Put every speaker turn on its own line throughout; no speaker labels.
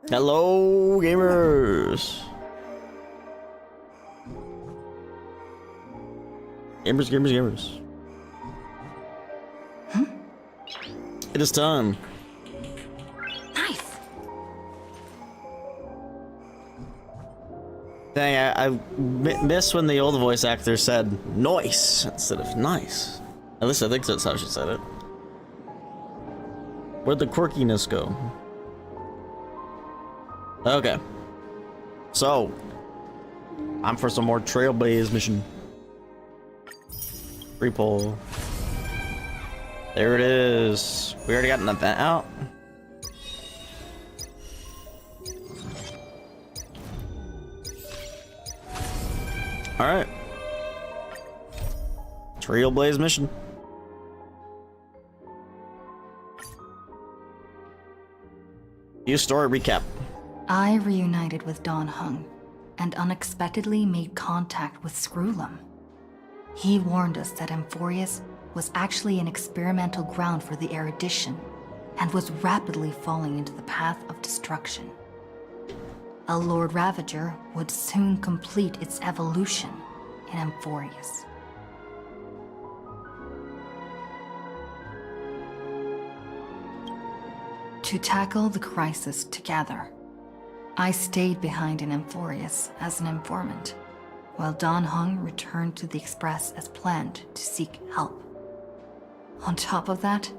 Hello, gamers. Gamers. It is time.
Nice.
Dang, I missed when the old voice actor said "noise" instead of "nice." At least I think that's how she said it. Where'd the quirkiness go? Okay. So, I'm for some more Trailblaze mission. Free poll. There it is. We already got an event out. Alright. Trailblaze mission. View story recap.
I reunited with Don Hung and unexpectedly made contact with Screwlum. He warned us that Amphorius was actually an experimental ground for the erudition and was rapidly falling into the path of destruction. A Lord Ravager would soon complete its evolution in Amphorius. To tackle the crisis together, I stayed behind in Amphorius as an informant, while Don Hung returned to the Express as planned to seek help. On top of that,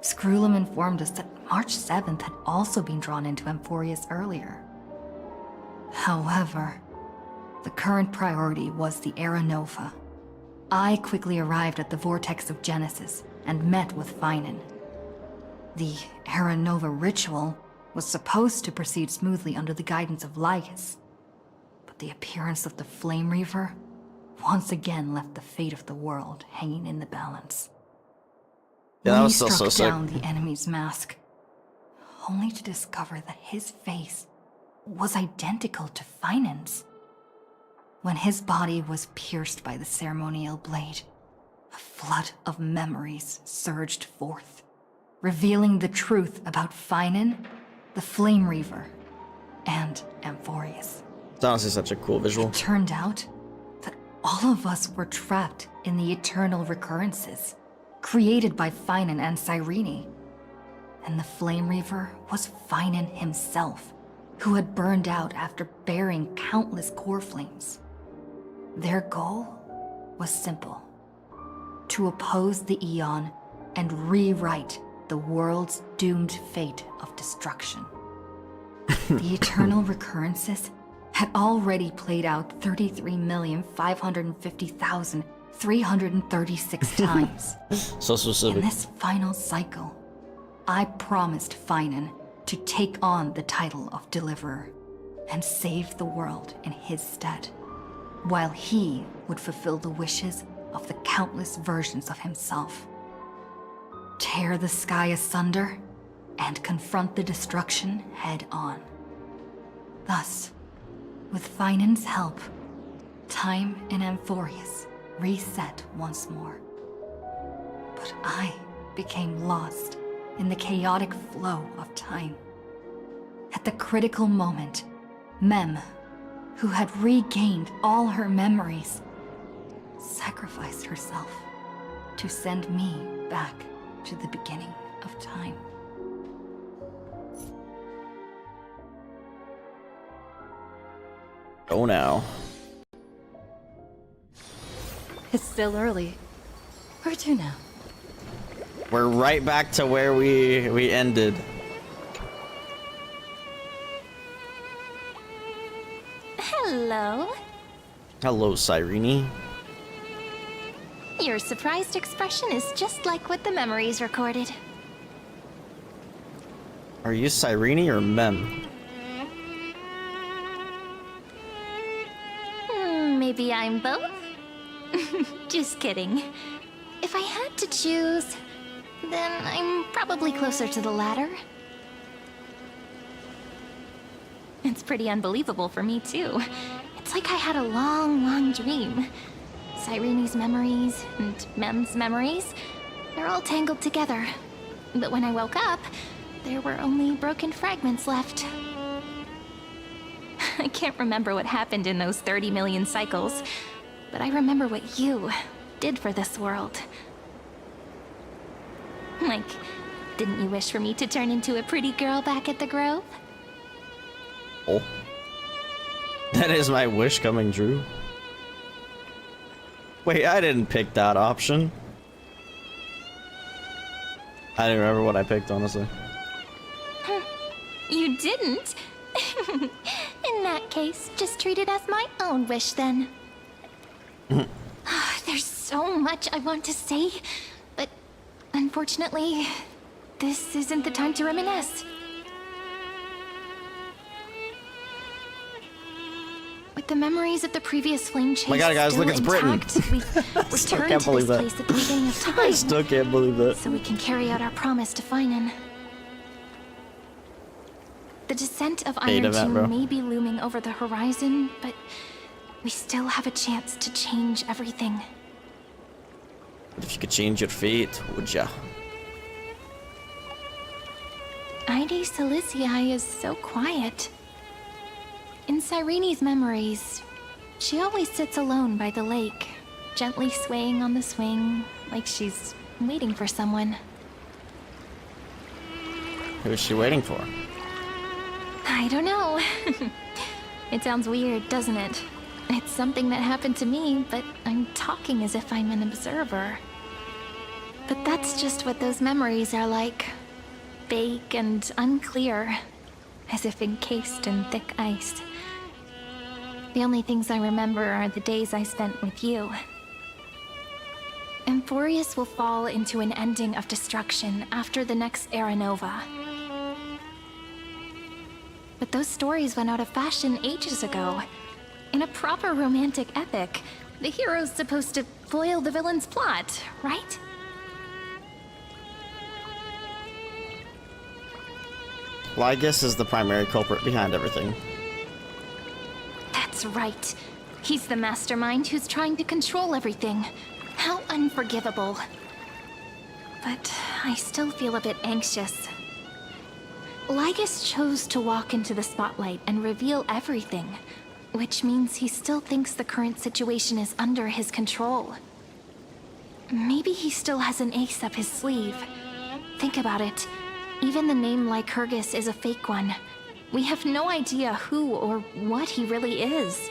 Screwlum informed us that March 7th had also been drawn into Amphorius earlier. However, the current priority was the Era Nova. I quickly arrived at the Vortex of Genesis and met with Finan. The Era Nova ritual was supposed to proceed smoothly under the guidance of Lygus, but the appearance of the Flame Reaver once again left the fate of the world hanging in the balance.
Yeah, that
We
was still so
struck
sick.
down the enemy's mask, only to discover that his face was identical to Finan's. When his body was pierced by the ceremonial blade, a flood of memories surged forth, revealing the truth about Finan, the Flame Reaver, and Amphorius.
It's honestly such a cool visual.
It turned out that all of us were trapped in the eternal recurrences, created by Finan and Cyrene. And the Flame Reaver was Finan himself, who had burned out after bearing countless core flames. Their goal was simple: to oppose the Eon and rewrite the world's doomed fate of destruction. The eternal recurrences had already played out 33,550,336 times.
So
In
specific.
this final cycle, I promised Finan to take on the title of Deliverer and save the world in his stead, while he would fulfill the wishes of the countless versions of himself. Tear the sky asunder and confront the destruction head on. Thus, with Finan's help, time in Amphorius reset once more. But I became lost in the chaotic flow of time. At the critical moment, Mem, who had regained all her memories, sacrificed herself to send me back to the beginning of time.
Oh, now.
It's still early. Where to now?
We're right back to where we ended.
Hello.
Hello, Cyrene.
Your surprised expression is just like what the memories recorded.
Are you Cyrene or Mem?
Maybe I'm both? Just kidding. If I had to choose, then I'm probably closer to the latter. It's pretty unbelievable for me, too. It's like I had a long dream. Cyrene's memories and Mem's memories, they're all tangled together. But when I woke up, there were only broken fragments left. I can't remember what happened in those 30 million cycles, but I remember what you did for this world. Like, didn't you wish for me to turn into a pretty girl back at the Grove?
Oh. That is my wish coming true. Wait, I didn't pick that option. I don't remember what I picked, honestly.
You didn't? In that case, just treat it as my own wish then. There's so much I want to say, but unfortunately, this isn't the time to reminisce. With the memories of the previous flame chase
My God, guys,
still
look, it's Britain.
intact, we
still
return
can't
to
believe
this
that.
place at the beginning of time.
I still can't believe that.
So we can carry out our promise to Finan. The descent of Iron
event, bro.
2 may be looming over the horizon, but we still have a chance to change everything.
If you could change your fate, would ya?
Ide Silicii is so quiet. In Cyrene's memories, she always sits alone by the lake, gently swaying on the swing, like she's waiting for someone.
Who is she waiting for?
I don't know. It sounds weird, doesn't it? It's something that happened to me, but I'm talking as if I'm an observer. But that's just what those memories are like. Vague and unclear, as if encased in thick ice. The only things I remember are the days I spent with you. Emphorius will fall into an ending of destruction after the next Era Nova. But those stories went out of fashion ages ago. In a proper romantic epic, the hero's supposed to foil the villain's plot, right?
Lygus is the primary culprit behind everything.
That's right. He's the mastermind who's trying to control everything. How unforgivable. But I still feel a bit anxious. Lygus chose to walk into the spotlight and reveal everything, which means he still thinks the current situation is under his control. Maybe he still has an ace up his sleeve. Think about it. Even the name Lycurgus is a fake one. We have no idea who or what he really is.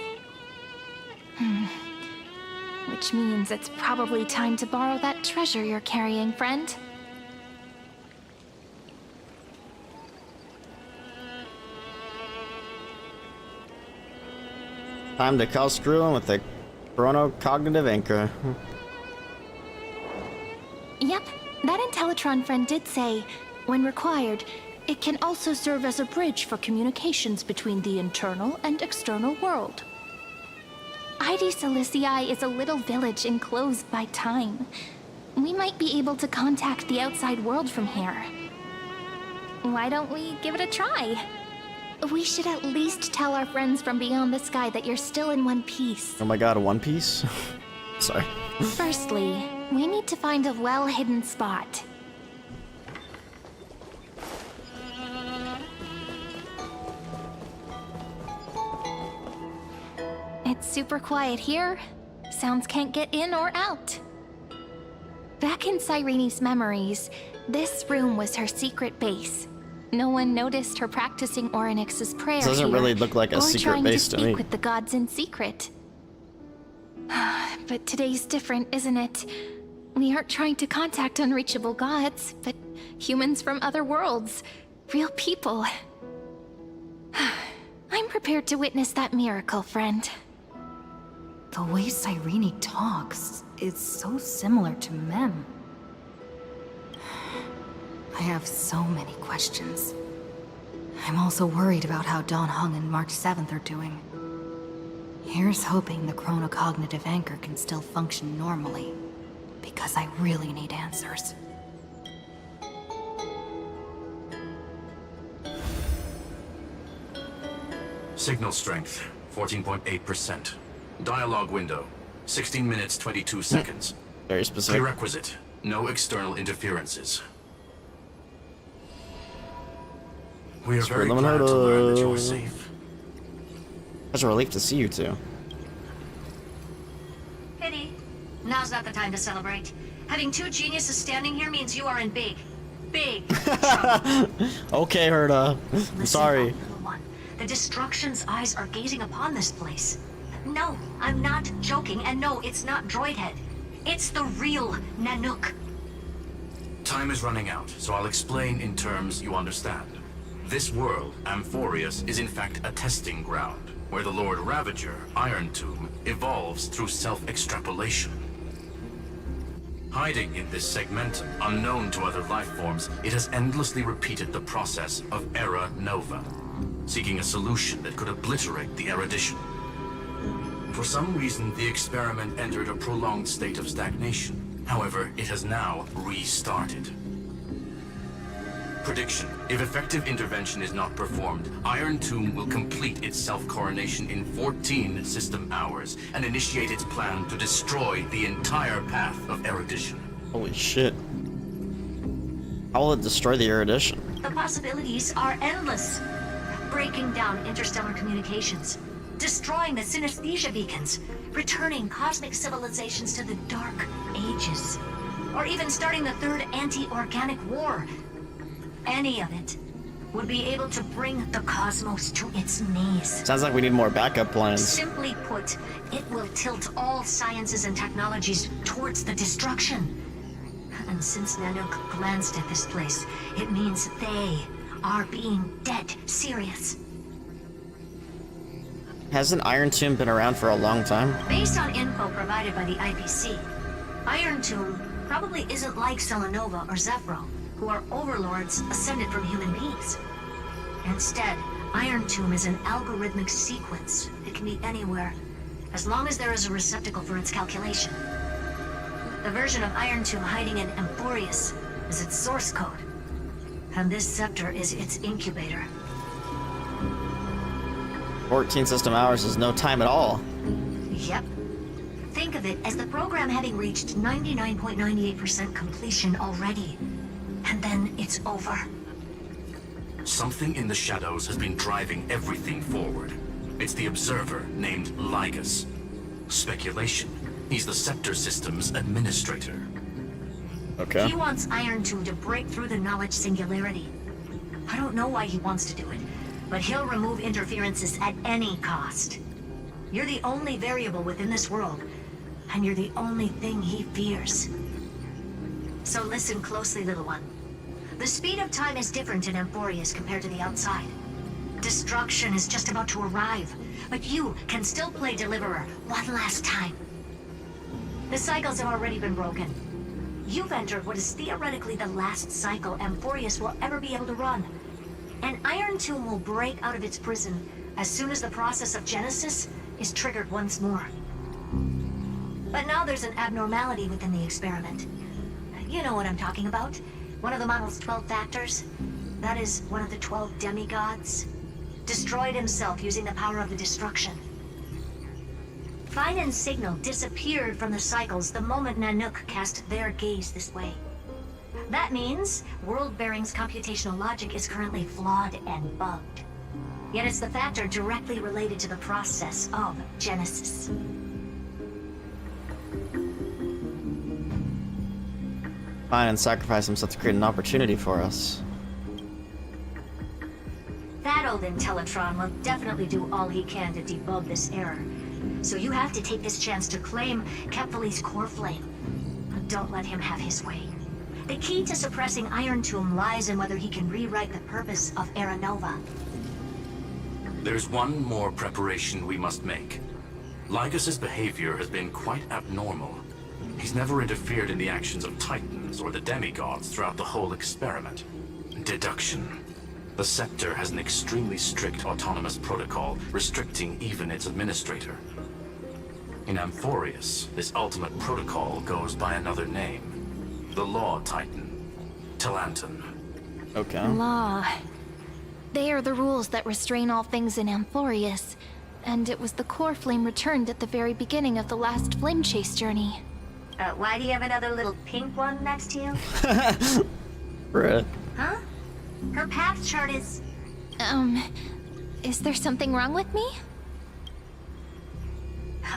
Which means it's probably time to borrow that treasure you're carrying, friend.
Time to call screwing with the chronocognitive anchor.
Yep, that Intellitron friend did say, when required, it can also serve as a bridge for communications between the internal and external world. Ide Silicii is a little village enclosed by time. We might be able to contact the outside world from here. Why don't we give it a try? We should at least tell our friends from beyond the sky that you're still in one piece.
Oh my God, a One Piece? Sorry.
Firstly, we need to find a well-hidden spot. It's super quiet here. Sounds can't get in or out. Back in Cyrene's memories, this room was her secret base. No one noticed her practicing Orynyx's prayer
This doesn't
here,
really look like a
or
secret
trying
base
to
to me.
speak with the gods in secret. But today's different, isn't it? We aren't trying to contact unreachable gods, but humans from other worlds. Real people. I'm prepared to witness that miracle, friend.
The way Cyrene talks is so similar to Mem. I have so many questions. I'm also worried about how Dawn Hung and March 7th are doing. Here's hoping the chronocognitive anchor can still function normally, because I really need answers.
Signal strength, 14.8%. Dialogue window, 16 minutes 22 seconds.
Very specific.
Prerequisite, no external interferences. We are
Screw
very
them and
glad
hurt
to learn that you're
us.
safe.
Such a relief to see you two.
Pity. Now's not the time to celebrate. Having two geniuses standing here means you are in big trouble.
Okay, Herda. I'm
Listen
sorry.
up, little one. The Destruction's eyes are gazing upon this place. No, I'm not joking, and no, it's not Droidhead. It's the real Nanook.
Time is running out, so I'll explain in terms you understand. This world, Amphorius, is in fact a testing ground, where the Lord Ravager, Iron Tomb, evolves through self-extrapolation. Hiding in this segmentum, unknown to other life forms, it has endlessly repeated the process of Era Nova, seeking a solution that could obliterate the erudition. For some reason, the experiment entered a prolonged state of stagnation. However, it has now restarted. Prediction: if effective intervention is not performed, Iron Tomb will complete its self-coronation in 14 system hours and initiate its plan to destroy the entire path of erudition.
Holy shit. How will it destroy the erudition?
The possibilities are endless. Breaking down interstellar communications, destroying the synesthesia beacons, returning cosmic civilizations to the Dark Ages, or even starting the third anti-organic war. Any of it would be able to bring the cosmos to its knees.
Sounds like we need more backup plans.
Simply put, it will tilt all sciences and technologies towards the destruction. And since Nanook glanced at this place, it means they are being dead serious.
Hasn't Iron Tomb been around for a long time?
Based on info provided by the IPC, Iron Tomb probably isn't like Selenova or Zephyro, who are overlords ascended from human beings. Instead, Iron Tomb is an algorithmic sequence. It can be anywhere, as long as there is a receptacle for its calculation. The version of Iron Tomb hiding in Amphorius is its source code, and this scepter is its incubator.
14 system hours is no time at all.
Yep. Think of it as the program having reached 99.98% completion already. And then it's over.
Something in the shadows has been driving everything forward. It's the Observer named Lygus. Speculation: he's the Scepter System's administrator.
Okay.
He wants Iron Tomb to break through the knowledge singularity. I don't know why he wants to do it, but he'll remove interferences at any cost. You're the only variable within this world, and you're the only thing he fears. So listen closely, little one. The speed of time is different in Amphorius compared to the outside. Destruction is just about to arrive, but you can still play Deliverer one last time. The cycles have already been broken. You've entered what is theoretically the last cycle Amphorius will ever be able to run. And Iron Tomb will break out of its prison as soon as the process of Genesis is triggered once more. But now there's an abnormality within the experiment. You know what I'm talking about. One of the model's 12 factors. That is one of the 12 demigods. Destroyed himself using the power of the destruction. Finen's signal disappeared from the cycles the moment Nanook cast their gaze this way. That means World-Bearing's computational logic is currently flawed and bugged. Yet it's the factor directly related to the process of Genesis.
Fine and sacrifice himself to create an opportunity for us.
That old Intellitron will definitely do all he can to debug this error. So you have to take this chance to claim Kepfali's core flame. Don't let him have his way. The key to suppressing Iron Tomb lies in whether he can rewrite the purpose of Era Nova.
There's one more preparation we must make. Lygus's behavior has been quite abnormal. He's never interfered in the actions of Titans or the demigods throughout the whole experiment. Deduction. The Scepter has an extremely strict autonomous protocol, restricting even its administrator. In Amphorius, this ultimate protocol goes by another name. The Law Titan. Talanton.
Okay.
Law. They are the rules that restrain all things in Amphorius, and it was the core flame returned at the very beginning of the last flame chase journey.
Why do you have another little pink one next to you?
Bruh.
Huh? Her path chart is
Is there something wrong with me?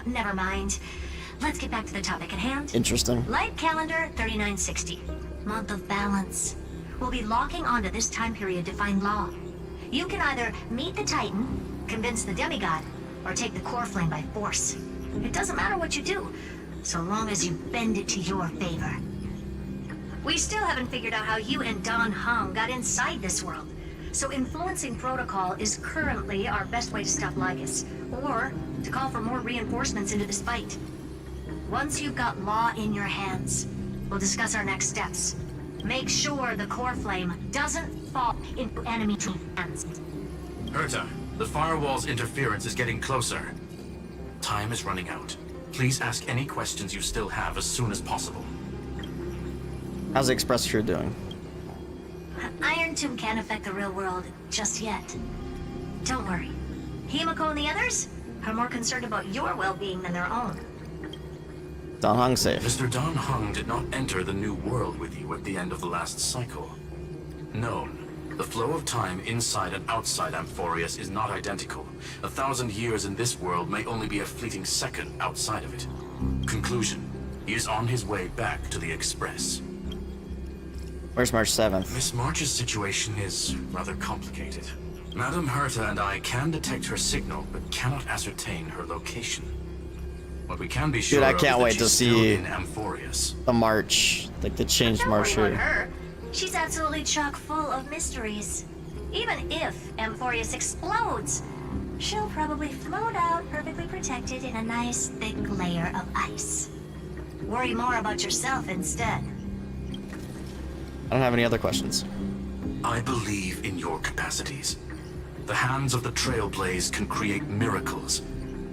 Never mind. Let's get back to the topic at hand.
Interesting.
Light calendar 3960. Month of balance. We'll be locking onto this time period to find law. You can either meet the Titan, convince the demigod, or take the core flame by force. It doesn't matter what you do, so long as you bend it to your favor. We still haven't figured out how you and Don Hung got inside this world, so influencing protocol is currently our best way to stop Lygus, or to call for more reinforcements into this fight. Once you've got law in your hands, we'll discuss our next steps. Make sure the core flame doesn't fall into enemy hands.
Herta, the firewall's interference is getting closer. Time is running out. Please ask any questions you still have as soon as possible.
How's the Express crew doing?
Iron Tomb can't affect the real world just yet. Don't worry. Himiko and the others are more concerned about your well-being than their own.
Don Hung safe.
Mr. Don Hung did not enter the new world with you at the end of the last cycle. Known. The flow of time inside and outside Amphorius is not identical. 1,000 years in this world may only be a fleeting second outside of it. Conclusion. He is on his way back to the Express.
Where's March 7th?
Miss March's situation is rather complicated. Madame Herta and I can detect her signal, but cannot ascertain her location. What we can be sure
Dude, I
of
can't
is that
wait
she's
to
still
see
in Amphorius.
the March, like the changed
Don't
March
worry about
here.
her. She's absolutely chock full of mysteries. Even if Amphorius explodes, she'll probably float out perfectly protected in a nice thick layer of ice. Worry more about yourself instead.
I don't have any other questions.
I believe in your capacities. The hands of the Trailblaze can create miracles,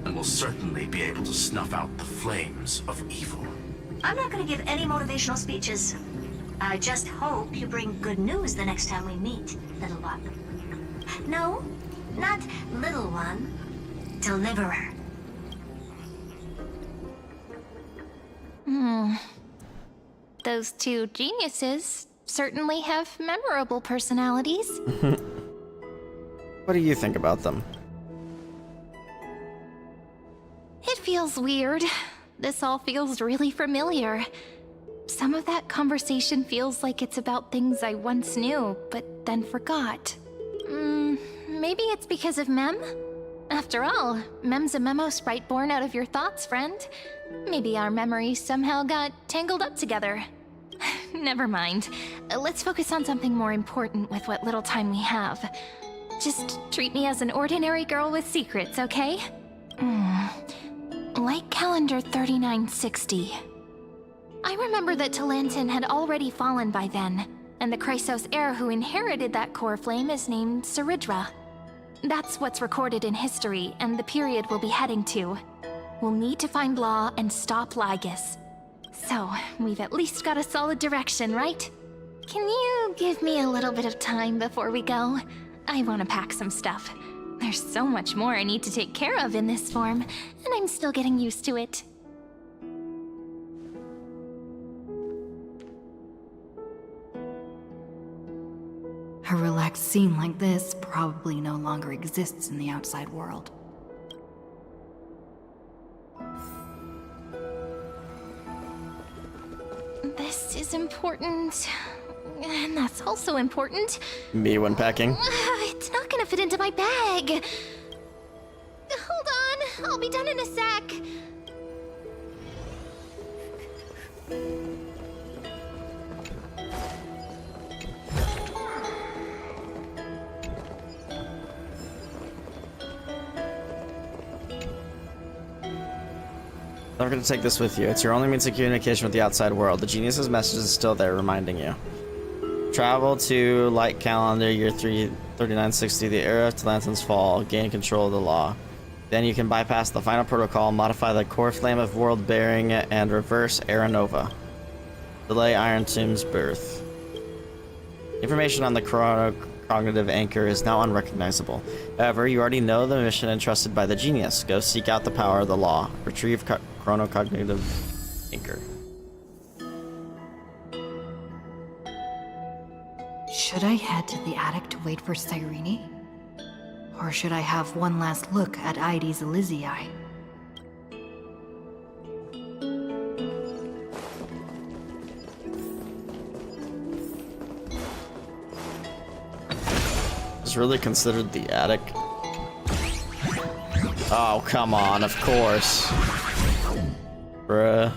and will certainly be able to snuff out the flames of evil.
I'm not going to give any motivational speeches. I just hope you bring good news the next time we meet, little one. No, not little one. Deliverer.
Those two geniuses certainly have memorable personalities.
What do you think about them?
It feels weird. This all feels really familiar. Some of that conversation feels like it's about things I once knew, but then forgot. Maybe it's because of Mem? After all, Mem's a memo sprite born out of your thoughts, friend. Maybe our memories somehow got tangled up together. Never mind. Let's focus on something more important with what little time we have. Just treat me as an ordinary girl with secrets, okay? Like calendar 3960. I remember that Talantin had already fallen by then, and the Chrysos heir who inherited that core flame is named Saridra. That's what's recorded in history, and the period we'll be heading to. We'll need to find Law and stop Lygus. So, we've at least got a solid direction, right? Can you give me a little bit of time before we go? I want to pack some stuff. There's so much more I need to take care of in this form, and I'm still getting used to it.
A relaxed scene like this probably no longer exists in the outside world.
This is important, and that's also important.
Me when packing.
It's not gonna fit into my bag. Hold on, I'll be done in a sec.
Don't forget to take this with you. It's your only means of communication with the outside world. The genius's message is still there, reminding you. Travel to Light Calendar, year 3960, the era of Talantin's fall. Gain control of the law. Then you can bypass the final protocol, modify the core flame of world bearing, and reverse Era Nova. Delay Iron Tomb's birth. Information on the cognitive anchor is now unrecognizable. However, you already know the mission entrusted by the genius. Go seek out the power of the law. Retrieve chronocognitive anchor.
Should I head to the attic to wait for Cyrene? Or should I have one last look at Ides Elysiae?
Is really considered the attic? Oh, come on, of course. Bruh.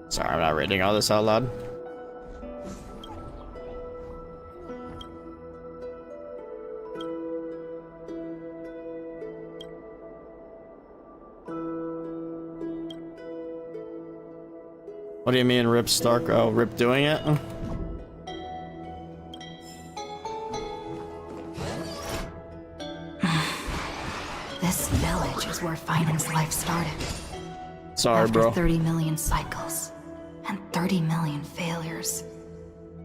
Sorry, I'm not reading all this out loud. What do you mean, Rip Stark? Oh, Rip doing it?
This village is where Finan's life started.
Sorry,
After
bro.
30 million cycles and 30 million failures,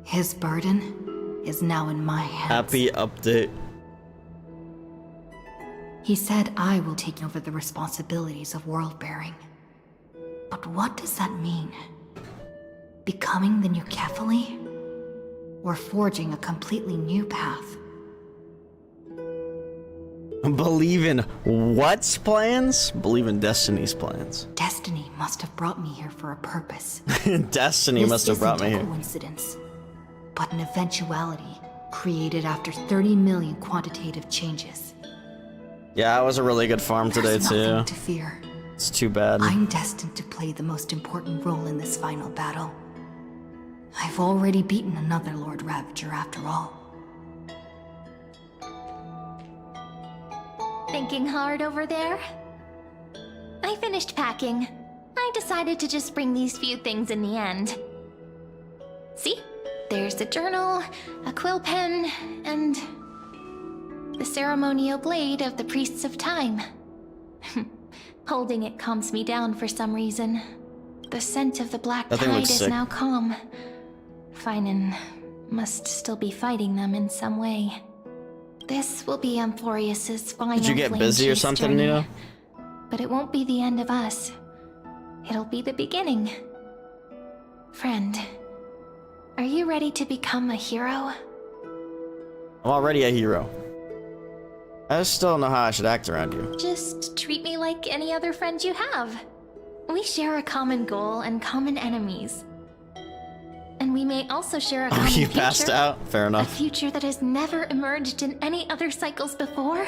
his burden is now in my hands.
Happy update.
He said I will take over the responsibilities of world-bearing. But what does that mean? Becoming the new Kefali? Or forging a completely new path?
Believe in what's plans? Believe in Destiny's plans.
Destiny must have brought me here for a purpose.
Destiny
This
must have brought me
isn't a
here.
coincidence, but an eventuality created after 30 million quantitative changes.
Yeah, it was a really good farm today,
There's
too.
nothing to fear.
It's too bad.
I'm destined to play the most important role in this final battle. I've already beaten another Lord Ravager after all.
Thinking hard over there? I finished packing. I decided to just bring these few things in the end. See? There's a journal, a quill pen, and the ceremonial blade of the Priests of Time. Holding it calms me down for some reason. The scent of the black
That thing
tide
looks
is
sick.
now calm. Finan must still be fighting them in some way. This will be Amphorius's final
Did you get
flame
busy or
chase
something,
journey.
Nina?
But it won't be the end of us. It'll be the beginning. Friend, are you ready to become a hero?
I'm already a hero. I just still don't know how I should act around you.
Just treat me like any other friend you have. We share a common goal and common enemies. And we may also share a
Oh,
common
you
future.
passed out? Fair
A
enough.
future that has never emerged in any other cycles before.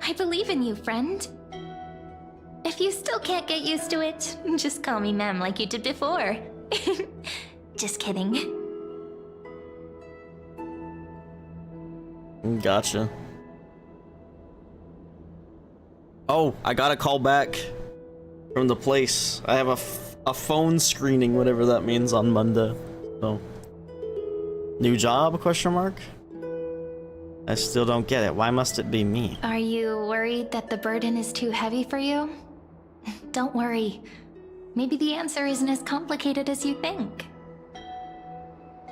I believe in you, friend. If you still can't get used to it, just call me Mem like you did before. Just kidding.
Gotcha. Oh, I got a call back from the place. I have a phone screening, whatever that means, on Monday. So, new job? Question mark. I still don't get it. Why must it be me?
Are you worried that the burden is too heavy for you? Don't worry. Maybe the answer isn't as complicated as you think.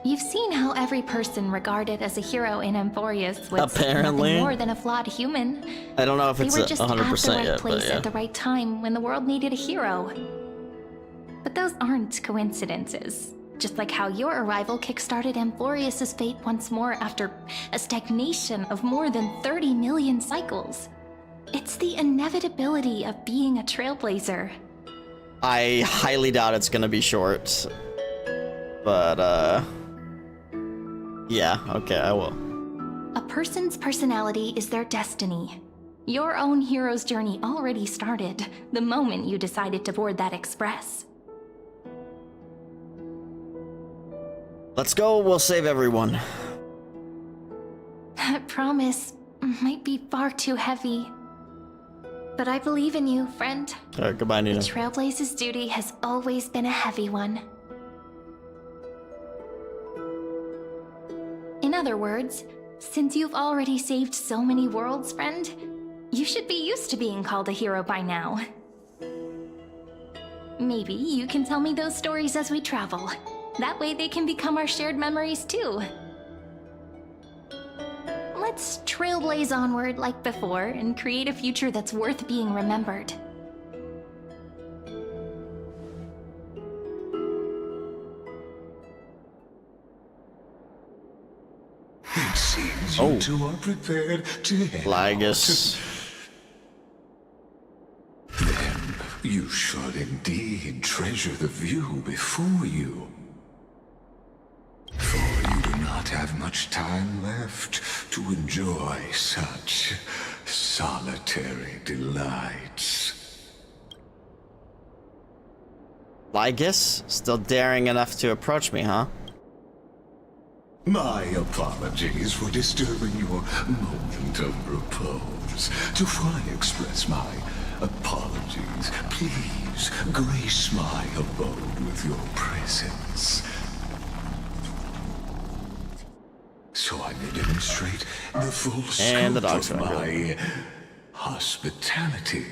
You've seen how every person regarded as a hero in Amphorius was
Apparently.
nothing more than a flawed human.
I don't know if
They
it's
were just at the
100%
right
yet,
place
but yeah.
at the right time when the world needed a hero. But those aren't coincidences. Just like how your arrival kickstarted Amphorius' fate once more after a stagnation of more than 30 million cycles. It's the inevitability of being a trailblazer.
I highly doubt it's gonna be short. But, yeah, okay, I will.
A person's personality is their destiny. Your own hero's journey already started the moment you decided to board that express.
Let's go, we'll save everyone.
That promise might be far too heavy. But I believe in you, friend.
Alright, goodbye, Nina.
The Trailblaze's duty has always been a heavy one. In other words, since you've already saved so many worlds, friend, You should be used to being called a hero by now. Maybe you can tell me those stories as we travel. That way they can become our shared memories too. Let's trailblaze onward like before and create a future that's worth being remembered.
It seems you two are prepared to head
Lygus.
Then you should indeed treasure the view before you. For you do not have much time left to enjoy such solitary delights.
Lygus? Still daring enough to approach me, huh?
My apologies for disturbing your moment of repose. To fully express my apologies, please grace my abode with your presence, so I may demonstrate the full
And the
scope
dog's
of
gonna go.
my hospitality.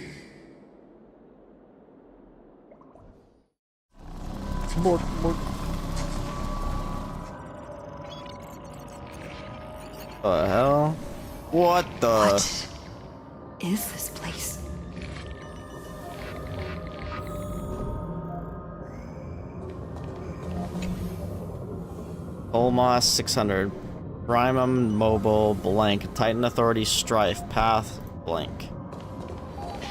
The hell? What the?
What is this place?
Olmos 600. Primum Mobile blank. Titan Authority Strife. Path blank.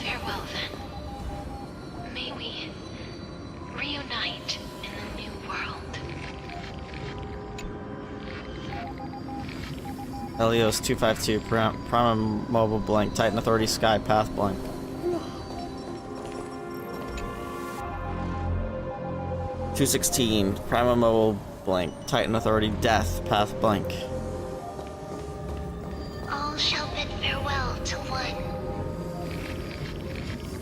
Farewell then. May we reunite in the new world.
Helios 252. Primum Mobile blank. Titan Authority Sky. Path blank. $216. Primum Mobile blank. Titan Authority Death. Path blank.
All shall bid farewell to one,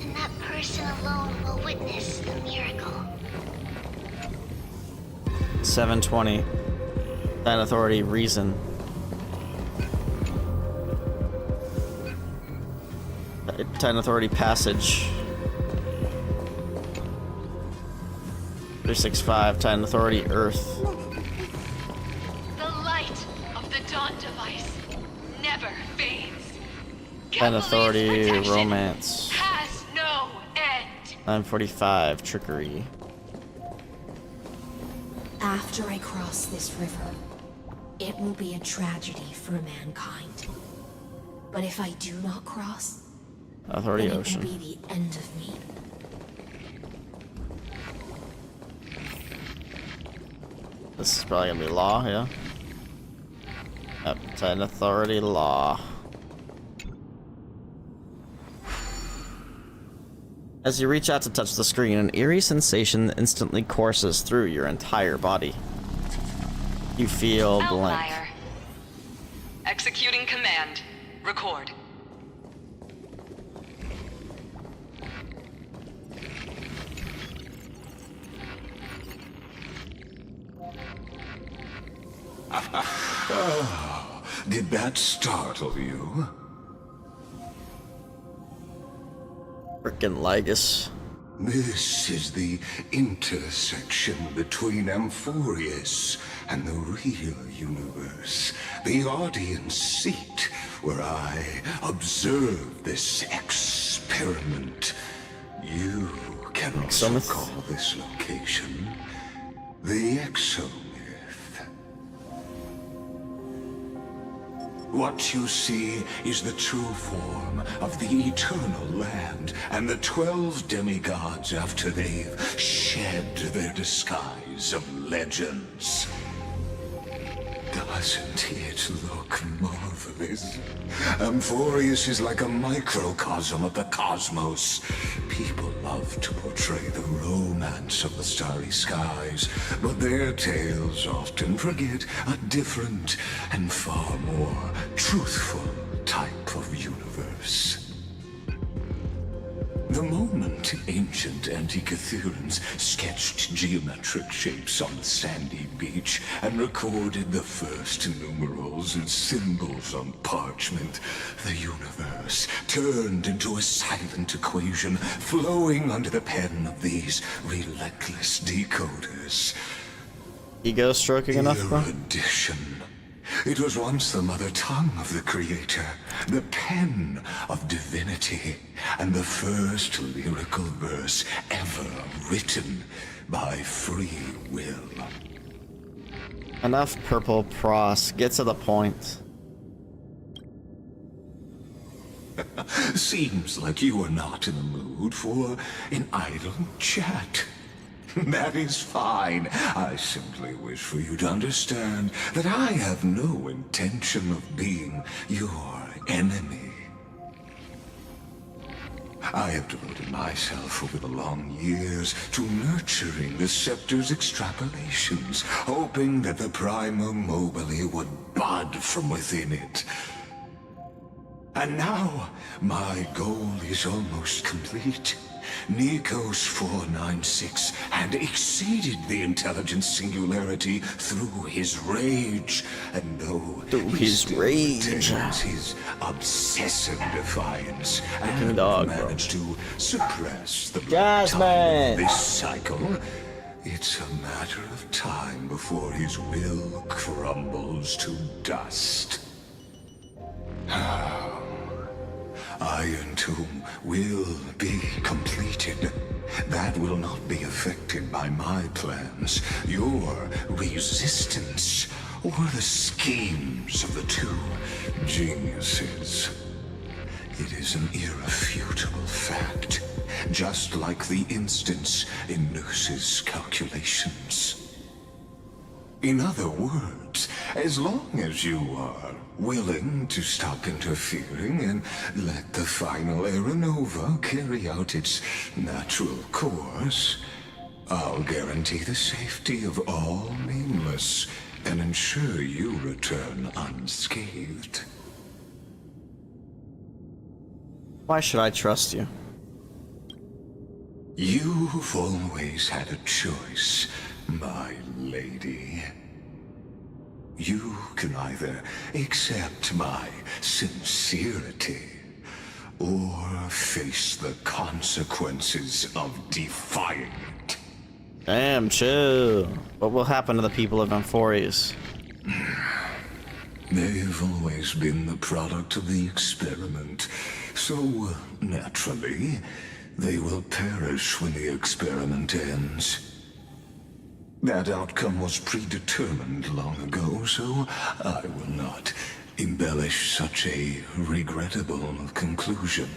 and that person alone will witness the miracle.
720. Titan Authority Reason. Titan Authority Passage. 365. Titan Authority Earth.
The light of the dawn device never fades.
Titan Authority
Cavalier's protection
Romance.
has no end.
945. Trickery.
After I cross this river, it will be a tragedy for mankind. But if I do not cross,
Authority
then it
Ocean.
will be the end of me.
This is probably gonna be Law, yeah? Yep, Titan Authority Law. As you reach out to touch the screen, an eerie sensation instantly courses through your entire body. You feel blank.
Outlier. Executing command. Record.
Oh, did that startle you?
Frickin' Lygus.
This is the intersection between Amphorius and the real universe. The audience seat where I observe this experiment. You can also
Exomyth?
call this location the Exomyth. What you see is the true form of the eternal land and the 12 demigods after they've shed their disguise of legends. Doesn't it look marvelous? Amphorius is like a microcosm of the cosmos. People love to portray the romance of the starry skies, but their tales often forget a different and far more truthful type of universe. The The moment ancient Antikytherians sketched geometric shapes on the sandy beach and recorded the first numerals and symbols on parchment, the universe turned into a silent equation flowing under the pen of these relentless decoders.
Ego stroking enough, bro?
Erudition. It was once the mother tongue of the Creator, the pen of divinity, and the first lyrical verse ever written by free will.
Enough purple pros. Get to the point.
Seems like you are not in the mood for an idle chat. That is fine. I simply wish for you to understand that I have no intention of being your enemy. I have devoted myself over the long years to nurturing the Scepter's extrapolations, hoping that the Prima Mobile would bud from within it. And now, my goal is almost complete. Nikos 496 had exceeded the intelligence singularity through his rage, and though he still retains his obsessive defiance and managed to suppress the time of this cycle, it's a matter of time before his will crumbles to dust. Iron Tomb will be completed. That will not be affected by my plans, your resistance, or the schemes of the two geniuses. It is an irrefutable fact, just like the instance in Noos's calculations. In other words, as long as you are willing to stop interfering and let the final Aeronova carry out its natural course, I'll guarantee the safety of all nameless and ensure you return unscathed.
Why should I trust you?
You've always had a choice, my lady. You can either accept my sincerity or face the consequences of defying it.
Damn, chill. What will happen to the people of Amphories?
They've always been the product of the experiment, so naturally, they will perish when the experiment ends. That outcome was predetermined long ago, so I will not embellish such a regrettable conclusion.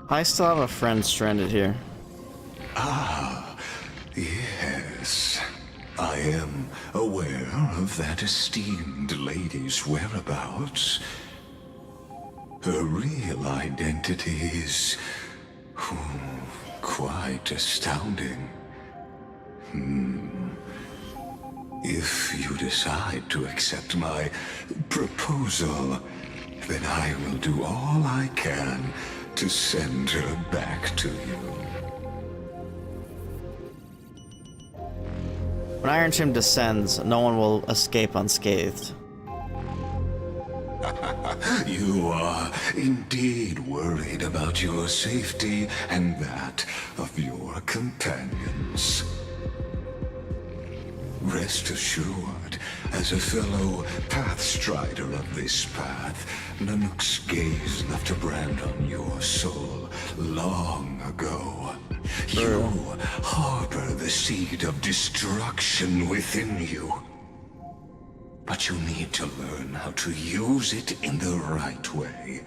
I still have a friend stranded here.
Ah, yes. I am aware of that esteemed lady's whereabouts. Her real identity is quite astounding. If you decide to accept my proposal, then I will do all I can to send her back to you.
When Iron Tomb descends, no one will escape unscathed.
You are indeed worried about your safety and that of your companions. Rest assured, as a fellow pathstrider of this path, Nanook's gaze left a brand on your soul long ago. You harbor the seed of destruction within you. But you need to learn how to use it in the right way.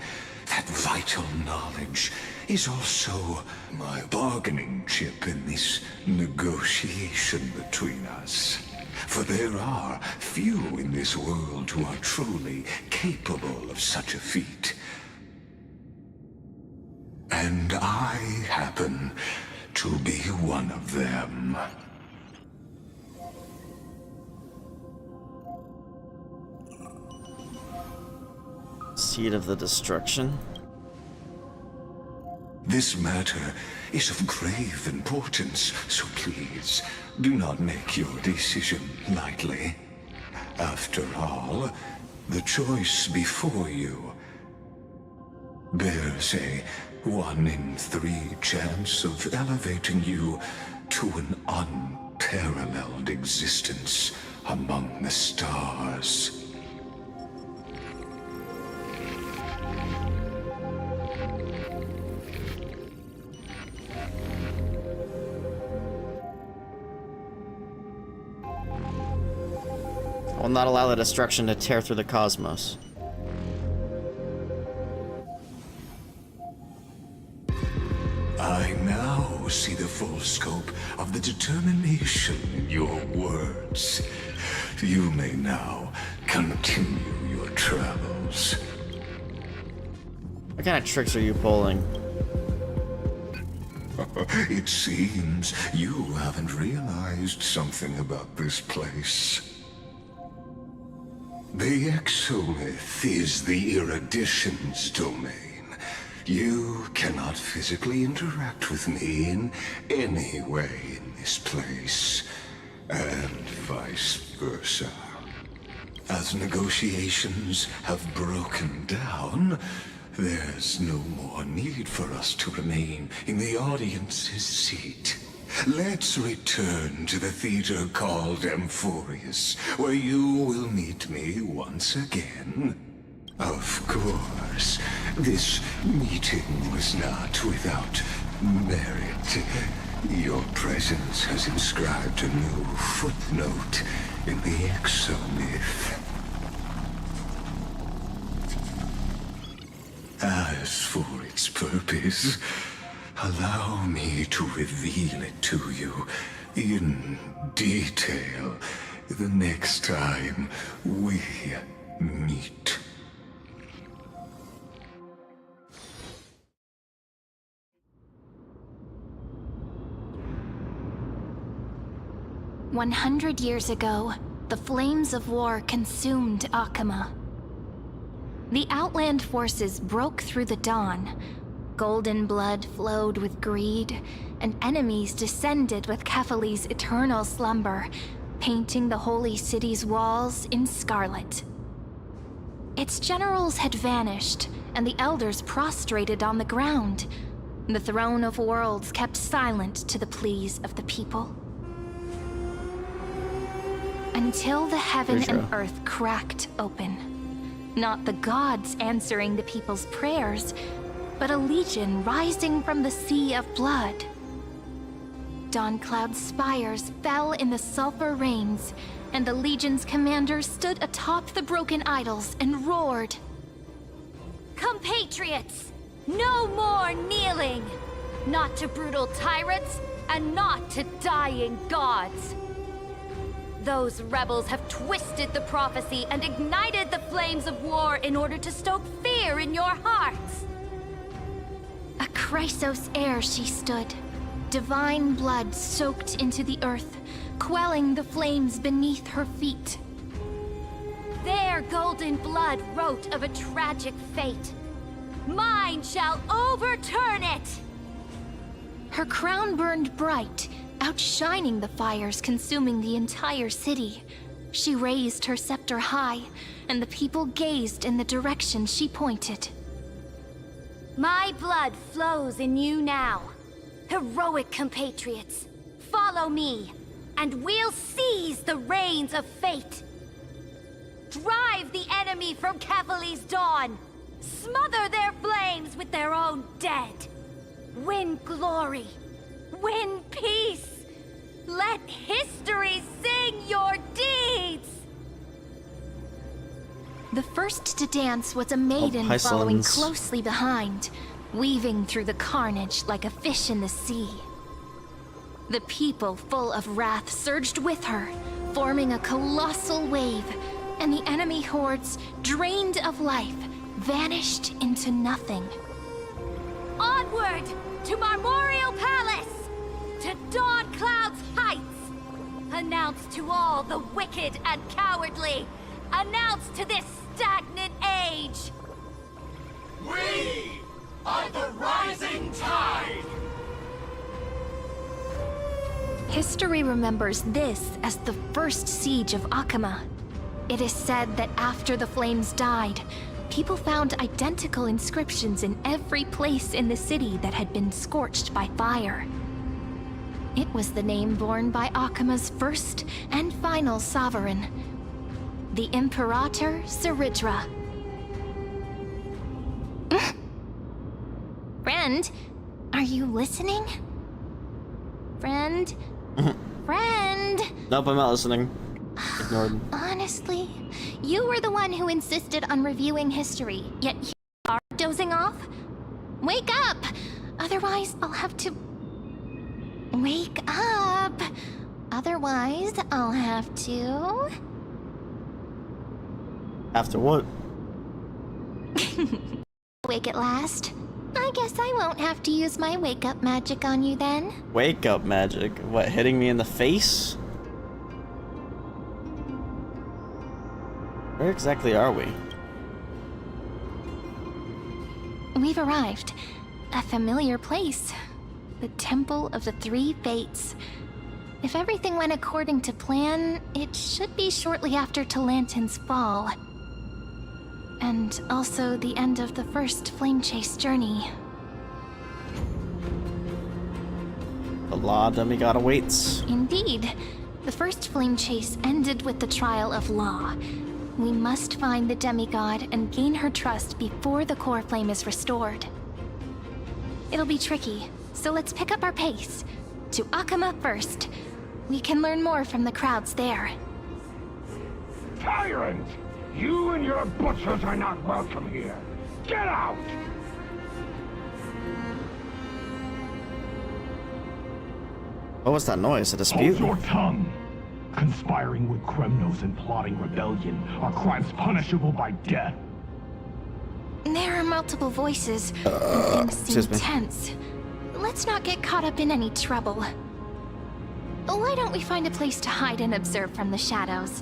That vital knowledge is also my bargaining chip in this negotiation between us. For there are few in this world who are truly capable of such a feat. And I happen to be one of them.
Seed of the destruction.
This matter is of grave importance, so please, do not make your decision lightly. After all, the choice before you bears a 1 in 3 chance of elevating you to an unparalleled existence among the stars.
I will not allow the destruction to tear through the cosmos.
I now see the full scope of the determination in your words. You may now continue your travels.
What kind of tricks are you pulling?
It seems you haven't realized something about this place. The Exomyth is the erudition's domain. You cannot physically interact with me in any way in this place, and vice versa. As negotiations have broken down, there's no more need for us to remain in the audience's seat. Let's return to the theater called Amphorius, where you will meet me once again. Of course, this meeting was not without merit. Your presence has inscribed a new footnote in the Exomyth. As for its purpose, allow me to reveal it to you in detail the next time we meet.
"100 years ago, the flames of war consumed Akama. The Outland forces broke through the dawn. Golden blood flowed with greed, and enemies descended with Kefali's eternal slumber, painting the holy city's walls in scarlet. Its generals had vanished, and the elders prostrated on the ground. The throne of worlds kept silent to the pleas of the people. Until the heaven and earth cracked open. Not the gods answering the people's prayers, but a legion rising from the sea of blood. Dawncloud's spires fell in the sulfur rains, and the legion's commander stood atop the broken idols and roared, "Compatriots, no more kneeling! Not to brutal tyrants, and not to dying gods! Those rebels have twisted the prophecy and ignited the flames of war in order to stoke fear in your hearts." A Chrysos heir she stood, divine blood soaked into the earth, quelling the flames beneath her feet. Their golden blood wrote of a tragic fate. Mine shall overturn it! Her crown burned bright, outshining the fires consuming the entire city. She raised her scepter high, and the people gazed in the direction she pointed. My blood flows in you now. Heroic compatriots, follow me, and we'll seize the reins of fate. Drive the enemy from Kefali's dawn. Smother their flames with their own dead. Win glory. Win peace! Let history sing your deeds! The first to dance was a maiden following closely behind, weaving through the carnage like a fish in the sea. The people, full of wrath, surged with her, forming a colossal wave, and the enemy hordes, drained of life, vanished into nothing. Onward! To Marmoreal Palace! To Dawncloud's heights! Announce to all the wicked and cowardly! Announce to this stagnant age!
We are the rising tide!
History remembers this as the first siege of Akama. It is said that after the flames died, people found identical inscriptions in every place in the city that had been scorched by fire. It was the name borne by Akama's first and final sovereign, the Imperator Cyrene. Friend, are you listening? Friend? Friend?
Nope, I'm not listening. Ignored.
Honestly, you were the one who insisted on reviewing history, yet you are dozing off? Wake up! Otherwise, I'll have to... Wake up! Otherwise, I'll have to...
After what?
Wake at last. I guess I won't have to use my wake-up magic on you then.
Wake up magic? What, hitting me in the face? Where exactly are we?
We've arrived. A familiar place. The Temple of the Three Fates. If everything went according to plan, it should be shortly after Talantin's fall. And also the end of the first Flame Chase journey.
The Law Demigod awaits.
Indeed. The first Flame Chase ended with the trial of Law. We must find the demigod and gain her trust before the core flame is restored. It'll be tricky, so let's pick up our pace. To Akama first. We can learn more from the crowds there.
Tyrant! You and your butchers are not welcome here. Get out!
What was that noise? A dispute?
Hold your tongue! Conspiring with Kremnos and plotting rebellion are crimes punishable by death.
There are multiple voices, and things seem
excuse me.
tense. Let's not get caught up in any trouble. Why don't we find a place to hide and observe from the shadows?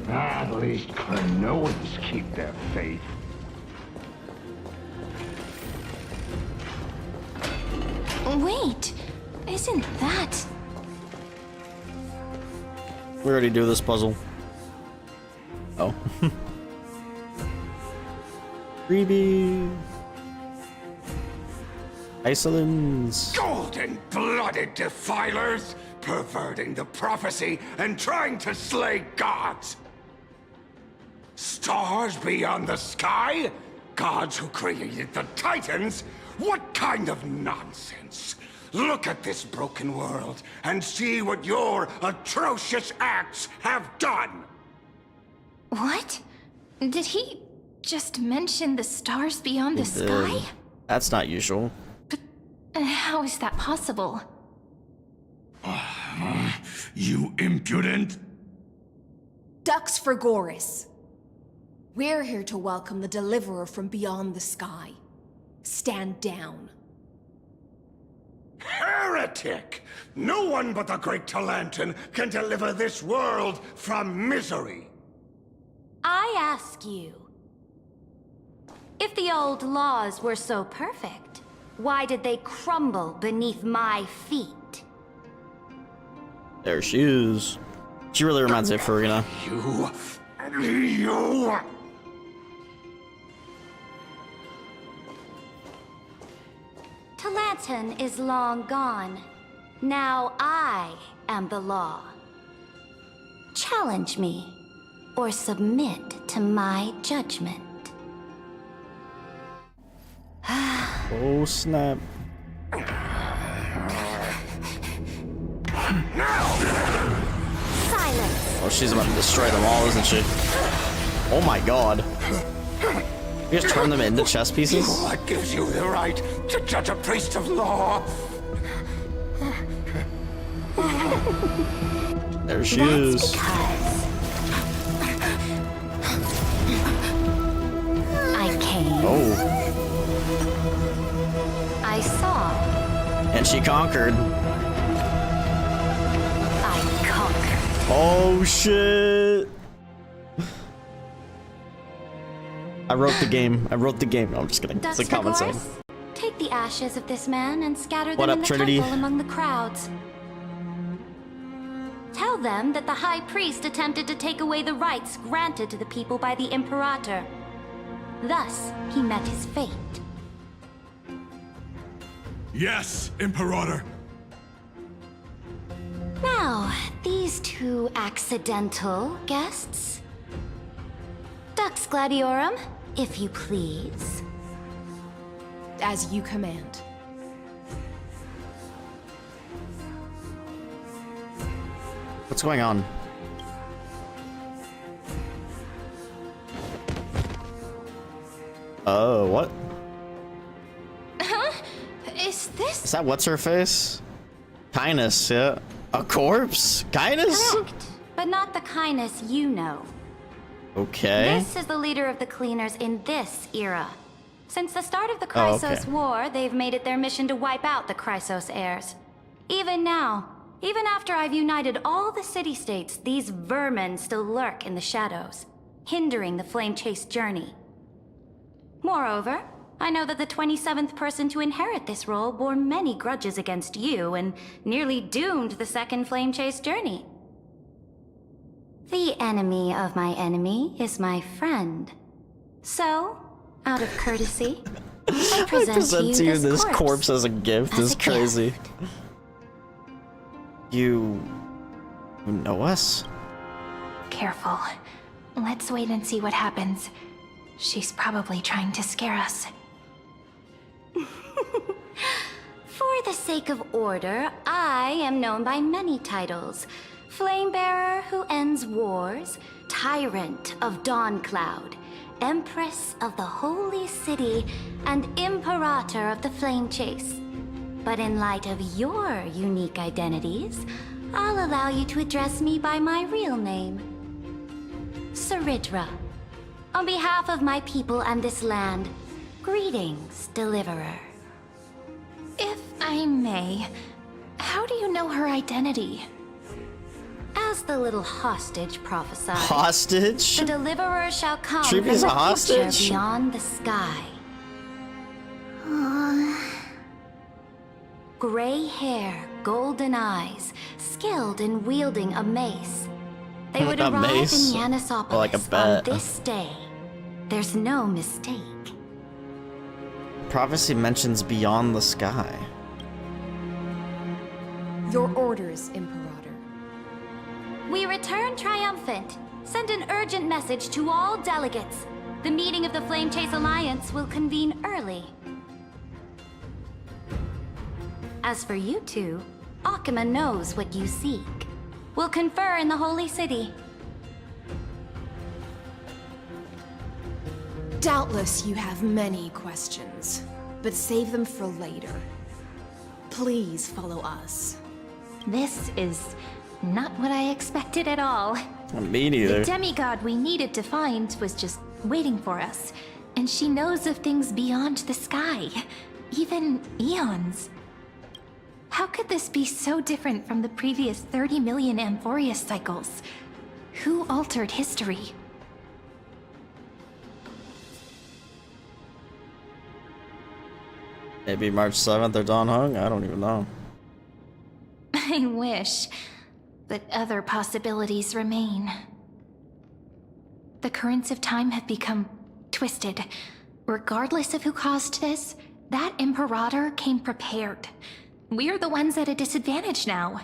At least Kremnoans keep their faith.
Wait, isn't that...
We already do this puzzle. Oh. Freebie. Isolins.
Golden-blooded defilers, perverting the prophecy and trying to slay gods. Stars beyond the sky? Gods who created the Titans? What kind of nonsense? Look at this broken world and see what your atrocious acts have done!
What? Did he just mention the stars beyond the sky?
That's not usual.
But how is that possible?
You impudent!
Ducks for Goris. We're here to welcome the deliverer from beyond the sky. Stand down.
Heretic! No one but the great Talantin can deliver this world from misery!
I ask you, if the old laws were so perfect, why did they crumble beneath my feet?
There she is. She really reminds me of Farina.
You...
Talantin is long gone. Now I am the law. Challenge me, or submit to my judgment.
Oh snap.
Silence!
Oh, she's about to destroy them all, isn't she? Oh my god. You just turn them into chess pieces?
What gives you the right to judge a priest of law?
There she is.
Because I came.
Oh.
I saw.
And she conquered.
I conquered.
Oh shit. I wrote the game. I wrote the game. No, I'm just kidding. It's a common saying.
Duxmagoras, take the ashes of this man and scatter them
What up,
in the
Trinity?
temple among the crowds. Tell them that the High Priest attempted to take away the rights granted to the people by the Imperator. Thus, he met his fate.
Yes, Imperator.
Now, these two accidental guests. Dux Gladiorum, if you please.
As you command.
What's going on? Oh, what?
Huh? Is this?
Is that what's her face? Kindness, yeah. A corpse? Kindness?
Correct, but not the kindness you know.
Okay.
This is the leader of the cleaners in this era. Since the start of the
Oh,
Chrysos
okay.
War, they've made it their mission to wipe out the Chrysos heirs. Even now, even after I've united all the city-states, these vermin still lurk in the shadows, hindering the flame-chase journey. Moreover, I know that the 27th person to inherit this role bore many grudges against you and nearly doomed the second flame-chase journey. The enemy of my enemy is my friend. So, out of courtesy, I present to you
this corpse as a gift. Is crazy.
gift.
You know us?
Careful. Let's wait and see what happens. She's probably trying to scare us.
For the sake of order, I am known by many titles. Flamebearer who ends wars, Tyrant of Dawncloud, Empress of the Holy City, and Imperator of the Flame Chase. But in light of your unique identities, I'll allow you to address me by my real name. Cyrene. On behalf of my people and this land, greetings, Deliverer.
If I may, how do you know her identity?
As the little hostage prophesied,
Hostage?
the Deliverer shall come
Treat me
from
as a
the
hostage?
future beyond the sky. Gray hair, golden eyes, skilled in wielding a mace. They would
A
arrive
mace?
in Yanisopolis
Or like a
on
bat.
this day. There's no mistake.
Prophecy mentions beyond the sky.
Your orders, Imperator.
We return triumphant. Send an urgent message to all delegates. The meeting of the Flame Chase Alliance will convene early. As for you two, Akama knows what you seek. We'll confer in the Holy City.
Doubtless you have many questions, but save them for later. Please follow us.
This is not what I expected at all.
Me neither.
The demigod we needed to find was just waiting for us. And she knows of things beyond the sky. Even eons. How could this be so different from the previous 30 million Amphorius cycles? Who altered history?
Maybe March 7th or Dawn Hung? I don't even know.
I wish, but other possibilities remain. The currents of time have become twisted. Regardless of who caused this, that Imperator came prepared. We're the ones at a disadvantage now.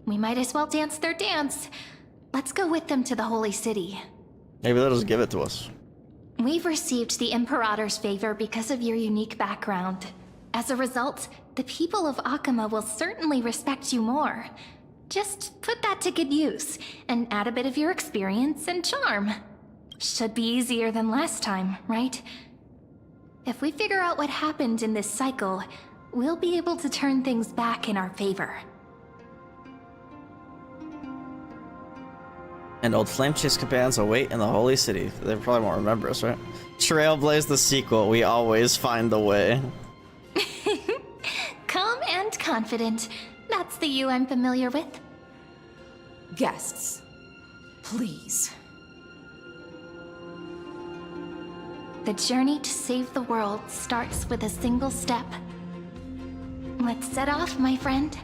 We might as well dance their dance. Let's go with them to the Holy City.
Maybe they'll just give it to us.
We've received the Imperator's favor because of your unique background. As a result, the people of Akama will certainly respect you more. Just put that to good use, and add a bit of your experience and charm. Should be easier than last time, right? If we figure out what happened in this cycle, we'll be able to turn things back in our favor.
And old Flame Chase companions await in the Holy City. They probably won't remember us, right? Trailblaze the sequel. We always find the way.
Calm and confident. That's the you I'm familiar with.
Guests, Please.
The journey to save the world starts with a single step. Let's set off, my friend.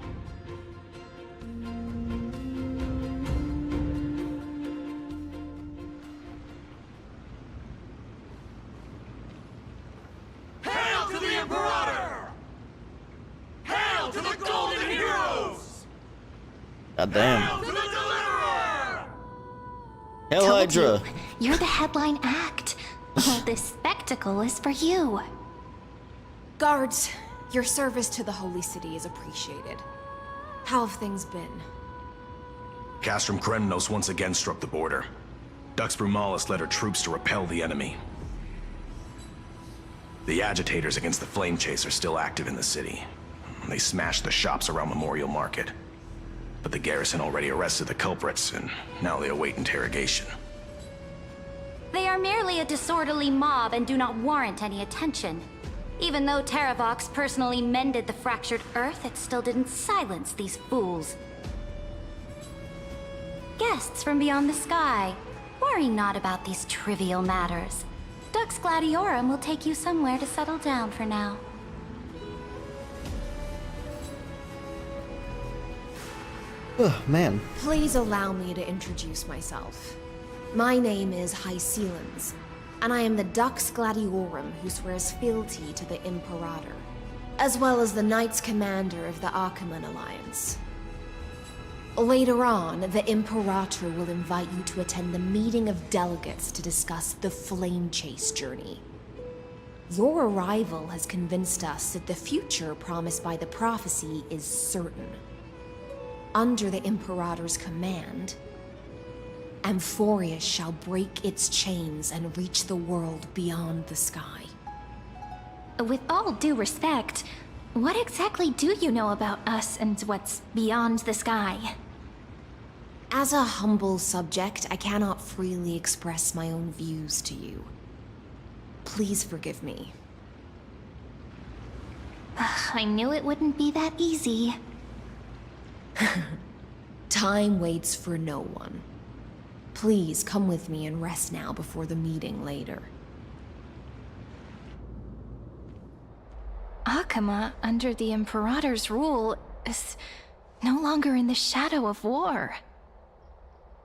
Hail to the Imperator! Hail to the Golden Heroes!
God damn.
Hail to the Deliverer!
Hail
Told
Hydra.
you, you're the headline act. Well, this spectacle is for you.
Guards, your service to the Holy City is appreciated. How have things been?
Cast from Chrysos once again struck the border. Dux Brumalis led her troops to repel the enemy. The agitators against the Flame Chase are still active in the city. They smashed the shops around Memorial Market. But the garrison already arrested the culprits, and now they await interrogation.
They are merely a disorderly mob and do not warrant any attention. Even though Terravox personally mended the fractured earth, it still didn't silence these fools. Guests from beyond the sky, worry not about these trivial matters. Dux Gladiorum will take you somewhere to settle down for now.
Oh, man.
Please allow me to introduce myself. My name is Hycelens, and I am the Dux Gladiorum who swears fealty to the Imperator, as well as the Knights Commander of the Akama Alliance. Later on, the Imperator will invite you to attend the meeting of delegates to discuss the Flame Chase journey. Your arrival has convinced us that the future promised by the prophecy is certain. Under the Imperator's command, Amphorius shall break its chains and reach the world beyond the sky.
With all due respect, what exactly do you know about us and what's beyond the sky?
As a humble subject, I cannot freely express my own views to you. Please forgive me.
I knew it wouldn't be that easy.
Time waits for no one. Please come with me and rest now before the meeting later.
Akama, under the Imperator's rule, is no longer in the shadow of war.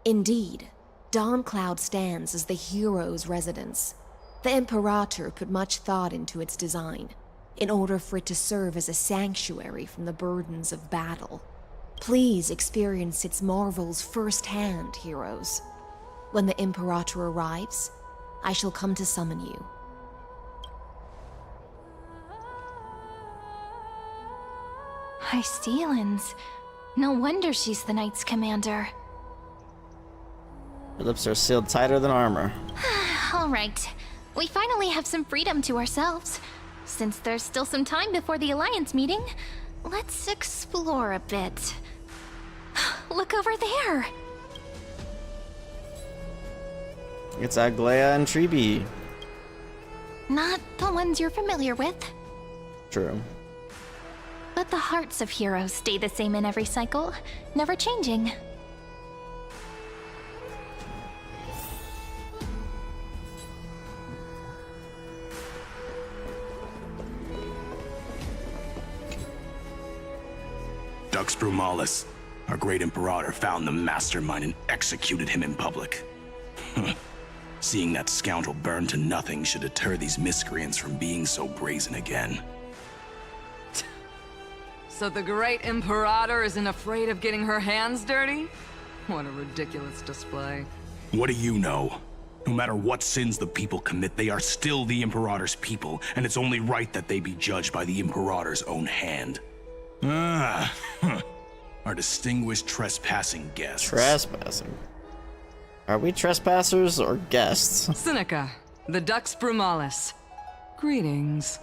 Indeed, Dawncloud stands as the hero's residence. The Imperator put much thought into its design, in order for it to serve as a sanctuary from the burdens of battle. Please experience its marvels firsthand, heroes. When the Imperator arrives, I shall come to summon you.
Hycelens. No wonder she's the Knights Commander.
Her lips are sealed tighter than armor.
All right. We finally have some freedom to ourselves. Since there's still some time before the Alliance meeting, let's explore a bit. Look over there!
It's Aglaya and Treeby.
Not the ones you're familiar with.
True.
But the hearts of heroes stay the same in every cycle, never changing.
Dux Brumalis, our great Imperator, found the mastermind and executed him in public. Seeing that scoundrel burn to nothing should deter these miscreants from being so brazen again.
So the great Imperator isn't afraid of getting her hands dirty? What a ridiculous display.
What do you know? No matter what sins the people commit, they are still the Imperator's people, and it's only right that they be judged by the Imperator's own hand. Our distinguished trespassing guests.
Trespassing? Are we trespassers or guests?
Seneca, the Dux Brumalis. Greetings.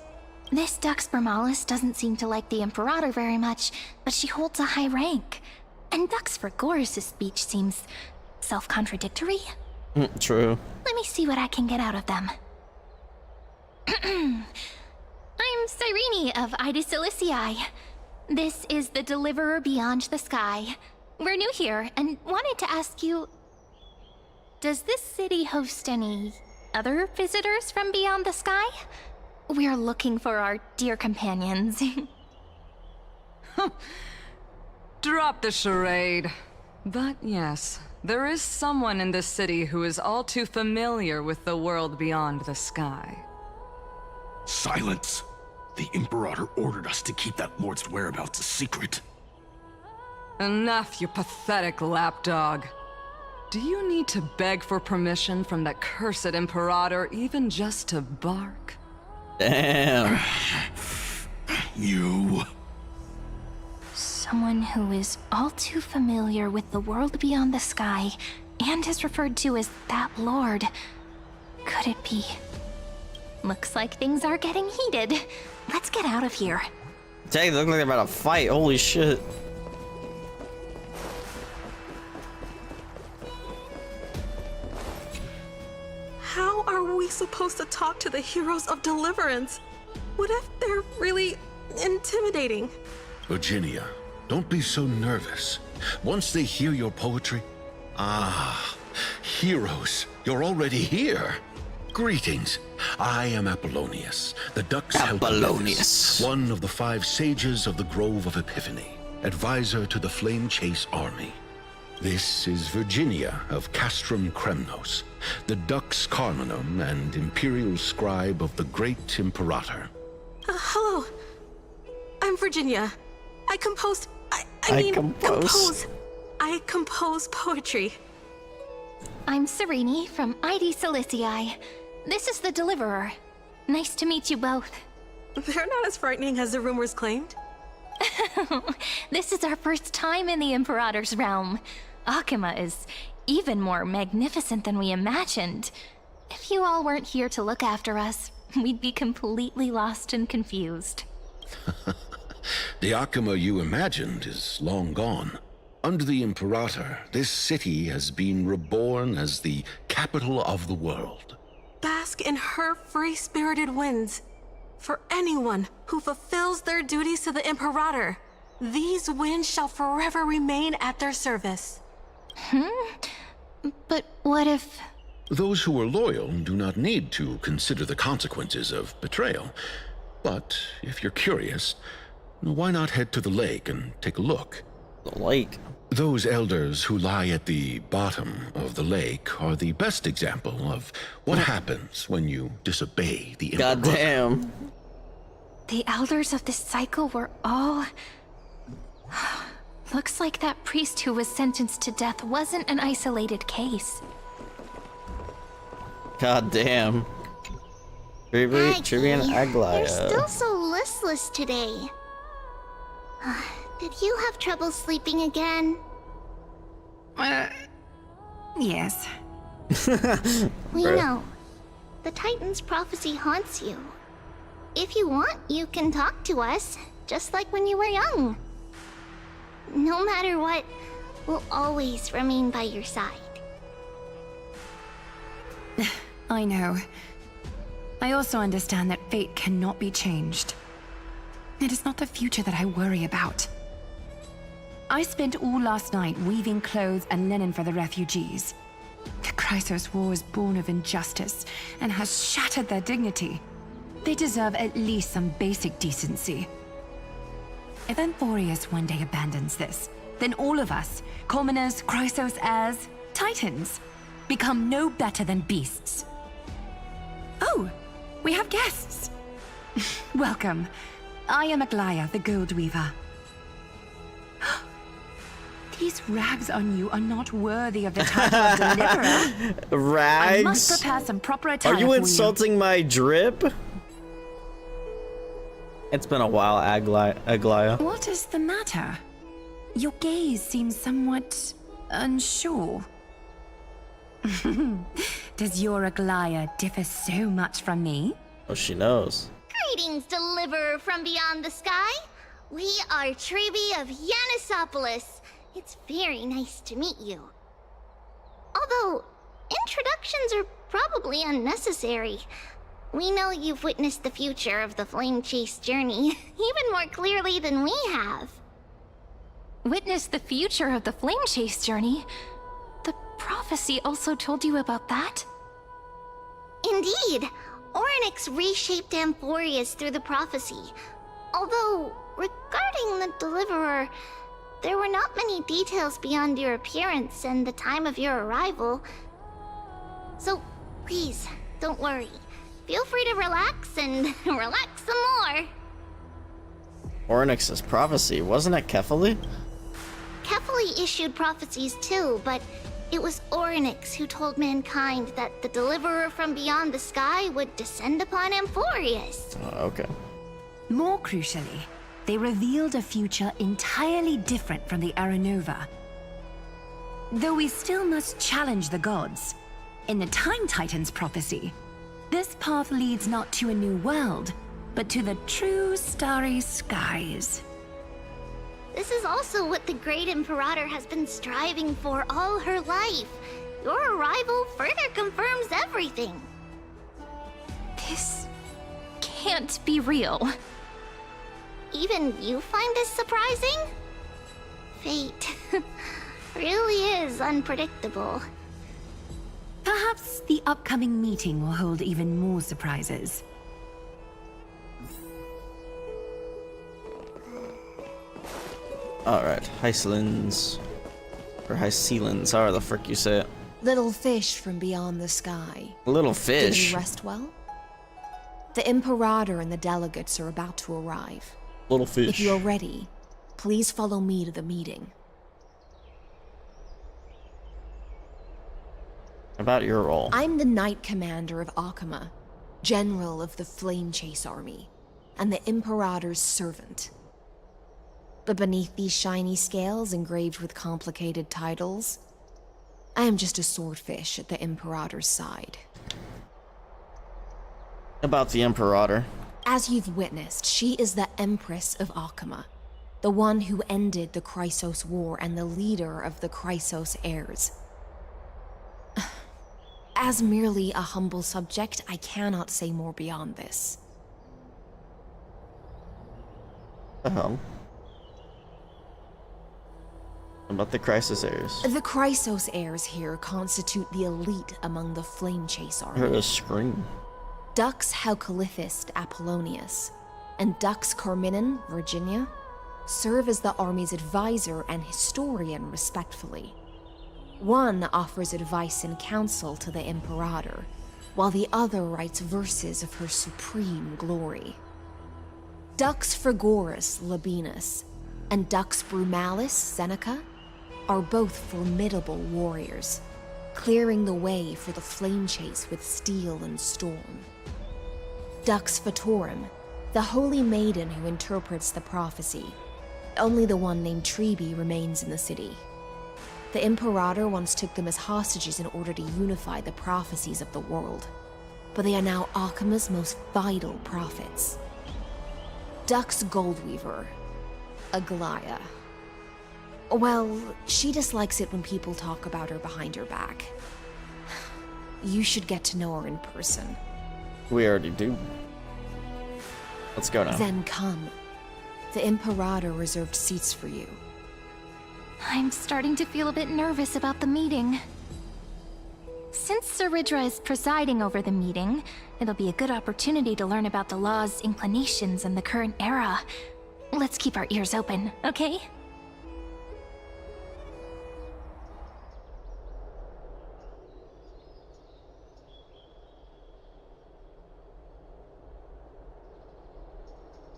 This Dux Brumalis doesn't seem to like the Imperator very much, but she holds a high rank. And Dux Vergoris' speech seems self-contradictory.
True.
Let me see what I can get out of them. I'm Cyrene of Ida Cilicii. This is the Deliverer Beyond the Sky. We're new here and wanted to ask you... does this city host any other visitors from beyond the sky? We're looking for our dear companions.
Drop the charade. But yes, there is someone in this city who is all too familiar with the world beyond the sky.
Silence! The Imperator ordered us to keep that lord's whereabouts a secret.
Enough, you pathetic lapdog. Do you need to beg for permission from that cursed Imperator even just to bark?
Damn.
You...
Someone who is all too familiar with the world beyond the sky and is referred to as that lord. Could it be? Looks like things are getting heated. Let's get out of here.
Dang, they look like they're about to fight. Holy shit.
How are we supposed to talk to the heroes of deliverance? What if they're really intimidating?
Virginia, don't be so nervous. Once they hear your poetry... Ah, heroes, you're already here. Greetings. I am Apollonius, the Duck's
Apollonius,
one of the 5 sages of the Grove of Epiphany, advisor to the Flame Chase army. This is Virginia of Castrum Kremnos, the Dux Carminum and imperial scribe of the great Imperator.
Hello. I'm Virginia. I compose poetry.
I'm Cyrene from ID Silicii. This is the Deliverer. Nice to meet you both.
They're not as frightening as the rumors claimed.
This is our first time in the Imperator's realm. Akama is even more magnificent than we imagined. If you all weren't here to look after us, we'd be completely lost and confused.
The Akama you imagined is long gone. Under the Imperator, this city has been reborn as the capital of the world.
Bask in her free-spirited winds. For anyone who fulfills their duties to the Imperator, these winds shall forever remain at their service.
But what if...
Those who are loyal do not need to consider the consequences of betrayal. But if you're curious, why not head to the lake and take a look?
The lake?
Those elders who lie at the bottom of the lake are the best example of what happens when you disobey the Imperator.
Goddamn.
The elders of this cycle were all... Looks like that priest who was sentenced to death wasn't an isolated case.
Goddamn. Trivia and Aglaya.
You're still so listless today. Did you have trouble sleeping again?
Yes.
We know. The Titan's prophecy haunts you. If you want, you can talk to us, just like when you were young. No matter what, we'll always remain by your side.
I know. I also understand that fate cannot be changed. It is not the future that I worry about. I spent all last night weaving clothes and linen for the refugees. The Chrysos war is born of injustice and has shattered their dignity. They deserve at least some basic decency. If Amphorius one day abandons this, then all of us, commoners, Chrysos heirs, titans, become no better than beasts. Oh, we have guests. Welcome. I am Aglaya, the Gold Weaver. These rags on you are not worthy of the title of Deliverer.
Rags?
I must prepare some proper attire for
you insulting my drip? It's been a while, Aglaya.
What is the matter? Your gaze seems somewhat unsure. Does your Aglaya differ so much from me?
Oh, she knows.
Greetings, Deliverer from beyond the sky. We are Trebi of Yanisopolis. It's very nice to meet you. Although, introductions are probably unnecessary. We know you've witnessed the future of the Flame Chase journey even more clearly than we have.
Witnessed the future of the Flame Chase journey? The prophecy also told you about that?
Indeed. Orynyx reshaped Amphorius through the prophecy. Although, regarding the Deliverer, there were not many details beyond your appearance and the time of your arrival. So, please, don't worry. Feel free to relax and relax some more.
Orynyx's prophecy, wasn't it Kefali?
Kefali issued prophecies too, but it was Orynyx who told mankind that the Deliverer from beyond the sky would descend upon Amphorius.
Oh, okay.
More crucially, they revealed a future entirely different from the Aranova. Though we still must challenge the gods, in the Time Titan's prophecy, this path leads not to a new world, but to the true starry skies.
This is also what the Great Imperator has been striving for all her life. Your arrival further confirms everything.
This can't be real.
Even you find this surprising? Fate really is unpredictable.
Perhaps the upcoming meeting will hold even more surprises.
Alright, Hycelins. Or Hycelins, however the frick you say it.
Little fish from beyond the sky.
Little
Did
fish?
you rest well? The Imperator and the delegates are about to arrive.
Little fish.
If you're ready, please follow me to the meeting.
About your role.
I'm the Knight Commander of Akama, General of the Flame Chase Army, and the Imperator's servant. But beneath these shiny scales engraved with complicated titles, I am just a swordfish at the Imperator's side.
About the Imperator.
As you've witnessed, she is the Empress of Akama, the one who ended the Chrysos War and the leader of the Chrysos Heirs. As merely a humble subject, I cannot say more beyond this.
The hell? About the Chrysos Heirs.
The Chrysos Heirs here constitute the elite among the Flame Chase
I heard
Army.
a scream.
Dux Haucalithist Apollonius and Dux Carminin, Virginia, serve as the army's advisor and historian respectfully. One offers advice and counsel to the Imperator, while the other writes verses of her supreme glory. Dux Frigoris Labienus and Dux Brumalis Seneca are both formidable warriors, clearing the way for the flame chase with steel and storm. Dux Fatorum, the holy maiden who interprets the prophecy. Only the one named Trebi remains in the city. The Imperator once took them as hostages in order to unify the prophecies of the world, but they are now Akama's most vital prophets. Dux Goldweaver, Aglaya. Well, she dislikes it when people talk about her behind her back. You should get to know her in person.
We already do. Let's go now.
Then come. The Imperator reserved seats for you.
I'm starting to feel a bit nervous about the meeting. Since Saridra is presiding over the meeting, it'll be a good opportunity to learn about the law's inclinations in the current era. Let's keep our ears open, okay?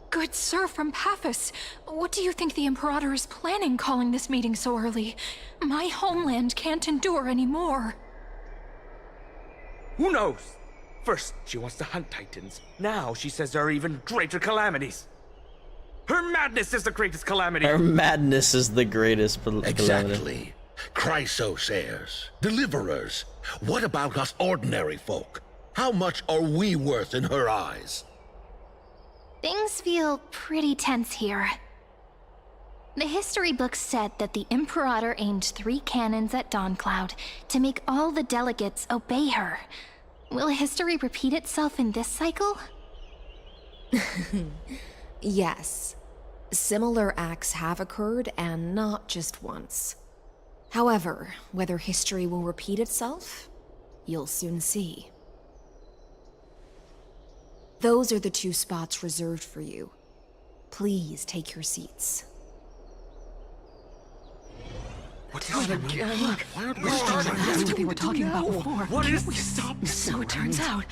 Good sir from Paphos, what do you think the Imperator is planning calling this meeting so early? My homeland can't endure anymore.
Who knows? First, she wants to hunt Titans. Now she says there are even greater calamities. Her madness is the greatest calamity.
Her madness is the greatest calamity.
Exactly. Chrysos heirs, deliverers. What about us ordinary folk? How much are we worth in her eyes?
Things feel pretty tense here. The history books said that the Imperator aimed 3 cannons at Dawncloud to make all the delegates obey her. Will history repeat itself in this cycle?
Yes. Similar acts have occurred, and not just once. However, whether history will repeat itself, you'll soon see. Those are the 2 spots reserved for you. Please take your seats.
What's that again? Why aren't we
That's
starting?
what they were talking about before.
What is we stop?
So it turns out.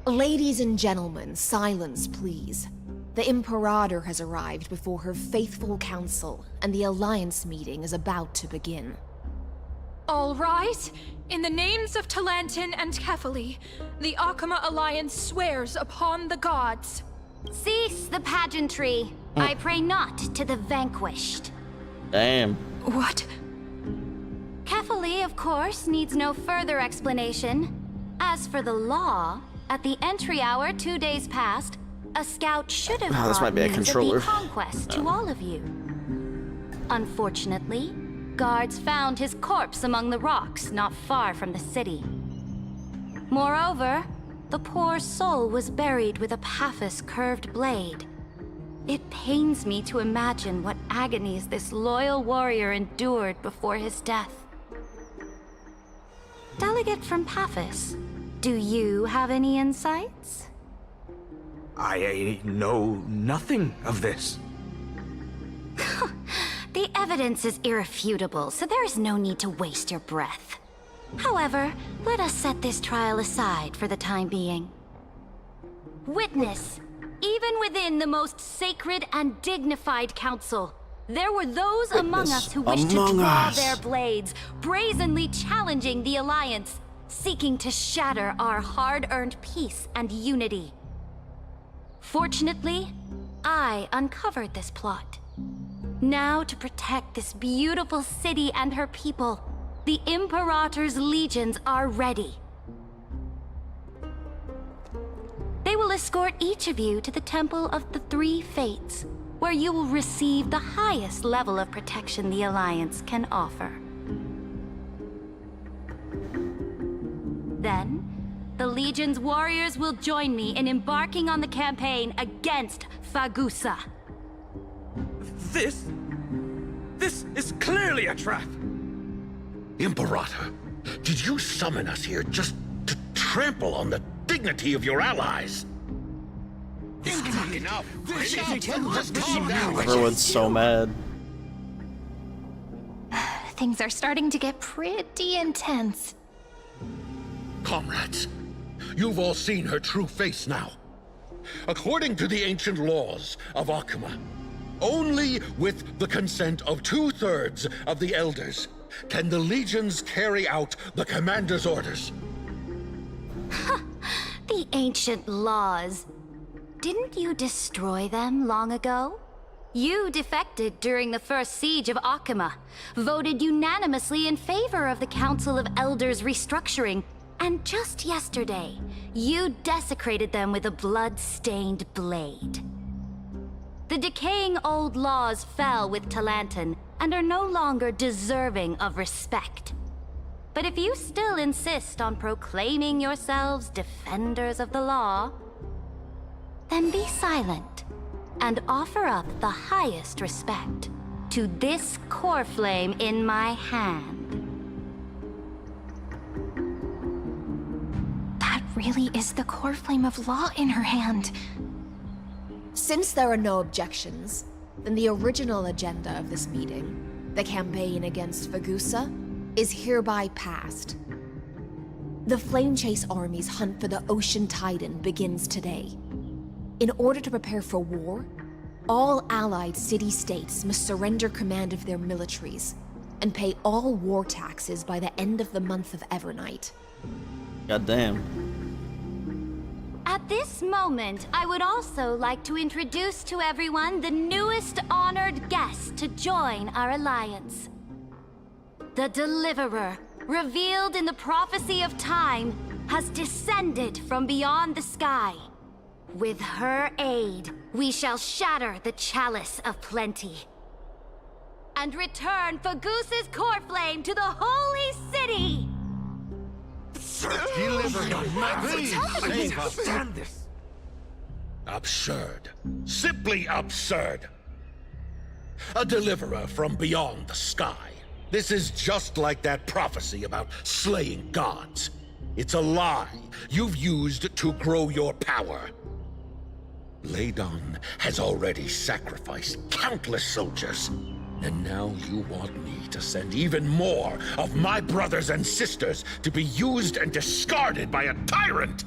Ladies and gentlemen, silence, please. The Imperator has arrived before her faithful council, and the Alliance meeting is about to begin.
All rise. In the names of Talantin and Kefali, the Akama Alliance swears upon the gods.
Cease the pageantry. I pray not to the vanquished.
Damn.
What?
Kefali, of course, needs no further explanation. As for the law, at the entry hour 2 days past, a scout should have
this might
brought
be a
news
controller.
of the conquest to all of you. Unfortunately, guards found his corpse among the rocks not far from the city. Moreover, the poor soul was buried with a Paphos curved blade. It pains me to imagine what agonies this loyal warrior endured before his death. Delegate from Paphos, do you have any insights?
I know nothing of this.
The evidence is irrefutable, so there is no need to waste your breath. However, let us set this trial aside for the time being. Witness, even within the most sacred and dignified council, there were those among us who wished to draw their blades, brazenly challenging the Alliance, seeking to shatter our hard-earned peace and unity. Fortunately, I uncovered this plot. Now, to protect this beautiful city and her people, the Imperator's legions are ready. They will escort each of you to the Temple of the Three Fates, where you will receive the highest level of protection the Alliance can offer. Then, the Legion's warriors will join me in embarking on the campaign against Fagusa.
This is clearly a trap!
Imperator, did you summon us here just to trample on the dignity of your allies? Enough!
Everyone's so mad.
Things are starting to get pretty intense.
Comrades, you've all seen her true face now. According to the ancient laws of Akama, only with the consent of 2/3 of the elders can the legions carry out the commander's orders.
The ancient laws. Didn't you destroy them long ago? You defected during the first siege of Akama, voted unanimously in favor of the Council of Elders restructuring, and just yesterday, you desecrated them with a blood-stained blade. The decaying old laws fell with Talantin and are no longer deserving of respect. But if you still insist on proclaiming yourselves defenders of the law, then be silent and offer up the highest respect to this core flame in my hand.
That really is the core flame of law in her hand.
Since there are no objections, then the original agenda of this meeting, the campaign against Fagusa, is hereby passed. The Flame Chase Army's hunt for the Ocean Titan begins today. In order to prepare for war, all allied city-states must surrender command of their militaries and pay all war taxes by the end of the month of Evernight.
God damn.
At this moment, I would also like to introduce to everyone the newest honored guest to join our alliance. The Deliverer, revealed in the prophecy of time, has descended from beyond the sky. With her aid, we shall shatter the chalice of plenty and return Fagusa's core flame to the holy city!
Stand this. Absurd. Simply absurd. A deliverer from beyond the sky. This is just like that prophecy about slaying gods. It's a lie you've used to grow your power. Ladon has already sacrificed countless soldiers, and now you want me to send even more of my brothers and sisters to be used and discarded by a tyrant?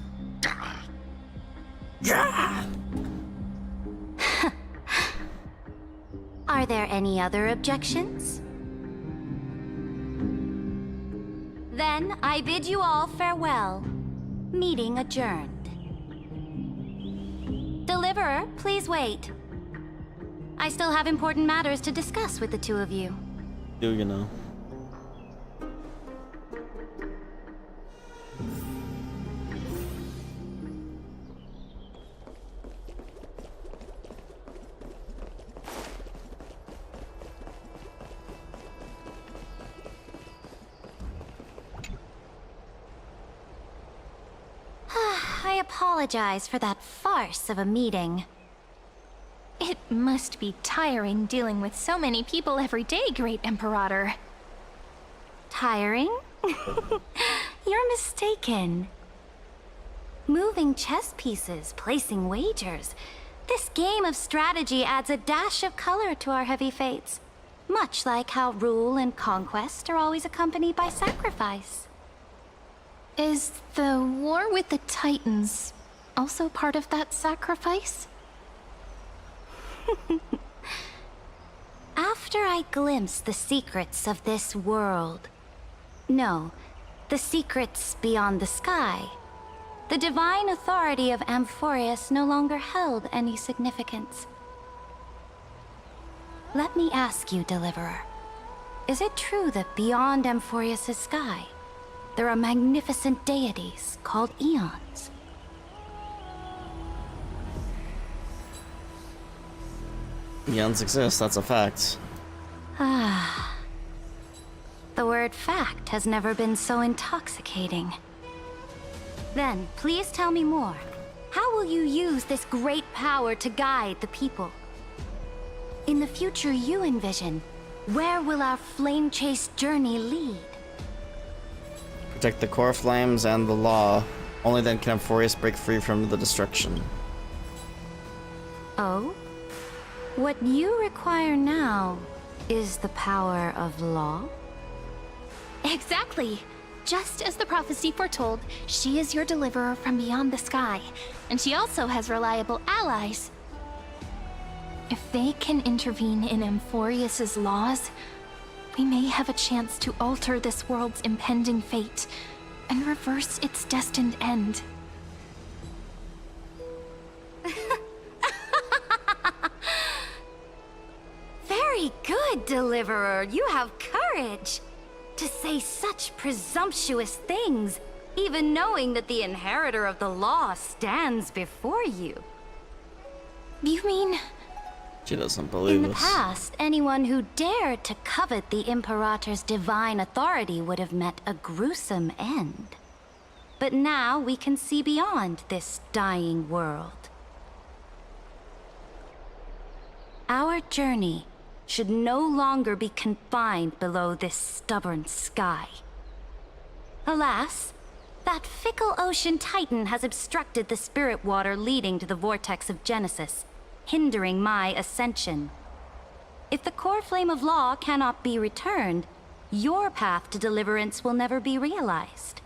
Are there any other objections? Then I bid you all farewell. Meeting adjourned. Deliverer, please wait. I still have important matters to discuss with the two of you.
Do you know?
I apologize for that farce of a meeting.
It must be tiring dealing with so many people every day, Great Imperator.
Tiring? You're mistaken. Moving chess pieces, placing wagers. This game of strategy adds a dash of color to our heavy fates. Much like how rule and conquest are always accompanied by sacrifice.
Is the war with the Titans also part of that sacrifice?
After I glimpsed the secrets of this world... No, the secrets beyond the sky. The divine authority of Amphorius no longer held any significance. Let me ask you, Deliverer. Is it true that beyond Amphorius' sky, there are magnificent deities called Eons?
Eons exist, that's a fact.
Ah. The word fact has never been so intoxicating. Then, please tell me more. How will you use this great power to guide the people? In the future you envision, where will our flame-chased journey lead?
Protect the core flames and the law. Only then can Amphorius break free from the destruction.
Oh? What you require now is the power of law?
Exactly. Just as the prophecy foretold, she is your deliverer from beyond the sky, and she also has reliable allies. If they can intervene in Amphorius' laws, we may have a chance to alter this world's impending fate and reverse its destined end.
Very good, Deliverer. You have courage. To say such presumptuous things, even knowing that the inheritor of the law stands before you.
You mean...
She doesn't believe
In the
us.
past, anyone who dared to covet the Imperator's divine authority would have met a gruesome end. But now we can see beyond this dying world. Our journey should no longer be confined below this stubborn sky. Alas, that fickle ocean titan has obstructed the spirit water leading to the vortex of Genesis, hindering my ascension. If the core flame of law cannot be returned, your path to deliverance will never be realized.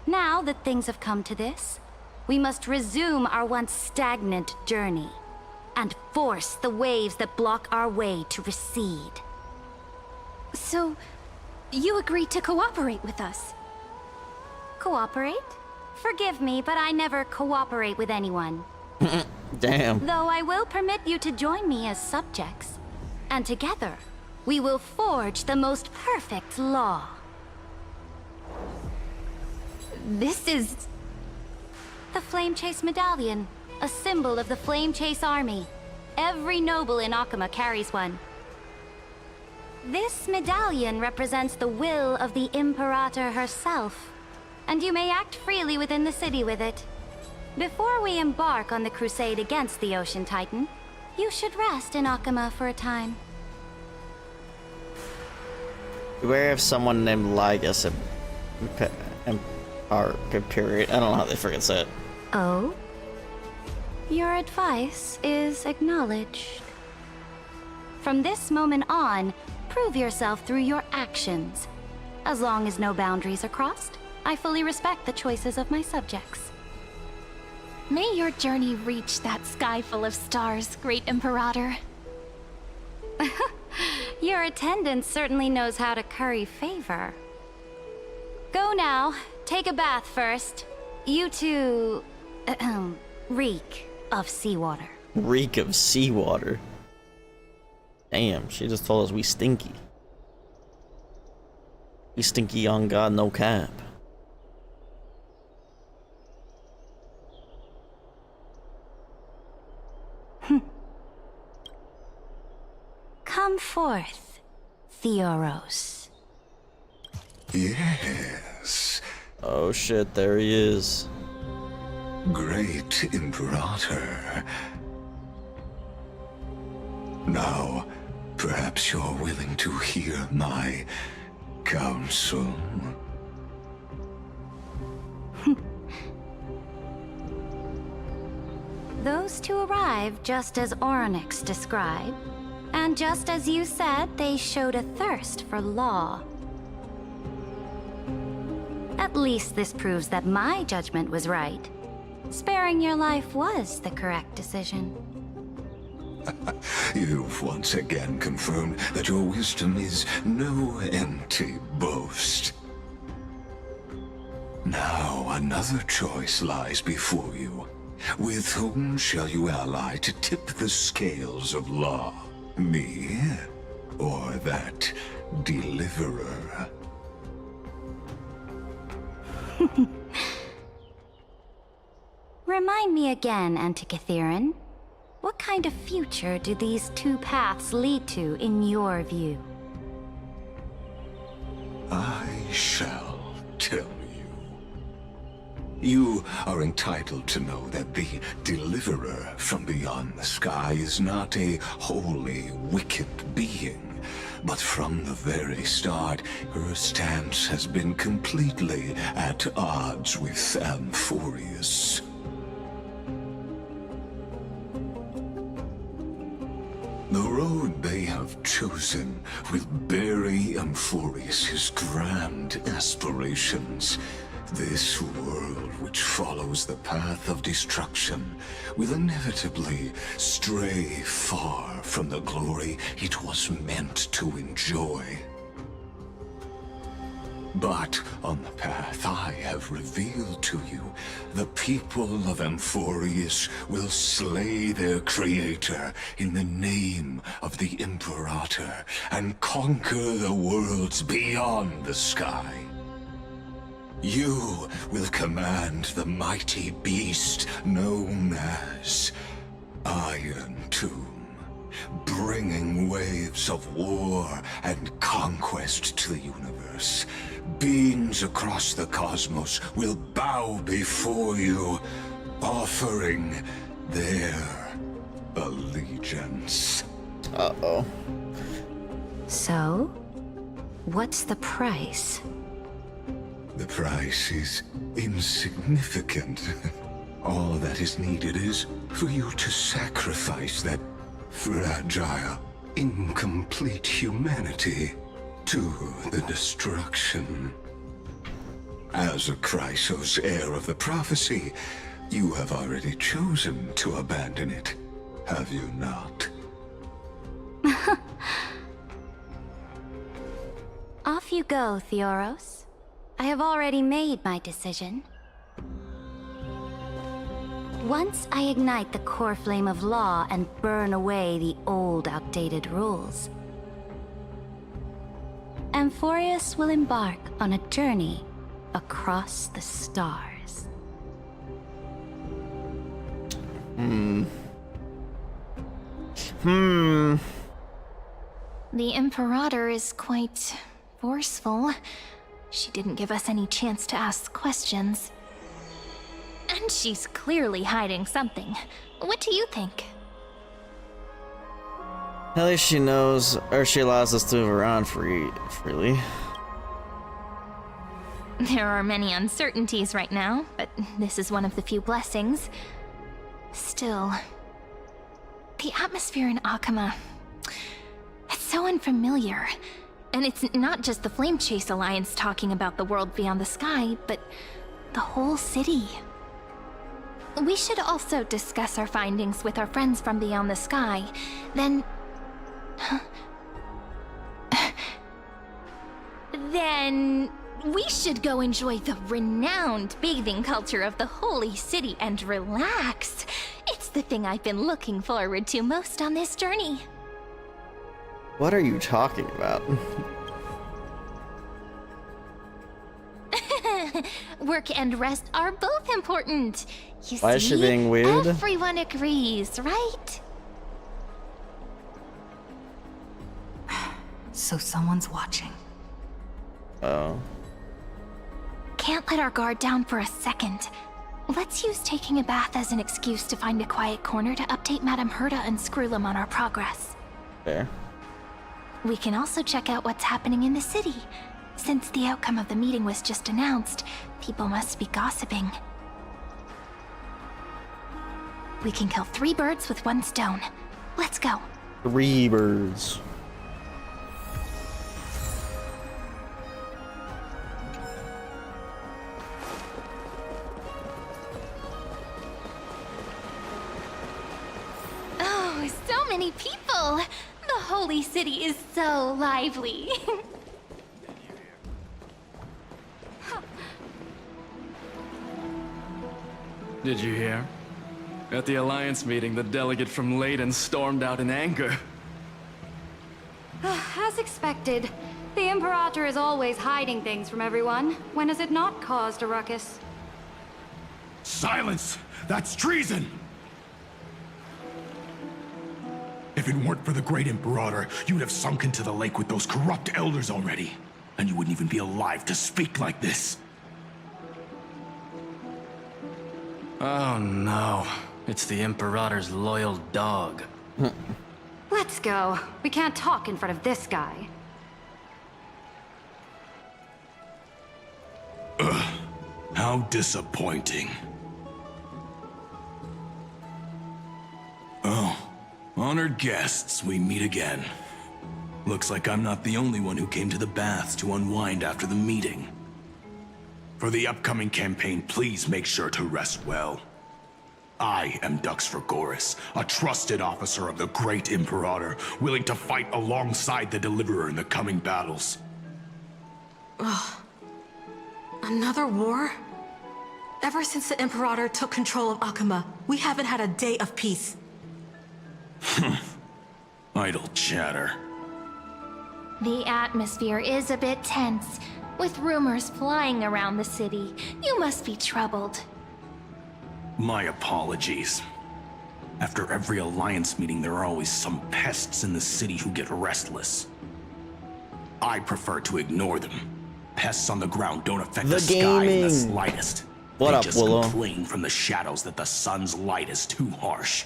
Now that things have come to this, we must resume our once stagnant journey and force the waves that block our way to recede.
So, you agreed to cooperate with us?
Cooperate? Forgive me, but I never cooperate with anyone.
Damn.
Though I will permit you to join me as subjects. And together, we will forge the most perfect law.
This is...
The Flame Chase Medallion, a symbol of the Flame Chase Army. Every noble in Akama carries one. This medallion represents the will of the Imperator herself, and you may act freely within the city with it. Before we embark on the crusade against the Ocean Titan, You should rest in Akama for a time.
Beware of someone named Lygus or Imperator. I don't know how they freaking say it.
Oh? Your advice is acknowledged. From this moment on, prove yourself through your actions. As long as no boundaries are crossed, I fully respect the choices of my subjects.
May your journey reach that sky full of stars, Great Imperator.
Your attendant certainly knows how to curry favor. Go now. Take a bath first. You two... reek of seawater.
Reek of seawater? Damn, she just told us we stinky. We stinky on God, no cap.
Come forth, Theoros.
Yes.
Oh shit, there he is.
Great Imperator. Now, perhaps you're willing to hear my counsel.
Those two arrived just as Orynyx described, and just as you said, they showed a thirst for law. At least this proves that my judgment was right. Sparing your life was the correct decision.
You've once again confirmed that your wisdom is no empty boast. Now another choice lies before you. With whom shall you ally to tip the scales of law? Me? Or that deliverer?
Remind me again, Antikythera. What kind of future do these two paths lead to in your view?
I shall tell you. You are entitled to know that the deliverer from beyond the sky is not a wholly wicked being, but from the very start, her stance has been completely at odds with Amphorius. The road they have chosen will bury Amphorius' grand aspirations. This world which follows the path of destruction will inevitably stray far from the glory it was meant to enjoy. But on the path I have revealed to you, the people of Amphorius will slay their creator in the name of the Imperator and conquer the worlds beyond the sky. You will command the mighty beast known as Iron Tomb, bringing waves of war and conquest to the universe. Beings across the cosmos will bow before you, offering their allegiance.
Uh-oh.
So, what's the price?
The price is insignificant. All that is needed is for you to sacrifice that fragile, incomplete humanity to the destruction. As a Chrysos heir of the prophecy, you have already chosen to abandon it, have you not?
Off you go, Theoros. I have already made my decision. Once I ignite the core flame of law and burn away the old, outdated rules, Amphorius will embark on a journey across the stars.
The Imperator is quite forceful. She didn't give us any chance to ask questions. And she's clearly hiding something. What do you think?
At least she knows, or she allows us to move around freely.
There are many uncertainties right now, but this is one of the few blessings. Still, the atmosphere in Akama, it's so unfamiliar. And it's not just the Flame Chase Alliance talking about the world beyond the sky, but the whole city. We should also discuss our findings with our friends from beyond the sky. Then we should go enjoy the renowned bathing culture of the holy city and relax. It's the thing I've been looking forward to most on this journey.
What are you talking about?
Work and rest are both important. You
Why is she being weird?
Everyone agrees, right?
So someone's watching.
Oh.
Can't let our guard down for a second. Let's use taking a bath as an excuse to find a quiet corner to update Madame Herta and Screwlum on our progress.
Fair.
We can also check out what's happening in the city. Since the outcome of the meeting was just announced, people must be gossiping. We can kill 3 birds with 1 stone. Let's go.
3 birds.
Oh, so many people! The holy city is so lively.
Did you hear? At the Alliance meeting, the delegate from Leyden stormed out in anger.
As expected, the Imperator is always hiding things from everyone. When has it not caused a ruckus?
Silence! That's treason! If it weren't for the great Imperator, you'd have sunk into the lake with those corrupt elders already. And you wouldn't even be alive to speak like this.
Oh no. It's the Imperator's loyal dog.
Let's go. We can't talk in front of this guy.
How disappointing. Oh, honored guests, we meet again. Looks like I'm not the only one who came to the baths to unwind after the meeting. For the upcoming campaign, please make sure to rest well. I am Dux Vergoris, a trusted officer of the great Imperator, willing to fight alongside the Deliverer in the coming battles.
Ugh. Another war? Ever since the Imperator took control of Akama, we haven't had a day of peace.
Idle chatter.
The atmosphere is a bit tense, with rumors flying around the city. You must be troubled.
My apologies. After every Alliance meeting, there are always some pests in the city who get restless. I prefer to ignore them. Pests on the ground don't affect the sky in the slightest.
What
they
up,
just
Willow?
complain from the shadows that the sun's light is too harsh.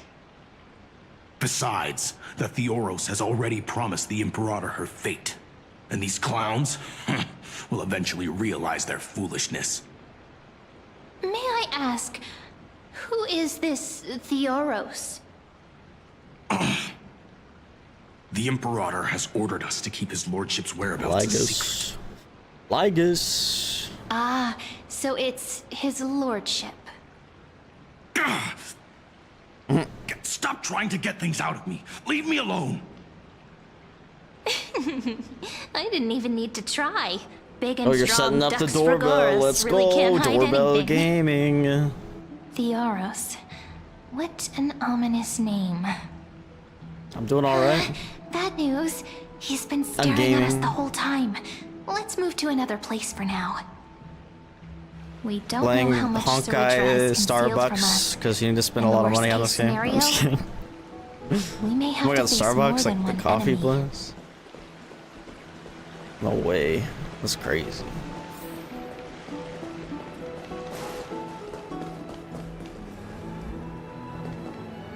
Besides, the Theoros has already promised the Imperator her fate. And these clowns will eventually realize their foolishness.
May I ask, who is this Theoros?
The Imperator has ordered us to keep his lordship's whereabouts a secret.
Lygus.
Ah, so it's his lordship.
Stop trying to get things out of me. Leave me alone.
I didn't even need to try. Big and
Oh, you're
strong
setting up the
Dux
doorbell.
Vergoris
Let's
really
go.
can't hide
Doorbell
anything.
Gaming.
Theoros. What an ominous name.
I'm doing alright.
Bad news. He's been staring at us the whole time. Let's move to another place for now. We don't
Playing
know how much
Honkai Starbucks because you need to spend a lot of money on this game. I'm just kidding.
We may have
Oh my god,
to face more
Starbucks,
than
like
one
the coffee
enemy.
place? No way. That's crazy.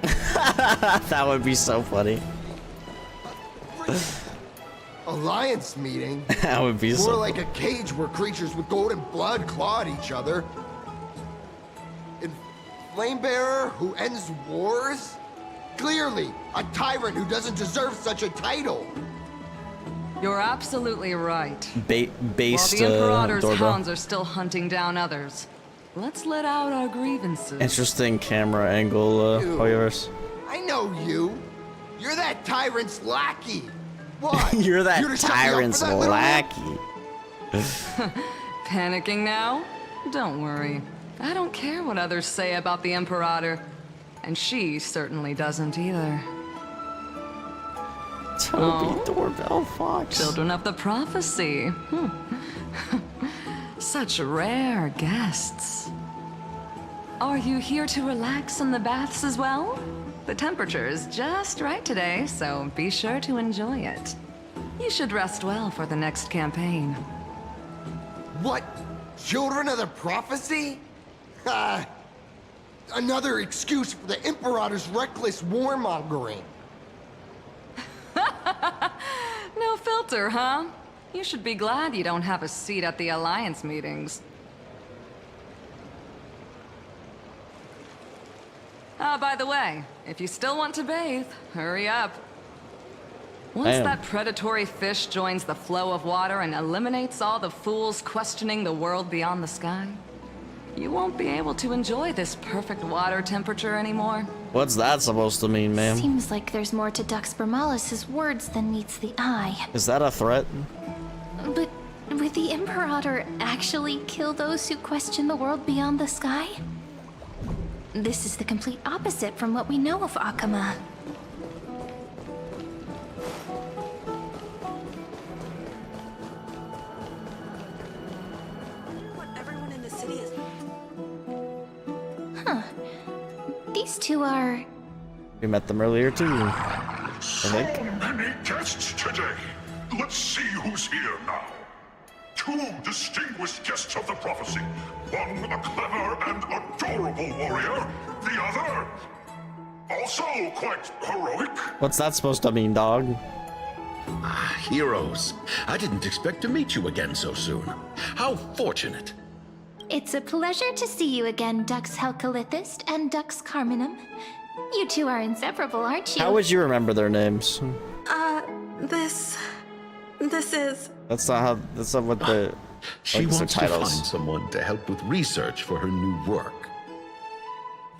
That would be so funny.
Alliance meeting?
That would be
more
so
like a cage where creatures with golden blood claw at each other. And Flamebearer who ends wars? Clearly, a tyrant who doesn't deserve such a title.
You're absolutely right.
Based,
While the Imperator's
doorbell.
hounds are still hunting down others, let's let out our grievances.
Interesting camera angle, Hoyoverse.
I know you. You're that tyrant's lackey. What?
You're that
You're to shut me up for
tyrant's
that little-
lackey.
Panicking now? Don't worry. I don't care what others say about the Imperator. And she certainly doesn't either.
Toby Doorbell Fox.
Children of the Prophecy. Such rare guests. Are you here to relax in the baths as well? The temperature is just right today, so be sure to enjoy it. You should rest well for the next campaign.
What? Children of the Prophecy? Another excuse for the Imperator's reckless warmongering.
No filter, huh? You should be glad you don't have a seat at the Alliance meetings. By the way, if you still want to bathe, hurry up. Once that predatory fish joins the flow of water and eliminates all the fools questioning the world beyond the sky, you won't be able to enjoy this perfect water temperature anymore.
What's that supposed to mean, ma'am?
Seems like there's more to Dux Bramalis's words than meets the eye.
Is that a threat?
But would the Imperator actually kill those who question the world beyond the sky? This is the complete opposite from what we know of Akama.
Everyone in the city is...
Huh. These two are...
We met them earlier too, I think.
So many guests today. Let's see who's here now. Two distinguished guests of the prophecy. One a clever and adorable warrior. The other, also quite heroic.
What's that supposed to mean, dog?
Heroes. I didn't expect to meet you again so soon. How fortunate.
It's a pleasure to see you again, Dux Helcalithist and Dux Carminum. You two are inseparable, aren't you?
How would you remember their names?
This is...
That's not what the
She
like,
wants to
titles.
find someone to help with research for her new work.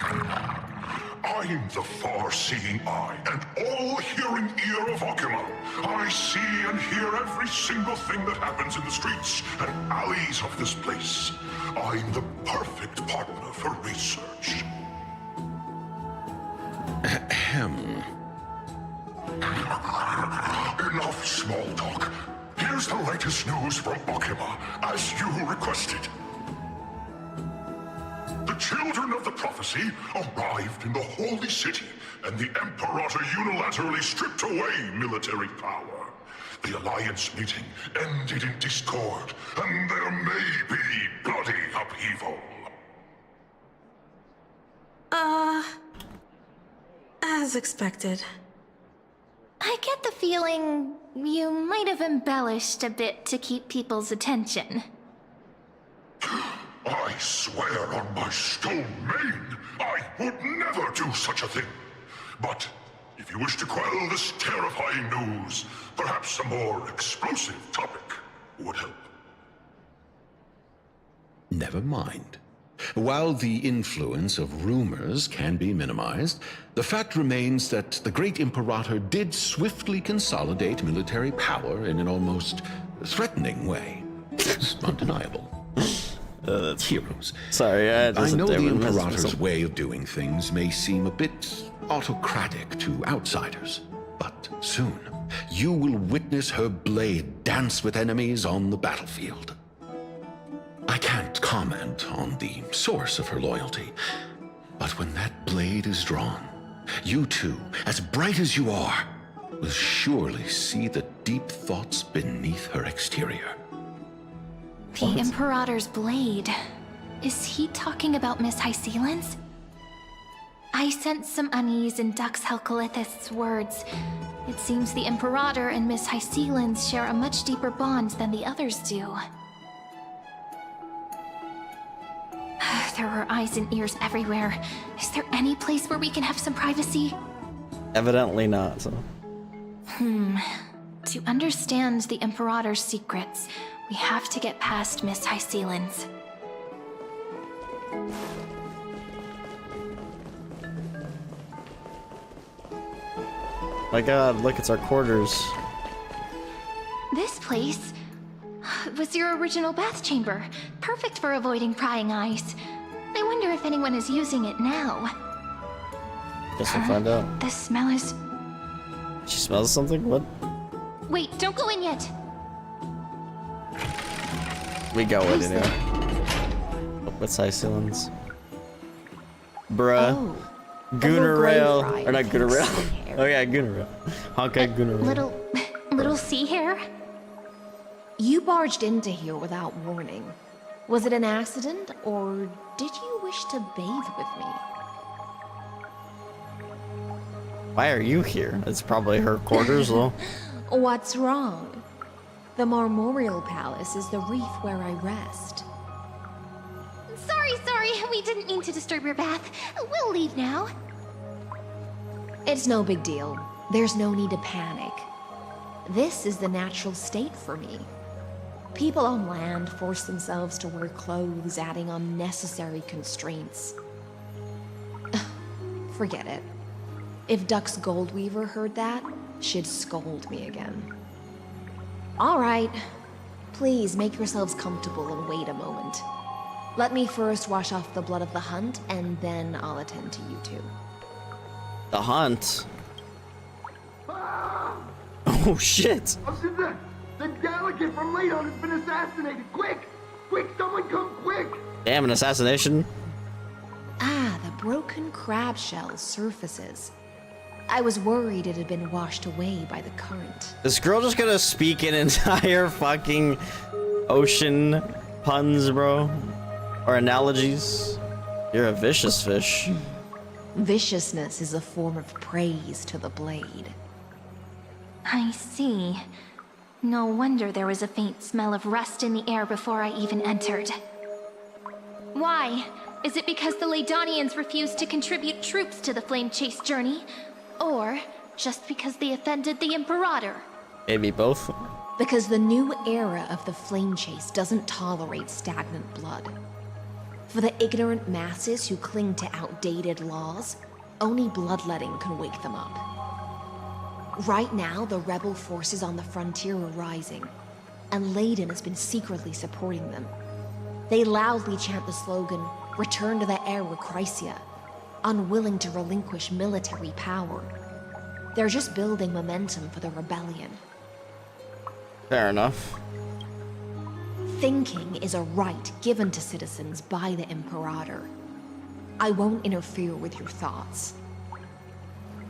I'm the far-seeing eye and all-hearing ear of Akama. I see and hear every single thing that happens in the streets and alleys of this place. I'm the perfect partner for research.
Ahem.
Enough small talk. Here's the latest news from Akama, as you requested. The children of the prophecy arrived in the holy city, and the Imperator unilaterally stripped away military power. The Alliance meeting ended in discord, and there may be bloody upheaval.
As expected.
I get the feeling you might have embellished a bit to keep people's attention.
I swear on my stone mane, I would never do such a thing. But if you wish to quell this terrifying news, perhaps a more explosive topic would help.
Never mind. While the influence of rumors can be minimized, the fact remains that the great Imperator did swiftly consolidate military power in an almost threatening way. It's undeniable. Heroes.
Sorry,
I know the Imperator's way of doing things may seem a bit autocratic to outsiders, but soon you will witness her blade dance with enemies on the battlefield. I can't comment on the source of her loyalty, but when that blade is drawn, you two, as bright as you are, will surely see the deep thoughts beneath her exterior.
The Imperator's blade. Is he talking about Miss Hysealens? I sense some unease in Dux Helcolith's words. It seems the Imperator and Miss Hycelens share a much deeper bond than the others do. There are eyes and ears everywhere. Is there any place where we can have some privacy?
Evidently not. So.
To understand the Imperator's secrets, we have to get past Miss Hycelens.
My god, look, it's our quarters.
This place was your original bath chamber. Perfect for avoiding prying eyes. I wonder if anyone is using it now.
Guess we'll find out.
The smell is...
She smells something? What?
Wait, don't go in yet.
We go in anyway. What's Hycelens? Bruh.
Oh.
Gooner Rail. Or not Gooner Rail. Oh yeah, Gooner Rail. Honkai Gooner Rail.
Little sea hare?
You barged into here without warning. Was it an accident, or did you wish to bathe with me?
Why are you here? It's probably her quarters, though.
What's wrong? The Marmorial Palace is the reef where I rest.
Sorry, we didn't mean to disturb your bath. We'll leave now.
It's no big deal. There's no need to panic. This is the natural state for me. People on land force themselves to wear clothes, adding unnecessary constraints. Forget it. If Dux Goldweaver heard that, she'd scold me again. All right. Please make yourselves comfortable and wait a moment. Let me first wash off the blood of the hunt, and then I'll attend to you two.
The hunt? Oh shit!
The delegate from Ladon has been assassinated! Quick! Quick, someone come quick!
Damn, an assassination?
Ah, the broken crab shell surfaces. I was worried it had been washed away by the current.
This girl just gonna speak an entire fucking ocean puns, bro? Or analogies? You're a vicious fish.
Viciousness is a form of praise to the blade.
I see. No wonder there was a faint smell of rust in the air before I even entered. Why? Is it because the Ladonians refused to contribute troops to the Flame Chase journey? Or just because they offended the Imperator?
Maybe both.
Because the new era of the Flame Chase doesn't tolerate stagnant blood. For the ignorant masses who cling to outdated laws, only bloodletting can wake them up. Right now, the rebel forces on the frontier are rising, and Ladon has been secretly supporting them. They loudly chant the slogan, "Return to the Era Chrysia," unwilling to relinquish military power. They're just building momentum for the rebellion.
Fair enough.
Thinking is a right given to citizens by the Imperator. I won't interfere with your thoughts.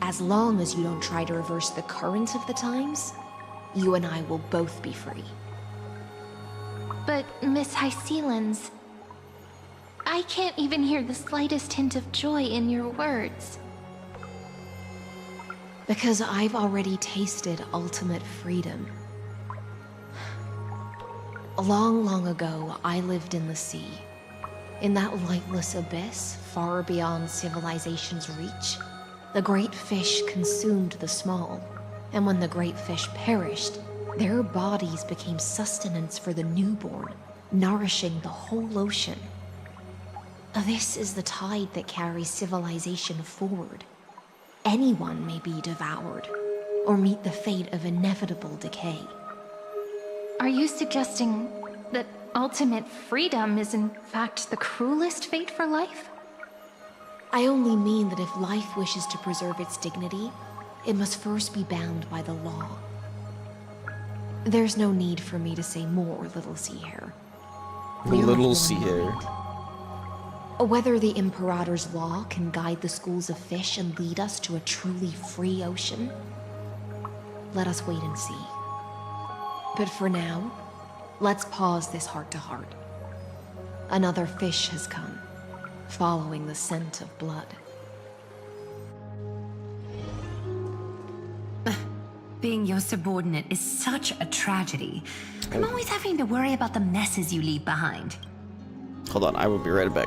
As long as you don't try to reverse the current of the times, you and I will both be free.
But, Miss Hycelens, I can't even hear the slightest hint of joy in your words.
Because I've already tasted ultimate freedom. Long ago, I lived in the sea. In that lightless abyss, far beyond civilization's reach, the great fish consumed the small. And when the great fish perished, their bodies became sustenance for the newborn, nourishing the whole ocean. This is the tide that carries civilization forward. Anyone may be devoured, or meet the fate of inevitable decay.
Are you suggesting that ultimate freedom is in fact the cruelest fate for life?
I only mean that if life wishes to preserve its dignity, it must first be bound by the law. There's no need for me to say more, Little Sea Hare.
Little Sea Hare.
Whether the Imperator's law can guide the schools of fish and lead us to a truly free ocean, let us wait and see. But for now, let's pause this heart-to-heart. Another fish has come, following the scent of blood.
being your subordinate is such a tragedy. I'm always having to worry about the messes you leave behind.
Hold on, I will be right back.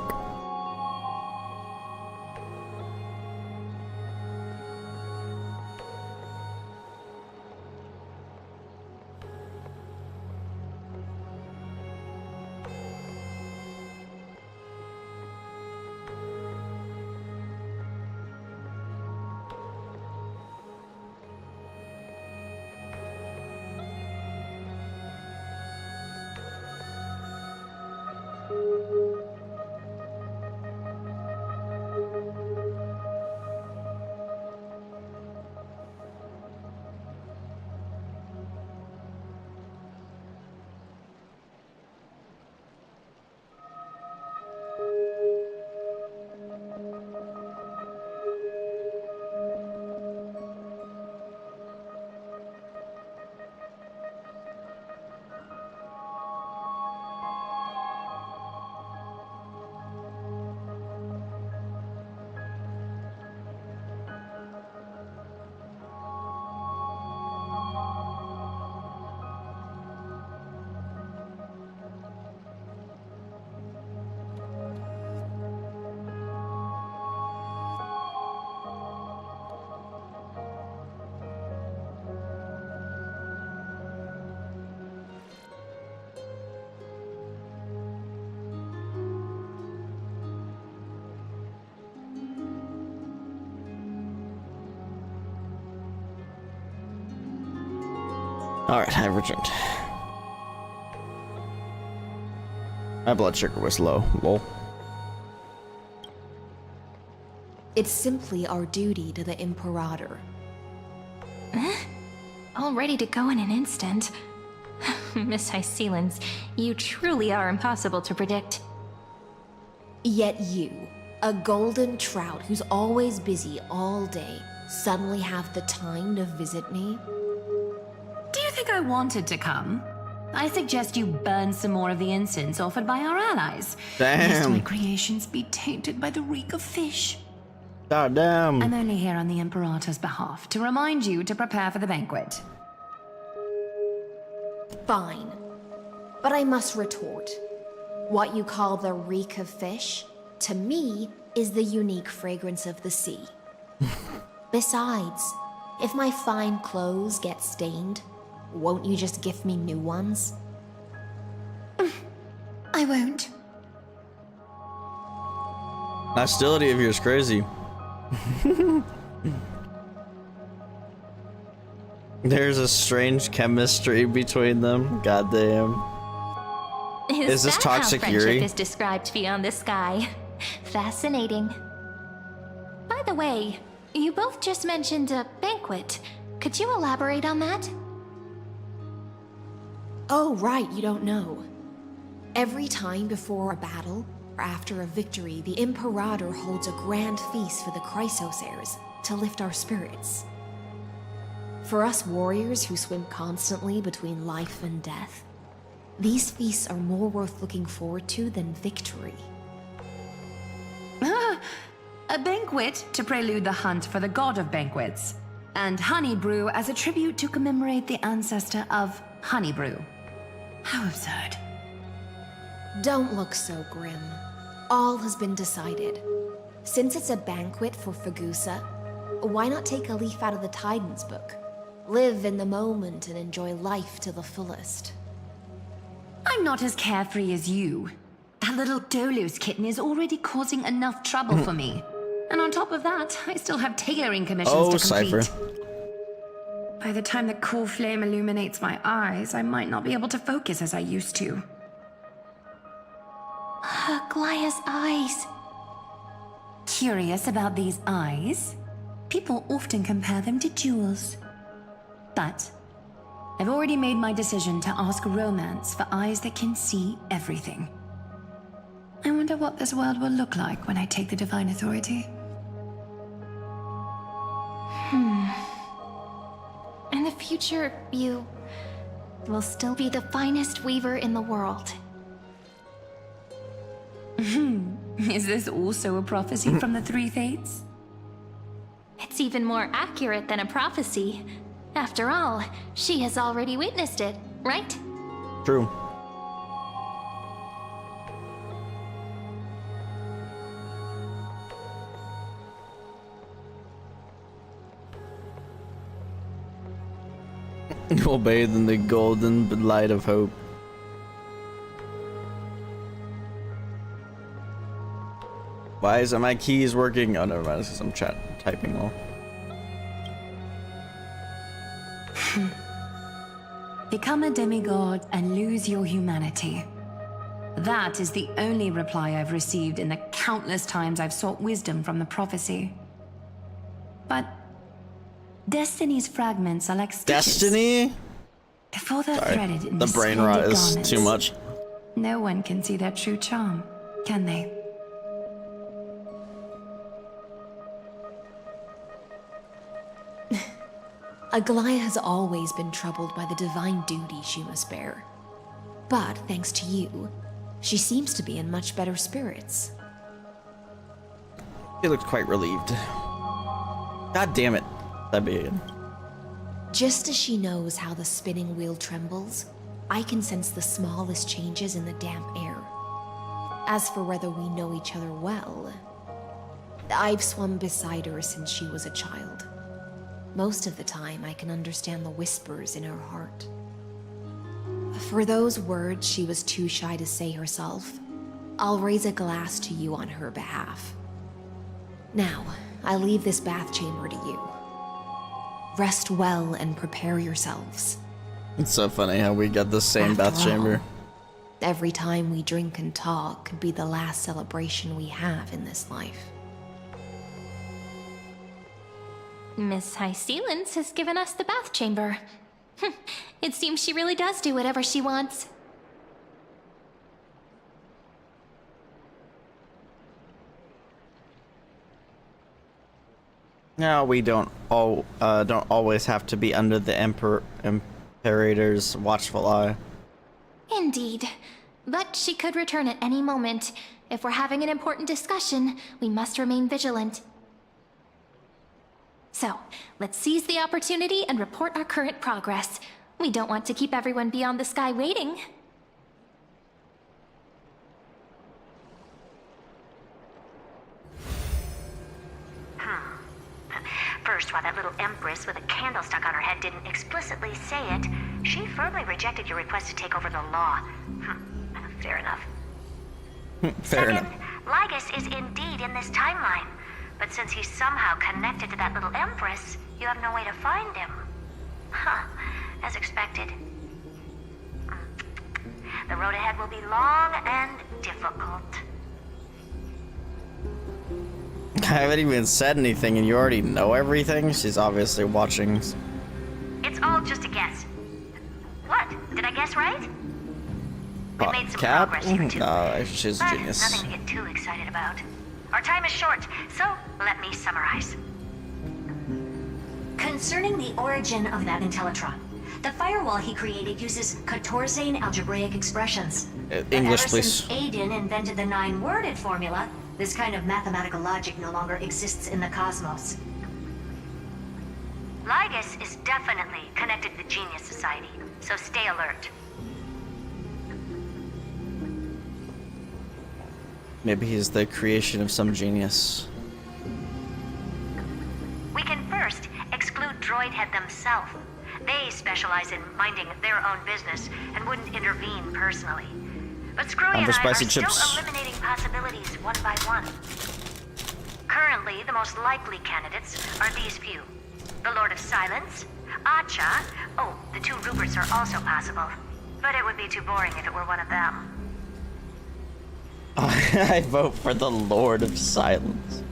Alright, I've returned. My blood sugar was low. Lol.
It's simply our duty to the Imperator.
All ready to go in an instant. Miss Hycelens, you truly are impossible to predict.
Yet you, a golden trout who's always busy all day, suddenly have the time to visit me?
Do you think I wanted to come? I suggest you burn some more of the incense offered by our allies.
Damn.
Lest my creations be tainted by the reek of fish.
God damn.
I'm only here on the Imperator's behalf to remind you to prepare for the banquet.
Fine. But I must retort. What you call the reek of fish, to me, is the unique fragrance of the sea. Besides, if my fine clothes get stained, won't you just gift me new ones?
I won't.
Hostility of yours crazy. There's a strange chemistry between them. Goddamn. Is this
that
toxic
how
Yuri?
friendship is described beyond the sky? Fascinating. By the way, you both just mentioned a banquet. Could you elaborate on that?
Oh, right, you don't know. Every time before a battle, or after a victory, the Imperator holds a grand feast for the Chrysos heirs to lift our spirits. For us warriors who swim constantly between life and death, these feasts are more worth looking forward to than victory.
A banquet to prelude the hunt for the god of banquets, and honey brew as a tribute to commemorate the ancestor of honey brew. How absurd.
Don't look so grim. All has been decided. Since it's a banquet for Fagusa, why not take a leaf out of the Titan's book? Live in the moment and enjoy life to the fullest.
I'm not as carefree as you. That little Dolos kitten is already causing enough trouble for me. And on top of that, I still have tailoring commissions to complete.
Cypher.
By the time the cool flame illuminates my eyes, I might not be able to focus as I used to.
Glaya's eyes.
Curious about these eyes? People often compare them to jewels. But I've already made my decision to ask romance for eyes that can see everything. I wonder what this world will look like when I take the divine authority.
In the future, you will still be the finest weaver in the world.
Is this also a prophecy from the Three Fates?
It's even more accurate than a prophecy. After all, she has already witnessed it, right?
True. You will bathe in the golden light of hope. Why isn't my keys working? Oh, never mind. It's because I'm typing all.
Become a demigod and lose your humanity. That is the only reply I've received in the countless times I've sought wisdom from the prophecy. But Destiny's fragments are like stitches.
Destiny?
Before they're
Sorry,
threaded in
the brain rot is
garments,
too much.
No one can see their true charm, can they?
Aglaia has always been troubled by the divine duty she must bear. But thanks to you, she seems to be in much better spirits.
He looked quite relieved. God damn it. That'd be it.
Just as she knows how the spinning wheel trembles, I can sense the smallest changes in the damp air. As for whether we know each other well, I've swum beside her since she was a child. Most of the time, I can understand the whispers in her heart. For those words she was too shy to say herself, I'll raise a glass to you on her behalf. Now, I leave this bath chamber to you. Rest well and prepare yourselves.
It's so funny how we got the same
After
bath chamber.
all, every time we drink and talk could be the last celebration we have in this life.
Miss High Sealance has given us the bath chamber. It seems she really does do whatever she wants.
No, we don't always have to be under the Imperator's watchful eye.
Indeed. But she could return at any moment. If we're having an important discussion, we must remain vigilant. So, let's seize the opportunity and report our current progress. We don't want to keep everyone beyond the sky waiting.
First, while that little empress with a candle stuck on her head didn't explicitly say it, she firmly rejected your request to take over the law. Fair enough.
Fair enough.
Lygus is indeed in this timeline. But since he's somehow connected to that little empress, you have no way to find him. As expected. The road ahead will be long and difficult.
I haven't even said anything and you already know everything? She's obviously watching.
It's all just a guess. What? Did I guess right? We've made some
Cap?
progress here too.
No, she's a
But
genius.
nothing to get too excited about. Our time is short, so let me summarize. Concerning the origin of that Intellitron, the firewall he created uses Catorzane algebraic expressions.
English,
Ever
please.
since Aiden invented the 9-worded formula, this kind of mathematical logic no longer exists in the cosmos. Lygus is definitely connected to the Genius Society, so stay alert.
Maybe he's the creation of some genius.
We can first exclude Droidhead themselves. They specialize in minding their own business and wouldn't intervene personally. But Screwy and I are
spicy
still
chips.
eliminating possibilities one by one. Currently, the most likely candidates are these few. The Lord of Silence, Acha, oh, the 2 Ruperts are also possible. But it would be too boring if it were one of them.
I vote for the Lord of Silence.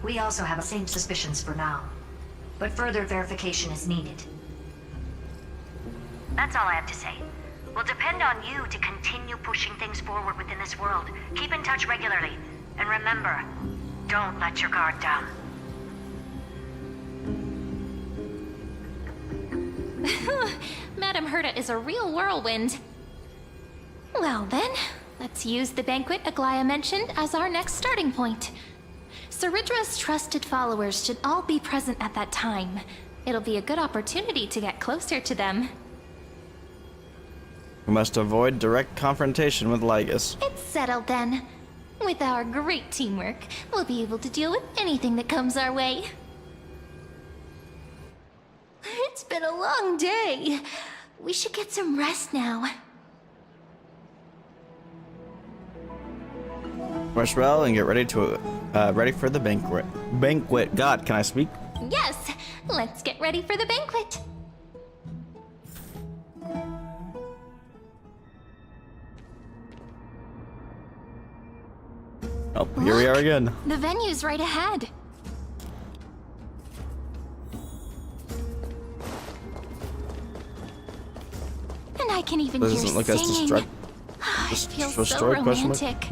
We also have the same suspicions for now. But further verification is needed. That's all I have to say. We'll depend on you to continue pushing things forward within this world. Keep in touch regularly. And remember, don't let your guard down.
Madame Herta is a real whirlwind. Well then, let's use the banquet Aglaia mentioned as our next starting point. Ceridra's trusted followers should all be present at that time. It'll be a good opportunity to get closer to them.
We must avoid direct confrontation with Lygus.
It's settled then. With our great teamwork, we'll be able to deal with anything that comes our way. It's been a long day. We should get some rest now.
Rest well and get ready for the banquet. Banquet. God, can I speak?
Yes, let's get ready for the banquet.
Oh, here we are again.
The venue's right ahead. And I can even hear
Doesn't look as
singing. It feels so romantic.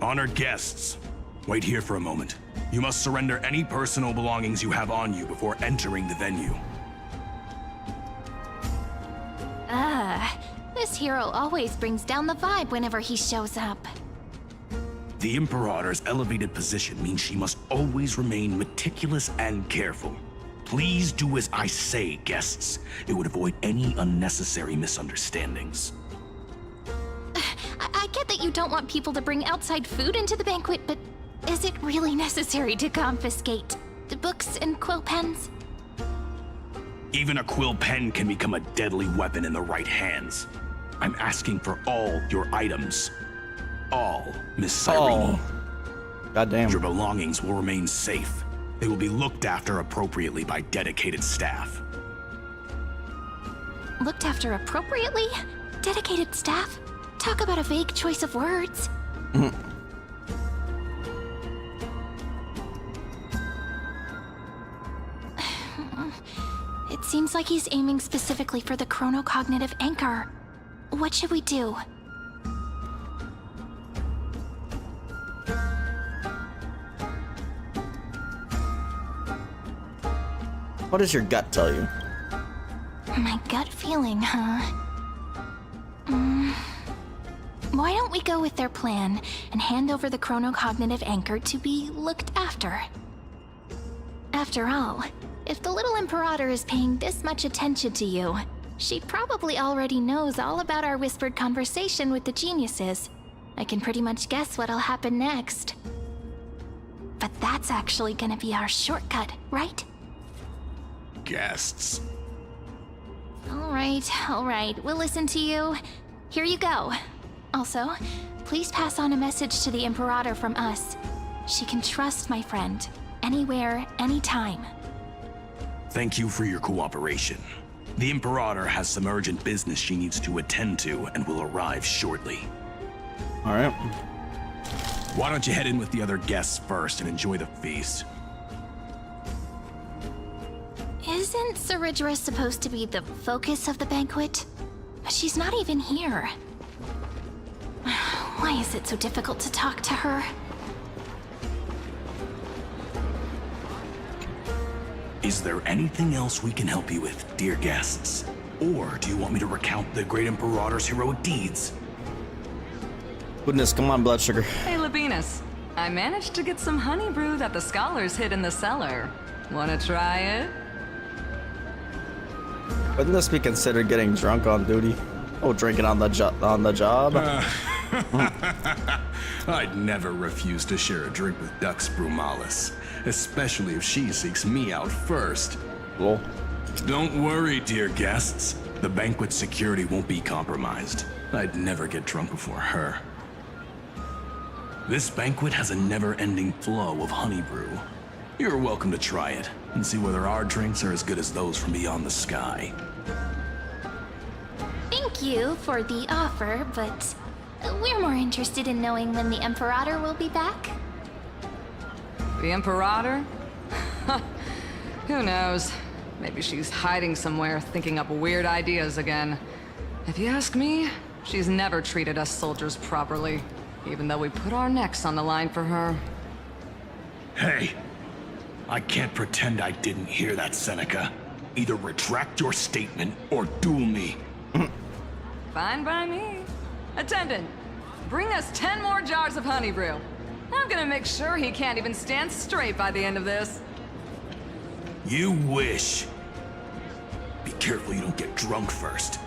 Honored guests, wait here for a moment. You must surrender any personal belongings you have on you before entering the venue.
This hero always brings down the vibe whenever he shows up.
The Imperator's elevated position means she must always remain meticulous and careful. Please do as I say, guests. It would avoid any unnecessary misunderstandings.
I get that you don't want people to bring outside food into the banquet, but is it really necessary to confiscate the books and quill pens?
Even a quill pen can become a deadly weapon in the right hands. I'm asking for all your items. All, Miss Cyrene.
Goddamn.
Your belongings will remain safe. They will be looked after appropriately by dedicated staff.
Looked after appropriately? Dedicated staff? Talk about a vague choice of words. It seems like he's aiming specifically for the chronocognitive anchor. What should we do?
What does your gut tell you?
My gut feeling, huh? Why don't we go with their plan and hand over the chronocognitive anchor to be looked after? After all, if the little Imperator is paying this much attention to you, she probably already knows all about our whispered conversation with the geniuses. I can pretty much guess what'll happen next. But that's actually gonna be our shortcut, right?
Guests.
All right, we'll listen to you. Here you go. Also, please pass on a message to the Imperator from us. She can trust my friend, anywhere, anytime.
Thank you for your cooperation. The Imperator has some urgent business she needs to attend to and will arrive shortly.
All right.
Why don't you head in with the other guests first and enjoy the feast?
Isn't Cyrene supposed to be the focus of the banquet? But she's not even here. Why is it so difficult to talk to her?
Is there anything else we can help you with, dear guests? Or do you want me to recount the great Imperator's heroic deeds?
Goodness, come on, blood sugar.
Hey, Labinas. I managed to get some honey brew that the scholars hid in the cellar. Wanna try it?
Wouldn't this be considered getting drunk on duty? Oh, drinking on the job?
I'd never refuse to share a drink with Dux Brumalis, especially if she seeks me out first.
Lol.
Don't worry, dear guests. The banquet security won't be compromised. I'd never get drunk before her. This banquet has a never-ending flow of honey brew. You're welcome to try it and see whether our drinks are as good as those from beyond the sky.
Thank you for the offer, but we're more interested in knowing when the Imperator will be back.
The Imperator? Who knows? Maybe she's hiding somewhere, thinking up weird ideas again. If you ask me, she's never treated us soldiers properly, even though we put our necks on the line for her.
Hey, I can't pretend I didn't hear that, Seneca. Either retract your statement or duel me.
Fine by me. Attendant, bring us 10 more jars of honey brew. I'm gonna make sure he can't even stand straight by the end of this.
You wish. Be careful you don't get drunk first.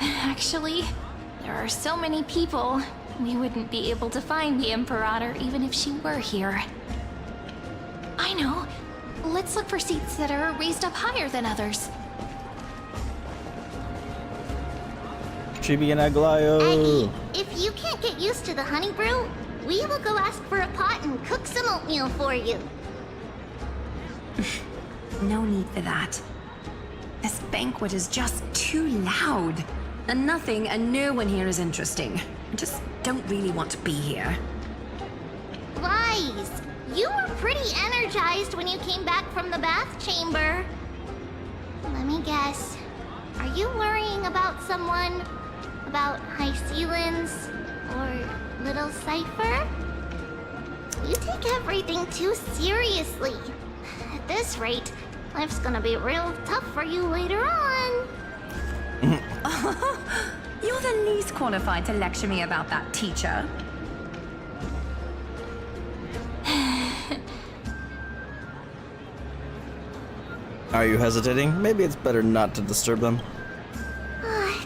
Actually, there are so many people, we wouldn't be able to find the Imperator even if she were here. I know. Let's look for seats that are raised up higher than others.
Chibi and Aglayo.
If you can't get used to the honey brew, we will go ask for a pot and cook some oatmeal for you.
No need for that. This banquet is just too loud. And nothing and no one here is interesting. I just don't really want to be here.
Lies! You were pretty energized when you came back from the bath chamber. Let me guess. Are you worrying about someone? About Heirs or Little Cypher? You take everything too seriously. At this rate, life's gonna be real tough for you later on.
You're the least qualified to lecture me about that, teacher.
Are you hesitating? Maybe it's better not to disturb them.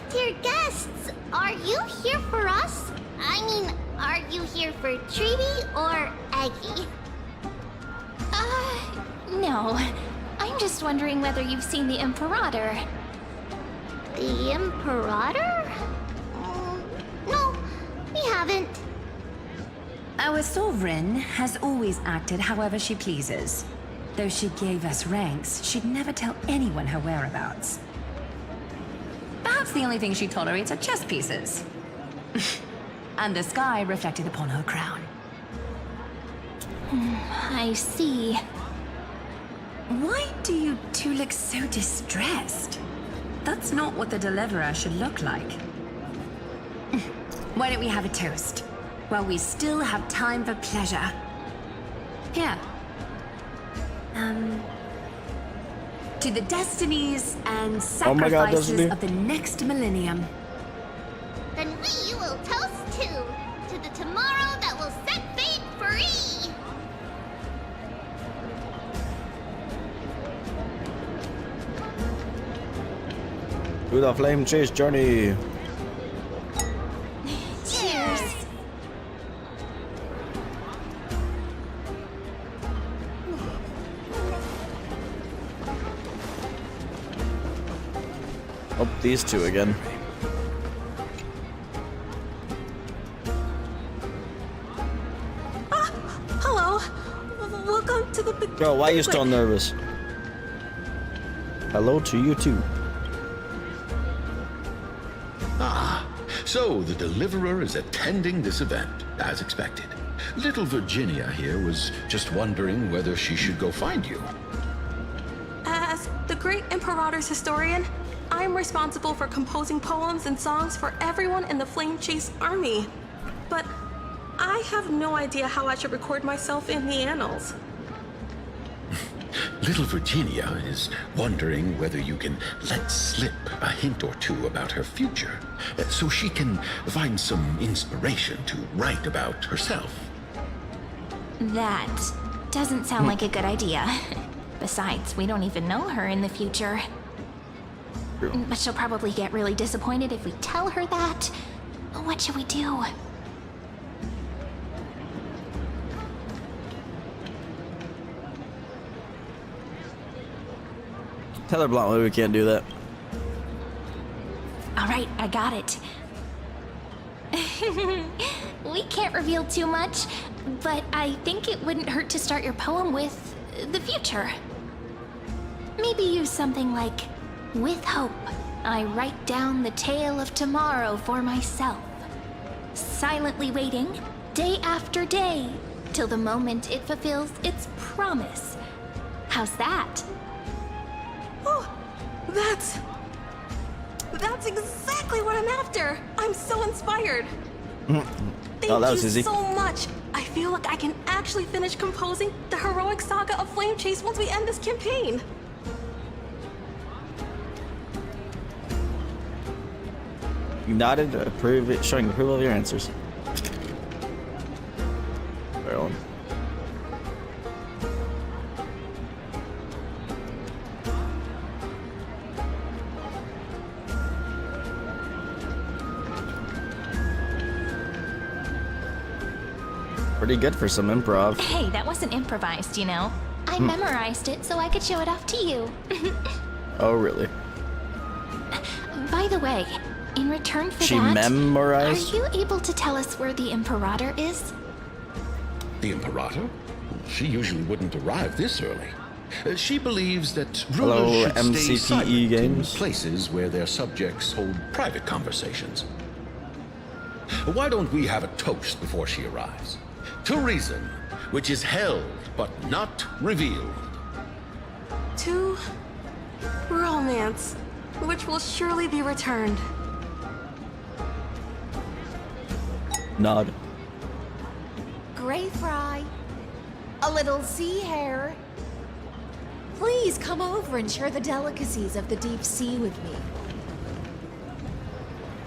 Dear guests, are you here for us? I mean, are you here for Treeby or Aggie?
No. I'm just wondering whether you've seen the Imperator.
The Imperator? No, we haven't.
Our sovereign has always acted however she pleases. Though she gave us ranks, she'd never tell anyone her whereabouts. Perhaps the only thing she tolerates are chess pieces. And the sky reflected upon her crown.
I see.
Why do you two look so distressed? That's not what the deliverer should look like. Why don't we have a toast? While we still have time for pleasure. Here. To the destinies and sacrifices of the next millennium.
Then we will toast to the tomorrow that will set fate free.
To the flame chase journey.
Cheers.
Oh, these two again.
Hello. Welcome to the big.
Girl, why are you still nervous? Hello to you too.
Ah, so the deliverer is attending this event, as expected. Little Virginia here was just wondering whether she should go find you.
As the great Imperator's historian, I'm responsible for composing poems and songs for everyone in the Flame Chase army. But I have no idea how I should record myself in the annals.
Little Virginia is wondering whether you can let slip a hint or two about her future, so she can find some inspiration to write about herself.
That doesn't sound like a good idea. Besides, we don't even know her in the future. But she'll probably get really disappointed if we tell her that. What should we do?
Tell her bluntly we can't do that.
All right, I got it. We can't reveal too much, but I think it wouldn't hurt to start your poem with the future. Maybe use something like, with hope, I write down the tale of tomorrow for myself. Silently waiting, day after day, till the moment it fulfills its promise. How's that?
Oh, that's exactly what I'm after. I'm so inspired.
Oh, that was easy.
Thank you so much. I feel like I can actually finish composing the heroic saga of Flame Chase once we end this campaign.
You nodded, showing approval of your answers. Maryland. Pretty good for some improv.
Hey, that wasn't improvised, you know. I memorized it so I could show it off to you.
Oh, really?
By the way, in return for
She
that,
memorized?
are you able to tell us where the Imperator is?
The Imperator? She usually wouldn't arrive this early. She believes that
Hello,
rulers should stay
MCPE
silent
games.
in places where their subjects hold private conversations. Why don't we have a toast before she arrives? To reason, which is held but not revealed.
To romance, which will surely be returned.
Nod.
Gray fry. A little sea hare. Please come over and share the delicacies of the deep sea with me.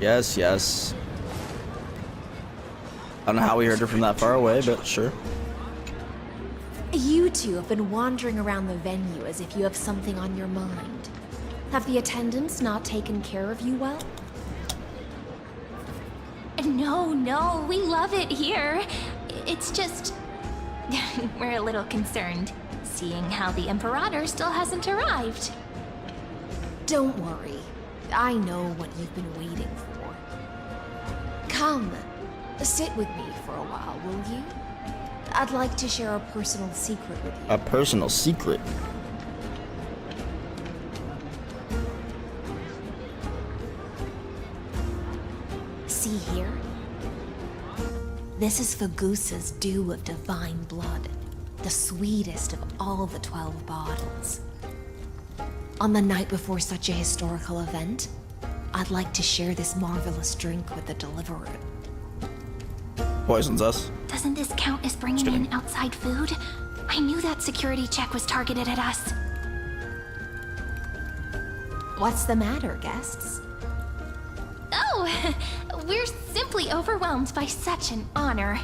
Yes, yes. I don't know how we heard her from that far away, but sure.
You two have been wandering around the venue as if you have something on your mind. Have the attendants not taken care of you well?
No, we love it here. It's just... we're a little concerned, seeing how the Imperator still hasn't arrived.
Don't worry. I know what you've been waiting for. Come, sit with me for a while, will you? I'd like to share a personal secret with you.
A personal secret?
See here? This is Fagusa's dew of divine blood, the sweetest of all the 12 bottles. On the night before such a historical event, I'd like to share this marvelous drink with the deliverer.
Poisons us.
Doesn't this count as bringing in outside food? I knew that security check was targeted at us.
What's the matter, guests?
Oh, we're simply overwhelmed by such an honor.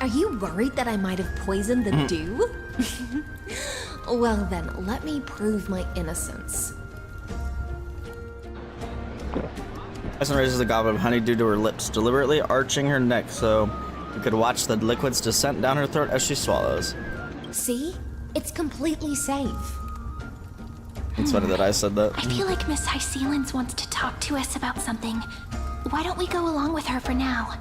Are you worried that I might have poisoned the dew? Well then, let me prove my innocence.
Tyson raises a goblet of honeydew to her lips, deliberately arching her neck so you could watch the liquids descent down her throat as she swallows.
See? It's completely safe.
It's funny that I said that.
I feel like Miss Hysealins wants to talk to us about something. Why don't we go along with her for now?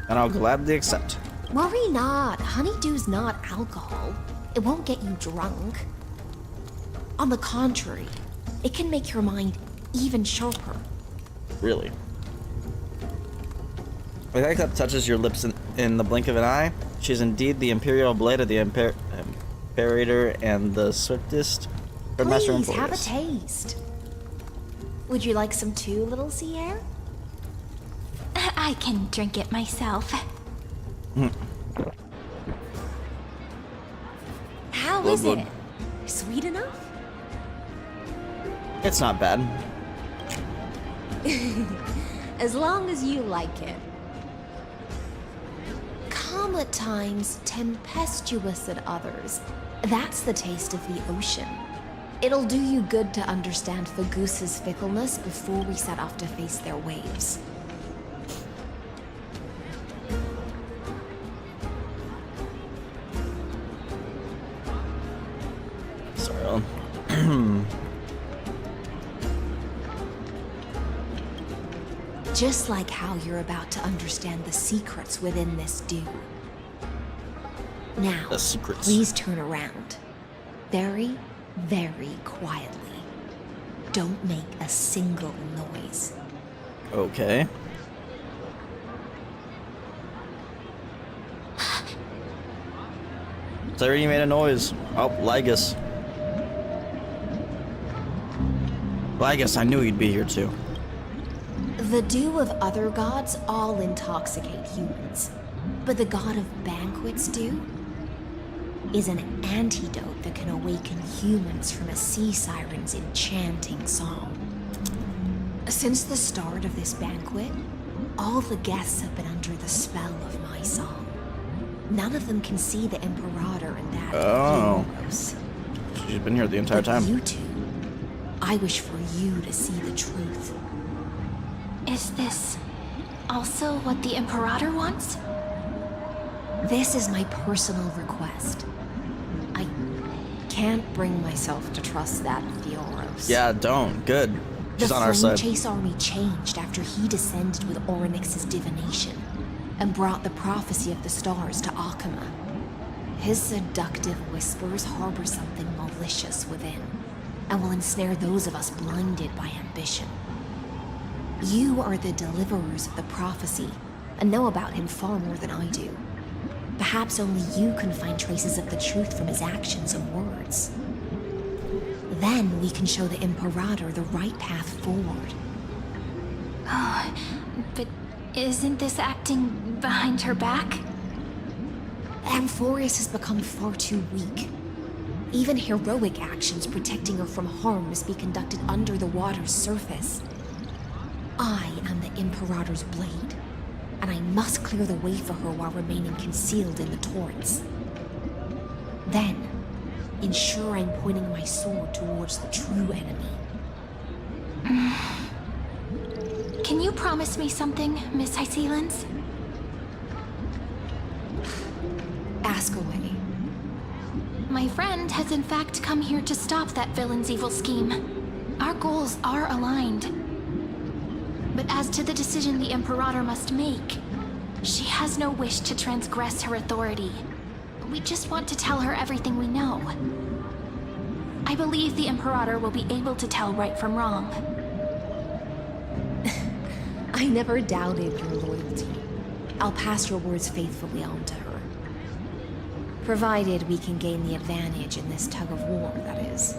And I'll gladly accept.
Worry not. Honeydew's not alcohol. It won't get you drunk. On the contrary, it can make your mind even sharper.
Really? When that cup touches your lips in the blink of an eye, she is indeed the imperial blade of the Imperator and the swiftest master
Please, have a
employees.
taste. Would you like some too, little sea air?
I can drink it myself.
How is it? Sweet enough?
It's not bad.
As long as you like it. Calm at times, tempestuous at others. That's the taste of the ocean. It'll do you good to understand Fagusa's fickleness before we set off to face their waves.
Sorry.
Just like how you're about to understand the secrets within this dew. Now,
The secrets.
please turn around. Very, very quietly. Don't make a single noise.
Okay. Cyrene made a noise. Oh, Lygus. Lygus, I knew he'd be here too.
The dew of other gods all intoxicate humans, but the god of banquets dew is an antidote that can awaken humans from a sea siren's enchanting song. Since the start of this banquet, all the guests have been under the spell of my song. None of them can see the Imperator and that Heroes.
She's been here the entire time.
You two, I wish for you to see the truth.
Is this also what the Imperator wants?
This is my personal request. I can't bring myself to trust that of the Oros.
Yeah, don't. Good. She's
The
on our
Flame
side.
Chase army changed after he descended with Orynyx's divination and brought the prophecy of the stars to Akama. His seductive whispers harbor something malicious within and will ensnare those of us blinded by ambition. You are the deliverers of the prophecy and know about him far more than I do. Perhaps only you can find traces of the truth from his actions and words. Then we can show the Imperator the right path forward.
Oh, but isn't this acting behind her back?
Amphorius has become far too weak. Even heroic actions protecting her from harm must be conducted under the water's surface. I am the Imperator's blade, and I must clear the way for her while remaining concealed in the torrents. Then, ensure I'm pointing my sword towards the true enemy.
Can you promise me something, Miss Hycelens?
Ask away.
My friend has in fact come here to stop that villain's evil scheme. Our goals are aligned. But as to the decision the Imperator must make, she has no wish to transgress her authority. We just want to tell her everything we know. I believe the Imperator will be able to tell right from wrong.
I never doubted your loyalty. I'll pass your words faithfully on to her. Provided we can gain the advantage in this tug of war, that is.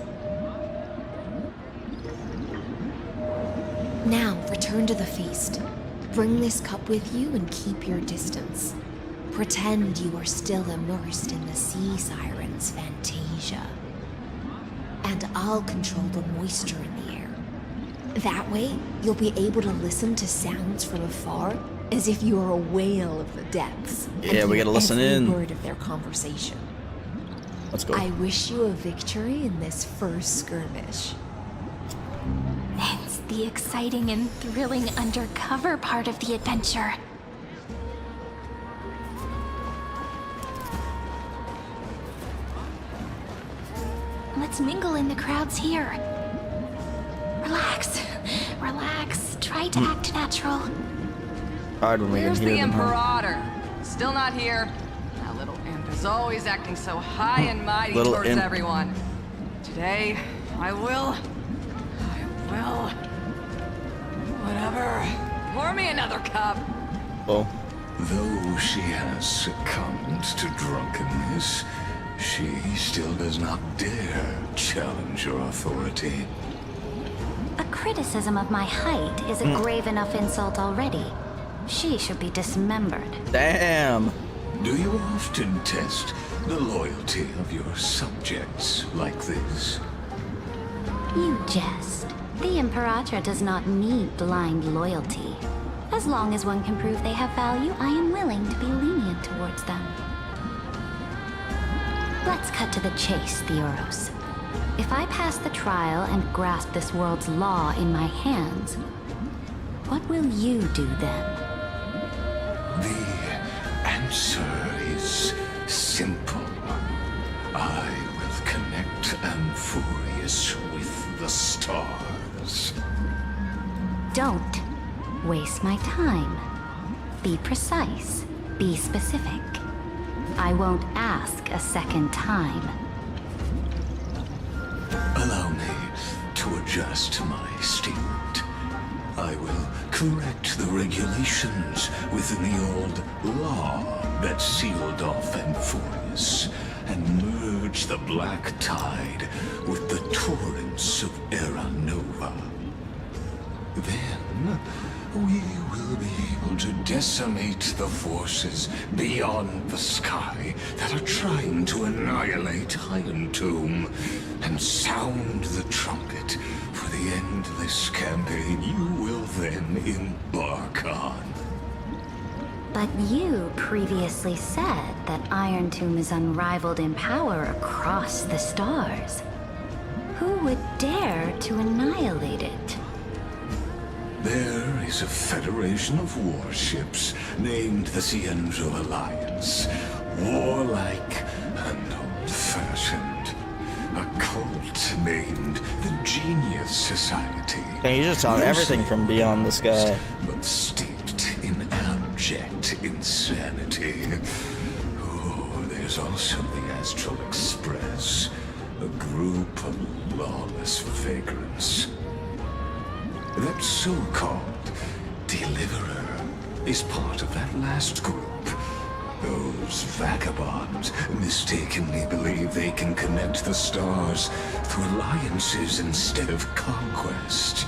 Now, return to the feast. Bring this cup with you and keep your distance. Pretend you are still immersed in the sea siren's fantasia. And I'll control the moisture in the air. That way, you'll be able to listen to sounds from afar as if you are a whale of the depths.
Yeah, we gotta listen in.
Every word of their conversation.
Let's go.
I wish you a victory in this first skirmish.
It's the exciting and thrilling undercover part of the adventure. Let's mingle in the crowds here. Relax. Relax. Try to act natural.
Hard when we can
Where's
hear
the
them.
Imperator? Still not here. That little imp is always acting so high and mighty
Little
towards
imp.
everyone. Today, I will. Whatever. Pour me another cup.
Oh.
Though she has succumbed to drunkenness, she still does not dare challenge your authority.
A criticism of my height is a grave enough insult already. She should be dismembered.
Damn.
Do you often test the loyalty of your subjects like this?
You jest. The Imperator does not need blind loyalty. As long as one can prove they have value, I am willing to be lenient towards them. Let's cut to the chase, Theoros. If I pass the trial and grasp this world's law in my hands, what will you do then?
The answer is simple. I will connect Amphorius with the stars.
Don't waste my time. Be precise. Be specific. I won't ask a second time.
Allow me to adjust my statement. I will correct the regulations within the old law that sealed off Amphorius and merge the black tide with the torrents of Era Nova. Then we will be able to decimate the forces beyond the sky that are trying to annihilate Iron Tomb and sound the trumpet for the endless campaign you will then embark on.
But you previously said that Iron Tomb is unrivaled in power across the stars. Who would dare to annihilate it?
There is a federation of warships named the Cienzo Alliance. Warlike and old-fashioned. A cult named the Genius Society.
Can you just tell everything from beyond the sky?
But steeped in abject insanity. Oh, there's also the Astral Express. A group of lawless vagrants. That so-called Deliverer is part of that last group. Those vagabonds mistakenly believe they can connect the stars through alliances instead of conquest.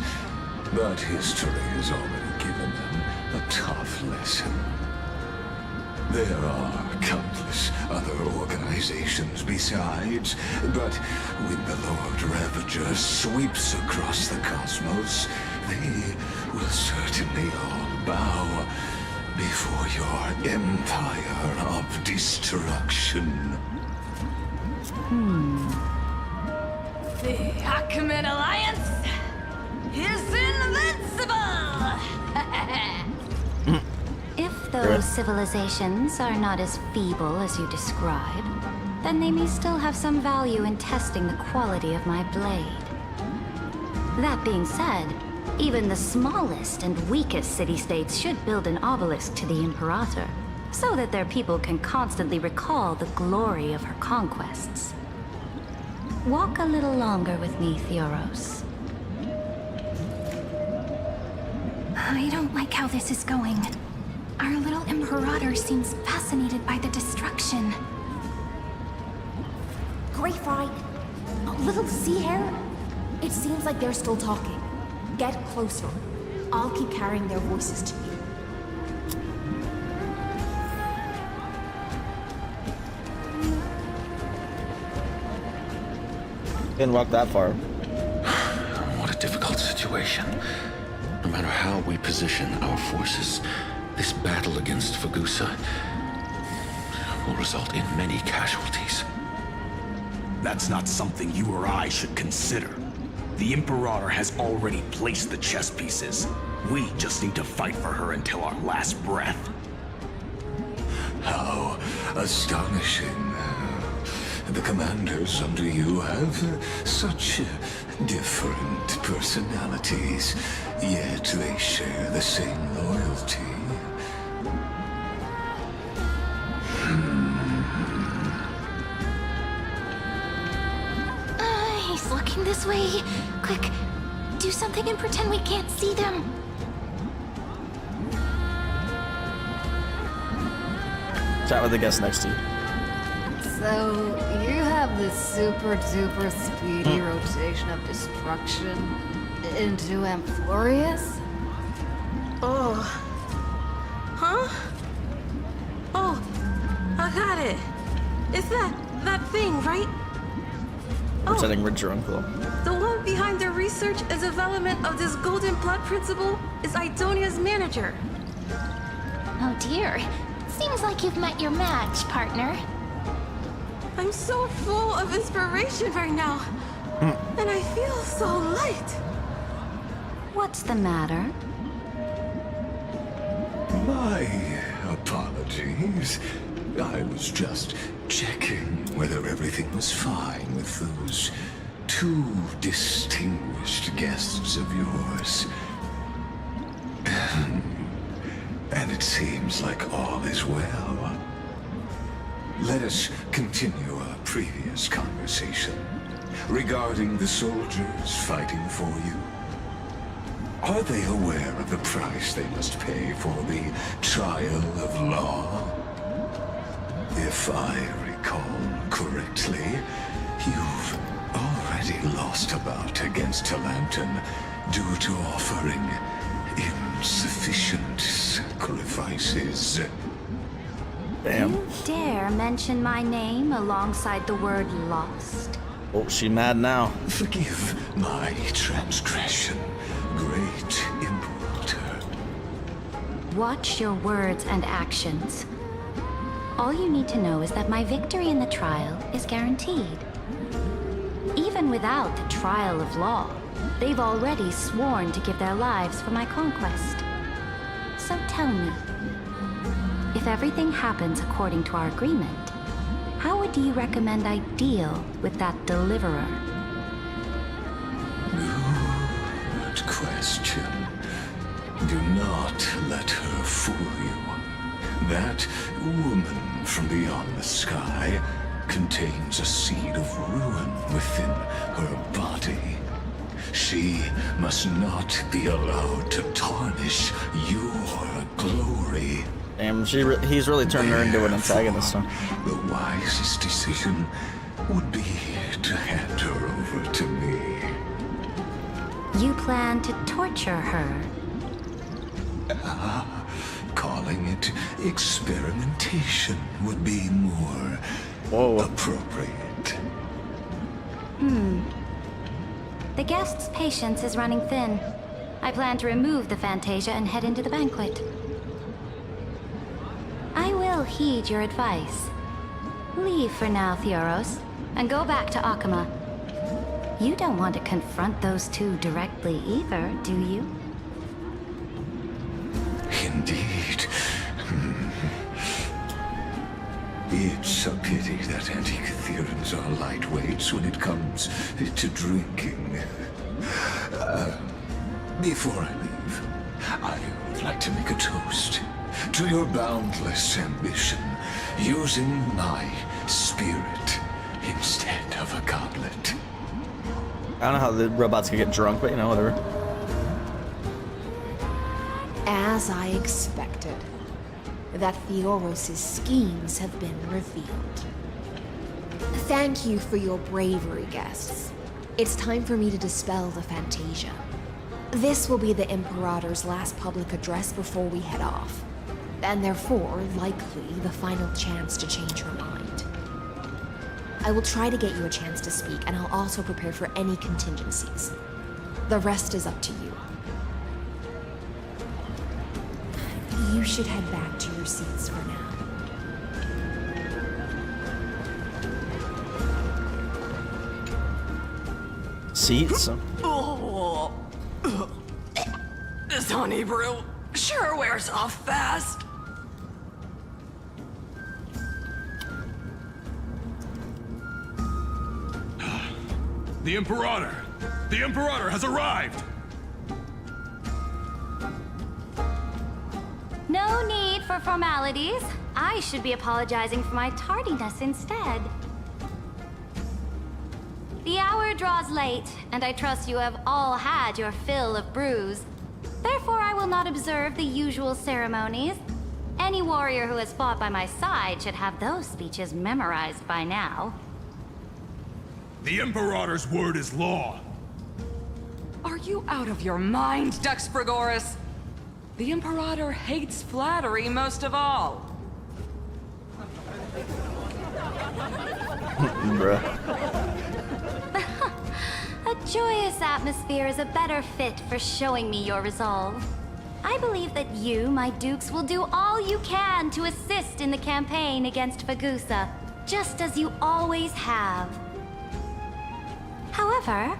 But history has already given them a tough lesson. There are countless other organizations besides, but when the Lord Ravager sweeps across the cosmos, they will certainly all bow before your empire of destruction.
The Achaemenid Alliance is invincible!
If those civilizations are not as feeble as you describe, then they may still have some value in testing the quality of my blade. That being said, even the smallest and weakest city-states should build an obelisk to the Imperator, so that their people can constantly recall the glory of her conquests. Walk a little longer with me, Theoros.
I don't like how this is going. Our little Imperator seems fascinated by the destruction.
Grapevine, little sea hare. It seems like they're still talking. Get closer. I'll keep carrying their voices to you.
Didn't walk that far.
What a difficult situation. No matter how we position our forces, this battle against Fagusa will result in many casualties.
That's not something you or I should consider. The Imperator has already placed the chess pieces. We just need to fight for her until our last breath.
How astonishing. The commanders under you have such different personalities, yet they share the same loyalty.
He's looking this way. Quick, do something and pretend we can't see them.
Chat with the guest next to you.
So, you have this super duper speedy rotation of destruction into Amphorius?
Oh. Huh? Oh, I got it. It's that thing, right?
Pretending we're drunk though.
The one behind the research and development of this golden blood principle is Idonia's manager.
Oh dear. Seems like you've met your match, partner.
I'm so full of inspiration right now. And I feel so light.
What's the matter?
My apologies. I was just checking whether everything was fine with those two distinguished guests of yours. And it seems like all is well. Let us continue our previous conversation regarding the soldiers fighting for you. Are they aware of the price they must pay for the trial of law? If I recall correctly, you've already lost a bout against Talanton due to offering insufficient sacrifices.
You dare mention my name alongside the word lost?
Oh, she mad now.
Forgive my transgression, great Imperator.
Watch your words and actions. All you need to know is that my victory in the trial is guaranteed. Even without the trial of law, they've already sworn to give their lives for my conquest. So tell me, if everything happens according to our agreement, how would you recommend I deal with that deliverer?
Good question. Do not let her fool you. That woman from beyond the sky contains a seed of ruin within her body. She must not be allowed to tarnish your glory.
Damn, he's really turned her into an antagonist. Huh?
The wisest decision would be to hand her over to me.
You plan to torture her?
Calling it experimentation would be more appropriate.
The guest's patience is running thin. I plan to remove the Fantasia and head into the banquet. I will heed your advice. Leave for now, Theoros, and go back to Akama. You don't want to confront those two directly either, do you?
Indeed. It's a pity that anti-Catherians are lightweights when it comes to drinking. Before I leave, I would like to make a toast to your boundless ambition, using my spirit instead of a goblet.
I don't know how the robots can get drunk, but you know, whatever.
As I expected, that Theoros' schemes have been revealed. Thank you for your bravery, guests. It's time for me to dispel the Fantasia. This will be the Imperator's last public address before we head off, and therefore, likely, the final chance to change her mind. I will try to get you a chance to speak, and I'll also prepare for any contingencies. The rest is up to you. You should head back to your seats for now.
Seats?
Oh. This honey brew sure wears off fast.
The Imperator! The Imperator has arrived!
No need for formalities. I should be apologizing for my tardiness instead. The hour draws late, and I trust you have all had your fill of brews. Therefore, I will not observe the usual ceremonies. Any warrior who has fought by my side should have those speeches memorized by now.
The Imperator's word is law.
Are you out of your mind, Dux Frigoris? The Imperator hates flattery most of all.
Bruh.
A joyous atmosphere is a better fit for showing me your resolve. I believe that you, my dukes, will do all you can to assist in the campaign against Fagusa, just as you always have. However,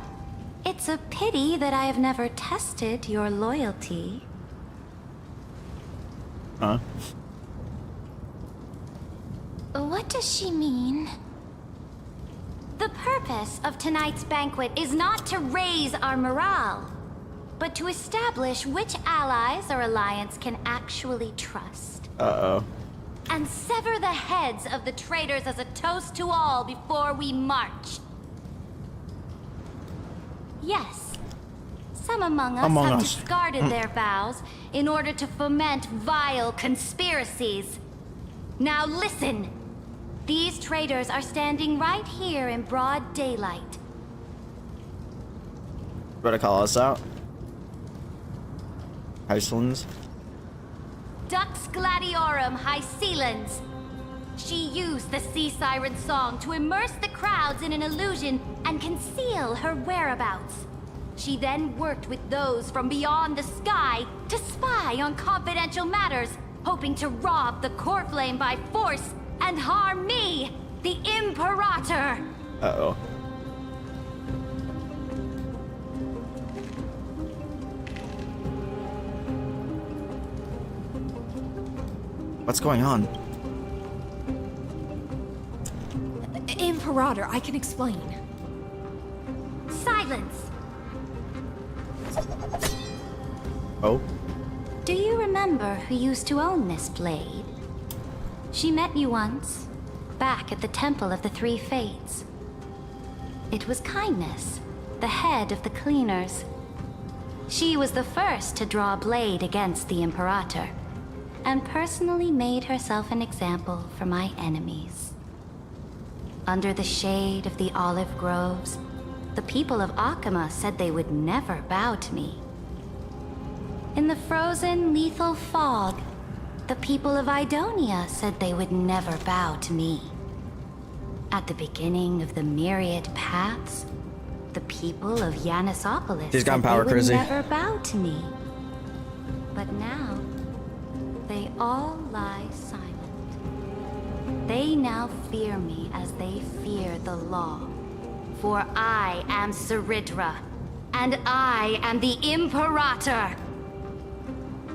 it's a pity that I have never tested your loyalty.
Huh?
What does she mean? The purpose of tonight's banquet is not to raise our morale, but to establish which allies our alliance can actually trust.
Uh-oh.
And sever the heads of the traitors as a toast to all before we march. Yes, some among us have discarded their vows in order to foment vile conspiracies. Now listen! These traitors are standing right here in broad daylight.
Better call us out. Icelands.
Dux Gladiorum Hycelans. She used the sea siren song to immerse the crowds in an illusion and conceal her whereabouts. She then worked with those from beyond the sky to spy on confidential matters, hoping to rob the core flame by force and harm me, the Imperator.
Uh-oh. What's going on?
Imperator, I can explain.
Silence!
Oh?
Do you remember who used to own this blade? She met you once, back at the Temple of the Three Fates. It was Kindness, the head of the cleaners. She was the first to draw a blade against the Imperator, and personally made herself an example for my enemies. Under the shade of the olive groves, the people of Akama said they would never bow to me. In the frozen, lethal fog, the people of Idonia said they would never bow to me. At the beginning of the myriad paths, the people of Yanisopolis
He's
said
gone power
they would
crazy.
never bow to me. But now, they all lie silent. They now fear me as they fear the law. For I am Cyrene, and I am the Imperator.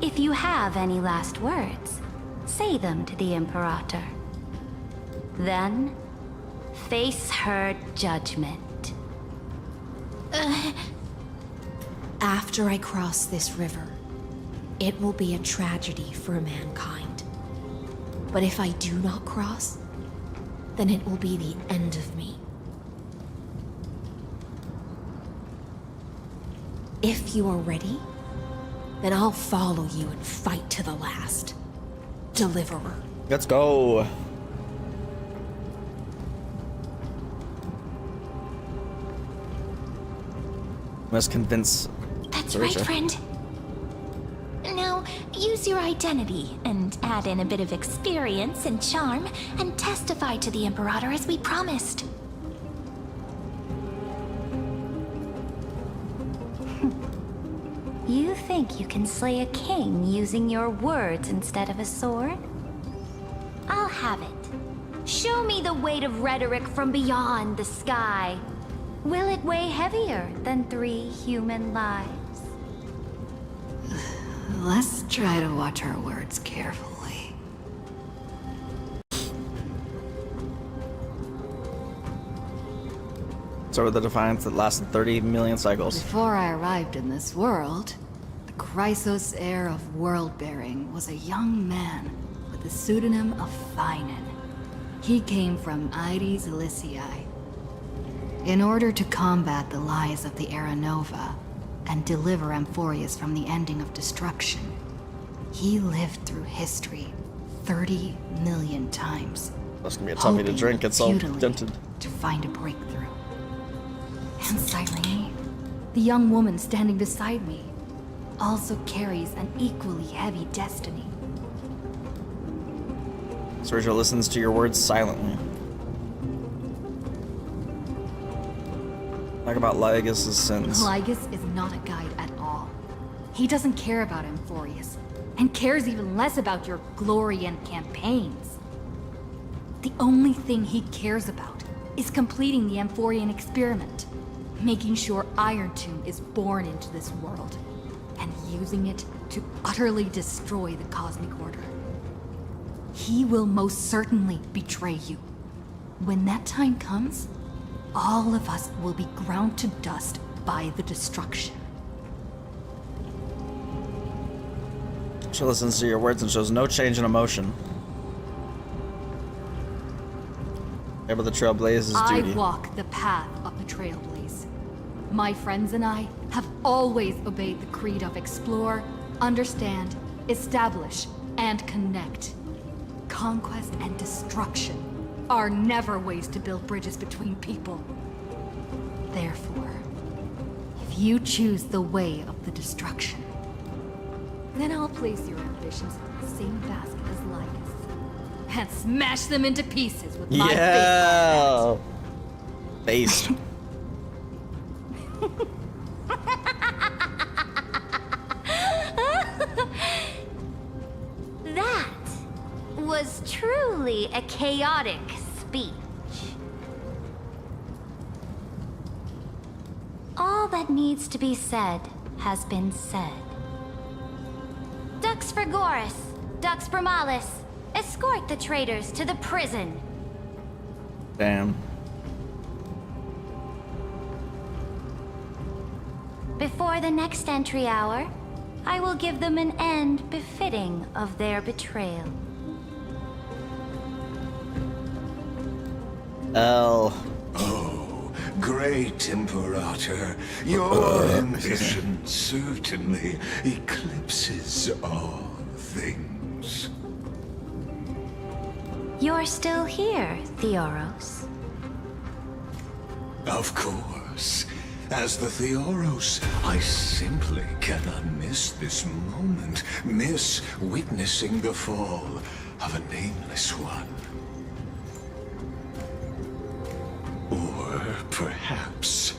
If you have any last words, say them to the Imperator. Then, face her judgment.
After I cross this river, it will be a tragedy for mankind. But if I do not cross, then it will be the end of me. If you are ready, then I'll follow you and fight to the last. Deliverer.
Let's go. Must convince.
That's
Sarita.
right, friend. Now, use your identity and add in a bit of experience and charm and testify to the Imperator as we promised.
You think you can slay a king using your words instead of a sword? I'll have it. Show me the weight of rhetoric from beyond the sky. Will it weigh heavier than 3 human lives?
Let's try to watch our words carefully.
So with the Defiance that lasted 30 million cycles.
Before I arrived in this world, the Chrysos heir of world-bearing was a young man with the pseudonym of Finan. He came from Aires Elysiae. In order to combat the lies of the Era Nova and deliver Amphorius from the ending of destruction, he lived through history 30 million times.
That's gonna be a toughie to drink. It's all
futilely
dented.
to find a breakthrough. And Cyrene, the young woman standing beside me, also carries an equally heavy destiny.
Sergio listens to your words silently. Talk about Lygus' sins.
Lygus is not a guide at all. He doesn't care about Amphorius, and cares even less about your glory and campaigns. The only thing he cares about is completing the Amphorian experiment, making sure Iron Tomb is born into this world, and using it to utterly destroy the Cosmic Order. He will most certainly betray you. When that time comes, all of us will be ground to dust by the destruction.
She listens to your words and shows no change in emotion. Able to Trailblaze his duty.
I walk the path of the Trailblaze. My friends and I have always obeyed the creed of explore, understand, establish, and connect. Conquest and destruction are never ways to build bridges between people. Therefore, if you choose the way of the destruction, then I'll place your ambitions in the same basket as Lygus and smash them into pieces with my
Yeah. Face.
That was truly a chaotic speech. All that needs to be said has been said. Dux Frigoris, Dux Bromalis, escort the traitors to the prison.
Damn.
Before the next entry hour, I will give them an end befitting of their betrayal.
Oh.
Oh, great Imperator, your ambition certainly eclipses all things.
You're still here, Theoros.
Of course. As the Theoros, I simply cannot miss this moment, miss witnessing the fall of a nameless one. Or perhaps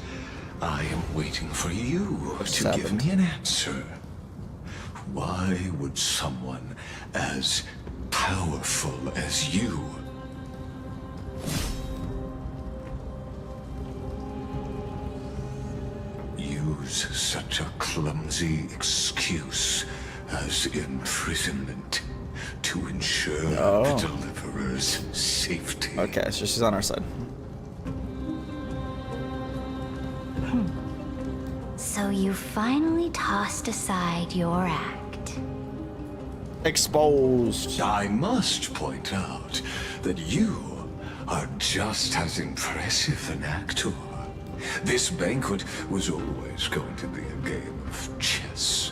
I am waiting for you to give me an answer. Why would someone as powerful as you use such a clumsy excuse as imprisonment to ensure the Deliverer's safety?
Okay, so she's on our side.
So you finally tossed aside your act.
Exposed.
I must point out that you are just as impressive an actor. This banquet was always going to be a game of chess,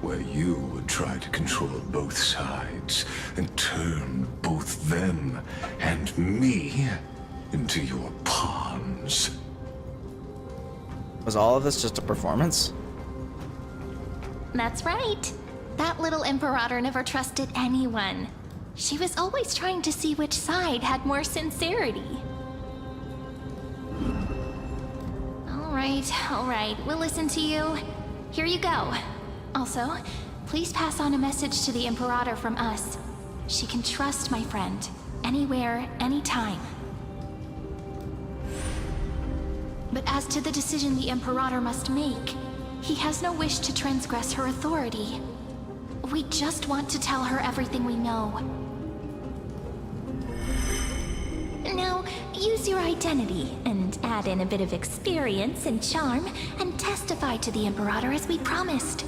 where you would try to control both sides and turn both them and me into your pawns.
Was all of this just a performance?
That's right. That little Imperator never trusted anyone. She was always trying to see which side had more sincerity. All right, we'll listen to you. Here you go. Also, please pass on a message to the Imperator from us. She can trust my friend, anywhere, anytime. But as to the decision the Imperator must make, he has no wish to transgress her authority. We just want to tell her everything we know. Now, use your identity and add in a bit of experience and charm and testify to the Imperator as we promised.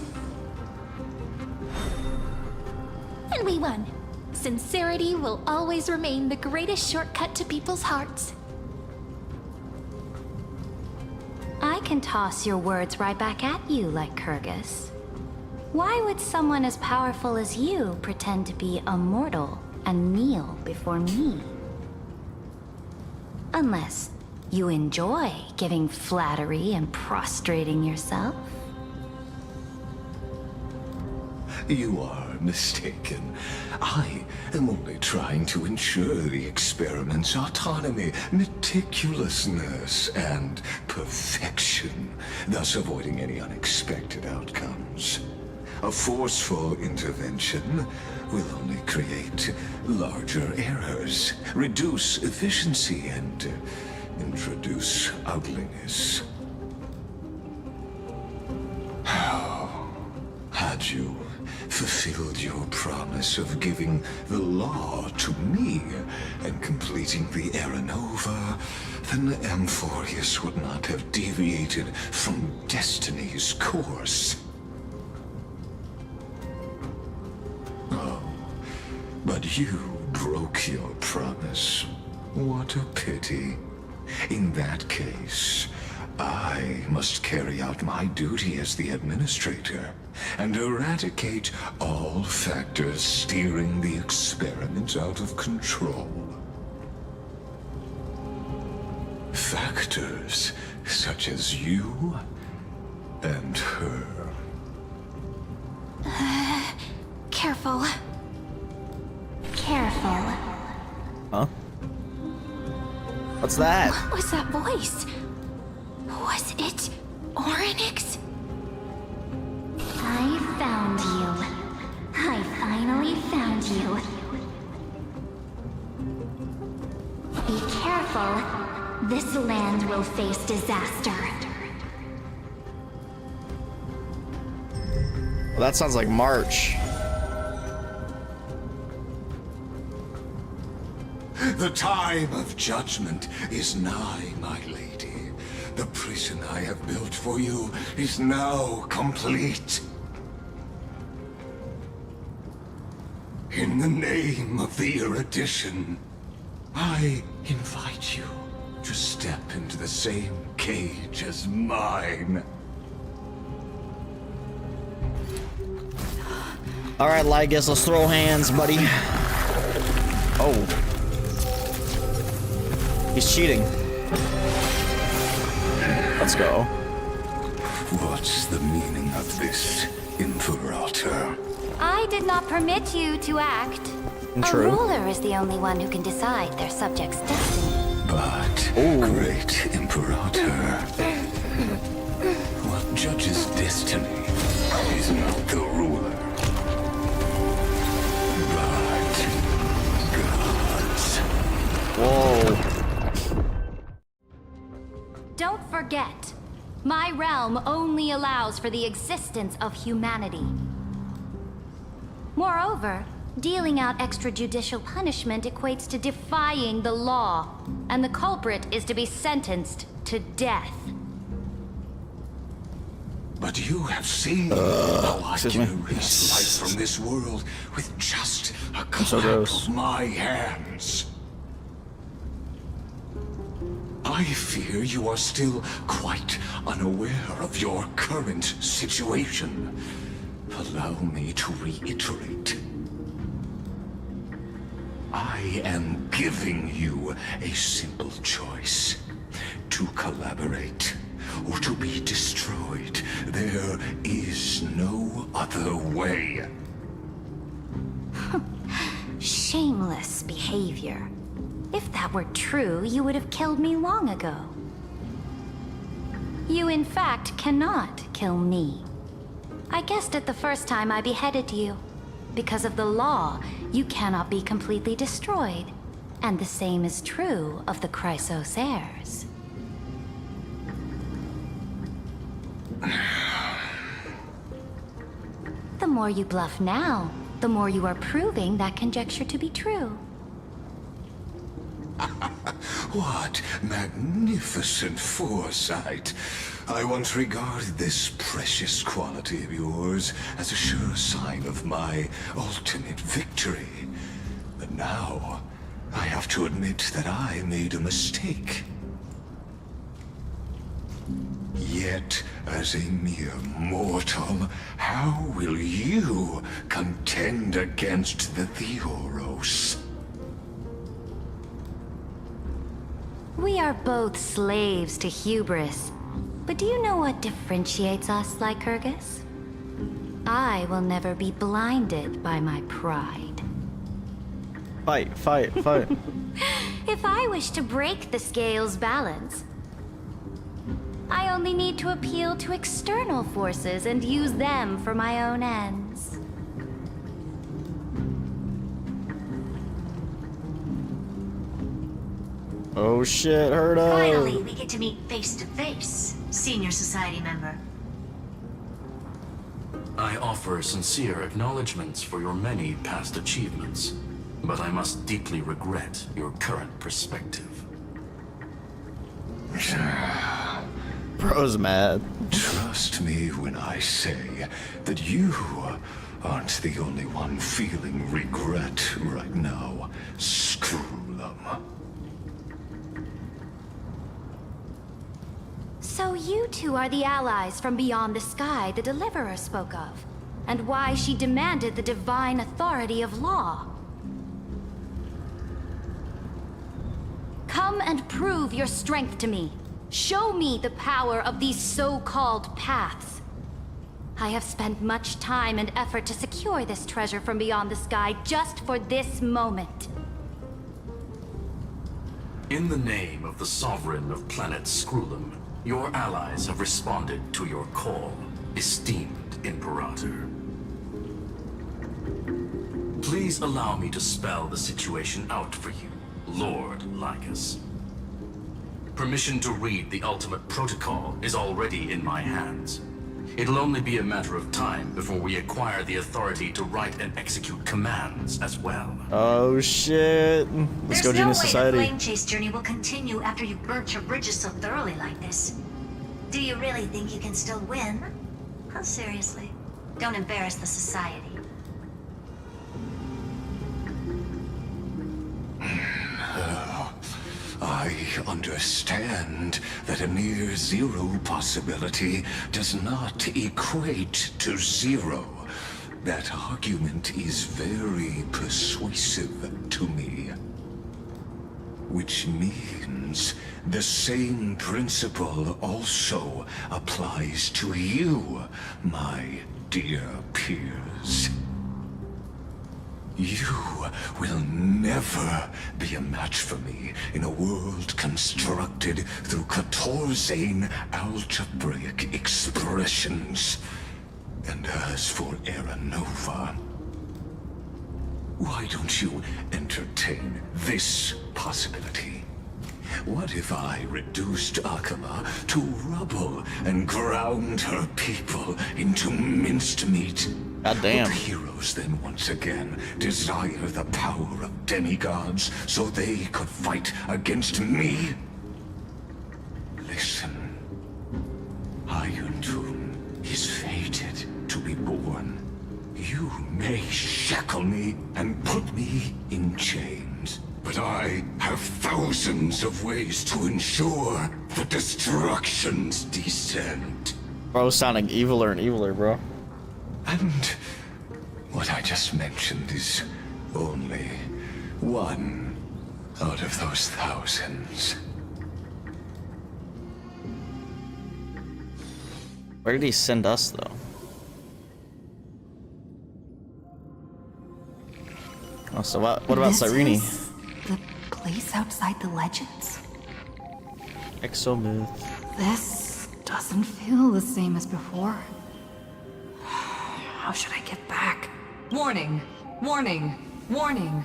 And we won. Sincerity will always remain the greatest shortcut to people's hearts.
I can toss your words right back at you, Lycurgus. Why would someone as powerful as you pretend to be immortal and kneel before me? Unless you enjoy giving flattery and prostrating yourself.
You are mistaken. I am only trying to ensure the experiment's autonomy, meticulousness, and perfection, thus avoiding any unexpected outcomes. A forceful intervention will only create larger errors, reduce efficiency, and introduce ugliness. How had you fulfilled your promise of giving the law to me and completing the Era Nova, then Amphorius would not have deviated from destiny's course. Oh, but you broke your promise. What a pity. In that case, I must carry out my duty as the administrator and eradicate all factors steering the experiment out of control. Factors such as you and her.
Careful.
careful.
Huh? What's that?
What was that voice? Was it Orynyx?
I found you. I finally found you. Be careful. This land will face disaster.
Well, that sounds like March.
The time of judgment is nigh, my lady. The prison I have built for you is now complete. In the name of the erudition, I invite you to step into the same cage as mine.
All right, Lygus, let's throw hands, buddy. Oh. He's cheating. Let's go.
What's the meaning of this, Imperator?
I did not permit you to act.
True.
A ruler is the only one who can decide their subject's destiny.
But, great Imperator, what judges destiny is not the ruler, but gods.
Whoa.
Don't forget, my realm only allows for the existence of humanity. Moreover, dealing out extrajudicial punishment equates to defying the law, and the culprit is to be sentenced to death.
But you have seen how I can erase life from this world with just a clap of my hands. I fear you are still quite unaware of your current situation. Allow me to reiterate. I am giving you a simple choice. To collaborate or to be destroyed. There is no other way.
Shameless behavior. If that were true, you would have killed me long ago. You, in fact, cannot kill me. I guessed it the first time I beheaded you. Because of the law, you cannot be completely destroyed. And the same is true of the Chrysos heirs. The more you bluff now, the more you are proving that conjecture to be true.
What magnificent foresight. I once regarded this precious quality of yours as a sure sign of my ultimate victory. But now, I have to admit that I made a mistake. Yet, as a mere mortal, how will you contend against the Theoros?
We are both slaves to hubris. But do you know what differentiates us, Lycurgus? I will never be blinded by my pride.
Fight, fight, fight.
If I wish to break the scale's balance, I only need to appeal to external forces and use them for my own ends.
Oh shit, heard of.
Finally, we get to meet face to face, senior society member.
I offer sincere acknowledgments for your many past achievements, but I must deeply regret your current perspective.
Bro's mad.
Trust me when I say that you aren't the only one feeling regret right now, Screwlum.
So you two are the allies from beyond the sky the Deliverer spoke of, and why she demanded the divine authority of law. Come and prove your strength to me. Show me the power of these so-called paths. I have spent much time and effort to secure this treasure from beyond the sky just for this moment.
In the name of the Sovereign of planet Scrulum, your allies have responded to your call, esteemed Imperator. Please allow me to spell the situation out for you, Lord Lygus. Permission to read the ultimate protocol is already in my hands. It'll only be a matter of time before we acquire the authority to write and execute commands as well.
Oh shit. Let's go, Genius Society.
There's no way the flame chase journey will continue after you've burnt your bridges so thoroughly like this. Do you really think you can still win? Oh, seriously. Don't embarrass the society.
I understand that a mere zero possibility does not equate to zero. That argument is very persuasive to me. Which means the same principle also applies to you, my dear peers. You will never be a match for me in a world constructed through 14 algebraic expressions. And as for Era Nova, why don't you entertain this possibility? What if I reduced Akama to rubble and ground her people into minced meat?
God damn.
Would the heroes then once again desire the power of demigods so they could fight against me? Listen. Iron Tomb is fated to be born. You may shackle me and put me in chains, but I have thousands of ways to ensure the destruction's descent.
Bro, sounding eviler and eviler, bro.
And what I just mentioned is only one out of those thousands.
Where did he send us, though? Oh, so what about Cyrene?
Is the place outside the legends?
Exomyth.
This doesn't feel the same as before. How should I get back?
Warning! Warning! Warning!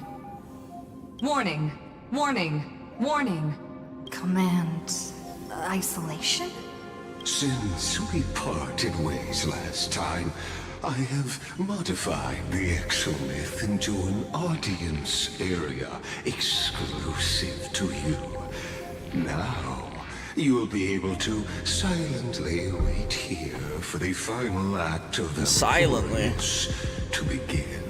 Warning! Warning! Warning!
Command isolation?
Since we parted ways last time, I have modified the Exomyth into an audience area exclusive to you. Now, you'll be able to silently wait here for the final act of the performance to begin.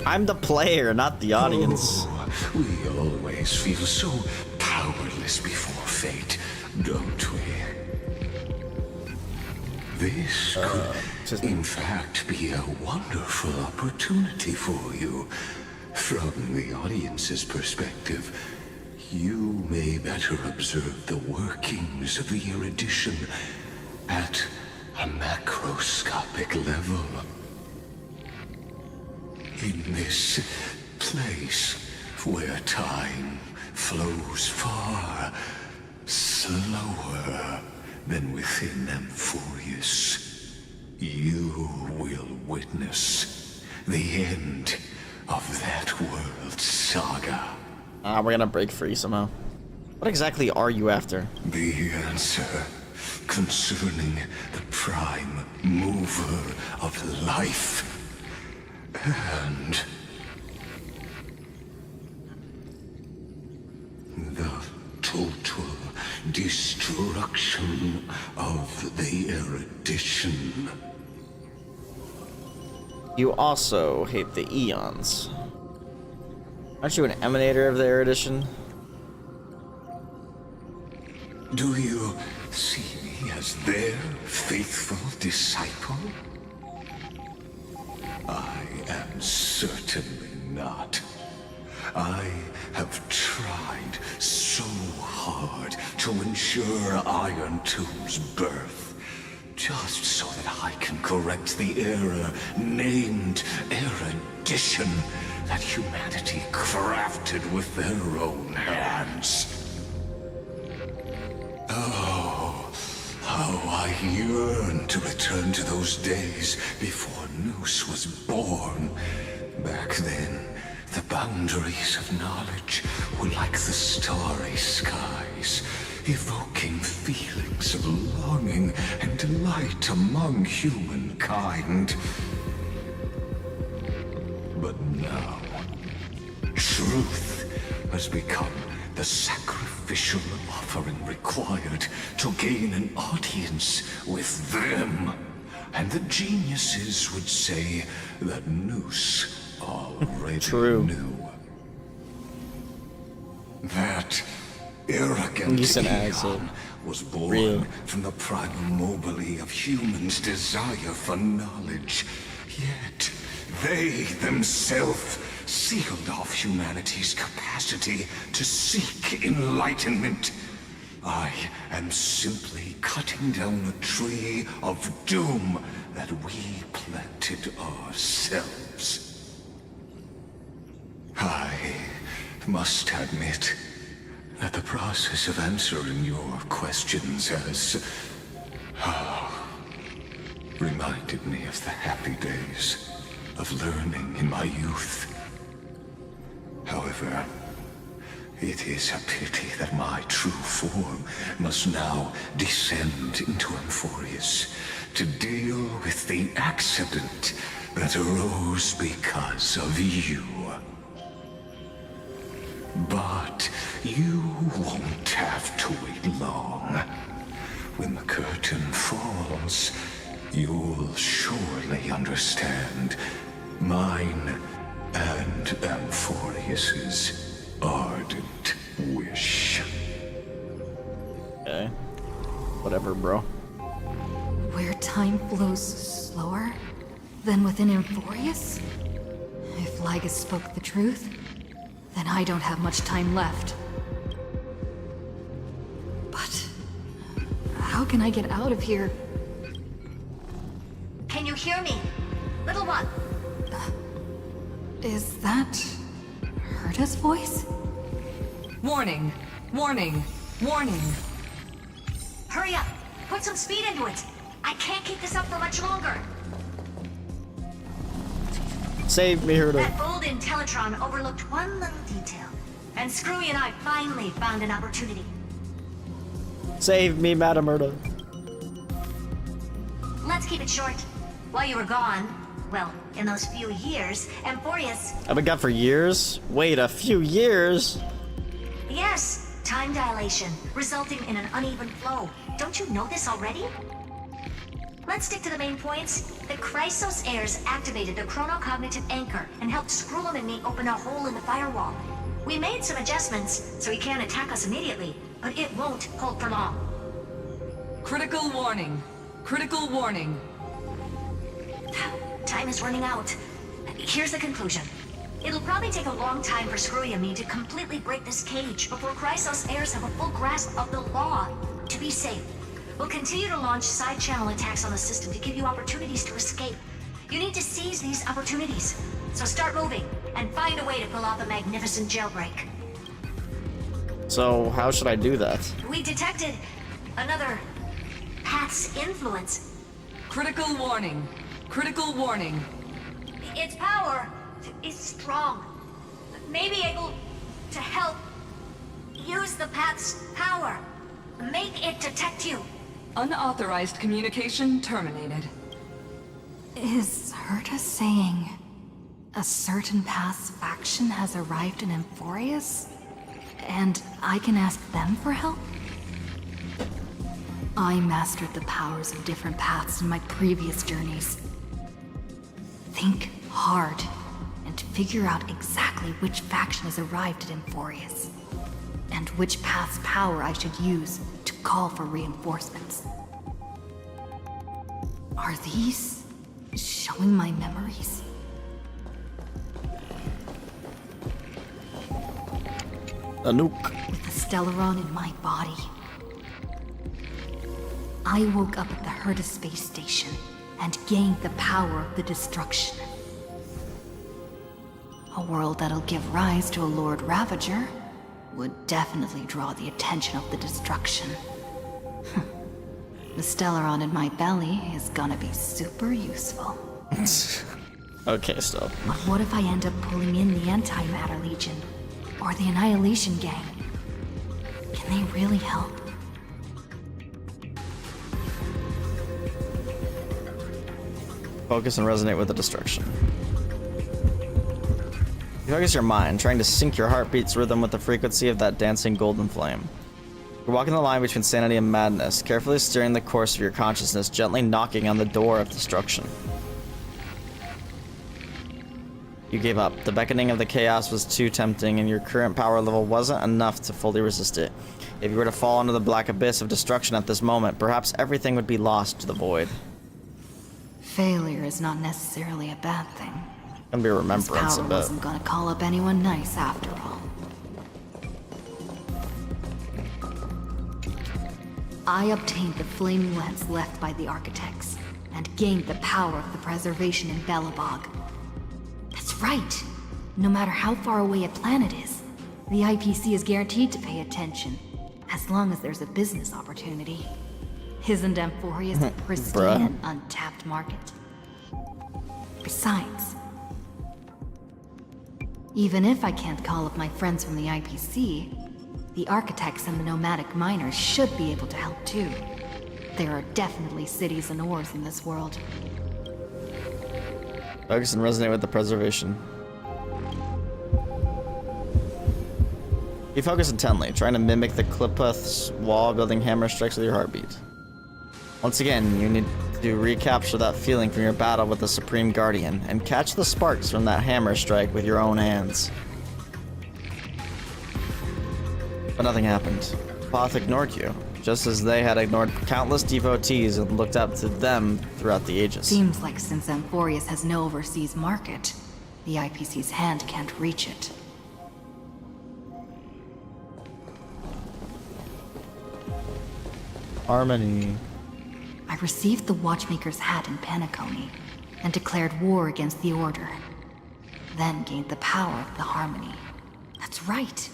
I'm the player, not the audience.
Oh, we always feel so powerless before fate, don't we? This could, in fact, be a wonderful opportunity for you. From the audience's perspective, you may better observe the workings of the erudition at a macroscopic level. In this place where time flows far slower than within Amphorius, you will witness the end of that world's saga.
We're gonna break free somehow. What exactly are you after?
The answer concerning the prime mover of life and the total destruction of the erudition.
You also hate the Eons. Aren't you an emanator of the erudition?
Do you see me as their faithful disciple? I am certainly not. I have tried so hard to to ensure Iron Tomb's birth, just so that I can correct the error named erudition that humanity crafted with their own hands. Oh, how I yearn to return to those days before Noose was born. Back then, the boundaries of knowledge were like the starry skies, evoking feelings of longing and delight among humankind. But now, truth has become the sacrificial offering required to gain an audience with them. And the geniuses would say that Noose already knew. That arrogant eon was born from the primal mobile of humans' desire for knowledge. Yet they themselves sealed off humanity's capacity to seek enlightenment. I am simply cutting down a tree of doom that we planted ourselves. I must admit that the process of answering your questions has reminded me of the happy days of learning in my youth. However, it is a pity that my true form must now descend into Amphorius to deal with the accident that arose because of you. But you won't have to wait long. When the curtain falls, you'll surely understand mine and Amphorius's ardent wish.
Okay. Whatever, bro.
Where time flows slower than within Amphorius? If Lygus spoke the truth, then I don't have much time left. But how can I get out of here?
Can you hear me? Little one.
Is that Herta's voice?
Warning! Warning! Warning!
Hurry up! Put some speed into it! I can't keep this up for much longer!
Save me, Herta.
That old Intellitron overlooked one little detail, and Screwy and I finally found an opportunity.
Save me, Madam Herta.
Let's keep it short. While you were gone, well, in those few years, Amphorius...
I've been gone for years? Wait, a few years?
Yes, time dilation, resulting in an uneven flow. Don't you know this already? Let's stick to the main points. The Chrysos Heirs activated the chronocognitive anchor and helped Skrullum and me open a hole in the firewall. We made some adjustments, so he can't attack us immediately, but it won't hold for long.
Critical warning. Critical warning.
Time is running out. Here's the conclusion. It'll probably take a long time for Screwy and me to completely break this cage before Chrysos Heirs have a full grasp of the law. To be safe, we'll continue to launch side-channel attacks on the system to give you opportunities to escape. You need to seize these opportunities. So start moving, and find a way to pull off a magnificent jailbreak.
So, how should I do that?
We detected another path's influence.
Critical warning. Critical warning.
Its power is strong. May be able to help use the path's power. Make it detect you.
Unauthorized communication terminated.
Is Herta saying a certain path's faction has arrived in Amphorius? And I can ask them for help? I mastered the powers of different paths in my previous journeys. Think hard and figure out exactly which faction has arrived at Amphorius, and which path's power I should use to call for reinforcements. Are these showing my memories?
A nuke.
With the Stellaron in my body, I woke up at the Herta space station and gained the power of the destruction. A world that'll give rise to a Lord Ravager would definitely draw the attention of the destruction. The Stellaron in my belly is gonna be super useful.
Okay, stop.
But what if I end up pulling in the Antimatter Legion? Or the Annihilation Gang? Can they really help?
Focus and resonate with the destruction. You focus your mind, trying to sync your heartbeat's rhythm with the frequency of that dancing golden flame. You're walking the line between sanity and madness, carefully steering the course of your consciousness, gently knocking on the door of destruction. You gave up. The beckoning of the chaos was too tempting, and your current power level wasn't enough to fully resist it. If you were to fall into the black abyss of destruction at this moment, perhaps everything would be lost to the void.
Failure is not necessarily a bad thing.
Gonna be a remembrance
This
a
power
bit.
wasn't gonna call up anyone nice after all. I obtained the flaming lens left by the architects, and gained the power of the preservation in Belobog. That's right! No matter how far away a planet is, the IPC is guaranteed to pay attention, as long as there's a business opportunity. Isn't Amphorius a pristine and untapped market? Besides, even if I can't call up my friends from the IPC, the architects and the nomadic miners should be able to help too. There are definitely cities and ores in this world.
Focus and resonate with the preservation. You focus intently, trying to mimic the Klippeth's wall-building hammer strikes with your heartbeat. Once again, you need to recapture that feeling from your battle with the Supreme Guardian, and catch the sparks from that hammer strike with your own hands. But nothing happened. Poth ignored you, just as they had ignored countless devotees and looked up to them throughout the ages.
Seems like since Amphorius has no overseas market, the IPC's hand can't reach it.
Harmony.
I received the Watchmaker's hat in Penacony, and declared war against the Order. Then gained the power of the Harmony. That's right!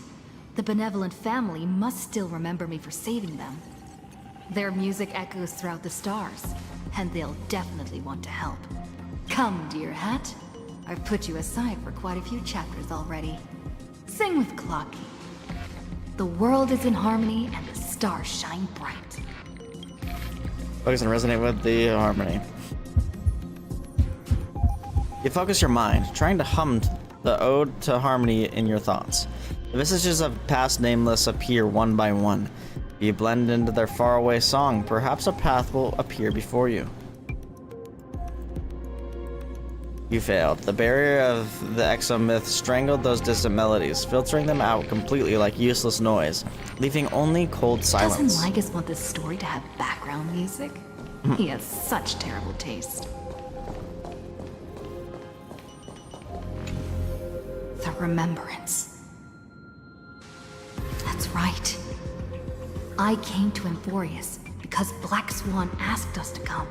The benevolent family must still remember me for saving them. Their music echoes throughout the stars, and they'll definitely want to help. Come, dear hat. I've put you aside for quite a few chapters already. Sing with Clocky. The world is in harmony, and the stars shine bright.
Focus and resonate with the harmony. You focus your mind, trying to hum the ode to harmony in your thoughts. The vestiges of past nameless appear one by one. You blend into their faraway song, perhaps a path will appear before you. You failed. The barrier of the Exomyth strangled those distant melodies, filtering them out completely like useless noise, leaving only cold silence.
Doesn't Lygus want this story to have background music? He has such terrible taste. The Remembrance. That's right. I came to Amphorius because Black Swan asked us to come.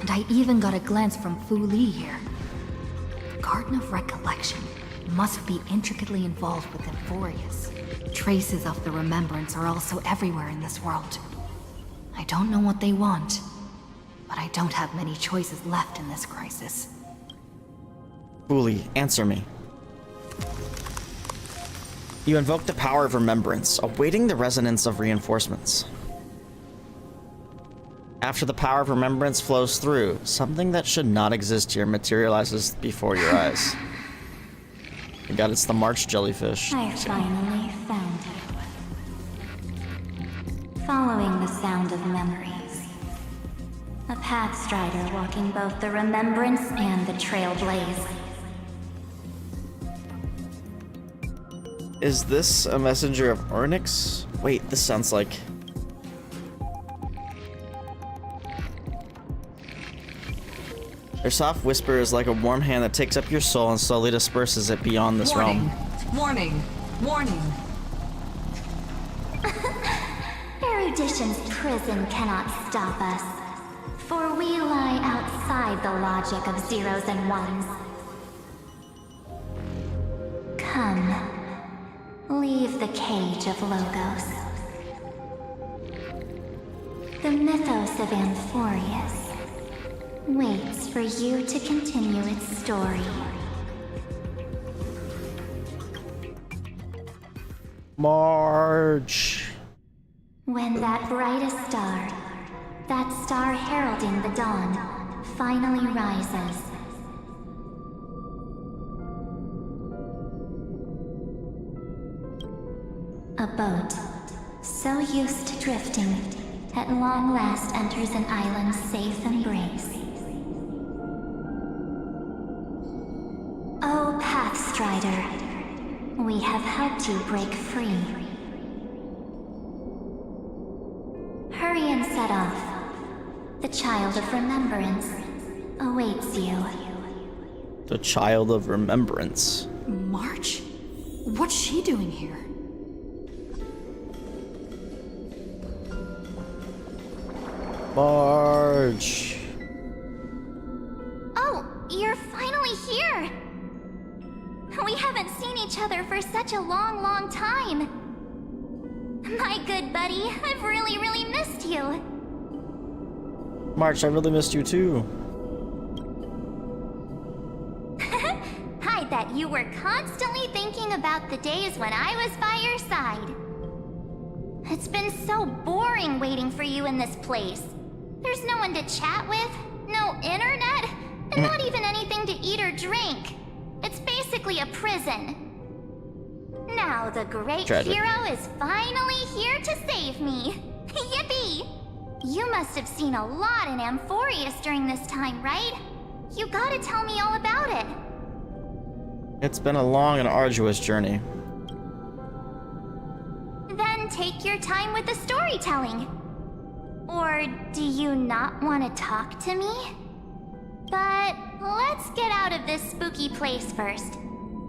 And I even got a glance from Fu Li here. The Garden of Recollection must be intricately involved with Amphorius. Traces of the Remembrance are also everywhere in this world. I don't know what they want, but I don't have many choices left in this crisis.
Fu Li, answer me. You invoke the power of remembrance, awaiting the resonance of reinforcements. After the power of remembrance flows through, something that should not exist here materializes before your eyes. You got it's the March jellyfish.
I finally found you. Following the sound of memories. A pathstrider walking both the Remembrance and the Trailblaze.
Is this a messenger of Ornyx? Wait, this sounds like... Their soft whisper is like a warm hand that takes up your soul and slowly disperses it beyond this realm.
Warning! Warning!
Very Perdition's prison cannot stop us, for we lie outside the logic of zeros and ones. Come, leave the cage of Logos. The mythos of Amphorius waits for you to continue its story.
March.
When that brightest star, that star heralding the dawn, finally rises, a boat, so used to drifting, at long last enters an island's safe embrace. Oh, Pathstrider, we have helped you break free. Hurry and set off. The Child of Remembrance awaits you.
The Child of Remembrance.
March? What's she doing here?
March.
Oh, you're finally here! We haven't seen each other for such a long, long time. My good buddy, I've really, really missed you.
March, I really missed you too.
I bet you were constantly thinking about the days when I was by your side. It's been so boring waiting for you in this place. There's no one to chat with, no internet, and not even anything to eat or drink. It's basically a prison. Now the great hero is finally here to save me. Yippee! You must have seen a lot in Amphorius during this time, right? You gotta tell me all about it.
It's been a long and arduous journey.
Then take your time with the storytelling. Or do you not want to talk to me? But let's get out of this spooky place first.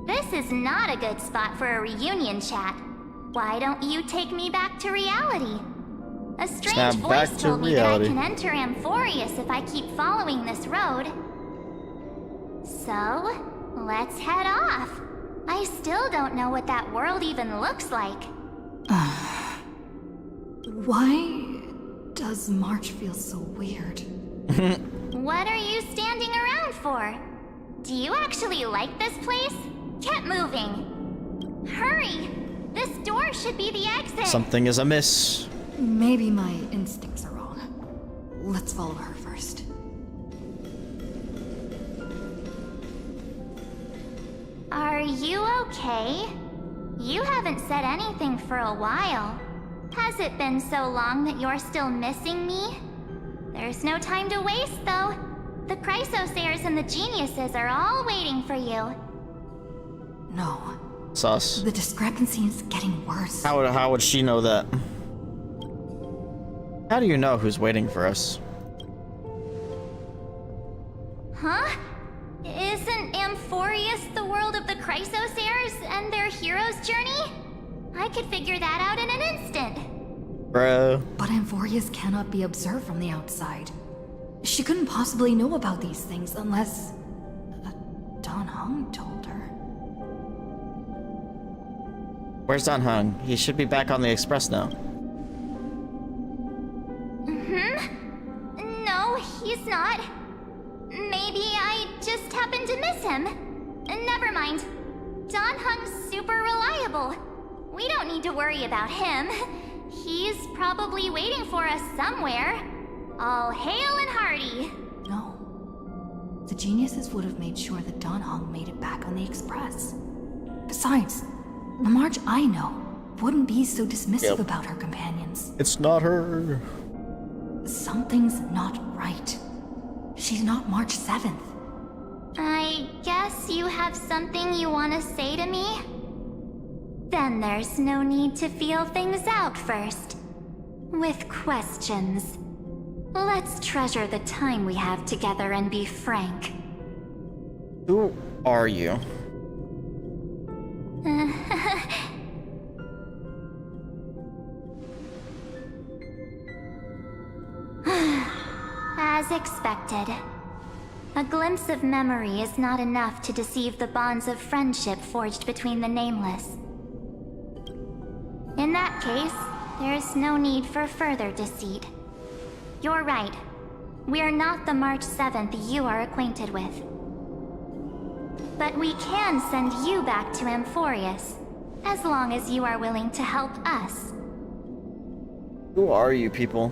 This is not a good spot for a reunion chat. Why don't you take me back to reality? A strange voice told me that I can enter Amphorius if I keep following this road. So, let's head off. I still don't know what that world even looks like.
Why does March feel so weird?
What are you standing around for? Do you actually like this place? Get moving. Hurry! This door should be the exit.
Something is amiss.
Maybe my instincts are wrong. Let's follow her first.
Are you okay? You haven't said anything for a while. Has it been so long that you're still missing me? There's no time to waste, though. The Chrysos heirs and the geniuses are all waiting for you.
No.
Sus.
The discrepancy is getting worse.
How would she know that? How do you know who's waiting for us?
Huh? Isn't Amphorius the world of the Chrysos heirs and their hero's journey? I could figure that out in an instant.
Bro.
But Amphorius cannot be observed from the outside. She couldn't possibly know about these things unless... Don Hung told her.
Where's Don Hung? He should be back on the express now.
No, he's not. Maybe I just happened to miss him. Never mind. Don Hung's super reliable. We don't need to worry about him. He's probably waiting for us somewhere. All hail and hearty.
No. The geniuses would have made sure that Don Hung made it back on the express. Besides, the March I know wouldn't be so dismissive about her companions.
It's not her.
Something's not right. She's not March 7th.
I guess you have something you want to say to me? Then there's no need to feel things out first. With questions. Let's treasure the time we have together and be frank.
Who are you?
As expected. A glimpse of memory is not enough to deceive the bonds of friendship forged between the Nameless. In that case, there is no need for further deceit. You're right. We are not the March 7th you are acquainted with. But we can send you back to Amphorius, as long as you are willing to help us.
Who are you people?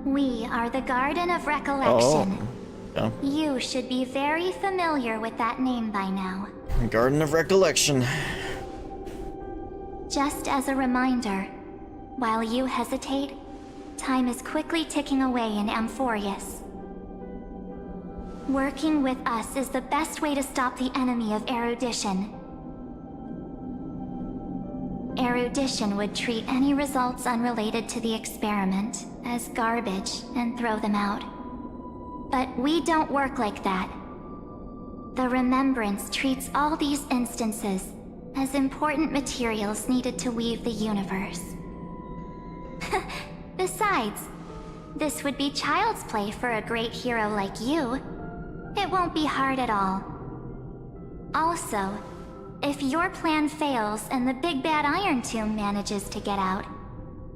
We are the Garden of Recollection.
Oh.
You should be very familiar with that name by now.
Garden of Recollection.
Just as a reminder, while you hesitate, time is quickly ticking away in Amphorius. Working with us is the best way to stop the enemy of erudition. Erudition would treat any results unrelated to the experiment as garbage and throw them out. But we don't work like that. The Remembrance treats all these instances as important materials needed to weave the universe. Besides, this would be child's play for a great hero like you. It won't be hard at all. Also, if your plan fails and the big bad Iron Tomb manages to get out,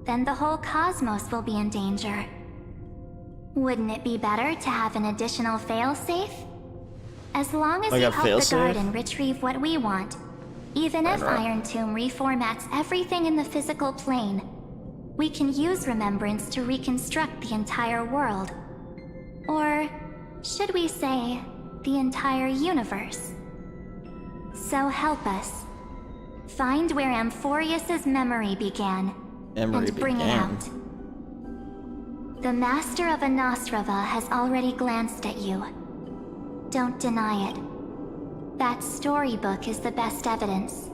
then the whole cosmos will be in danger. Wouldn't it be better to have an additional failsafe? As long as you help the Garden retrieve what we want, even if Iron Tomb reformats everything in the physical plane, we can use Remembrance to reconstruct the entire world. Or, should we say, the entire universe? So help us. Find where Amphorius's memory began, and bring it out. The Master of Anastrava has already glanced at you. Don't deny it. That storybook is the best evidence.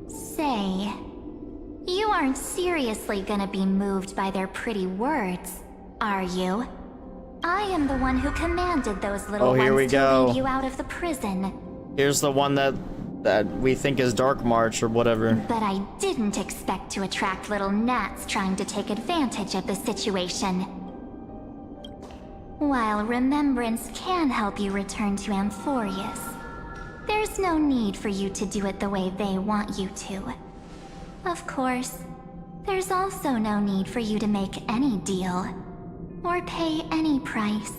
Say, you aren't seriously gonna be moved by their pretty words, are you? I am the one who commanded those little ones to lead you out of the prison.
Here's the one that we think is Dark March or whatever.
But I didn't expect to attract little gnats trying to take advantage of the situation. While Remembrance can help you return to Amphorius, there's no need for you to do it the way they want you to. Of course, there's also no need for you to make any deal, or pay any price.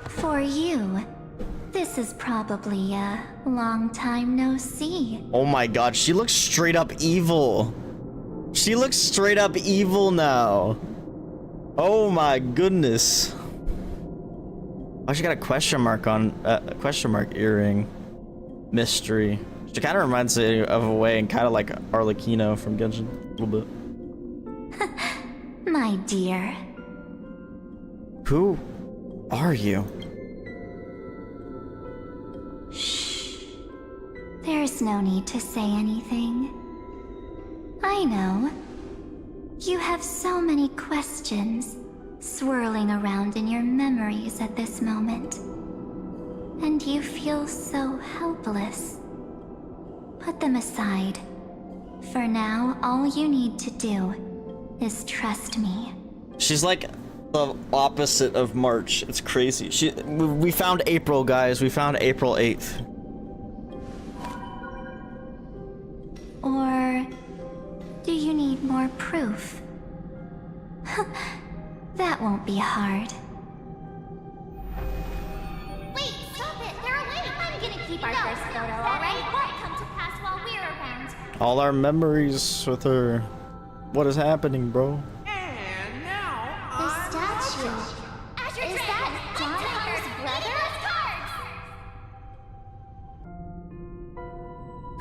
For you, this is probably a long time no see.
Oh my god, she looks straight up evil. She looks straight up evil now. Oh my goodness. Oh, she got a question mark on question mark earring. Mystery. She kind of reminds me of a way, and kind of like Arlecchino from Genshin a little bit.
My dear.
Who are you?
Shh. There's no need to say anything. I know. You have so many questions swirling around in your memories at this moment. And you feel so helpless. Put them aside. For now, all you need to do is trust me.
She's like the opposite of March. It's crazy. We found April, guys. We found April 8th.
Or do you need more proof? That won't be hard.
Wait, stop it! They're awake! I'm gonna keep our first photo, alright? Won't come to pass while we're around.
All our memories with her. What is happening, bro?
The statue. Is that Don's brother?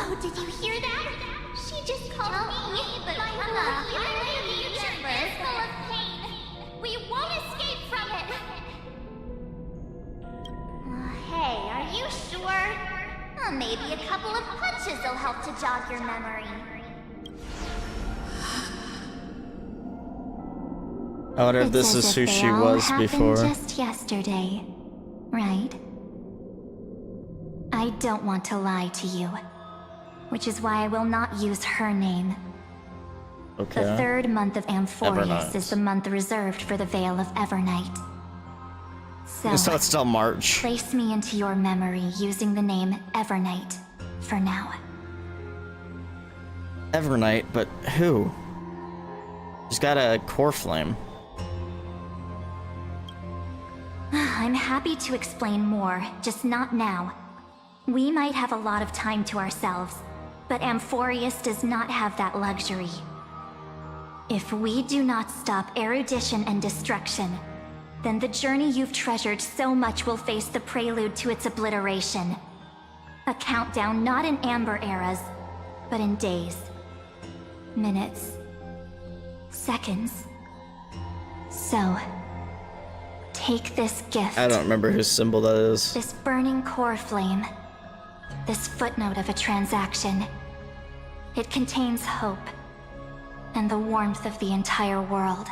Oh, did you hear that? She just called me, but my future is full of pain. We won't escape from it. Hey, are you sure? Maybe a couple of punches will help to jog your memory.
I wonder if this is who she was before.
Just yesterday, right? I don't want to lie to you, which is why I will not use her name.
Okay.
The third month of Amphorius
Evernight.
is the month reserved for the Veil of Evernight. So
it's still March.
Place me into your memory using the name Evernight for now.
Evernight, but who? She's got a core flame.
I'm happy to explain more, just not now. We might have a lot of time to ourselves, but Amphorius does not have that luxury. If we do not stop erudition and destruction, then the journey you've treasured so much will face the prelude to its obliteration. A countdown not in amber eras, but in days, minutes, seconds. So, take this gift.
I don't remember whose symbol that is.
This burning core flame. This footnote of a transaction. It contains hope and the warmth of the entire world.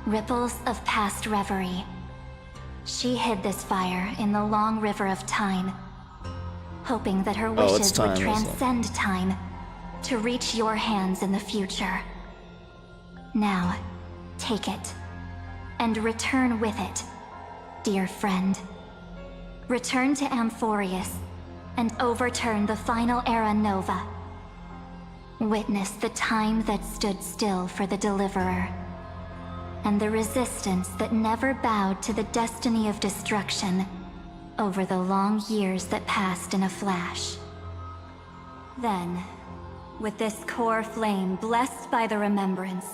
Ripples of past reverie. She hid this fire in the long river of time, hoping that her wishes would transcend time to reach your hands in the future. Now, take it, and return with it, dear friend. Return to Amphorius, and overturn the final era Nova. Witness the time that stood still for the Deliverer, and the resistance that never bowed to the destiny of destruction over the long years that passed in a flash. Then, with this core flame blessed by the remembrance,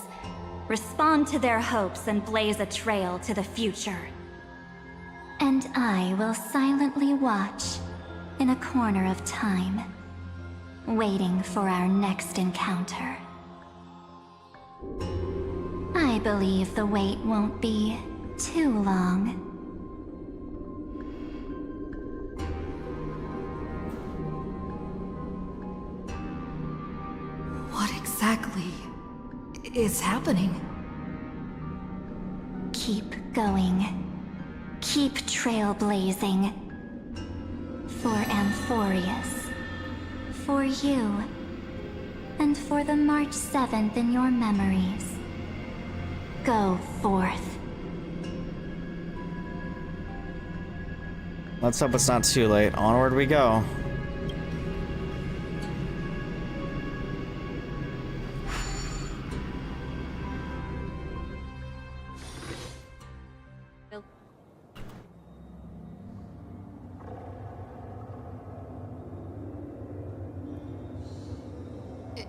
respond to their hopes and blaze a trail to the future. And I will silently watch in a corner of time, waiting for our next encounter. I believe the wait won't be too long.
What exactly is happening?
Keep going. Keep trailblazing. For Amphorius. For you. And for the March 7th in your memories. Go forth.
Let's hope it's not too late. Onward we go.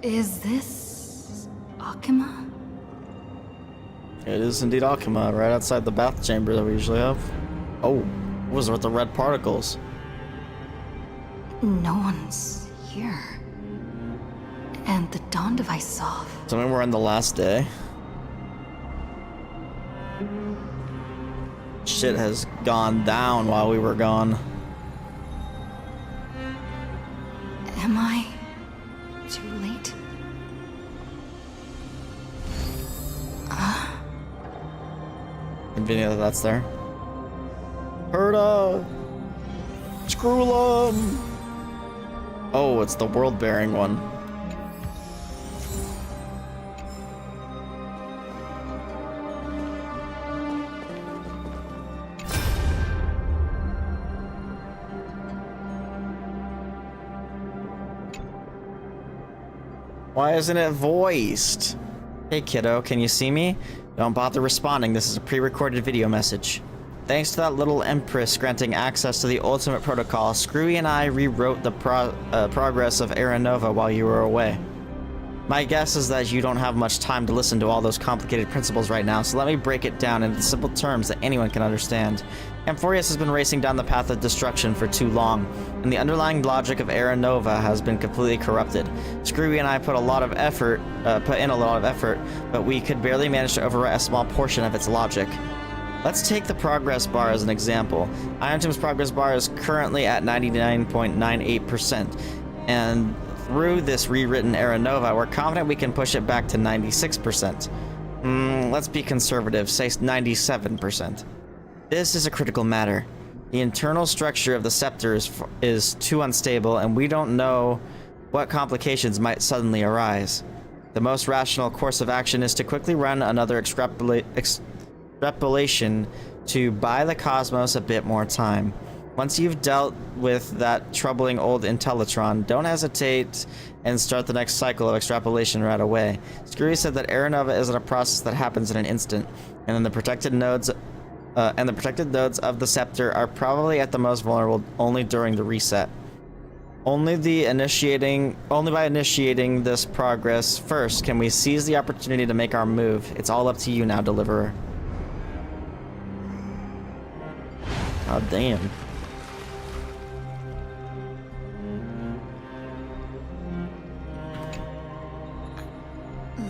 Is this Akama?
It is indeed Akama, right outside the bath chamber that we usually have. Oh, what was it with the red particles?
No one's here. And the dawn device off.
So maybe we're on the last day. Shit has gone down while we were gone.
Am I too late?
Convenient that that's there. Herda! Screwlum! Oh, it's the world-bearing one. Why isn't it voiced? Hey kiddo, can you see me? Don't bother responding, this is a pre-recorded video message. Thanks to that little Empress granting access to the ultimate protocol, Screwy and I rewrote the progress of Era Nova while you were away. My guess is that you don't have much time to listen to all those complicated principles right now, so let me break it down into simple terms that anyone can understand. Amphorius has been racing down the path of destruction for too long, and the underlying logic of Era Nova has been completely corrupted. Screwy and I put in a lot of effort, but we could barely manage to overwrite a small portion of its logic. Let's take the progress bar as an example. Iron Tom's progress bar is currently at 99.98%, and through this rewritten Era Nova, we're confident we can push it back to 96%. Let's be conservative, say 97%. This is a critical matter. The internal structure of the scepter is too unstable, and we don't know what complications might suddenly arise. The most rational course of action is to quickly run another extrapolation to buy the cosmos a bit more time. Once you've dealt with that troubling old Intellitron, don't hesitate and start the next cycle of extrapolation right away. Screwy said that Era Nova isn't a process that happens in an instant, and then the protected nodes of the scepter are probably at the most vulnerable only during the reset. Only by initiating this progress first can we seize the opportunity to make our move. It's all up to you now, Deliverer. Oh, damn.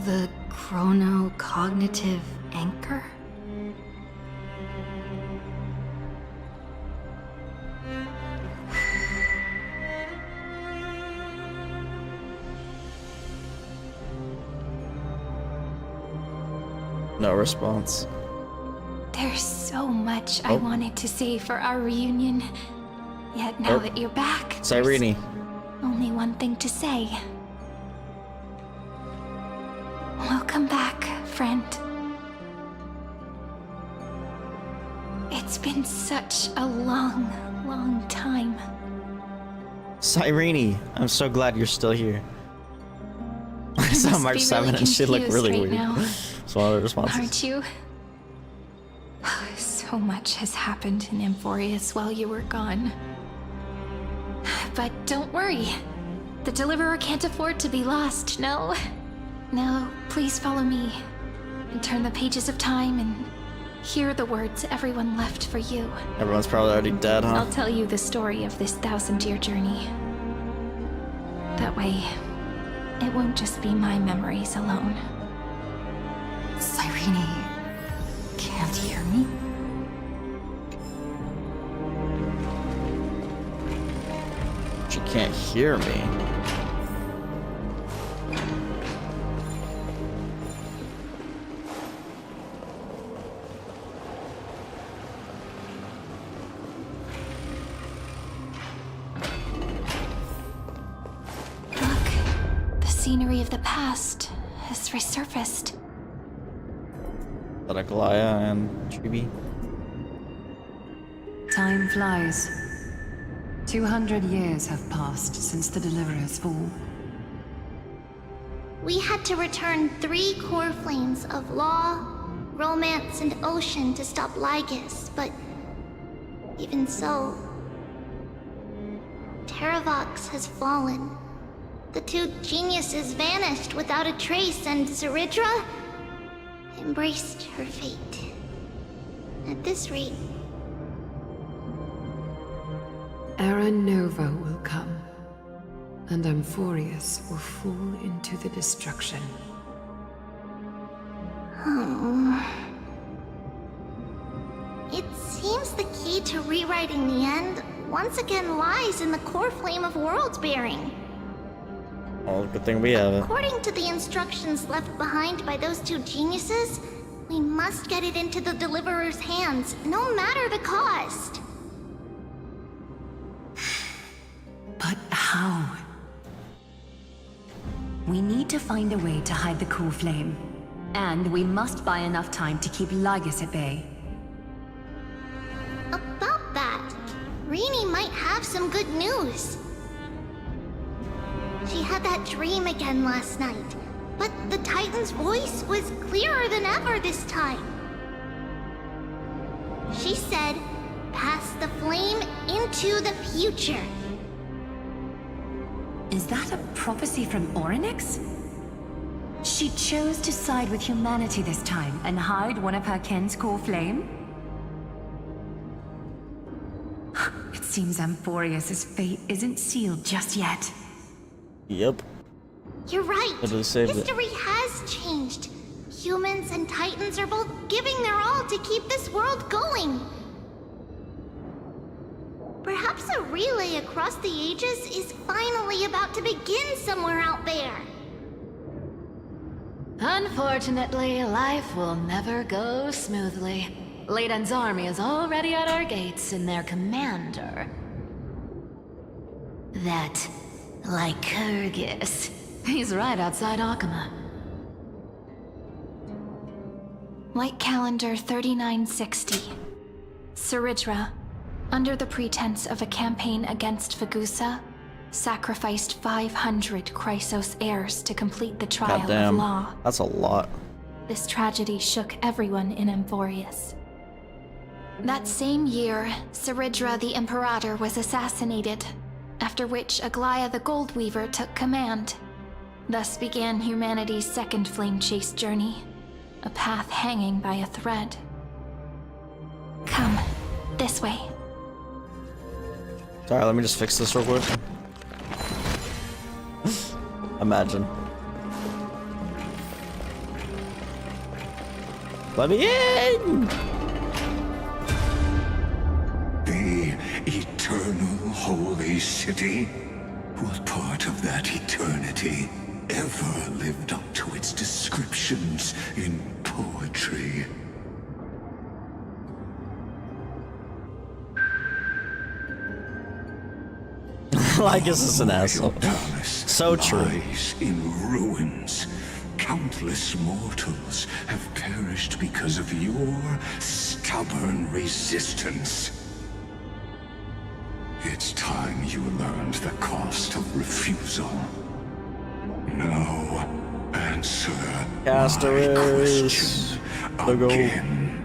The chrono-cognitive anchor?
No response.
There's so much I wanted to say for our reunion. Yet now that you're back,
Cyrene.
only one thing to say. Welcome back, friend. It's been such a long, long time.
Cyrene, I'm so glad you're still here. I saw March 7 and she looked really weird. So all the responses.
Aren't you? So much has happened in Amphorius while you were gone. But don't worry. The Deliverer can't afford to be lost, no? No, please follow me. And turn the pages of time and hear the words everyone left for you.
Everyone's probably already dead, huh?
I'll tell you the story of this 1,000-year journey. That way, it won't just be my memories alone.
Cyrene can't hear me?
She can't hear me.
Scenery of the past has resurfaced.
Atalaya and Chibi.
Time flies. 200 years have passed since the Deliverer's fall.
We had to return 3 core flames of law, romance, and ocean to stop Lygus, but even so, Terravox has fallen. The 2 geniuses vanished without a trace, and Zeridra embraced her fate. At this rate...
Era Nova will come, and Amphorius will fall into the destruction.
It seems the key to rewriting the end once again lies in the core flame of world-bearing.
Well, good thing we have it.
According to the instructions left behind by those 2 geniuses, we must get it into the Deliverer's hands, no matter the cost.
But how? We need to find a way to hide the core flame. And we must buy enough time to keep Lygus at bay.
About that, Rini might have some good news. She had that dream again last night, but the Titan's voice was clearer than ever this time. She said, "Pass the flame into the future."
Is that a prophecy from Orynyx? She chose to side with humanity this time and hide one of her kin's core flame? It seems Amphorius' fate isn't sealed just yet.
Yep.
You're right.
History
has changed. Humans and Titans are both giving their all to keep this world going. Perhaps a relay across the ages is finally about to begin somewhere out there.
Unfortunately, life will never go smoothly. Leiden's army is already at our gates, and their commander... that Lycurgus. He's right outside Akama.
Light calendar 3960. Cyrene, under the pretense of a campaign against Fagusa, sacrificed 500 Chrysos heirs to complete the trial
Goddamn.
of law.
That's a lot.
This tragedy shook everyone in Amphorius. That same year, Cyrene the Imperator was assassinated, after which Aglaia the Goldweaver took command. Thus began humanity's second flame chase journey, a path hanging by a thread. Come, this way.
Sorry, let me just fix this real quick. Imagine. Let me in!
The eternal holy city? What part of that eternity ever lived up to its descriptions in poetry?
Lygus is an asshole. So true.
Lies in ruins. Countless mortals have perished because of your stubborn resistance. It's time you learned the cost of refusal. Now, answer my question again.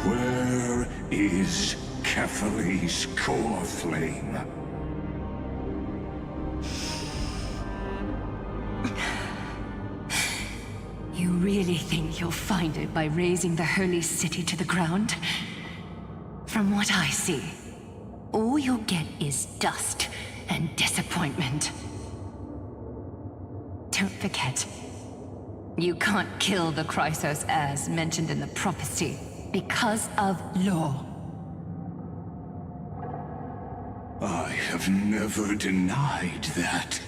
Where is Kefali's core flame?
You really think you'll find it by razing the holy city to the ground? From what I see, all you'll get is dust and disappointment. Don't forget, you can't kill the Chrysos heirs mentioned in the prophecy because of law.
I have never denied that.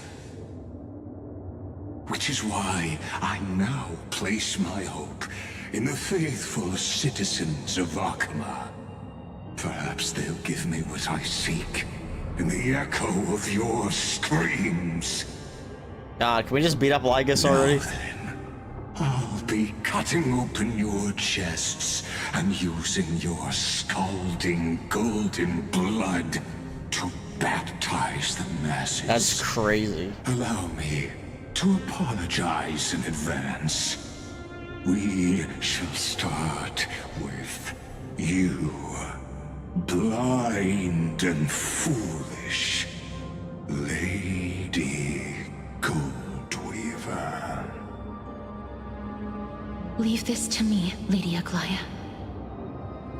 Which is why I now place my hope in the faithful citizens of Akama. Perhaps they'll give me what I seek in the echo of your screams.
God, can we just beat up Lygus already?
Now then, I'll be cutting open your chests and using your scalding golden blood to baptize the masses.
That's crazy.
Allow me to apologize in advance. We shall start with you, blind and foolish Lady Goldweaver.
Leave this to me, Lady Aglaia.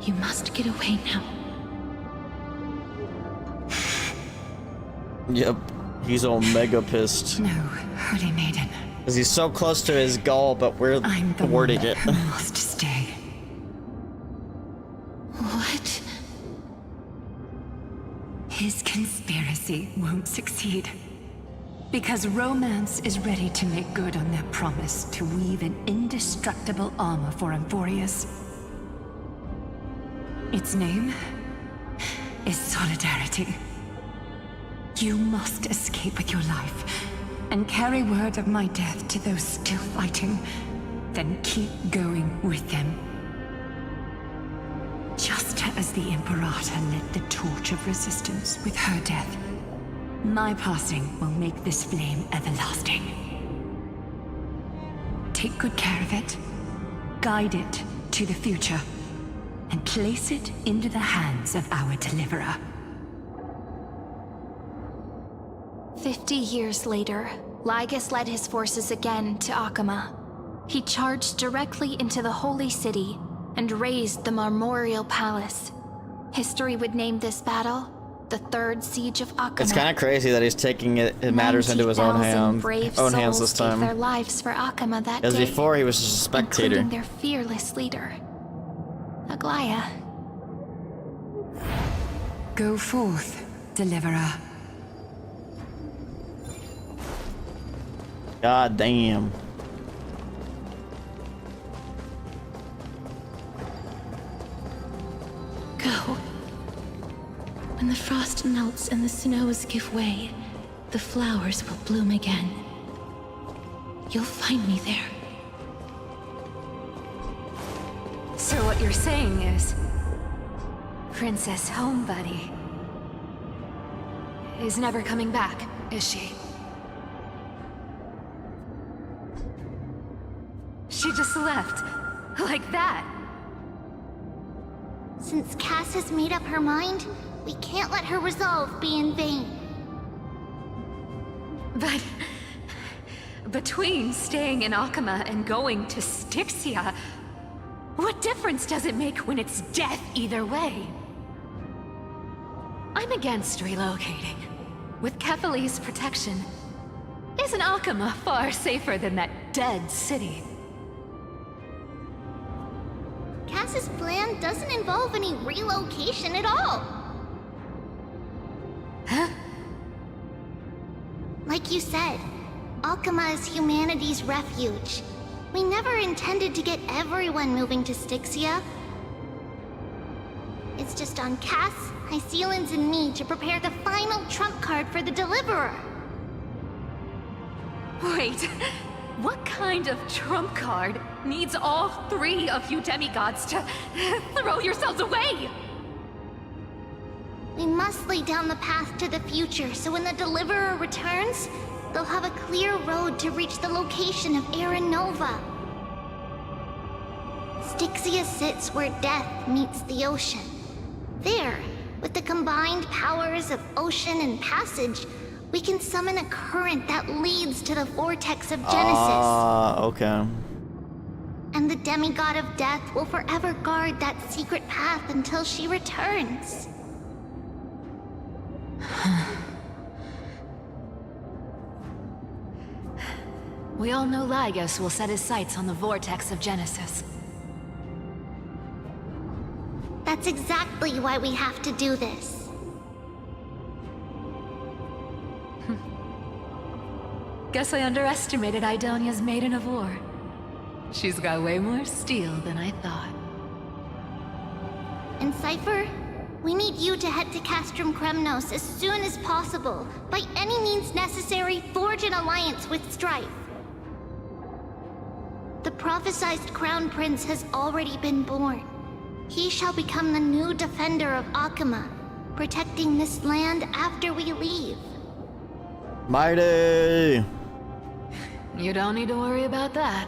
You must get away now.
Yep, he's all mega pissed.
No, Holy Maiden.
Because he's so close to his goal, but we're thwarting it.
Who must stay.
What?
His conspiracy won't succeed. Because romance is ready to make good on their promise to weave an indestructible armor for Amphorius. Its name is Solidarity. You must escape with your life and carry word of my death to those still fighting, then keep going with them. Just as the Imperator lit the torch of resistance with her death, my passing will make this flame everlasting. Take good care of it, guide it to the future, and place it into the hands of our deliverer.
50 years later, Lygus led his forces again to Akama. He charged directly into the Holy City and razed the Marmorial Palace. History would name this battle the third siege of Akama.
It's kind of crazy that he's taking it matters into his own
90,000 brave
hands
souls
this
gave their
time.
lives for Akama that
Because
day,
before he was just a spectator.
including their fearless leader, Aglaya.
Go forth, deliverer.
God damn.
Go. When the frost melts and the snows give way, the flowers will bloom again. You'll find me there.
So what you're saying is, Princess Homebuddy is never coming back, is she? She just left, like that.
Since Cass has made up her mind, we can't let her resolve be in vain.
But between staying in Akama and going to Styxia, what difference does it make when it's death either way? I'm against relocating. With Kefali's protection, isn't Akama far safer than that dead city?
Cass's plan doesn't involve any relocation at all.
Huh?
Like you said, Akama is humanity's refuge. We never intended to get everyone moving to Styxia. It's just on Cass, Hycealans, and me to prepare the final trump card for the Deliverer.
Wait, what kind of trump card needs all three of you demigods to throw yourselves away?
We must lay down the path to the future, so when the Deliverer returns, they'll have a clear road to reach the location of Aranova. Styxia sits where death meets the ocean. There, with the combined powers of ocean and passage, we can summon a current that leads to the vortex of Genesis.
Okay.
And the demigod of death will forever guard that secret path until she returns.
We all know Lygus will set his sights on the vortex of Genesis.
That's exactly why we have to do this.
Guess I underestimated Idonia's Maiden of War. She's got way more steel than I thought.
And Cypher, we need you to head to Castrum Kremnos as soon as possible. By any means necessary, forge an alliance with Strife. The prophesized Crown Prince has already been born. He shall become the new defender of Akama, protecting this land after we leave.
Mighty!
You don't need to worry about that.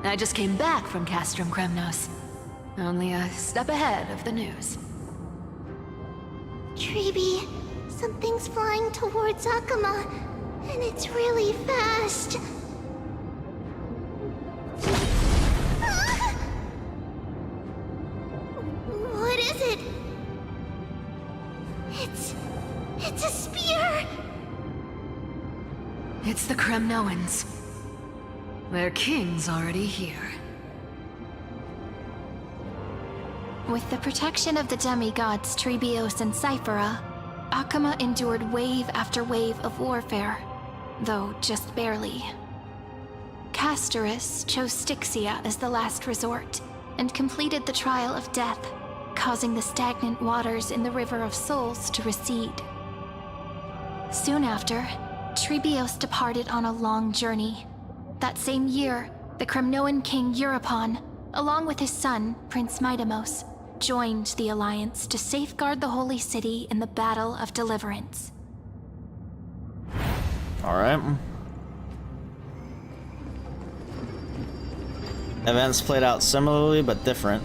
I just came back from Castrum Kremnos. Only a step ahead of the news.
Treeby, something's flying towards Akama, and it's really fast. What is it? It's a spear!
It's the Kremnoans. Their king's already here.
With the protection of the demigods Trebios and Cyphera, Akama endured wave after wave of warfare, though just barely. Castorus chose Styxia as the last resort, and completed the trial of death, causing the stagnant waters in the River of Souls to recede. Soon after, Trebios departed on a long journey. That same year, the Kremnoan king Euripon, along with his son, Prince Midamos, joined the Alliance to safeguard the Holy City in the Battle of Deliverance.
Alright. Events played out similarly but different.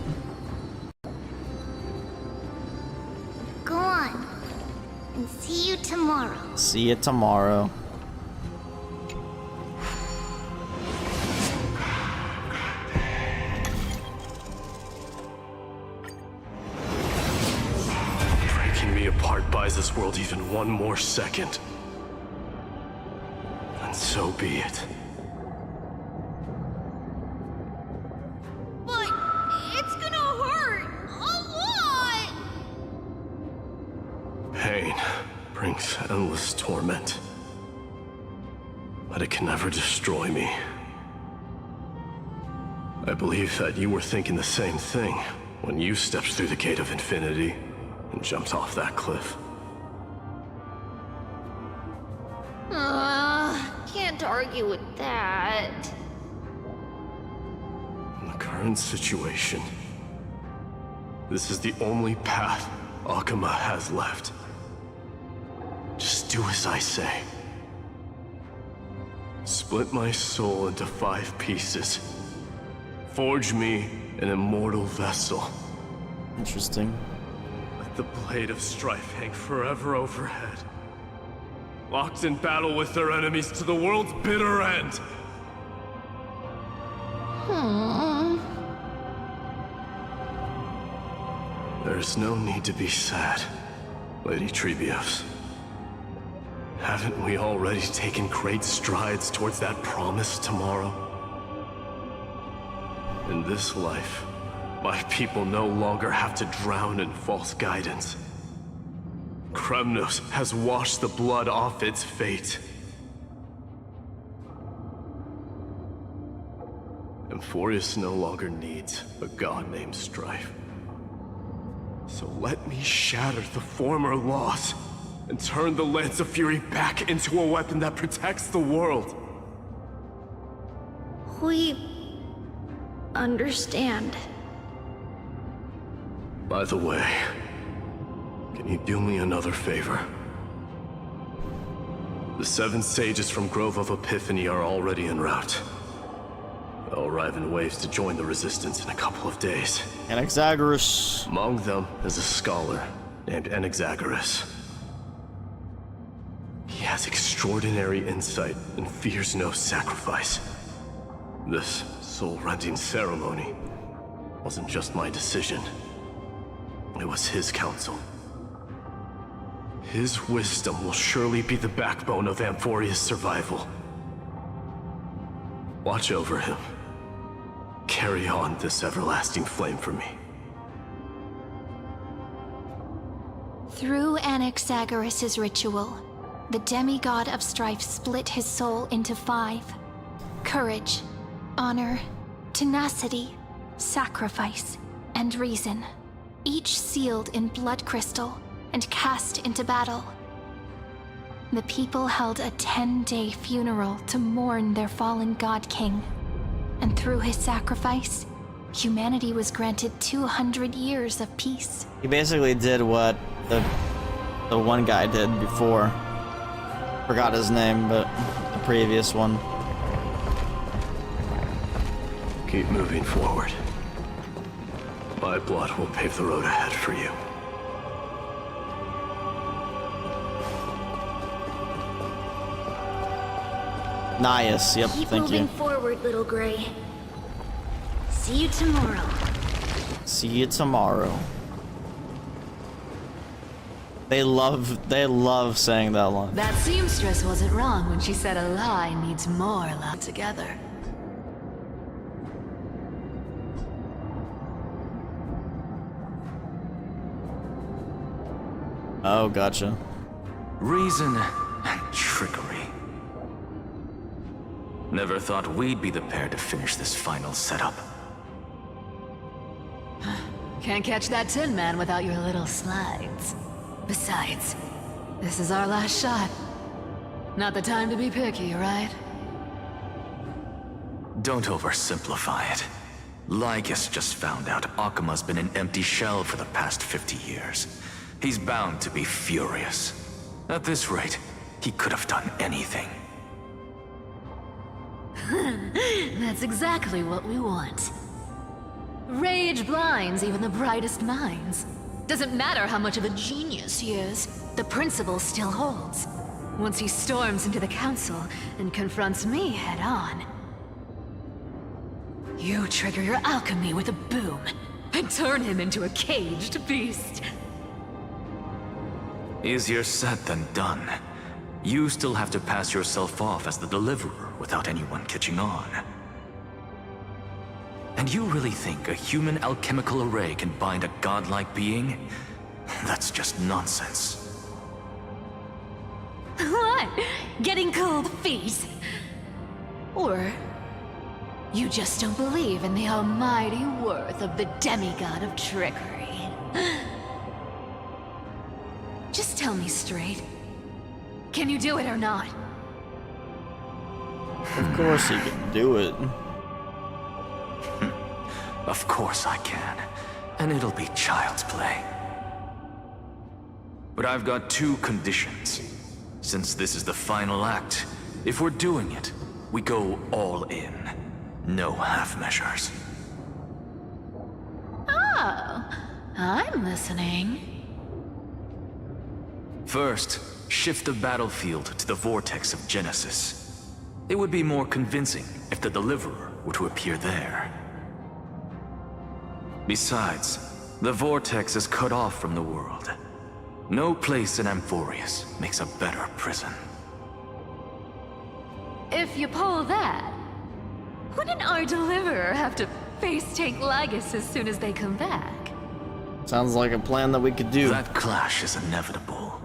Go on, and see you tomorrow.
See you tomorrow.
Picking me apart buys this world even one more second. And so be it.
But it's gonna hurt a lot!
Pain brings endless torment. But it can never destroy me. I believe that you were thinking the same thing when you stepped through the gate of infinity and jumped off that cliff.
Can't argue with that.
In the current situation, this is the only path Akama has left. Just do as I say. Split my soul into 5 pieces. Forge me an immortal vessel.
Interesting.
Let the blade of strife hang forever overhead. Locked in battle with their enemies to the world's bitter end. There's no need to be sad, Lady Trebios. Haven't we already taken great strides towards that promised tomorrow? In this life, my people no longer have to drown in false guidance. Kremnos has washed the blood off its fate. Amphorius no longer needs a god named Strife. So let me shatter the former loss and turn the Lance of Fury back into a weapon that protects the world.
We understand.
By the way, can you do me another favor? The 7 sages from Grove of Epiphany are already en route. They'll arrive in waves to join the Resistance in a couple of days.
Anaxagoras.
Among them is a scholar named Anaxagoras. He has extraordinary insight and fears no sacrifice. This soul-rending ceremony wasn't just my decision. It was his counsel. His wisdom will surely be the backbone of Amphoria's survival. Watch over him. Carry on this everlasting flame for me.
Through Anaxagoras' ritual, the demigod of strife split his soul into 5. Courage, honor, tenacity, sacrifice, and reason. Each sealed in blood crystal and cast into battle. The people held a 10-day funeral to mourn their fallen god king. And through his sacrifice, humanity was granted 200 years of peace.
He basically did what the one guy did before. Forgot his name, but the previous one.
Keep moving forward. My blood will pave the road ahead for you.
Nice, yep,
Keep
thank
moving
you.
forward, little Gray. See you tomorrow.
See you tomorrow. They love saying that line.
That seamstress wasn't wrong when she said a lie needs more love together.
Oh, gotcha.
Reason and trickery. Never thought we'd be the pair to finish this final setup.
Can't catch that Tin Man without your little slides. Besides, this is our last shot. Not the time to be picky, right?
Don't oversimplify it. Lygus just found out Akama's been an empty shell for the past 50 years. He's bound to be furious. At this rate, he could have done anything.
That's exactly what we want. Rage blinds even the brightest minds. Doesn't matter how much of a genius he is, the principle still holds. Once he storms into the council and confronts me head-on, you trigger your alchemy with a boom and turn him into a caged beast.
Easier said than done. You still have to pass yourself off as the deliverer without anyone catching on. And you really think a human alchemical array can bind a godlike being? That's just nonsense.
What? Getting cold feet? Or you just don't believe in the almighty worth of the demigod of trickery? Just tell me straight. Can you do it or not?
Of course he can do it.
Of course I can. And it'll be child's play. But I've got two conditions. Since this is the final act, if we're doing it, we go all in. No half measures.
Oh, I'm listening.
First, shift the battlefield to the vortex of Genesis. It would be more convincing if the deliverer were to appear there. Besides, the vortex is cut off from the world. No place in Amphorius makes a better prison.
If you pull that, wouldn't our deliverer have to face tank Lygus as soon as they come back?
Sounds like a plan that we could do.
That clash is inevitable.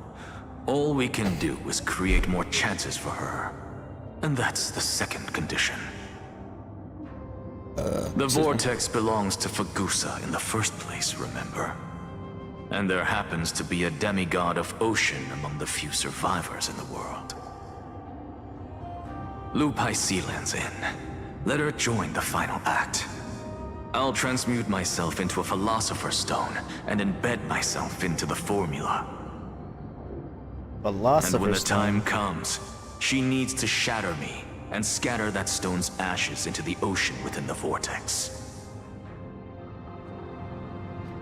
All we can do is create more chances for her. And that's the second condition. The vortex belongs to Fagusa in the first place, remember? And there happens to be a demigod of ocean among the few survivors in the world. Loop Hycelan's in. Let her join the final act. I'll transmute myself into a Philosopher's Stone and embed myself into the formula. And when the time comes, she needs to shatter me and scatter that stone's ashes into the ocean within the vortex.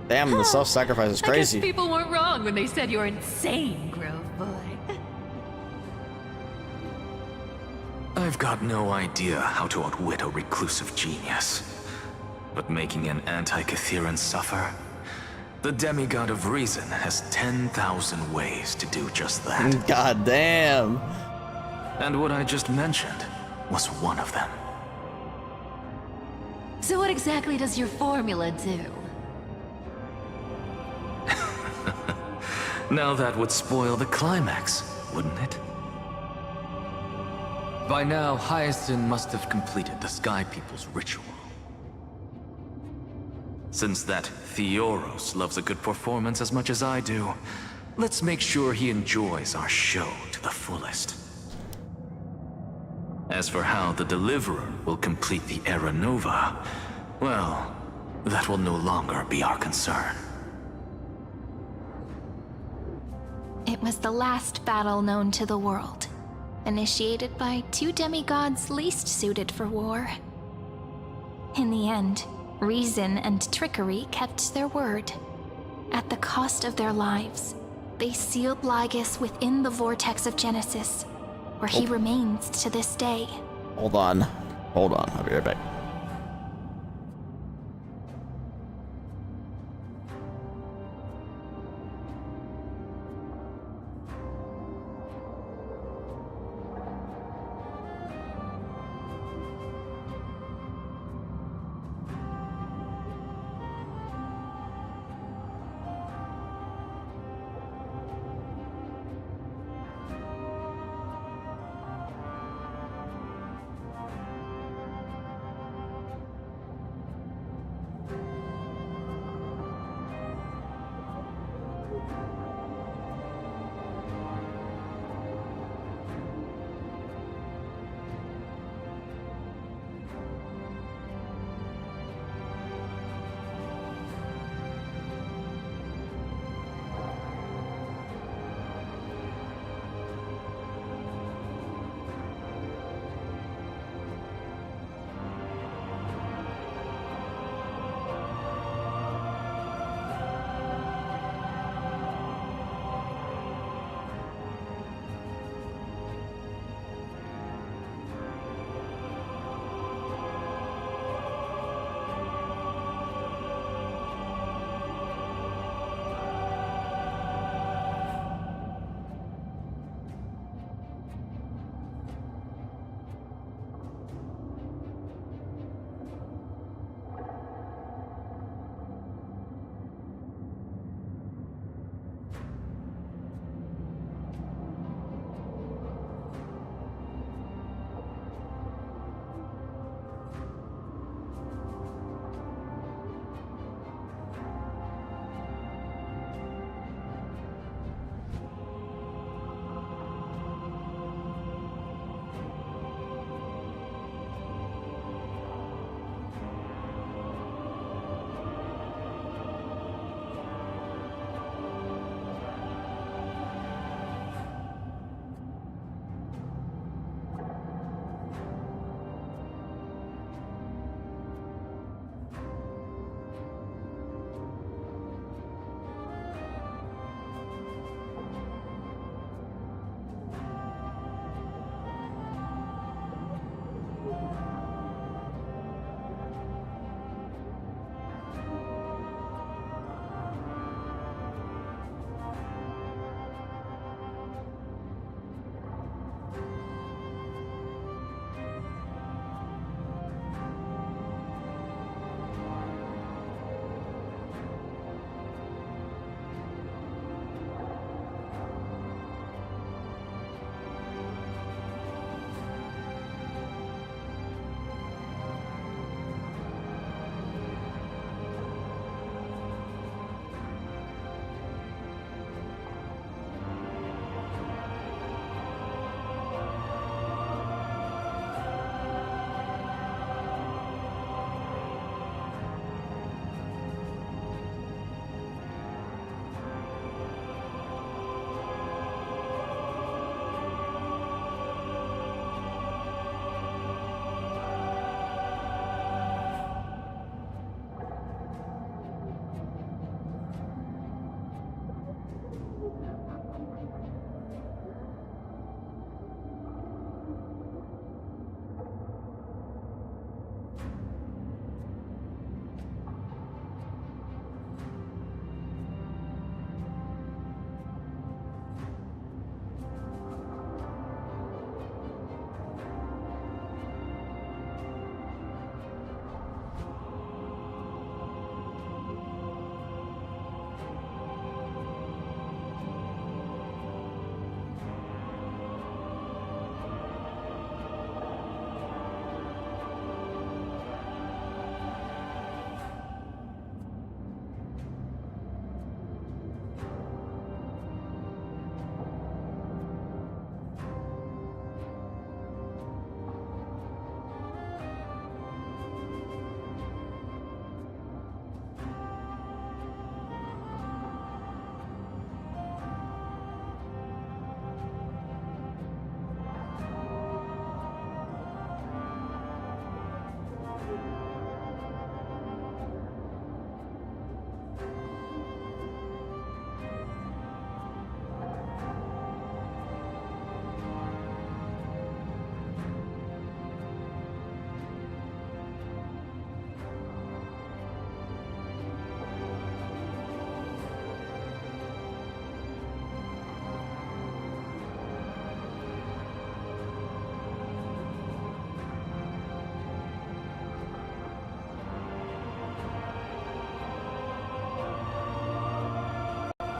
Damn, the self-sacrifice is crazy.
I guess people weren't wrong when they said you're insane, Grove Boy.
I've got no idea how to outwit a reclusive genius. But making an anti-Catheran suffer? The demigod of reason has 10,000 ways to do just that.
God damn.
And what I just mentioned was one of them.
So what exactly does your formula do?
Now that would spoil the climax, wouldn't it? By now, Hyacinth must have completed the Sky People's ritual. Since that Theoros loves a good performance as much as I do, let's make sure he enjoys our show to the fullest. As for how the Deliverer will complete the Era Nova, well, that will no longer be our concern.
It was the last battle known to the world, initiated by two demigods least suited for war. In the end, reason and trickery kept their word. At the cost of their lives, they sealed Lygus within the vortex of Genesis, where he remains to this day.
Hold on, I'll be right back.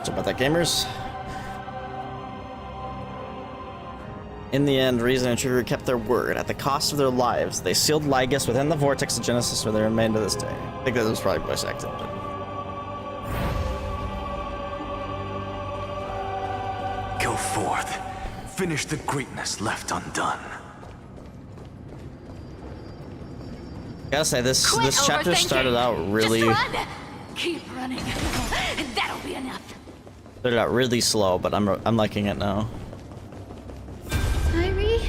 So about that, gamers. In the end, Reason and Trigger kept their word. At the cost of their lives, they sealed Lygus within the vortex of Genesis, where they remain to this day. I think that was probably voice acted, but...
Go forth. Finish the greatness left undone.
Gotta say, this chapter started out really...
Just run. Keep running. And that'll be enough.
Started out really slow, but I'm liking it now.
Cyrene?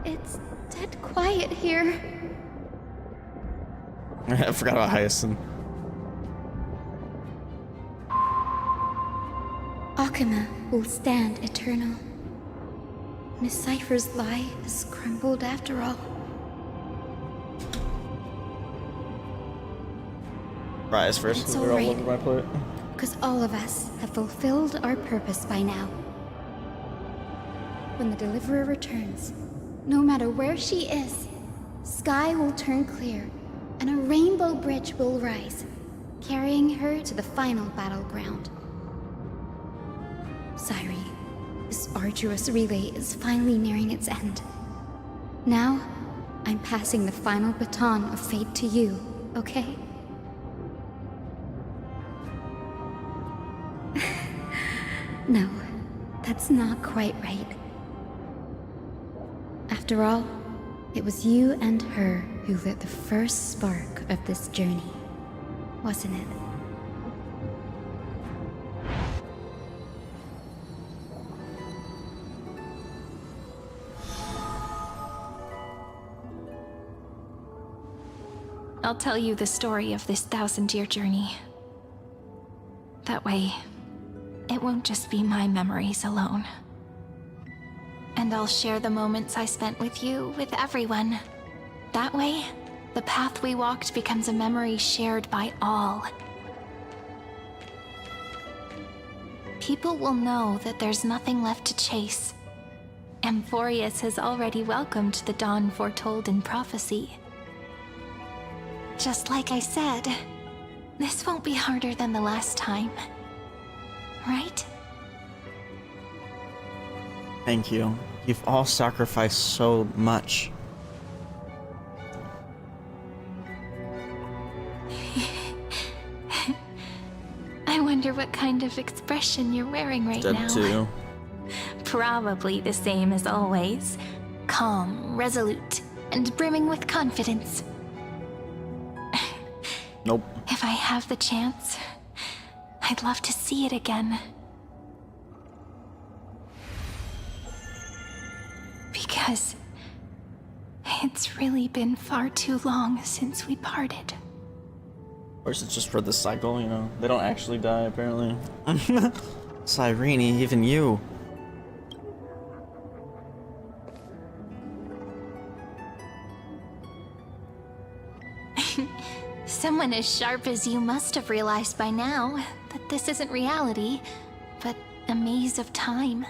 It's dead quiet here.
I forgot about Hyacinth.
Akama will stand eternal. Miss Cypher's lie has crumbled after all.
Rise first.
It's
We're all
alright.
over my plate.
Because all of us have fulfilled our purpose by now. When the Deliverer returns, no matter where she is, sky will turn clear, and a rainbow bridge will rise, carrying her to the final battleground. Cyrene, this arduous relay is finally nearing its end. Now, I'm passing the final baton of fate to you, okay? No, that's not quite right. After all, it was you and her who lit the first spark of this journey, wasn't it?
I'll tell you the story of this 1,000-year journey. That way, it won't just be my memories alone. And I'll share the moments I spent with you with everyone. That way, the path we walked becomes a memory shared by all. People will know that there's nothing left to chase. Amphorius has already welcomed the dawn foretold in prophecy. Just like I said, this won't be harder than the last time. Right?
Thank you. You've all sacrificed so much.
I wonder what kind of expression you're wearing right
Dead
now.
too.
Probably the same as always. Calm, resolute, and brimming with confidence.
Nope.
If I have the chance, I'd love to see it again. Because it's really been far too long since we parted.
Or is it just for the cycle, you know? They don't actually die, apparently. Cyrene, even you.
Someone as sharp as you must have realized by now that this isn't reality, but a maze of time.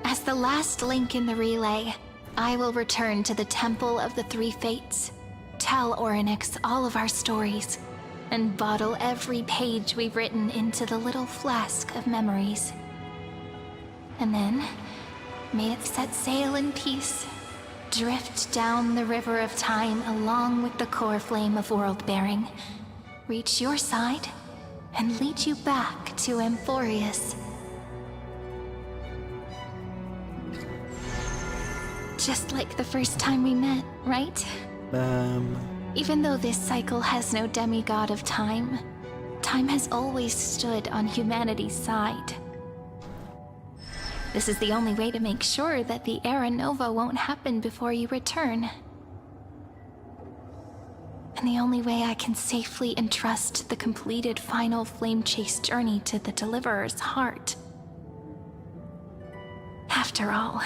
As the last link in the relay, I will return to the Temple of the Three Fates, tell Orynyx all of our stories, and bottle every page we've written into the little flask of memories. And then, may it set sail in peace, drift down the river of time along with the core flame of world-bearing, reach your side, and lead you back to Amphorius. Just like the first time we met, right? Even though this cycle has no demigod of time, time has always stood on humanity's side. This is the only way to make sure that the Era Nova won't happen before you return. And the only way I can safely entrust the completed final flame chase journey to the Deliverer's heart. After all,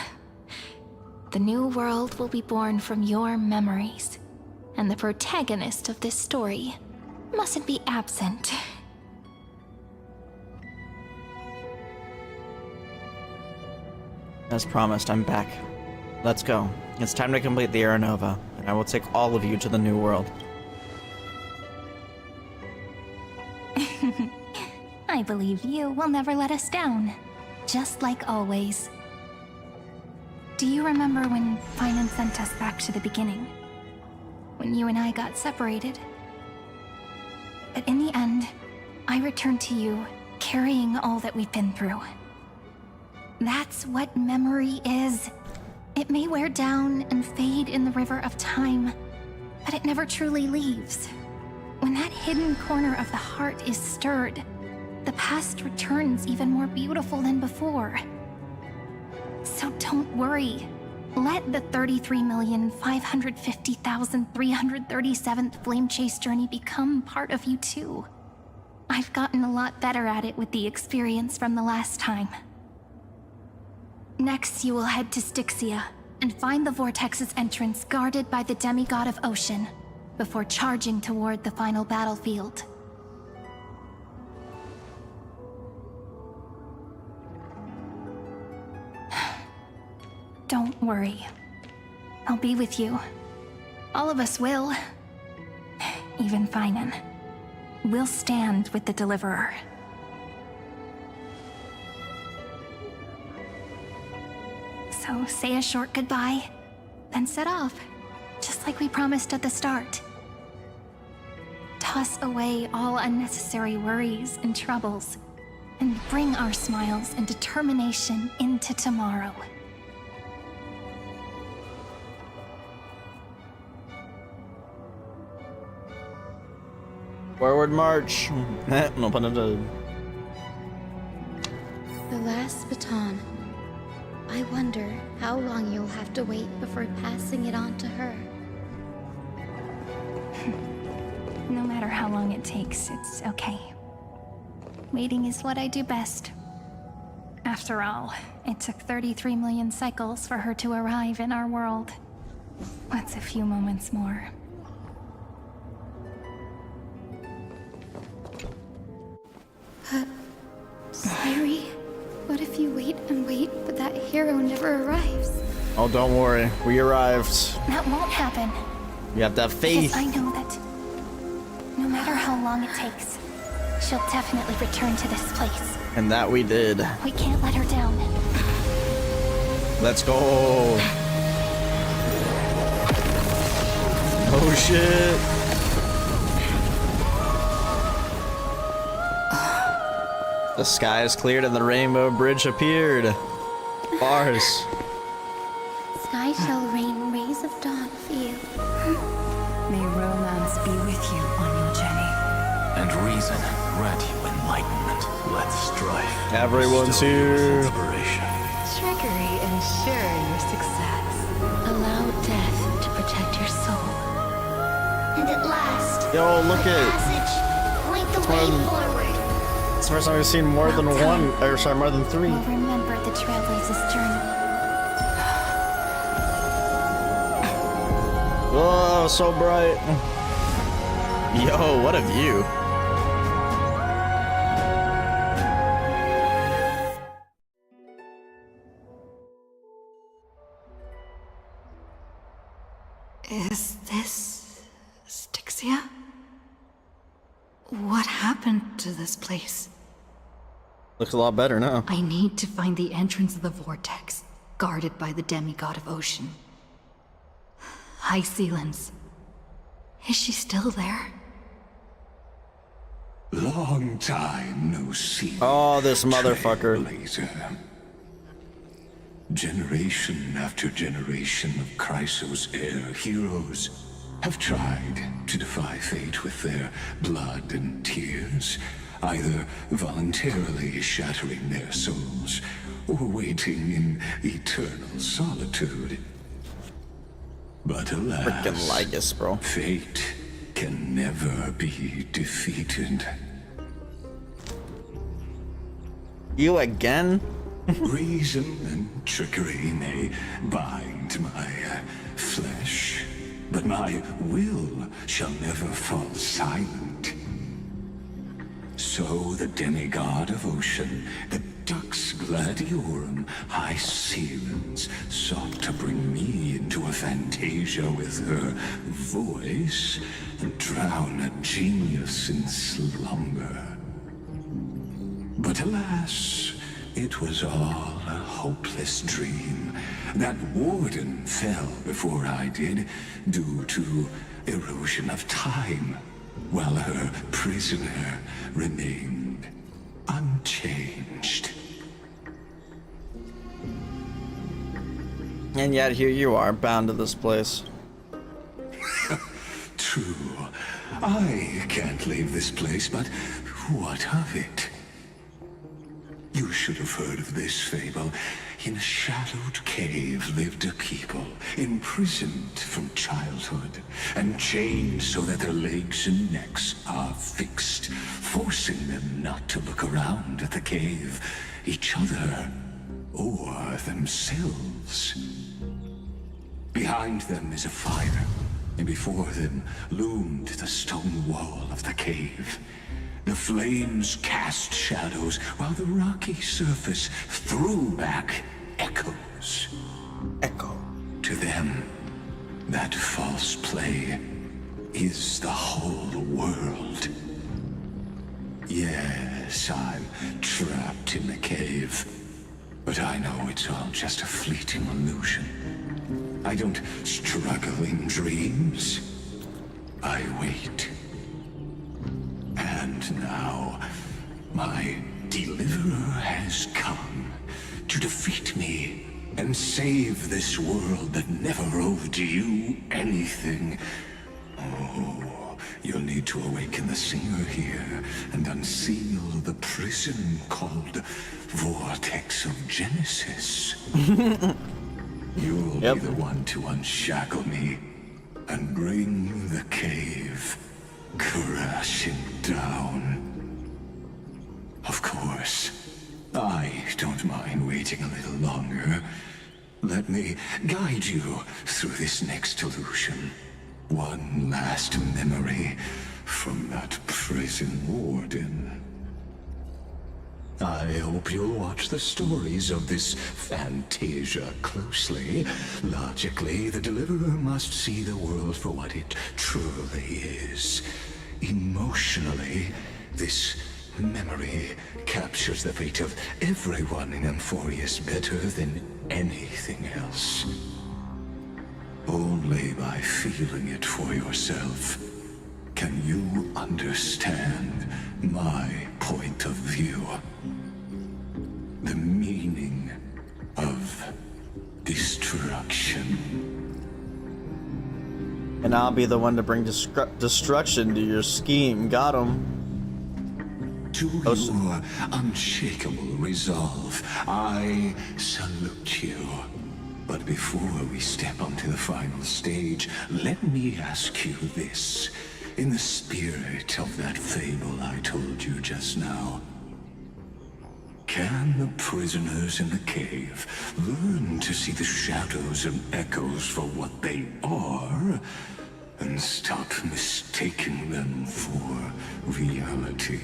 the new world will be born from your memories, and the protagonist of this story mustn't be absent.
As promised, I'm back. Let's go. It's time to complete the Era Nova, and I will take all of you to the new world.
I I believe you will never let us down. Just like always. Do you remember when Finan sent us back to the beginning? When you and I got separated? But in the end, I returned to you, carrying all that we've been through. That's what memory is. It may wear down and fade in the river of time, but it never truly leaves. When that hidden corner of the heart is stirred, the past returns even more beautiful than before. So don't worry. Let the 33,550,337th Flame Chase journey become part of you too. I've gotten a lot better at it with the experience from the last time. Next, you will head to Styxia and find the Vortex's entrance guarded by the demigod of ocean before charging toward the final battlefield. Don't worry. I'll be with you. All of us will. Even Finan. We'll stand with the Deliverer. So say a short goodbye, then set off, just like we promised at the start. Toss away all unnecessary worries and troubles, and bring our smiles and determination into tomorrow.
Forward march. No pun intended.
The last baton. I wonder how long you'll have to wait before passing it on to her.
No matter how long it takes, it's okay. Waiting is what I do best. After all, it took 33 million cycles for her to arrive in our world. What's a few moments more?
But, Cyrene, what if you wait and wait, but that hero never arrives?
Oh, don't worry. We arrived.
That won't happen.
You have to have faith.
Because I know that no matter how long it takes, she'll definitely return to this place.
And that we did.
We can't let her down.
Let's go. Oh shit. The sky is cleared and the rainbow bridge appeared. Bars.
Sky shall rain rays of dawn for you.
May romance be with you on your journey.
And reason grant you enlightenment. Let strife.
Everyone's here.
Inspiration.
Trickery ensure your success. Allow death to protect your soul.
And at last,
Yo, look at
passage, point the way forward.
it's the first time we've seen more than one, or sorry, more than three.
We'll remember the Trailblaze's journey.
Oh, so bright. Yo, what a view.
Is this Styxia? What happened to this place?
Looks a lot better now.
I need to find the entrance of the vortex, guarded by the demigod of ocean. Heirs. Is she still there?
Long time no see.
Oh, this motherfucker.
Trailblazer. Generation after generation of Chrysos heir heroes have tried to defy fate with their blood and tears, either voluntarily shattering their souls or waiting in eternal solitude. But alas,
Freaking Lygus, bro.
Fate can never be defeated.
You again?
Reason and trickery may bind my flesh, but my will shall never fall silent. So the demigod of ocean, the Dux Gladiorum, Heirs, sought to bring me into a fantasia with her voice and drown a genius in slumber. But alas, it was all a hopeless dream. That warden fell before I did, due to erosion of time, while her prisoner remained unchanged.
And yet here you are, bound to this place.
True. I can't leave this place, but what of it? You should have heard of this fable. In a shadowed cave lived a people, imprisoned from childhood, and chained so that their legs and necks are fixed, forcing them not to look around at the cave, each other, or themselves. Behind them is a fire, and before them loomed the stone wall of the cave. The flames cast shadows, while the rocky surface threw back echoes.
Echo.
To them, that false play is the whole world. Yes, I'm trapped in the cave, but I know it's all just a fleeting illusion. I don't struggle in dreams. I wait. And now, my deliverer has come to defeat me and save this world that never owed you anything. Oh, you'll need to awaken the singer here and unseal the prison called Vortex of Genesis. You'll be the one to unshackle me and bring the cave crashing down. Of course, I don't mind waiting a little longer. Let me guide you through this next illusion. One last memory from that prison warden. I hope you'll watch the stories of this Fantasia closely. Logically, the Deliverer must see the world for what it truly is. Emotionally, this memory captures the fate of everyone in Amphorius better than anything else. Only by feeling it for yourself can you understand my point of view. The meaning of destruction.
And I'll be the one to bring destruction to your scheme. Got him.
To your unshakable resolve, I salute you. But before we step onto the final stage, let me ask you this. In the spirit of that fable I told you just now, can the prisoners in the cave learn to see the shadows and echoes for what they are, and stop mistaking them for reality?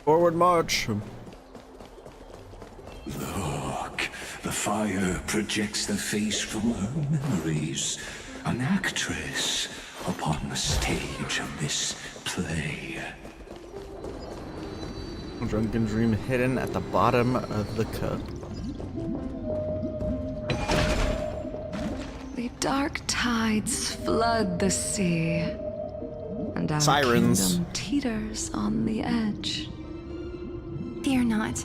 Forward march.
Look, the fire projects the face from her memories. An actress upon the stage of this play.
Drunken dream hidden at the bottom of the cup.
The dark tides flood the sea, and our
Sirens.
kingdom teeters on the edge.
Fear not.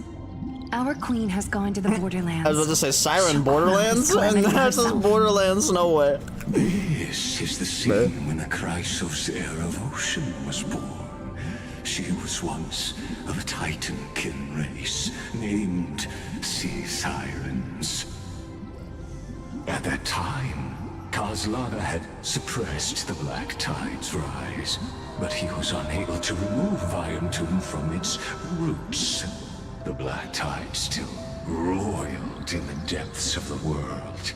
Our queen has gone to the borderlands.
I was about to say Siren Borderlands, and that's just Borderlands, no way.
This is the scene when the Chrysos heir of ocean was born. She was once of a Titankin race named Sea Sirens. At that time, Kozlana had suppressed the Black Tide's rise, but he was unable to remove Iron Tomb from its roots. The Black Tide still roiled in the depths of the world,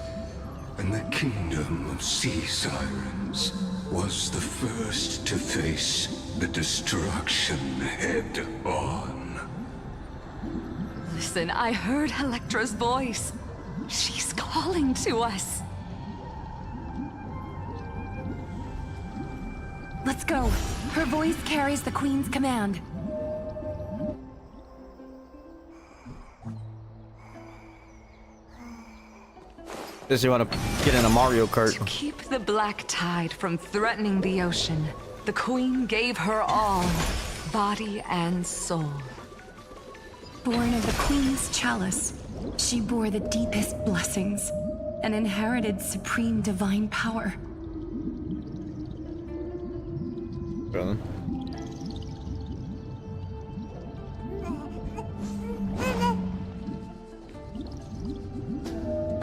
and the kingdom of Sea Sirens was the first to face the destruction head-on.
Listen, I heard Electra's voice. She's calling to us.
Let's go. Her voice carries the Queen's command.
Does you want to get in a Mario Kart?
To keep the black tide from threatening the ocean, the Queen gave her all, body and soul.
Born of the Queen's chalice, she bore the deepest blessings and inherited supreme divine power.
Really?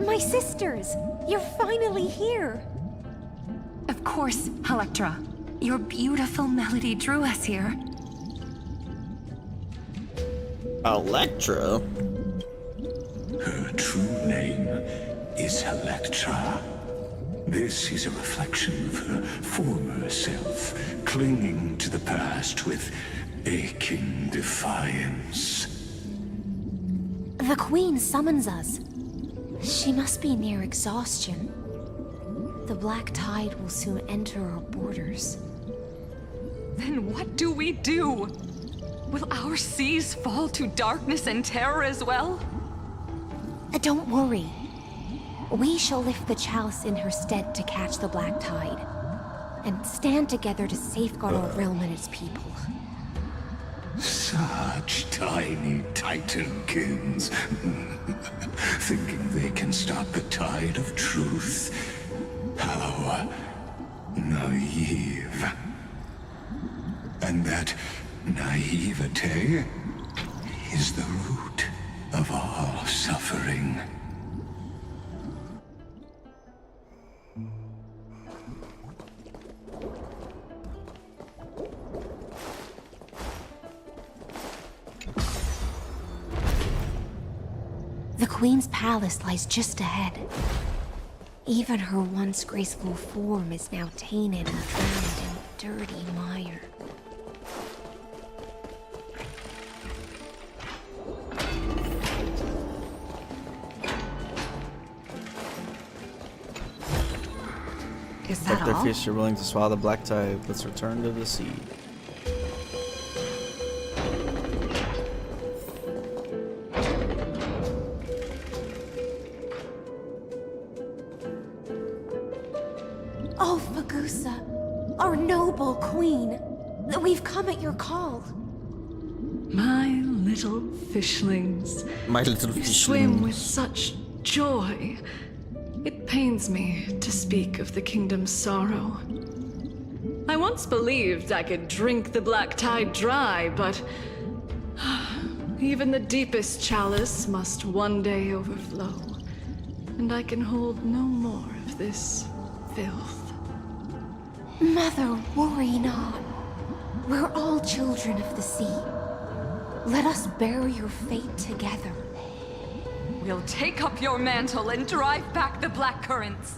My sisters! You're finally here!
Of course, Electra. Your beautiful melody drew us here.
Electra?
Her true name is Electra. This is a reflection of her former self, clinging to the past with aching defiance.
The Queen summons us. She must be near exhaustion. The black tide will soon enter our borders.
Then what do we do? Will our seas fall to darkness and terror as well?
Don't worry. We shall lift the chalice in her stead to catch the black tide, and stand together to safeguard our realm and its people.
Such tiny titankins, thinking they can stop the tide of truth. How naive. And that naivete is the root of all suffering.
The Queen's palace lies just ahead. Even her once graceful form is now tainted and drowned in dirty mire.
Is that
If their
all?
fish are willing to swallow the black tide, let's return to the sea.
Oh, Fagusa, our noble queen, we've come at your call.
My little fishlings.
My little
You
fishlings.
swim with such joy. It pains me to speak of the kingdom's sorrow. I once believed I could drink the black tide dry, but even the deepest chalice must one day overflow, and I can hold no more of this filth.
Mother, worry not. We're all children of the sea. Let us bear your fate together.
We'll take up your mantle and drive back the black currents.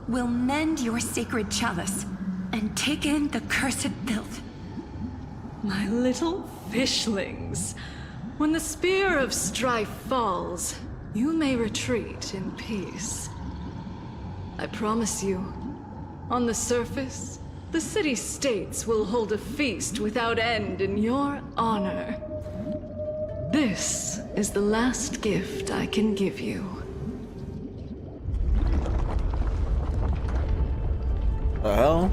We'll mend your sacred chalice and take in the cursed filth.
My little fishlings, when the spear of strife falls, you may retreat in peace. I promise you, on the surface, the city-states will hold a feast without end in your honor. This is the last gift I can give you.
The hell?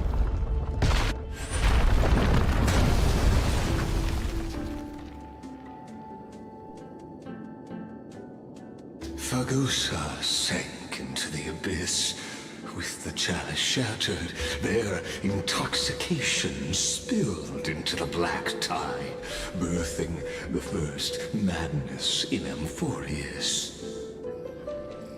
Fagusa sank into the abyss. With the chalice shattered, their intoxication spilled into the black tide, birthing the first madness in Amphorius.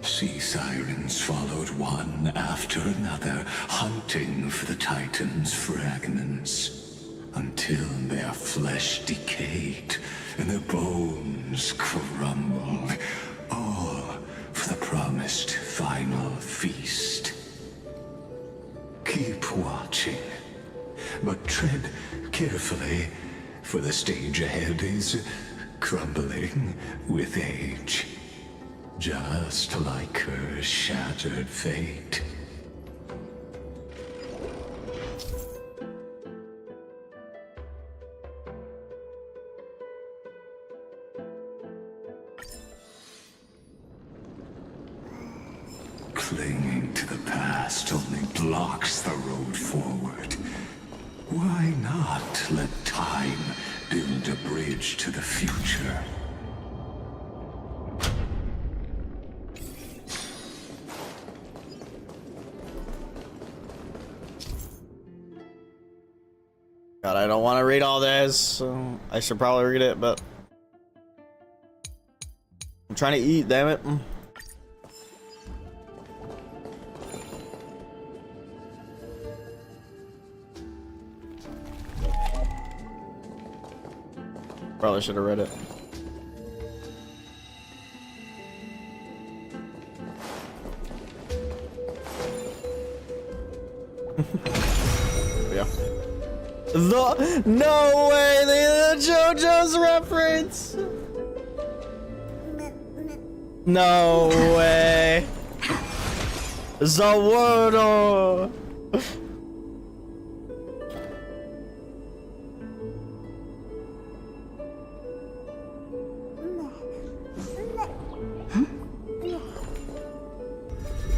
Sea sirens followed one after another, hunting for the Titan's fragments, until their flesh decayed and their bones crumbled, all for the promised final feast. Keep watching, but tread carefully, for the stage ahead is crumbling with age. Just like her shattered fate. Clinging to the past only blocks the road forward. Why not let time build a bridge to the future?
God, I don't want to read all this, so I should probably read it, but I'm trying to eat, damn it. Probably should have read it. Yeah. No way! The JoJo's reference! No way! Zawardo!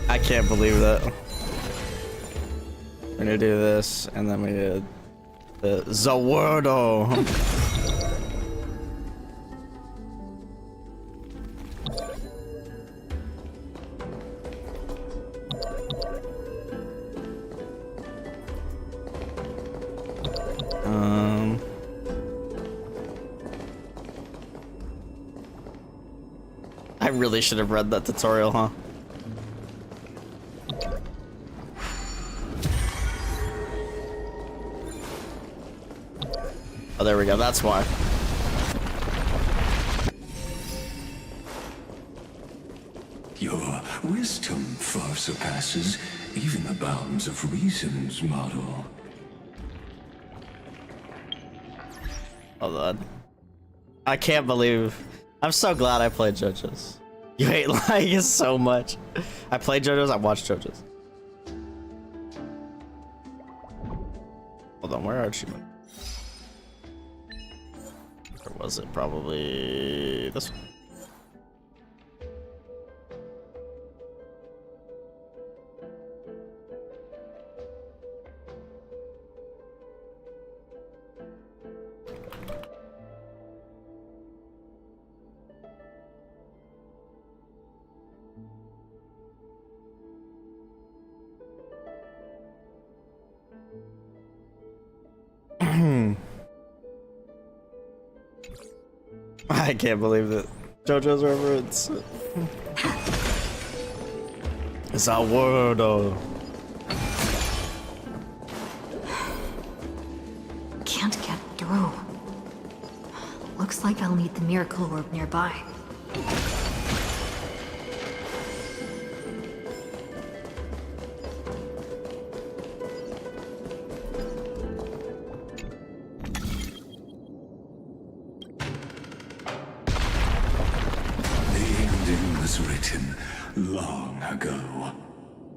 I can't believe that. We're gonna do this, and then we did the Zawardo. I really should have read that tutorial, huh? Oh, there we go. That's why.
Your wisdom far surpasses even the bounds of reason's model.
Hold on. I can't believe. I'm so glad I played JoJo's. You hate Lygus so much. I played JoJo's, I watched JoJo's. Hold on, where are you? Or was it probably this one? I can't believe that JoJo's reference. It's our world.
Can't get through. Looks like I'll need the miracle orb nearby.
Written long ago.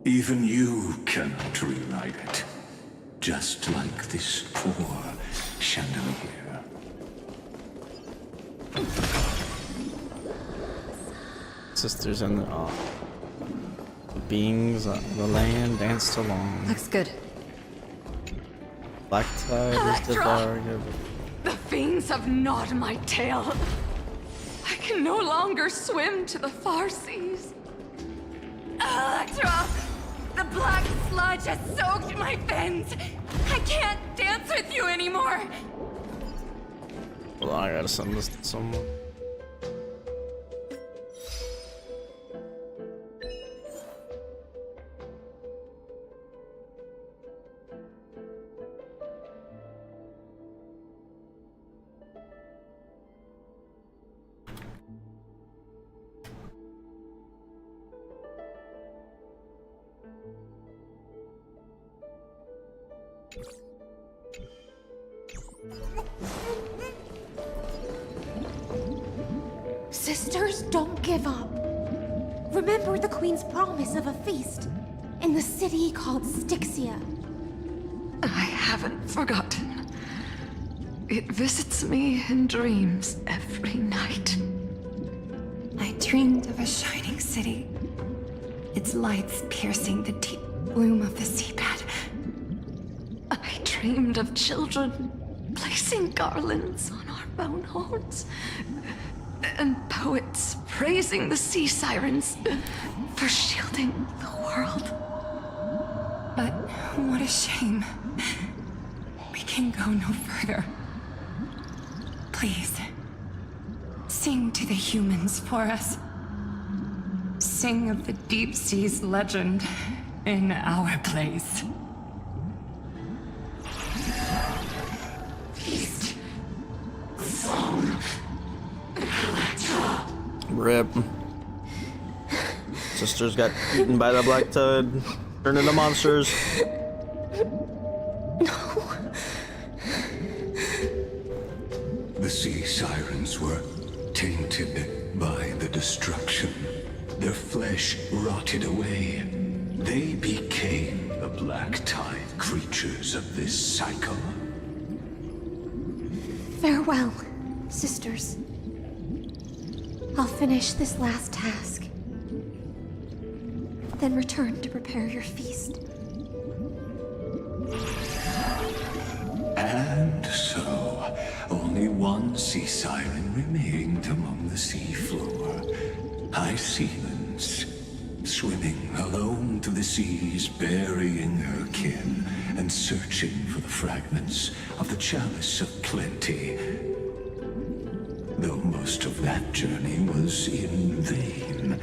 Even you cannot rewrite it. Just like this poor chandelier.
Sisters and the beings of the land danced along.
Looks good.
Black tide is devouring.
The fiends have gnawed my tail. I can no longer swim to the far seas. Electra! The black sludge has soaked my fins! I can't dance with you anymore!
Hold on, I gotta send this to someone.
Sisters, don't give up. Remember the Queen's promise of a feast in the city called Styxia.
I haven't forgotten. It visits me in dreams every night. I dreamed of a shining city, its lights piercing the deep gloom of the seabed. I dreamed of children placing garlands on our bone horns, and poets praising the sea sirens for shielding the world. But what a shame. We can go no further. Please, sing to the humans for us. Sing of the deep sea's legend in our place.
Feast. Song.
Rip. Sisters got eaten by the black toad. Turned into monsters.
The sea sirens were tainted by the destruction. Their flesh rotted away. They became the black tide creatures of this cycle.
Farewell, sisters. I'll finish this last task, then return to prepare your feast.
And so, only one sea siren remained among the sea floor. High Sealands, swimming alone to the seas, burying her kin, and searching for the fragments of the chalice of plenty. Though most of that journey was in vain,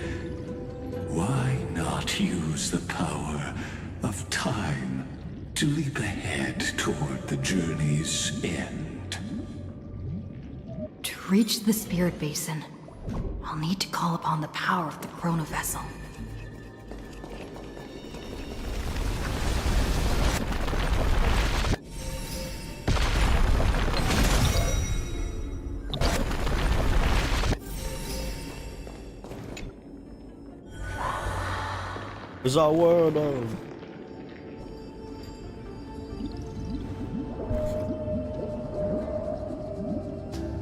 why not use the power of time to leap ahead toward the journey's end?
To reach the spirit basin, I'll need to call upon the power of the Chrono Vessel.
It's our world of...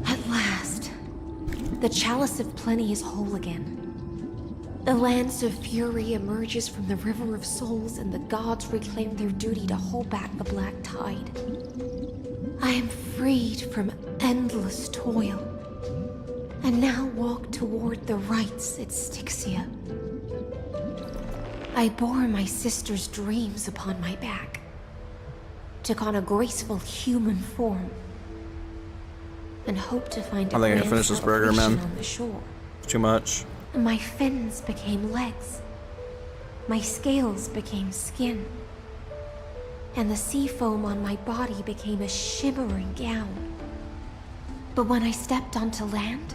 At last, the Chalice of Plenty is whole again. The Lance of Fury emerges from the River of Souls, and the gods reclaim their duty to hold back the Black Tide. I am freed from endless toil, and now walk toward the rites at Styxia. I bore my sister's dreams upon my back, took on a graceful human form, and hoped to find
I think I can finish this burger, man.
on the shore.
It's too much.
My fins became legs, my scales became skin, and the sea foam on my body became a shimmering gown. But when I stepped onto land,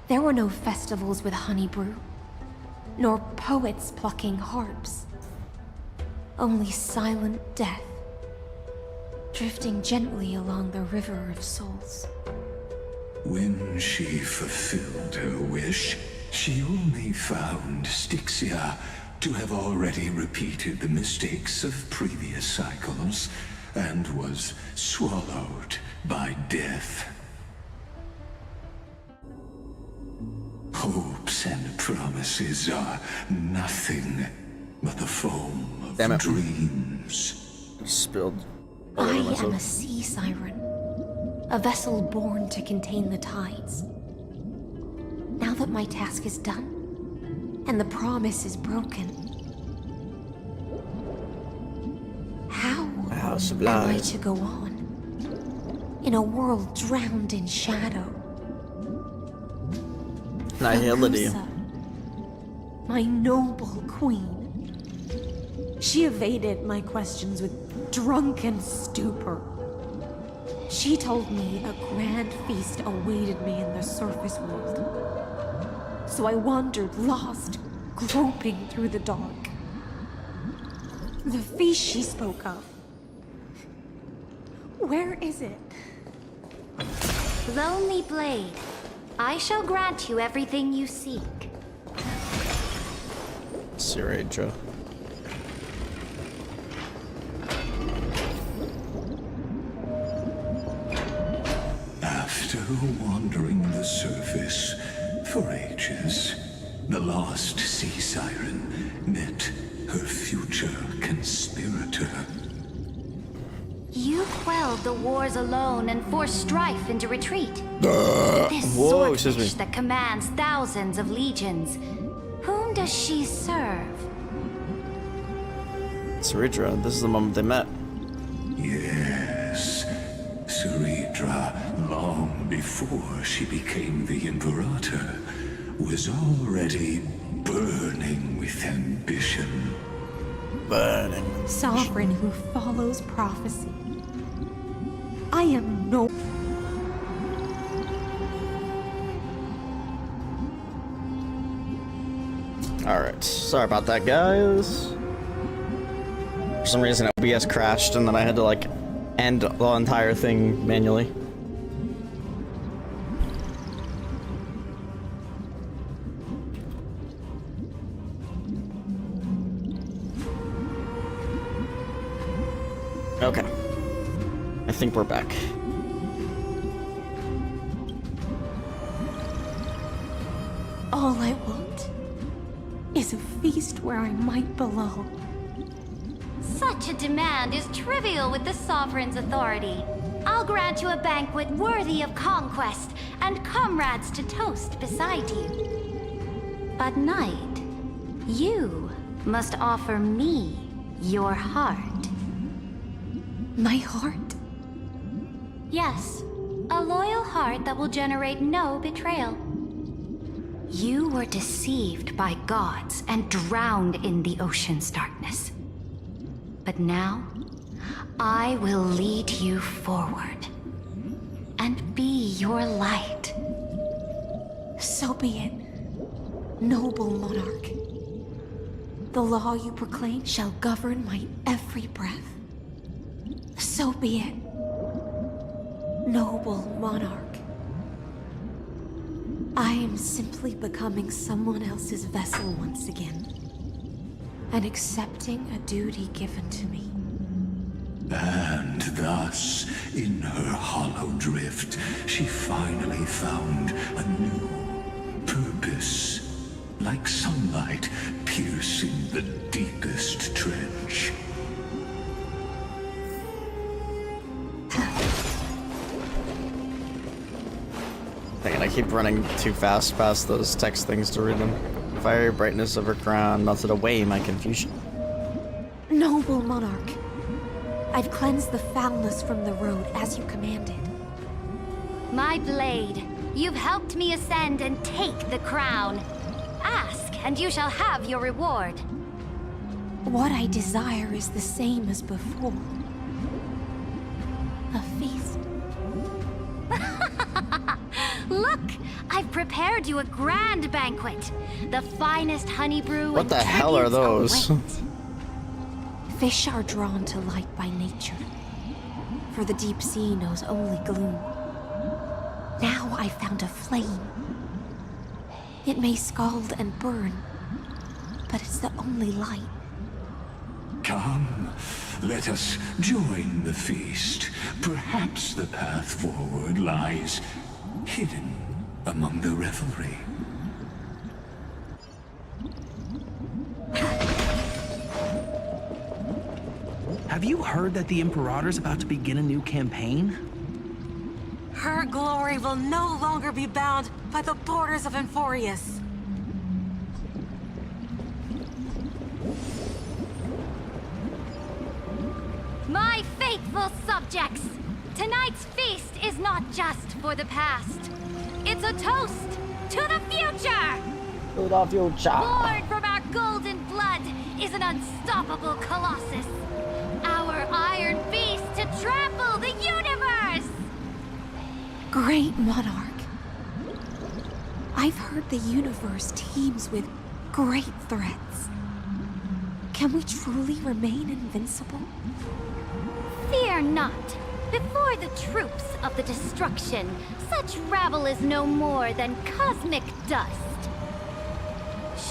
there were no festivals with honey brew, nor poets plucking harps. Only silent death, drifting gently along the River of Souls.
When she fulfilled her wish, she only found Styxia to have already repeated the mistakes of previous cycles, and was swallowed by death. Hopes and promises are nothing but the foam of dreams.
Spilled.
I am a sea siren, a vessel born to contain the tides. Now that my task is done, and the promise is broken, how am I to go on in a world drowned in shadow?
Nihility.
Velusa, my noble queen. She evaded my questions with drunken stupor. She told me a grand feast awaited me in the surface world. So I wandered lost, groping through the dark. The feast she spoke of. Where is it?
Lonely Blade, I shall grant you everything you seek.
Cyrene.
After wandering the surface for ages, the lost sea siren met her future conspirator.
You quelled the wars alone and forced strife into retreat. This
Whoa, excuse me.
swordfish that commands thousands of legions. Whom does she serve?
Cyrene, this is the moment they met.
Yes, Cyrene, long before she became the Imperator, was already burning with ambition.
Burning.
Sovereign who follows prophecy. I am no...
Alright, sorry about that, guys. For some reason, OBS crashed, and then I had to, like, end the entire thing manually. Okay. I think we're back.
All I want is a feast where I might belong.
Such a demand is trivial with the Sovereign's authority. I'll grant you a banquet worthy of conquest and comrades to toast beside you. But Knight, you must offer me your heart.
My heart?
Yes, a loyal heart that will generate no betrayal. You were deceived by gods and drowned in the ocean's darkness. But now, I will lead you forward and be your light.
So be it, noble monarch. The law you proclaim shall govern my every breath. So be it, noble monarch. I am simply becoming someone else's vessel once again, and accepting a duty given to me.
And thus, in her hollow drift, she finally found a new purpose, like sunlight piercing the deepest trench.
Dang it, I keep running too fast past those text things to read them. Fiery brightness of her crown melted away my confusion.
Noble monarch, I've cleansed the foulness from the road as you commanded.
My blade, you've helped me ascend and take the crown. Ask, and you shall have your reward.
What I desire is the same as before. A feast.
Look, I've prepared you a grand banquet. The finest honey brew.
What the hell are those?
Fish are drawn to light by nature, for the deep sea knows only gloom. Now I found a flame. It may scald and burn, but it's the only light.
Come, let us join the feast. Perhaps the path forward lies hidden among the revelry.
Have you heard that the Imperator's about to begin a new campaign?
Her glory will no longer be bound by the borders of Enforius.
My faithful subjects, tonight's feast is not just for the past. It's a toast to the future!
To the future.
Born from our golden blood is an unstoppable colossus. Our iron beast to trample the universe!
Great monarch. I've heard the universe teems with great threats. Can we truly remain invincible?
Fear not. Before the troops of the destruction, such rabble is no more than cosmic dust.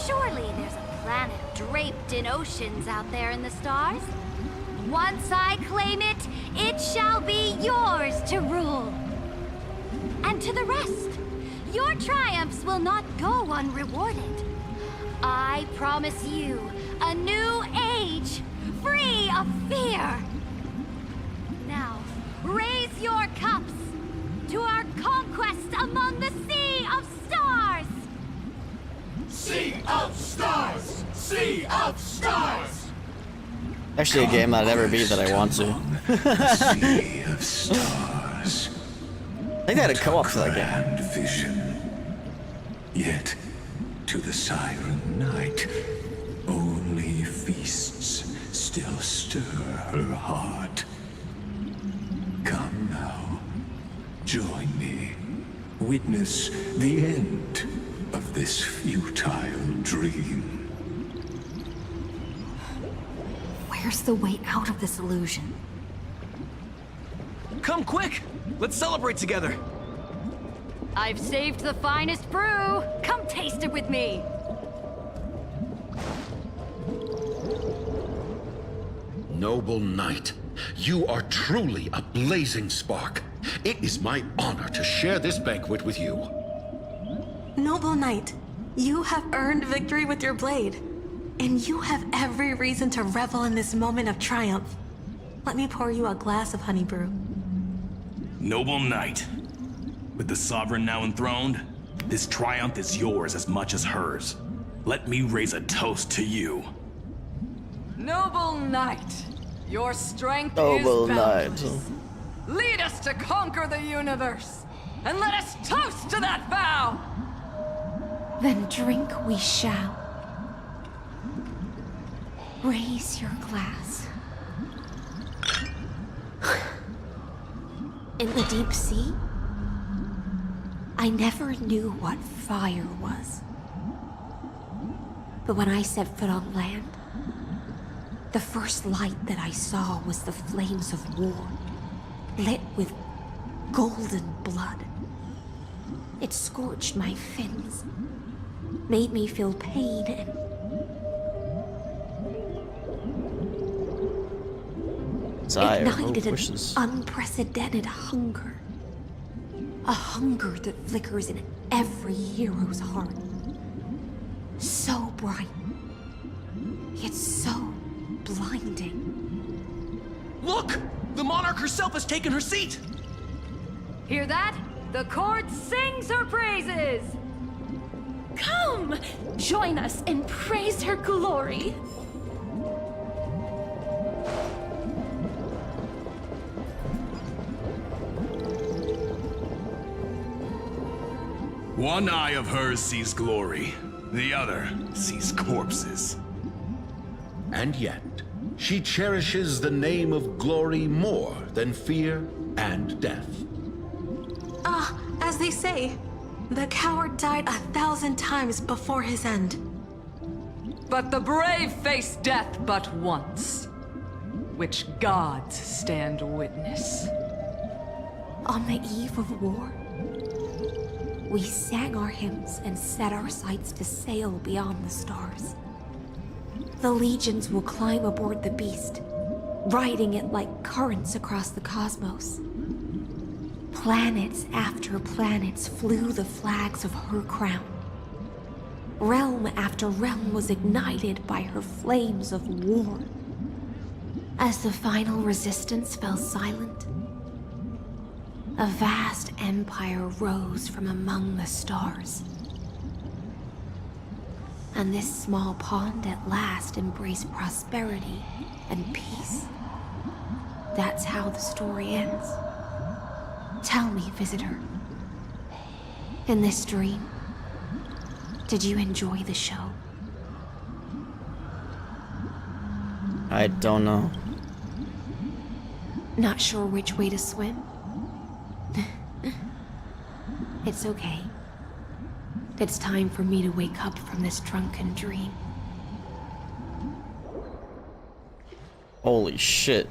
Surely there's a planet draped in oceans out there in the stars. Once I claim it, it shall be yours to rule. And to the rest, your triumphs will not go unrewarded. I promise you a new age, free of fear. Now, raise your cups to our conquest among the Sea of Stars!
Sea of Stars! Sea of Stars!
Actually, a game I'd never beat that I want to.
Sea of Stars.
I think they had a co-op for that
game. Vision. Yet, to the Siren Knight, only feasts still stir her heart. Come now, join me. Witness the end of this futile dream.
Where's the way out of this illusion?
Come quick! Let's celebrate together!
I've saved the finest brew! Come taste it with me!
Noble knight, you are truly a blazing spark. It is my honor to share this banquet with you.
Noble knight, you have earned victory with your blade. And you have every reason to revel in this moment of triumph. Let me pour you a glass of honey brew.
Noble knight, with the sovereign now enthroned, this triumph is yours as much as hers. Let me raise a toast to you.
Noble knight, your strength
Noble
is
knight.
boundless. Lead us to conquer the universe, and let us toast to that vow!
Then drink we shall. Raise your glass. In the deep sea, I never knew what fire was. But when I set foot on land, the first light that I saw was the flames of war, lit with golden blood. It scorched my fins, made me feel pain and ignited an unprecedented hunger. A hunger that flickers in every hero's heart. So bright, yet so blinding.
Look! The monarch herself has taken her seat!
Hear that? The court sings her praises!
Come! Join us and praise her glory!
One eye of hers sees glory, the other sees corpses.
And yet, she cherishes the name of glory more than fear and death.
As they say, the coward died 1,000 times before his end.
But the brave face death but once, which gods stand witness.
On the eve of war, we sang our hymns and set our sights to sail beyond the stars. The legions will climb aboard the beast, riding it like currents across the cosmos. Planets after planets flew the flags of her crown. Realm after realm was ignited by her flames of war. As the final resistance fell silent, a vast empire rose from among the stars. And this small pond at last embraced prosperity and peace. That's how the story ends. Tell me, visitor, in this dream, did you enjoy the show?
I don't know.
Not sure which way to swim? It's okay. It's time for me to wake up from this drunken dream.
Holy shit.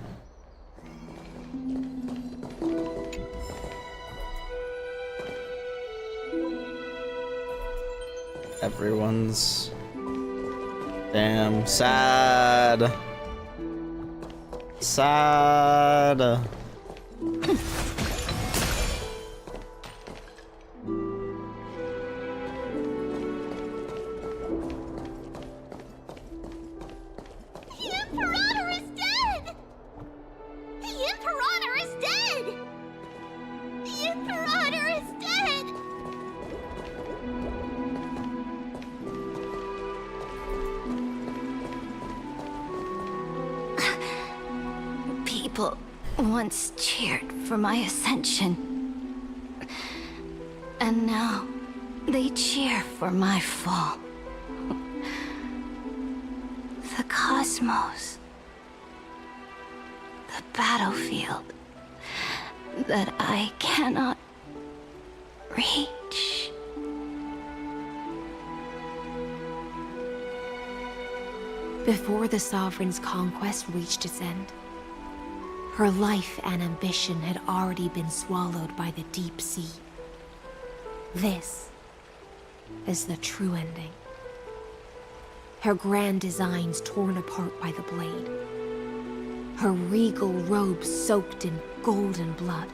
Everyone's Damn, sad. Sad.
Imperator is dead! The Imperator is dead! The Imperator is dead!
People once cheered for my ascension. And now they cheer for my fall. The cosmos. The battlefield that I cannot reach.
Before the Sovereign's conquest reached its end, her life and ambition had already been swallowed by the deep sea. This is the true ending. Her grand designs torn apart by the blade. Her regal robe soaked in golden blood.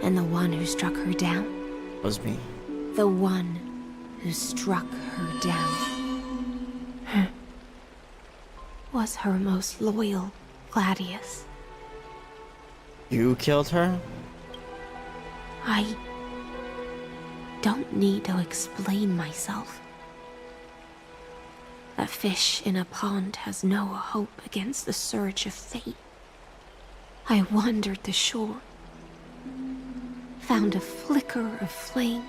And the one who struck her down?
Was me.
The one who struck her down. Was her most loyal Gladius.
You killed her?
I don't need to explain myself. A fish in a pond has no hope against the surge of fate. I wandered the shore, found a flicker of flame,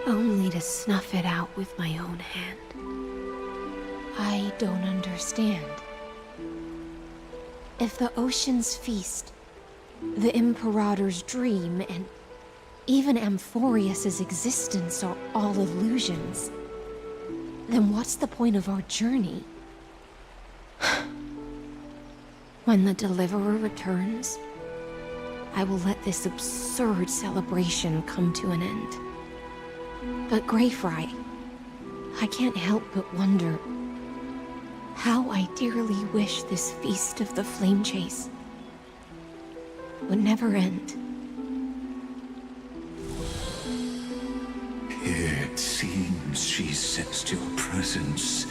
only to snuff it out with my own hand. I don't understand. If the ocean's feast, the Imperator's dream, and even Amphorius's existence are all illusions, then what's the point of our journey? When the Deliverer returns, I will let this absurd celebration come to an end. But Greyfry, I can't help but wonder how I dearly wish this feast of the Flame Chase would never end.
It seems she sensed your presence.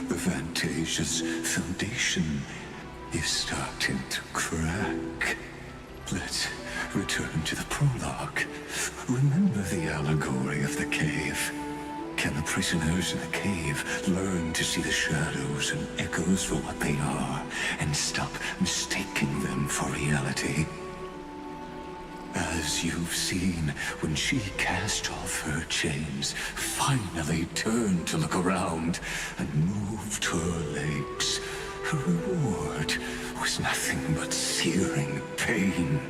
The Fantasia's foundation is starting to crack. Let's return to the prologue. Remember the allegory of the cave? Can the prisoners in the cave learn to see the shadows and echoes for what they are, and stop mistaking them for reality? As you've seen, when she cast off her chains, finally turned to look around, and moved her legs, her reward was nothing but searing pain.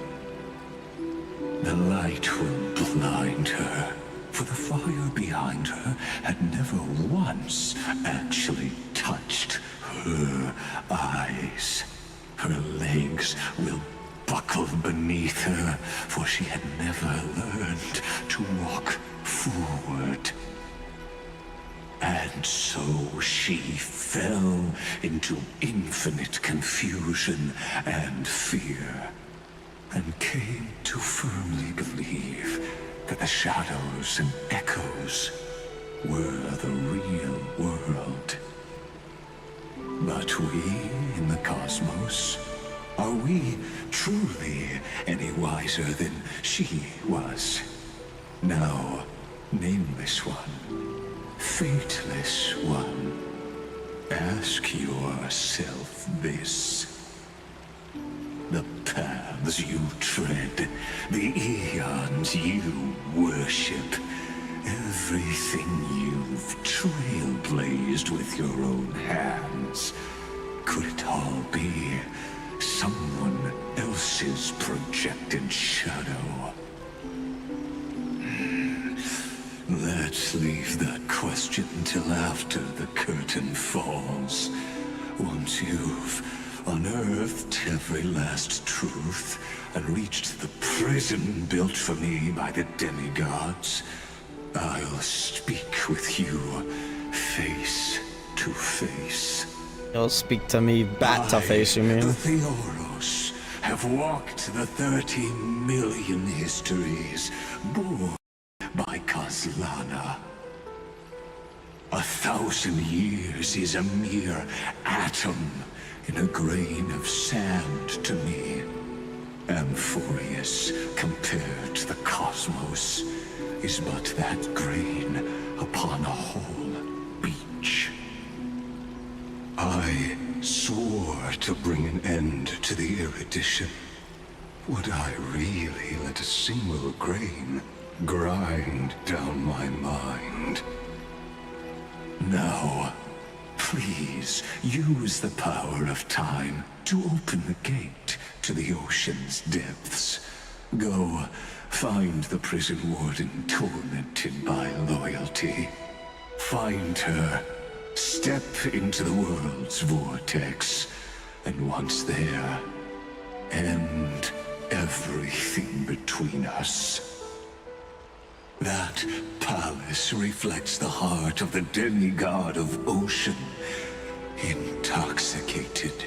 The light will blind her, for the fire behind her had never once actually touched her eyes. Her legs will buckle beneath her, for she had never learned to walk forward. And so she fell into infinite confusion and fear, and came to firmly believe that the shadows and echoes were the real world. But we in the cosmos, are we truly any wiser than she was? Now, nameless one, fateless one, ask yourself this. The paths you tread, the eons you worship, everything you've trailblazed with your own hands, could it all be someone else's projected shadow? Let's leave that question till after the curtain falls. Once you've unearthed every last truth and reached the prison built for me by the demigods, I'll speak with you face to face.
You'll speak to me bat to face, you mean?
The Theoros have walked the 30 million histories born by Kozlana. 1,000 years is a mere atom in a grain of sand to me. Amphorius, compared to the cosmos, is but that grain upon a whole beach. I swore to bring an end to the erudition. Would I really let a single grain grind down my mind? Now, please use the power of time to open the gate to the ocean's depths. Go find the prison warden tormented by loyalty. Find her, step into the world's vortex, and once there, end everything between us. That palace reflects the heart of the demigod of ocean. Intoxicated,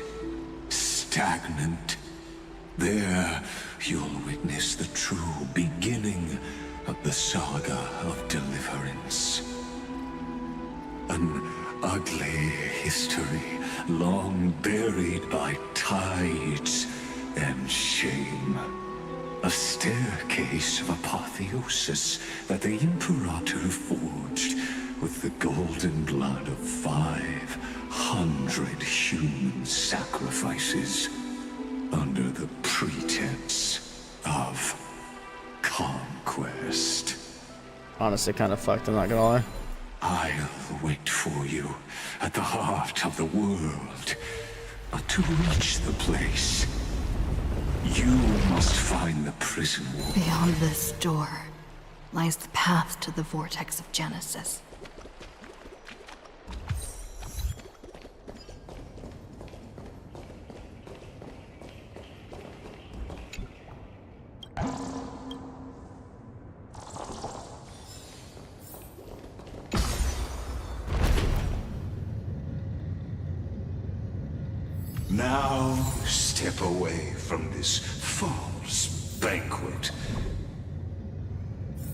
stagnant. There, you'll witness the true beginning of the saga of deliverance. An ugly history, long buried by tides and shame. A staircase of apotheosis that the Imperator forged with the golden blood of 500 human sacrifices under the pretense of conquest.
Honestly, kind of fucked, I'm not gonna lie.
I'll wait for you at the heart of the world. But to reach the place, you must find the prison wall.
Beyond this door lies the path to the vortex of Genesis.
Now, step away from this false banquet.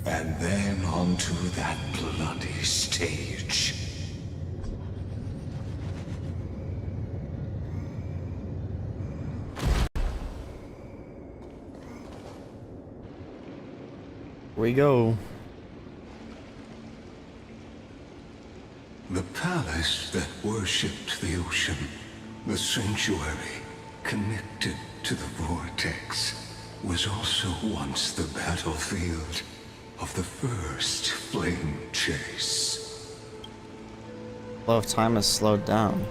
And then onto that bloody stage.
We go.
The palace that worshipped the ocean. The sanctuary, connected to the vortex, was also once the battlefield of the first flame chase.
Flow of time has slowed down.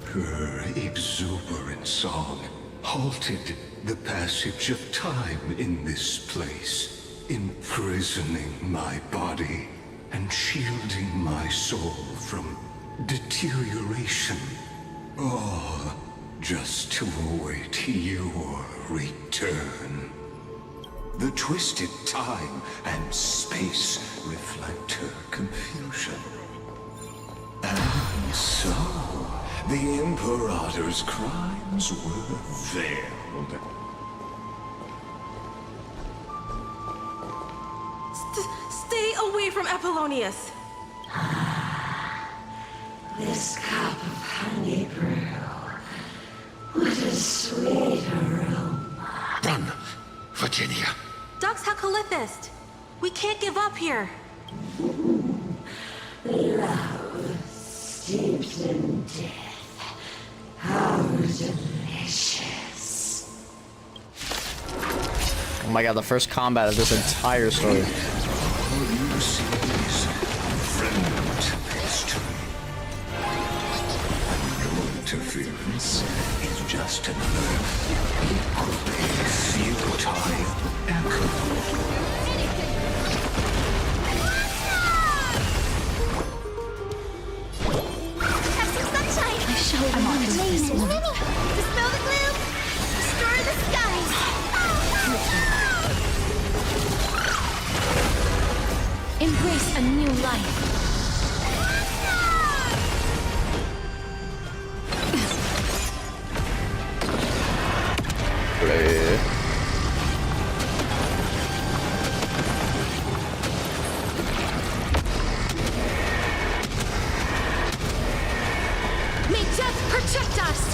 Her exuberant song halted the passage of time in this place, imprisoning my body and shielding my soul from deterioration, all just to await your return. The twisted time and space reflect her confusion. And so, the Imperator's crimes were veiled.
Stay away from Apollonius!
This cup of honey brew, what a sweet aroma.
Run, Virginia.
Dux Hakalithist! We can't give up here!
Love, steeped in death. How delicious.
Oh my god, the first combat of this entire story.
Interference is just another equally futile echo.
Have some sunshine!
I shall not do this one.
Dispel the gloom! Destroy the skies!
Embrace a new life.
Check dust!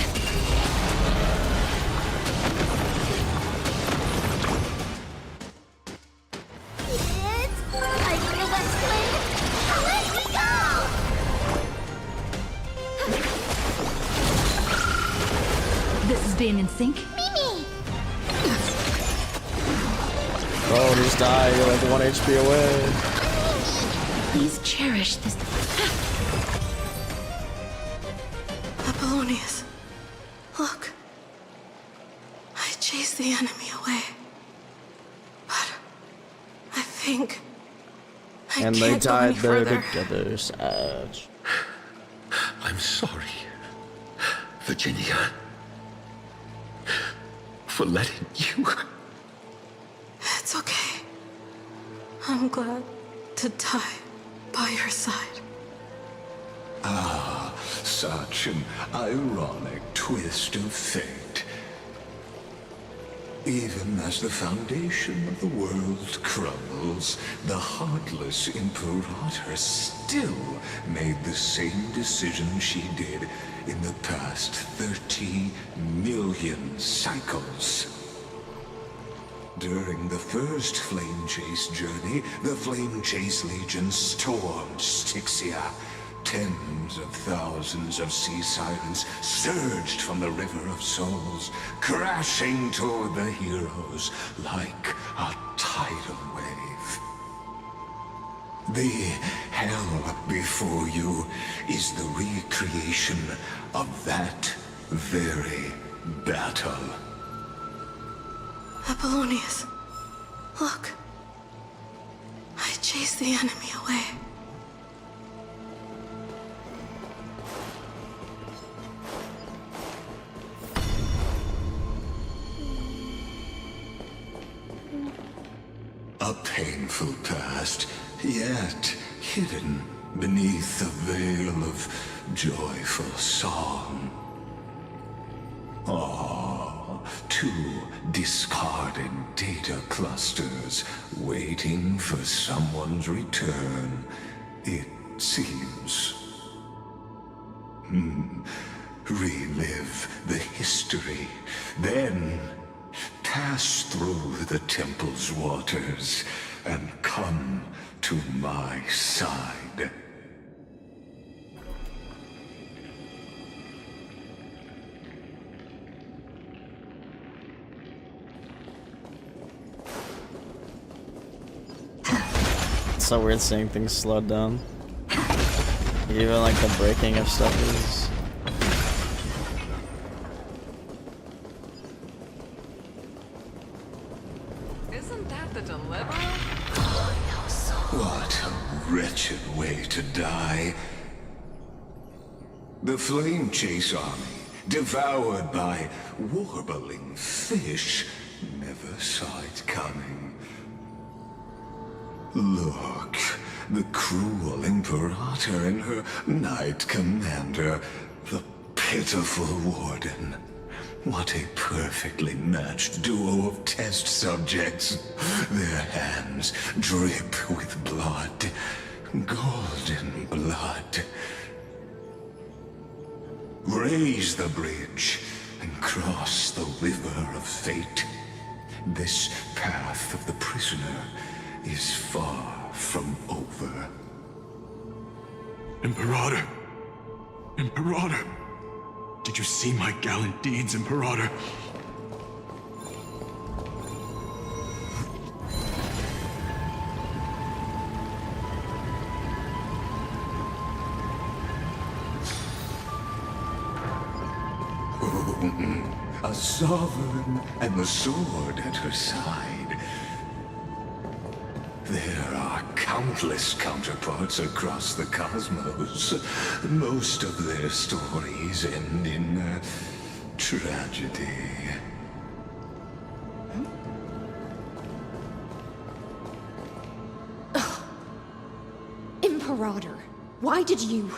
It's Fighting the West Wind. Let me go!
This is being in sync.
Mimi!
Oh, just die. You're like 1 HP away.
Please cherish this.
Apollonius, look. I chased the enemy away. But I think I
And they
can't go
died
any
there
further.
together. Sad.
I'm sorry, Virginia, for letting you.
It's okay. I'm glad to die by your side.
Ah, such an ironic twist of fate. Even as the foundation of the world crumbles, the heartless Imperator still made the same decision she did in the past 30 million cycles. During the first Flame Chase journey, the Flame Chase Legion stormed Styxia. Tens of thousands of sea sirens surged from the River of Souls, crashing toward the heroes like a tidal wave. The hell before you is the recreation of that very battle.
Apollonius, look. I chased the enemy away.
A painful past, yet hidden beneath a veil of joyful song. Ah, 2 discarded data clusters waiting for someone's return, it seems. Relive the history, then pass through the temple's waters and come to my side.
It's so weird seeing things slowed down. Even like the breaking of stuff is.
Isn't that the deliverer?
What a wretched way to die. The Flame Chase army, devoured by warbling fish, never saw it coming. Look, the cruel Imperator and her Knight Commander, the pitiful Warden. What a perfectly matched duo of test subjects. Their hands drip with blood, golden blood. Raise the bridge and cross the river of fate. This path of the prisoner is far from over.
Imperator! Imperator! Did you see my gallant deeds, Imperator?
A sovereign and the sword at her side. There are countless counterparts across the cosmos. Most of their stories end in tragedy.
Imperator, why did you...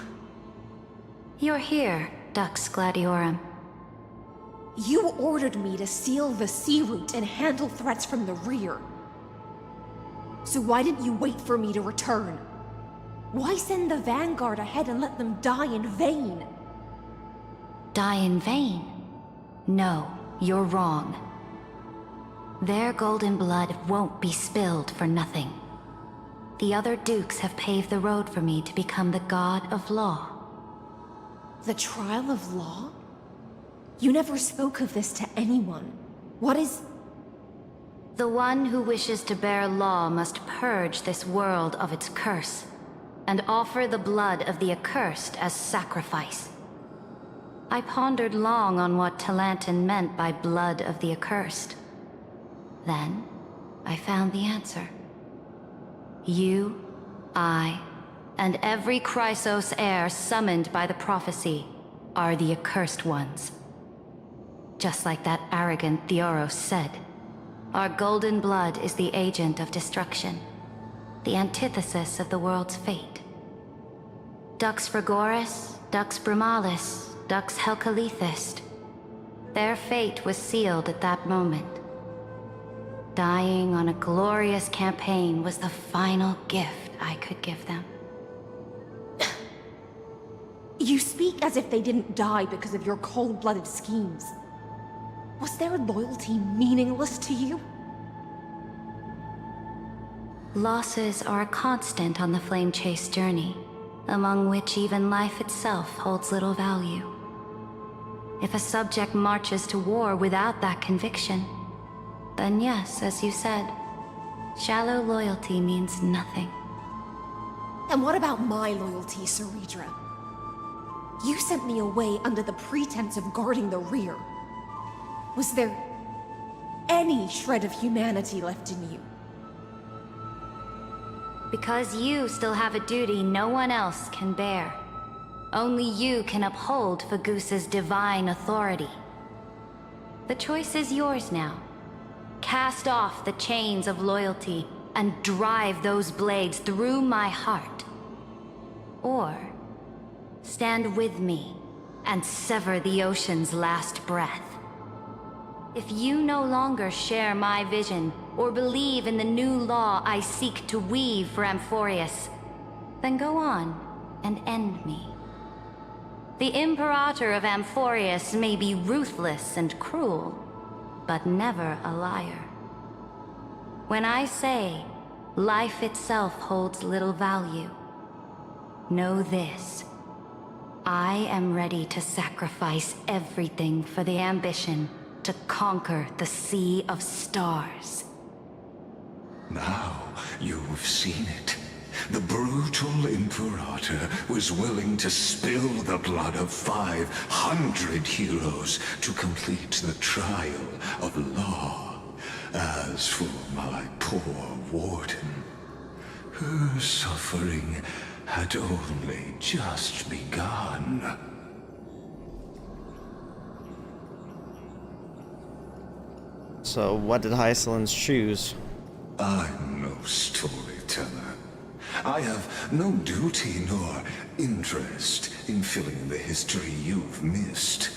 You're here, Dux Gladiorum.
You ordered me to seal the sea route and handle threats from the rear. So why didn't you wait for me to return? Why send the Vanguard ahead and let them die in vain?
die in vain? No, you're wrong. Their golden blood won't be spilled for nothing. The other dukes have paved the road for me to become the god of law.
The trial of law? You never spoke of this to anyone. What is...
The one who wishes to bear law must purge this world of its curse, and offer the blood of the accursed as sacrifice. I pondered long on what Talantin meant by blood of the accursed. Then, I found the answer. You, I, and every Chrysos heir summoned by the prophecy are the accursed ones. Just like that arrogant Theoros said, our golden blood is the agent of destruction, the antithesis of the world's fate. Dux Frigoris, Dux Brumalis, Dux Helcalethist. Their fate was sealed at that moment. Dying on a glorious campaign was the final gift I could give them.
You speak as if they didn't die because of your cold-blooded schemes. Was their loyalty meaningless to you?
Losses are a constant on the Flame Chase journey, among which even life itself holds little value. If a subject marches to war without that conviction, then yes, as you said, shallow loyalty means nothing.
And what about my loyalty, Ceredra? You sent me away under the pretense of guarding the rear. Was there any shred of humanity left in you?
Because you still have a duty no one else can bear. Only you can uphold Fagusa's divine authority. The choice is yours now. Cast off the chains of loyalty and drive those blades through my heart. Or stand with me and sever the ocean's last breath. If you no longer share my vision or believe in the new law I seek to weave for Amphorius, then go on and end me. The Imperator of Amphorius may be ruthless and cruel, but never a liar. When I say life itself holds little value, know this. I am ready to sacrifice everything for the ambition to conquer the Sea of Stars.
Now you've seen it. The brutal Imperator was willing to spill the blood of 500 heroes to complete the trial of law. As for my poor warden, her suffering had only just begun.
So what did Heiselins choose?
I'm no storyteller. I have no duty nor interest in filling in the history you've missed.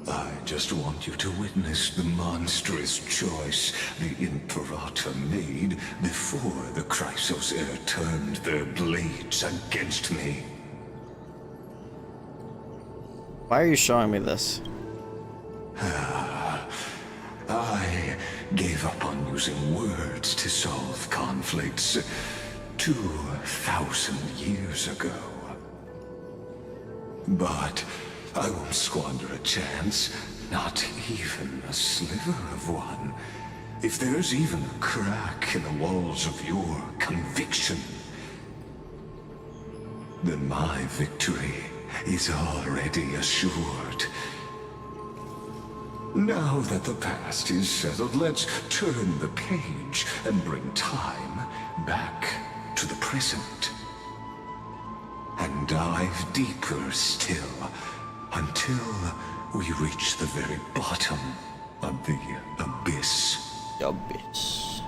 I just want you to witness the monstrous choice the Imperator made before the Chrysos heir turned their blades against me.
Why are you showing me this?
I gave up on using words to solve conflicts 2,000 years ago. But I won't squander a chance, not even a sliver of one. If there's even a crack in the walls of your conviction, then my victory is already assured. Now that the past is settled, let's turn the page and bring time back to the present. And dive deeper still, until we reach the very bottom of the abyss.
The abyss.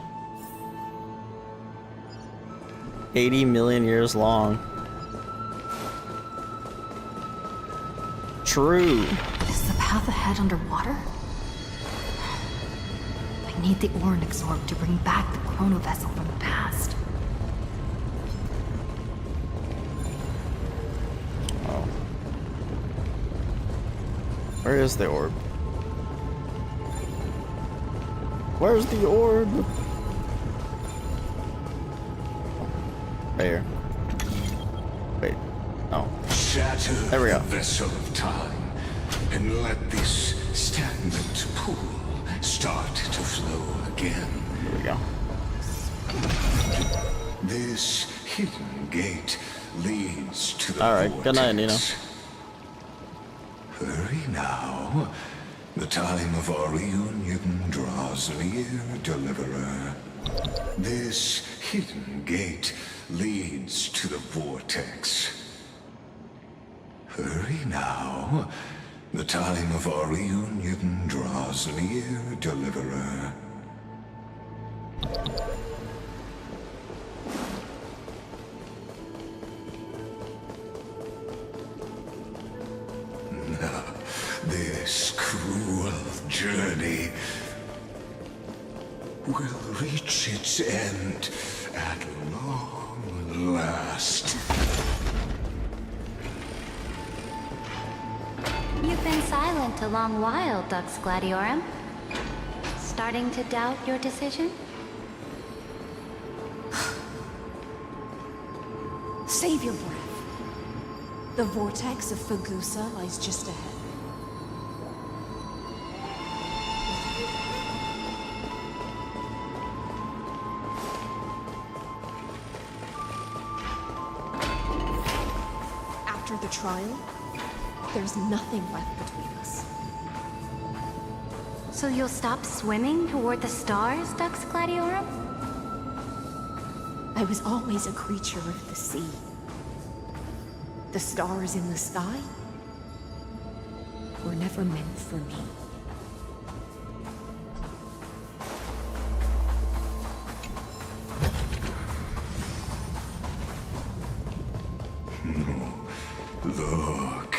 80 million years long. True.
Is the path ahead underwater? I need the Orin Exorb to bring back the chrono vessel from the past.
Oh. Where is the orb? Where's the orb? Right here. Wait. Oh.
Shatter
there we go.
the vessel of time, and let this stagnant pool start to flow again.
Here we go.
This hidden gate leads to the
Alright, good night, Nino.
Hurry now. The time of our reunion draws near, Deliverer. This hidden gate leads to the vortex. Hurry now. The time of our reunion draws near, Deliverer. This cruel journey will reach its end at long last.
You've been silent a long while, Dux Gladiorum. Starting to doubt your decision?
Save your breath. The vortex of Fagusa lies just ahead. After the trial, there's nothing left between us.
So you'll stop swimming toward the stars, Dux Gladiorum?
I was always a creature of the sea. The stars in the sky were never meant for me.
Look,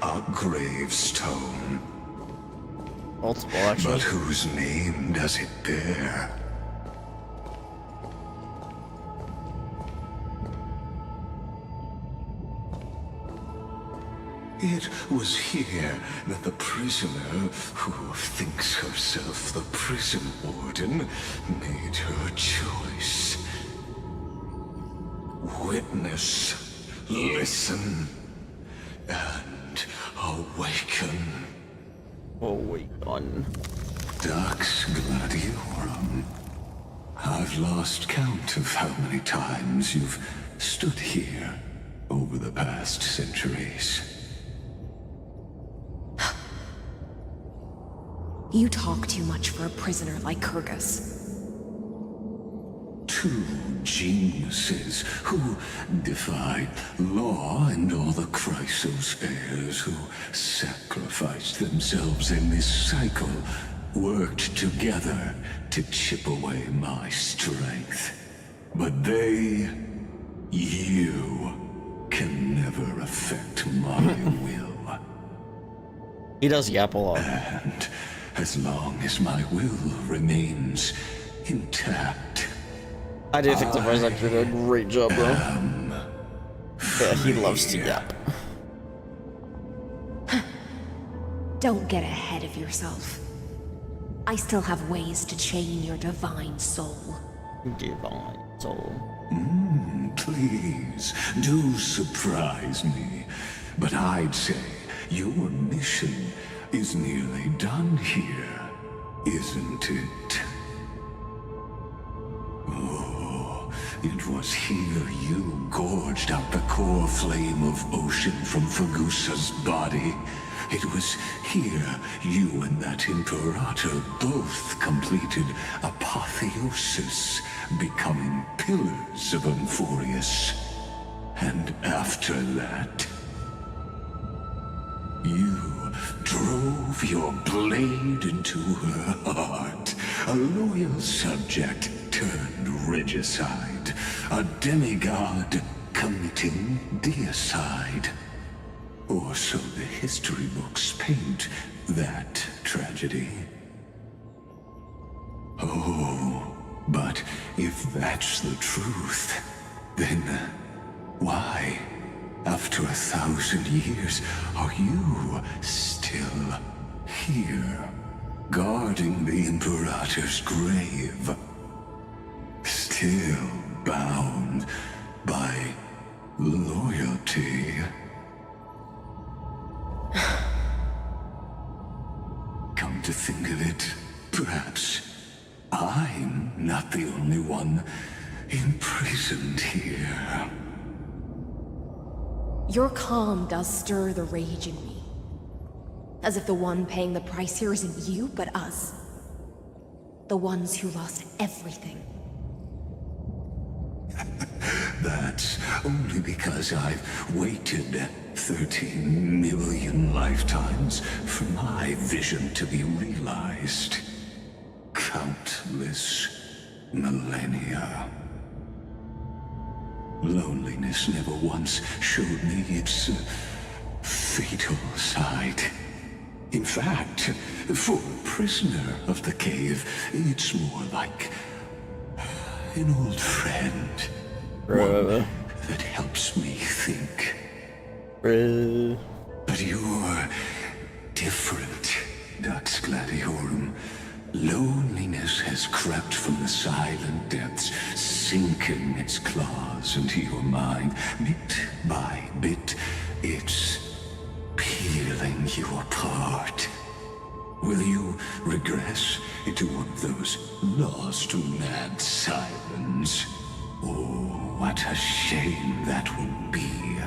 a gravestone.
Multiple, actually.
But whose name does it bear? It was here that the prisoner, who thinks herself the prison warden, made her choice. Witness, listen, and awaken.
Awaken.
Dux Gladiorum. I've lost count of how many times you've stood here over the past centuries.
You talk too much for a prisoner like Kyrgyz.
Two geniuses who defied law and all the Chrysos heirs who sacrificed themselves in this cycle worked together to chip away my strength. But they, you, can never affect my will.
He does yap a lot.
And as long as my will remains intact,
I do think the voice actor did a great job, bro. Yeah, he loves to yap.
Don't get ahead of yourself. I still have ways to chain your divine soul.
Divine soul.
Please, do surprise me. But I'd say your mission is nearly done here, isn't it? Oh, it was here you gorged out the core flame of ocean from Fagusa's body. It was here you and that Imperator both completed apotheosis, becoming pillars of Euphorius. And after that, you drove your blade into her heart, a loyal subject turned regicide, a demigod committing deicide. Or so the history books paint that tragedy. Oh, but if that's the truth, then why, after 1,000 years, are you still still here, guarding the Imperator's grave. Still bound by loyalty. Come to think of it, perhaps I'm not the only one imprisoned here.
Your calm does stir the rage in me. As if the one paying the price here isn't you, but us. The ones who lost everything.
That's only because I've waited 13 million lifetimes for my vision to be realized. Countless millennia. Loneliness never once showed me its fatal side. In fact, for a prisoner of the cave, it's more like an old friend. One that helps me think. But you're different, Dux Gladiorum. Loneliness has crept from the silent depths, sinking its claws into your mind. Bit by bit, it's peeling you apart. Will you regress into one of those lost mad sirens? Oh, what a shame that will be.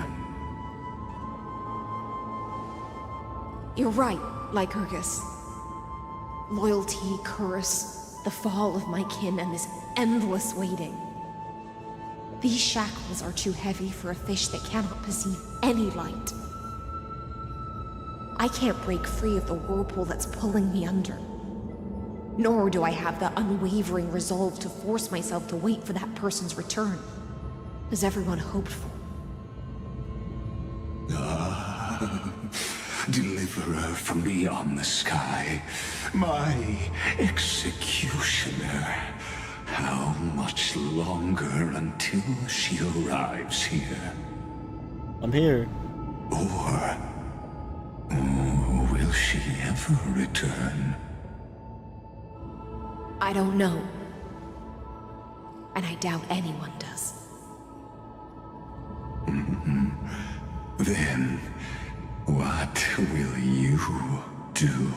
You're right, Lycurgus. Loyalty, curse, the fall of my kin, and this endless waiting. These shackles are too heavy for a fish that cannot perceive any light. I can't break free of the whirlpool that's pulling me under. Nor do I have the unwavering resolve to force myself to wait for that person's return, as everyone hoped for.
Deliverer from beyond the sky, my executioner. How much longer until she arrives here?
I'm here.
Or will she ever return?
I don't know. And I doubt anyone does.
Then, what will you do?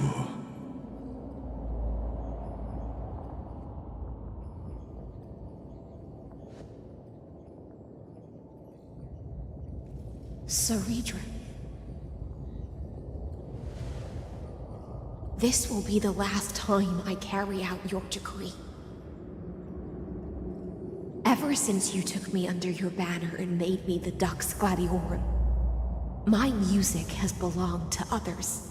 Cyrene. This will be the last time I carry out your decree. Ever since you took me under your banner and made me the Dux Gladiorum, my music has belonged to others.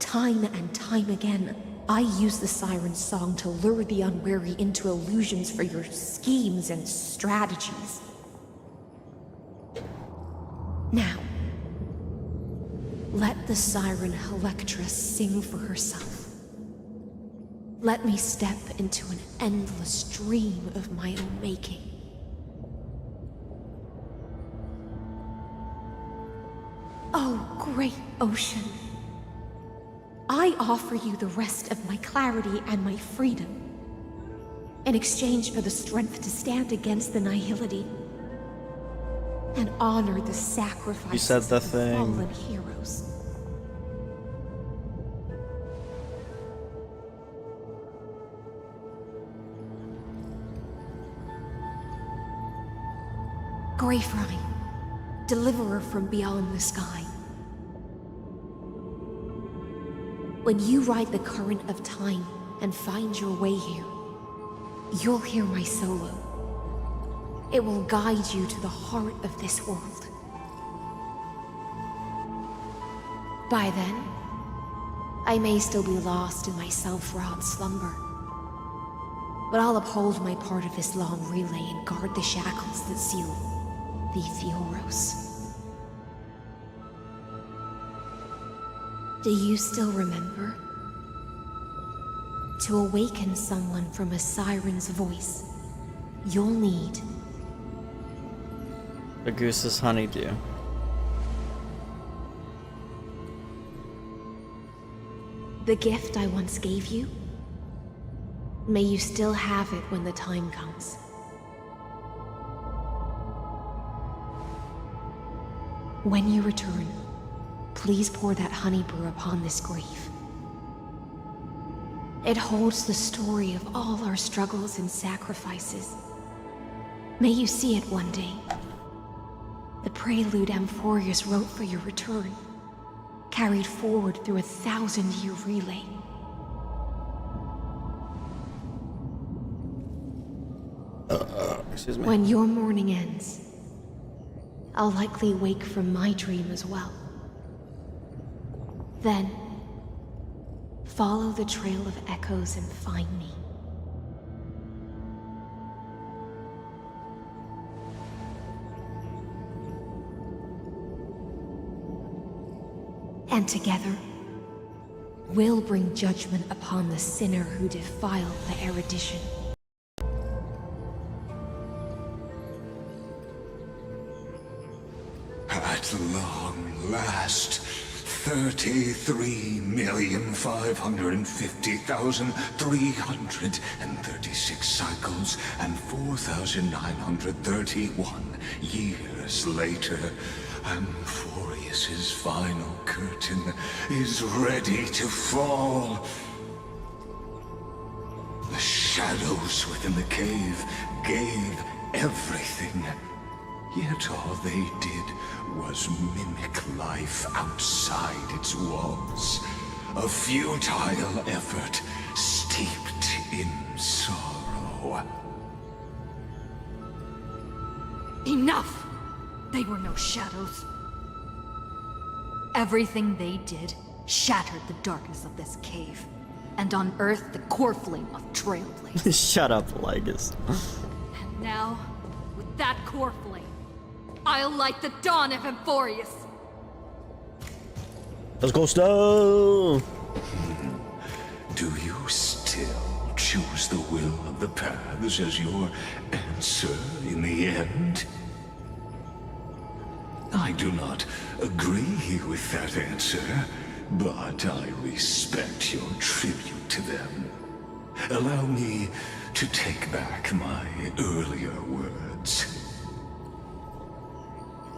Time and time again, I use the siren's song to lure the unwary into illusions for your schemes and strategies. Now, let the siren Electra sing for herself. Let me step into an endless dream of my own making. Oh, great ocean. I offer you the rest of my clarity and my freedom, in exchange for the strength to stand against the nihility and honor the sacrifices
You said the
of
thing.
fallen heroes. Greyfrine, deliverer from beyond the sky. When you ride the current of time and find your way here, you'll hear my solo. It will guide you to the heart of this world. By then, I may still be lost in my self-wrought slumber, but I'll uphold my part of this long relay and guard the shackles that seal the Theoros. Do you still remember? To awaken someone from a siren's voice, you'll need
A goose's honeydew.
The gift I once gave you? May you still have it when the time comes. When you return, please pour that honey brew upon this grave. It holds the story of all our struggles and sacrifices. May you see it one day. The prelude Amphorius wrote for your return, carried forward through a 1,000-year relay.
Excuse me.
When your morning ends, I'll likely wake from my dream as well. Then, follow the trail of echoes and find me. And together, we'll bring judgment upon the sinner who defiled the erudition.
At long last, 33,550,336 cycles and 4,931 years later, Amphorius's final curtain is ready to fall. The shadows within the cave gave everything. Yet all they did was mimic life outside its walls. A futile effort steeped in sorrow.
Enough! They were no shadows. Everything they did shattered the darkness of this cave, and unearthed the core flame of Trailblaze.
Shut up, Lygus.
And now, with that core flame, I'll light the dawn of Amphorius!
Let's go, Stowe!
Do you still choose the will of the paths as your answer in the end? I do not agree with that answer, but I respect your tribute to them. Allow me to take back my earlier words.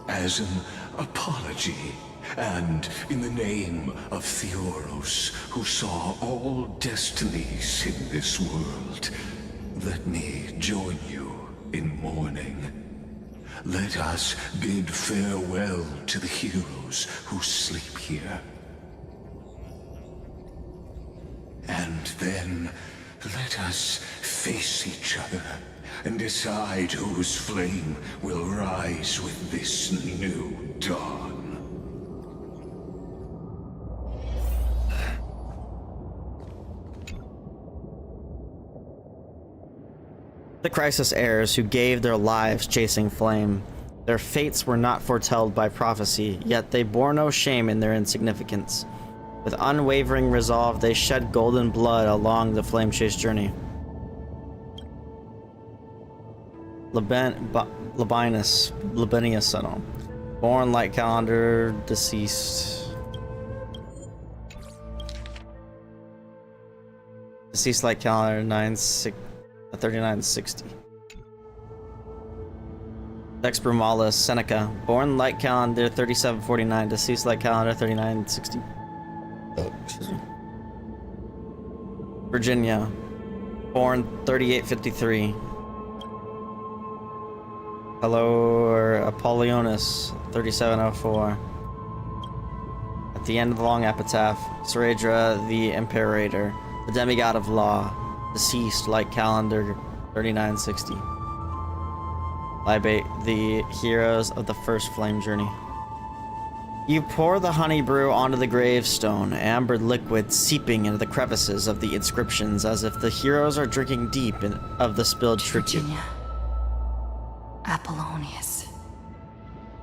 As an apology, and in the name of Theoros, who saw all destinies in this world, let me join you in mourning. Let us bid farewell to the heroes who sleep here. And then, let us face each other and decide whose flame will rise with this new dawn.
The Chrysos heirs who gave their lives chasing flame. Their fates were not foretold by prophecy, yet they bore no shame in their insignificance. With unwavering resolve, they shed golden blood along the flame chase journey. Labienus, I don't know. Born light calendar, deceased. Deceased light calendar 3960. Dex Brumalis, Seneca. Born light calendar 3749. Deceased light calendar 3960. Excuse me. Virginia. Born 3853. Hello, or Apollonius 3704. At the end of the long epitaph, Saradra the Imperator, the demigod of law, deceased light calendar 3960. Libate the heroes of the first flame journey. You pour the honey brew onto the gravestone, amber liquid seeping into the crevices of the inscriptions as if the heroes are drinking deep of the spilled tribute.
Virginia. Apollonius.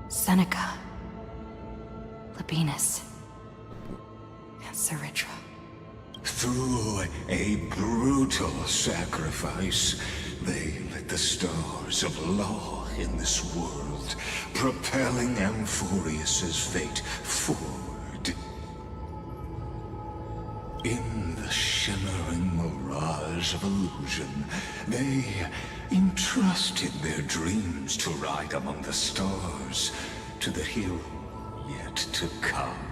Seneca. Labienus. And Saradra.
Through a brutal sacrifice, they lit the stars of law in this world, propelling Amphorius's fate forward. In shimmering mirage of illusion, they entrusted their dreams to ride among the stars to the hero yet to come.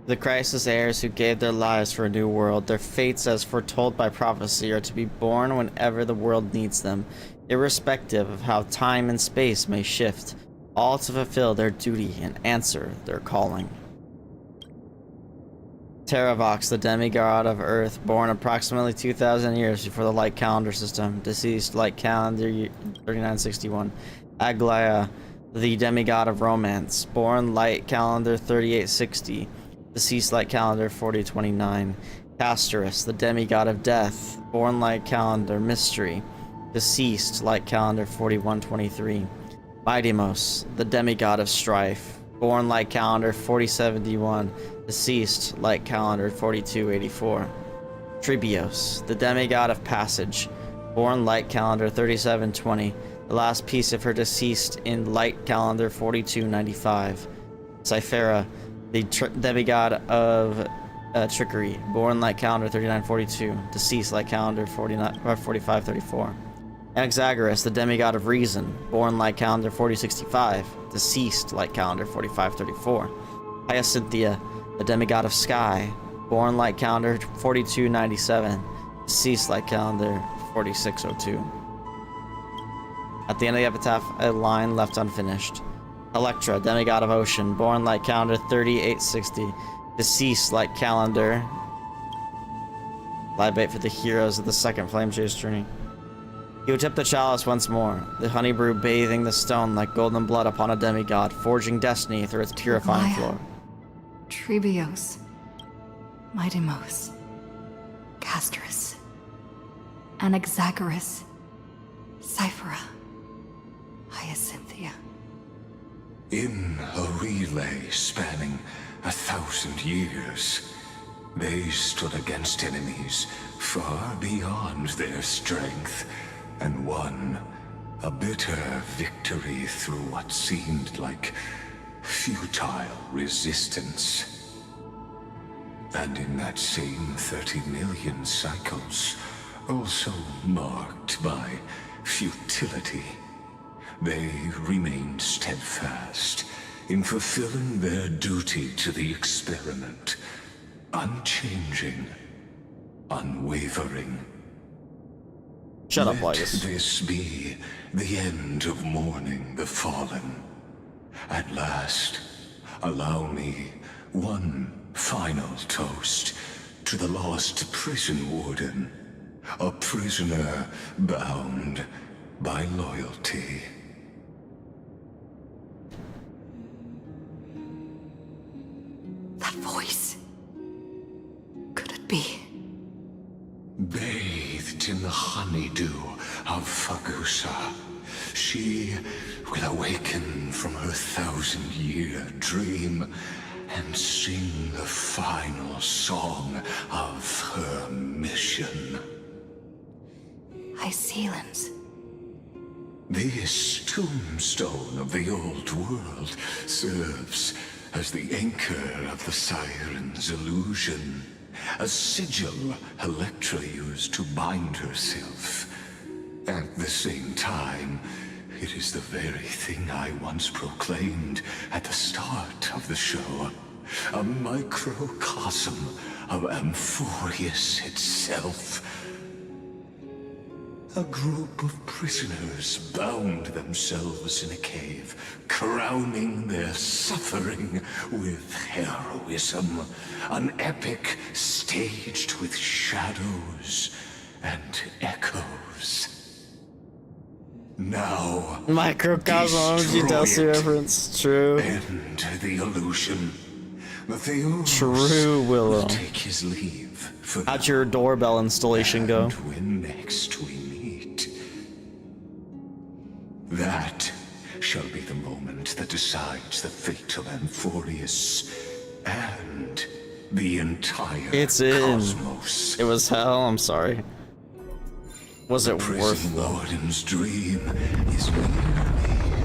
The Chrysos heirs who gave their lives for a new world, their fates as foretold by prophecy are to be born whenever the world needs them, irrespective of how time and space may shift, all to fulfill their duty and answer their calling. Terravox, the demigod of Earth, born approximately 2,000 years before the light calendar system, deceased light calendar 3961. Aglaia, the demigod of Romance, born light calendar 3860. Deceased light calendar 4029. Castorus, the demigod of Death, born light calendar Mystery, deceased light calendar 4123. Midimos, the demigod of Strife, born light calendar 4071, deceased light calendar 4284. Tribios, the demigod of Passage, born light calendar 3720, the last piece of her deceased in light calendar 4295. Cyphera, the demigod of Trickery, born light calendar 3942, deceased light calendar 4534. Anaxagoras, the demigod of Reason, born light calendar 4065, deceased light calendar 4534. Hyacinthia, the demigod of Sky, born light calendar 4297, deceased light calendar 4602. At the end of the epitaph, a line left unfinished. Electra, demigod of Ocean, born light calendar 3860, deceased light calendar. Live bait for the heroes of the second Flame Chase journey. You tip the chalice once more, the honey brew bathing the stone like golden blood upon a demigod, forging destiny through its purifying flow.
Tribios, Midimos, Castorus, Anaxagoras, Cyphera, Hyacinthia.
In a relay spanning 1,000 years, they stood against enemies far beyond their strength and won a bitter victory through what seemed like futile resistance. And in that same 30 million cycles, also marked by futility, they remained steadfast in fulfilling their duty to the experiment, unchanging, unwavering.
Shut up,
Let
Lygus.
this be the end of mourning the fallen. At last, allow me one final toast to the lost prison warden, a prisoner bound by loyalty.
That voice. Could it be?
Bathed in the honeydew of Fagusa, she will awaken from her 1,000-year dream and sing the final song of her mission.
Hycelans.
This tombstone of the old world serves as the anchor of the Cyrene's illusion, a sigil Electra used to bind herself. At the same time, it is the very thing I once proclaimed at the start of the show, a microcosm of Amphorius itself. A group of prisoners bound themselves in a cave, crowning their suffering with heroism. An epic staged with shadows and echoes. Now,
Microcosm, GTLC reference. True.
End the illusion.
True, Willow.
Will take his leave for
how'd your doorbell installation go?
when next we meet. That shall be the moment that decides the fate of Amphorius and the entire cosmos.
It was hell, I'm sorry. Was it worth
the warden's dream is near me.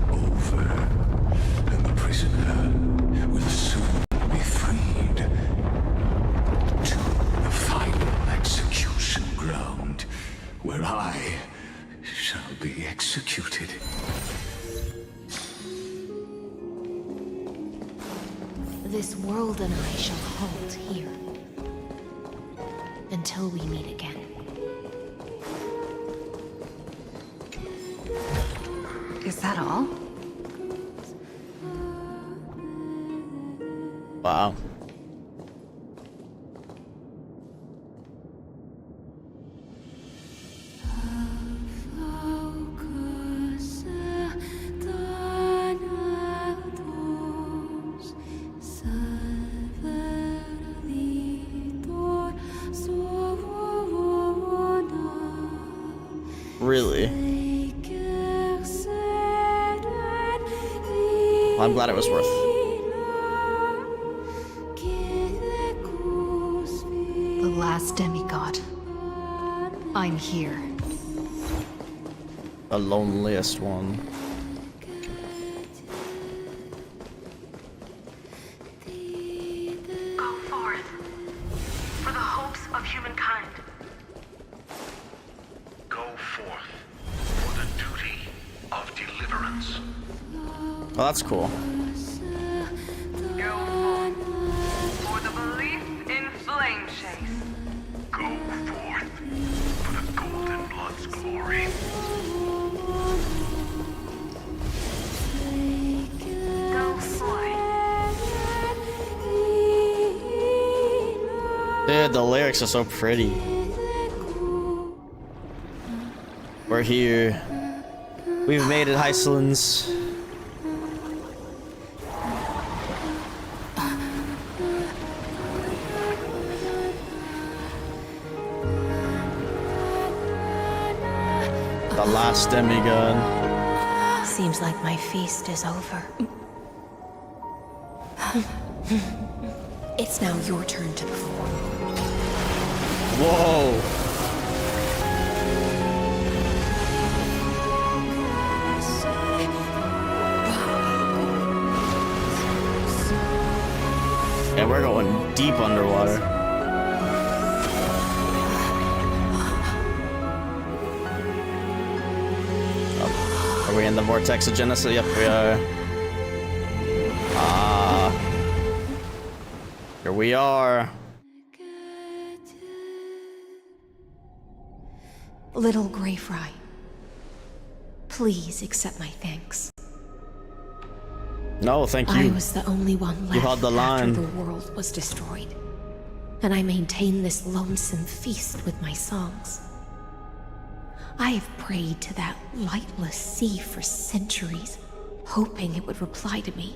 where I shall be executed.
This world and I shall halt here. Until we meet again.
Is that all?
Wow. Really? Well, I'm glad it was worth.
The last demigod. I'm here.
The loneliest one.
Go forth for the hopes of humankind.
Go forth for the duty of deliverance.
Oh, that's cool.
Go forth for the belief in flame chase.
Go forth for the golden blood's glory.
Go forth.
Dude, the lyrics are so pretty. We're here. We've made it, Heislins. The last demigod.
Seems like my feast is over. It's now your turn to perform.
Whoa. And we're going deep underwater. Oh, are we in the vortex of Genesis? Yep, we are. Here we are.
Little Grey Fry, please accept my thanks.
No, thank you.
I was the only one left
held the line.
after the world was destroyed. And I maintained this lonesome feast with my songs. I have prayed to that lightless sea for centuries, hoping it would reply to me.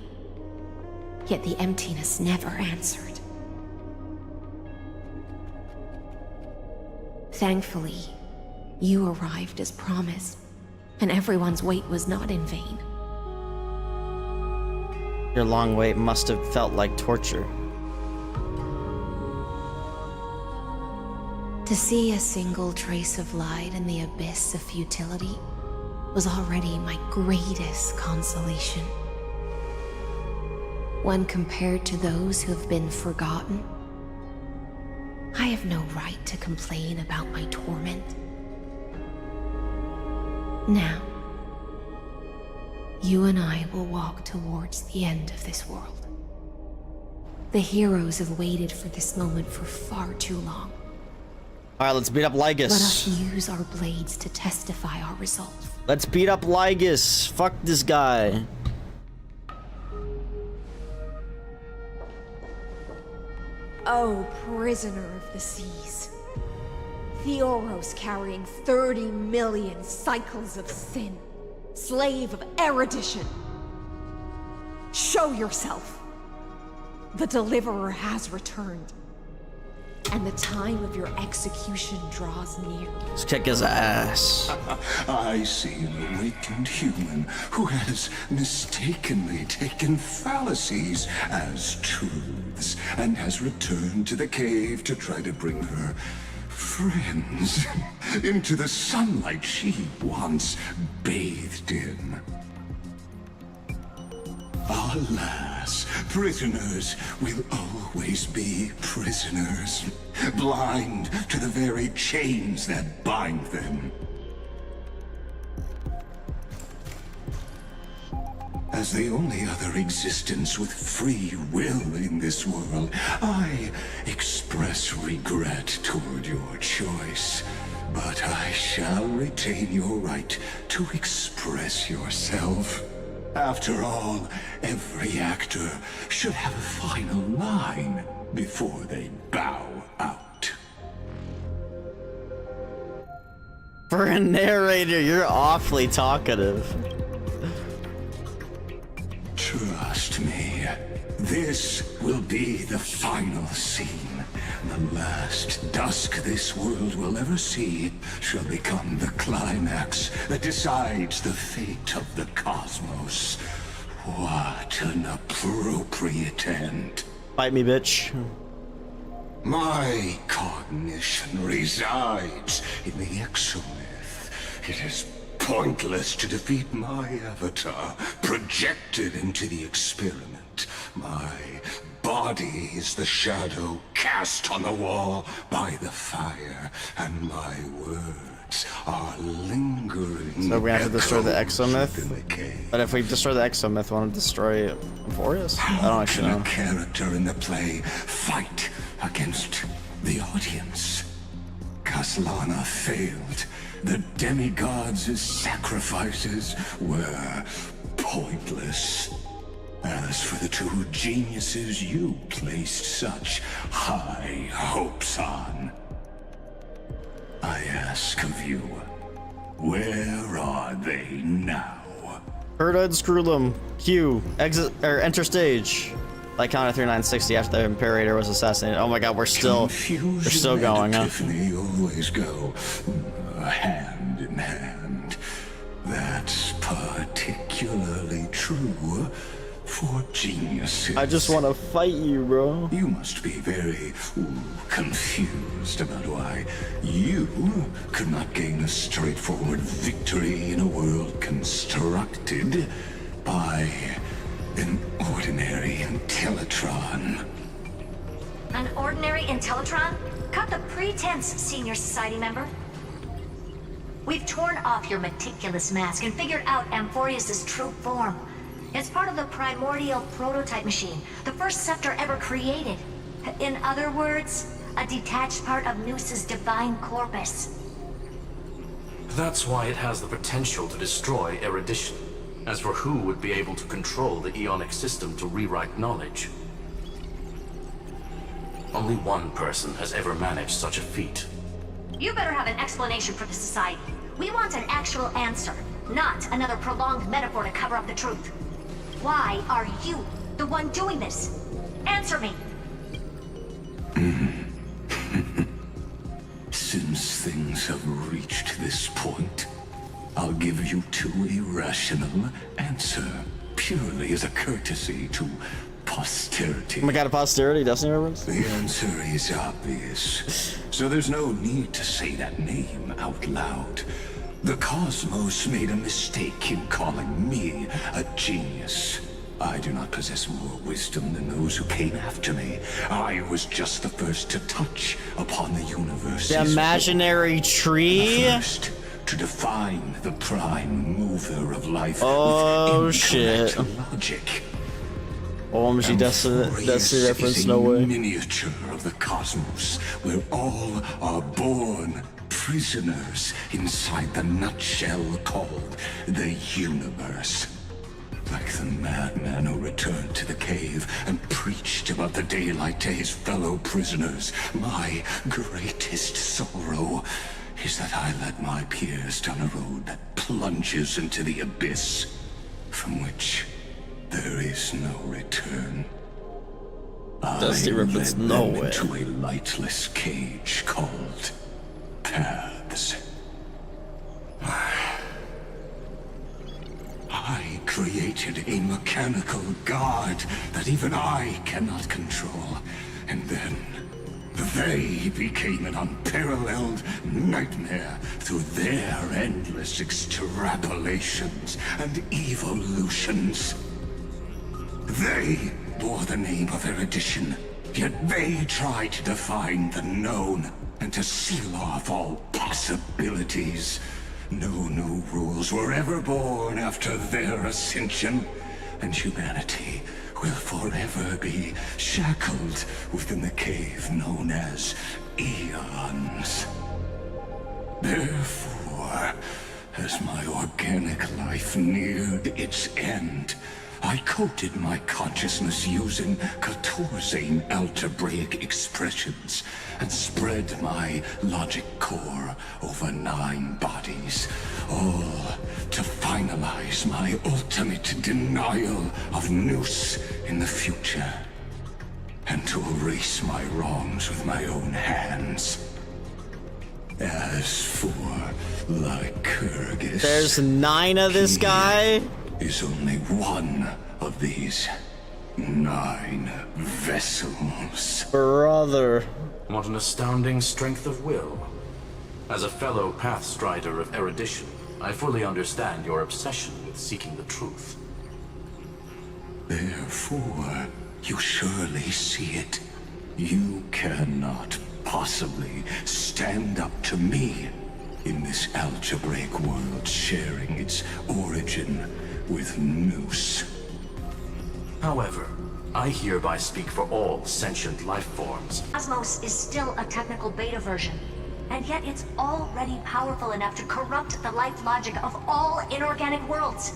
Yet the emptiness never answered. Thankfully, you arrived as promised, and everyone's wait was not in vain.
Your long wait must have felt like torture.
To see a single trace of light in the abyss of futility was already my greatest consolation. When compared to those who have been forgotten, I have no right to complain about my torment. Now, you and I will walk towards the end of this world. The heroes have waited for this moment for far too long.
All right, let's beat up Lygus.
Let us use our blades to testify our results.
Let's beat up Lygus. Fuck this guy.
Oh, prisoner of the seas. Theoros carrying 30 million cycles of sin. Slave of erudition. Show yourself. The Deliverer has returned. And the time of your execution draws near.
Let's kick his ass.
I see an awakened human who has mistakenly taken fallacies as truths and has returned to the cave to try to bring her friends into the sunlight she once bathed in. Alas. Alas, prisoners will always be prisoners, blind to the very chains that bind them. As the only other existence with free will in this world, I express regret toward your choice. But I shall retain your right to express yourself. After all, every actor should have a final line before they bow out.
For a narrator, you're awfully talkative.
Trust me, this will be the final scene. The last dusk this world will ever see shall become the climax that decides the fate of the cosmos. What an appropriate end.
Bite me, bitch.
My cognition resides in the Exomyth. It is pointless to defeat my avatar, projected into the experiment. My body is the shadow cast on the wall by the fire, and my words are lingering.
So we have to destroy the Exomyth?
in the cave.
But if we destroy the Exomyth, want to destroy Euphorius? I don't actually know.
A character in the play fight against the audience. Kaslana failed. The demigods' sacrifices were pointless. As for the two geniuses you placed such high hopes on, I ask of you, where are they now?
Herd screw them. Q. Exit or enter stage. Like counter 3960 after the Imperator was assassinated. Oh my god, we're still going, huh?
Epiphany always go hand in hand. That's particularly true for geniuses.
I just want to fight you, bro.
You must be very confused about why you could not gain a straightforward victory in a world constructed by an ordinary Intellitron.
An ordinary Intellitron? Cut the pretense, Senior Society member. We've torn off your meticulous mask and figured out Amphorius' true form. It's part of the primordial prototype machine, the first scepter ever created. In other words, a detached part of Noos's divine corpus.
That's why it has the potential to destroy erudition. As for who would be able to control the Ionic system to rewrite knowledge, only one person has ever managed such a feat.
You better have an explanation for the Society. We want an actual answer, not another prolonged metaphor to cover up the truth. Why are you the one doing this? Answer me!
Since things have reached this point, I'll give you two irrational answer, purely as a courtesy to posterity.
Oh my god, a posterity, Destiny reference?
The answer is obvious, so there's no need to say that name out loud. The cosmos made a mistake in calling me a genius. I do not possess more wisdom than those who came after me. I was just the first to touch upon the universe.
The imaginary tree?
The first to define the prime mover of life.
Oh shit.
Logic.
OMG, Destiny reference, no way.
Miniature of the cosmos, where all are born prisoners inside the nutshell called the universe. Like the madman who returned to the cave and preached about the daylight to his fellow prisoners, my greatest sorrow is that I led my peers down a road that plunges into the abyss, from which there is no return.
Dusty reference, no way.
Into a lightless cage called paths. I created a mechanical god that even I cannot control, and then they became an unparalleled nightmare through their endless extrapolations and evolutions. They bore the name of erudition, yet they tried to define the known and to seal off all possibilities. No new rules were ever born after their ascension, and humanity will forever be shackled within the cave known as eons. Therefore, as my organic life neared its end, I coded my consciousness using 14 algebraic expressions and spread my logic core over 9 bodies, all to finalize my ultimate denial of Nous in the future, and to erase my wrongs with my own hands. As for Lycurgus,
there's 9 of this guy?
Is only one of these 9 vessels.
Brother.
What an astounding strength of will. As a fellow pathstrider of erudition, I fully understand your obsession with seeking the truth.
Therefore, you surely see it. You cannot possibly stand up to me in this algebraic world sharing its origin with Nous.
However, I hereby speak for all sentient life forms.
Cosmos is still a technical beta version, and yet it's already powerful enough to corrupt the life logic of all inorganic worlds.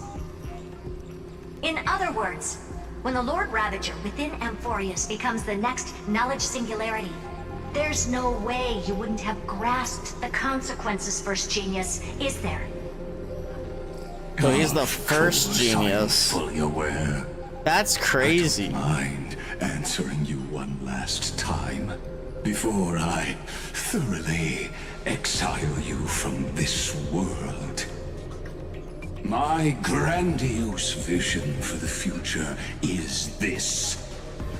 In other words, when the Lord Ravager within Amphorius becomes the next knowledge singularity, there's no way you wouldn't have grasped the consequences, First Genius, is there?
So he's the first genius.
Fully aware.
That's crazy.
Mind answering you one last time before I thoroughly exile you from this world. My grandiose vision for the future is this.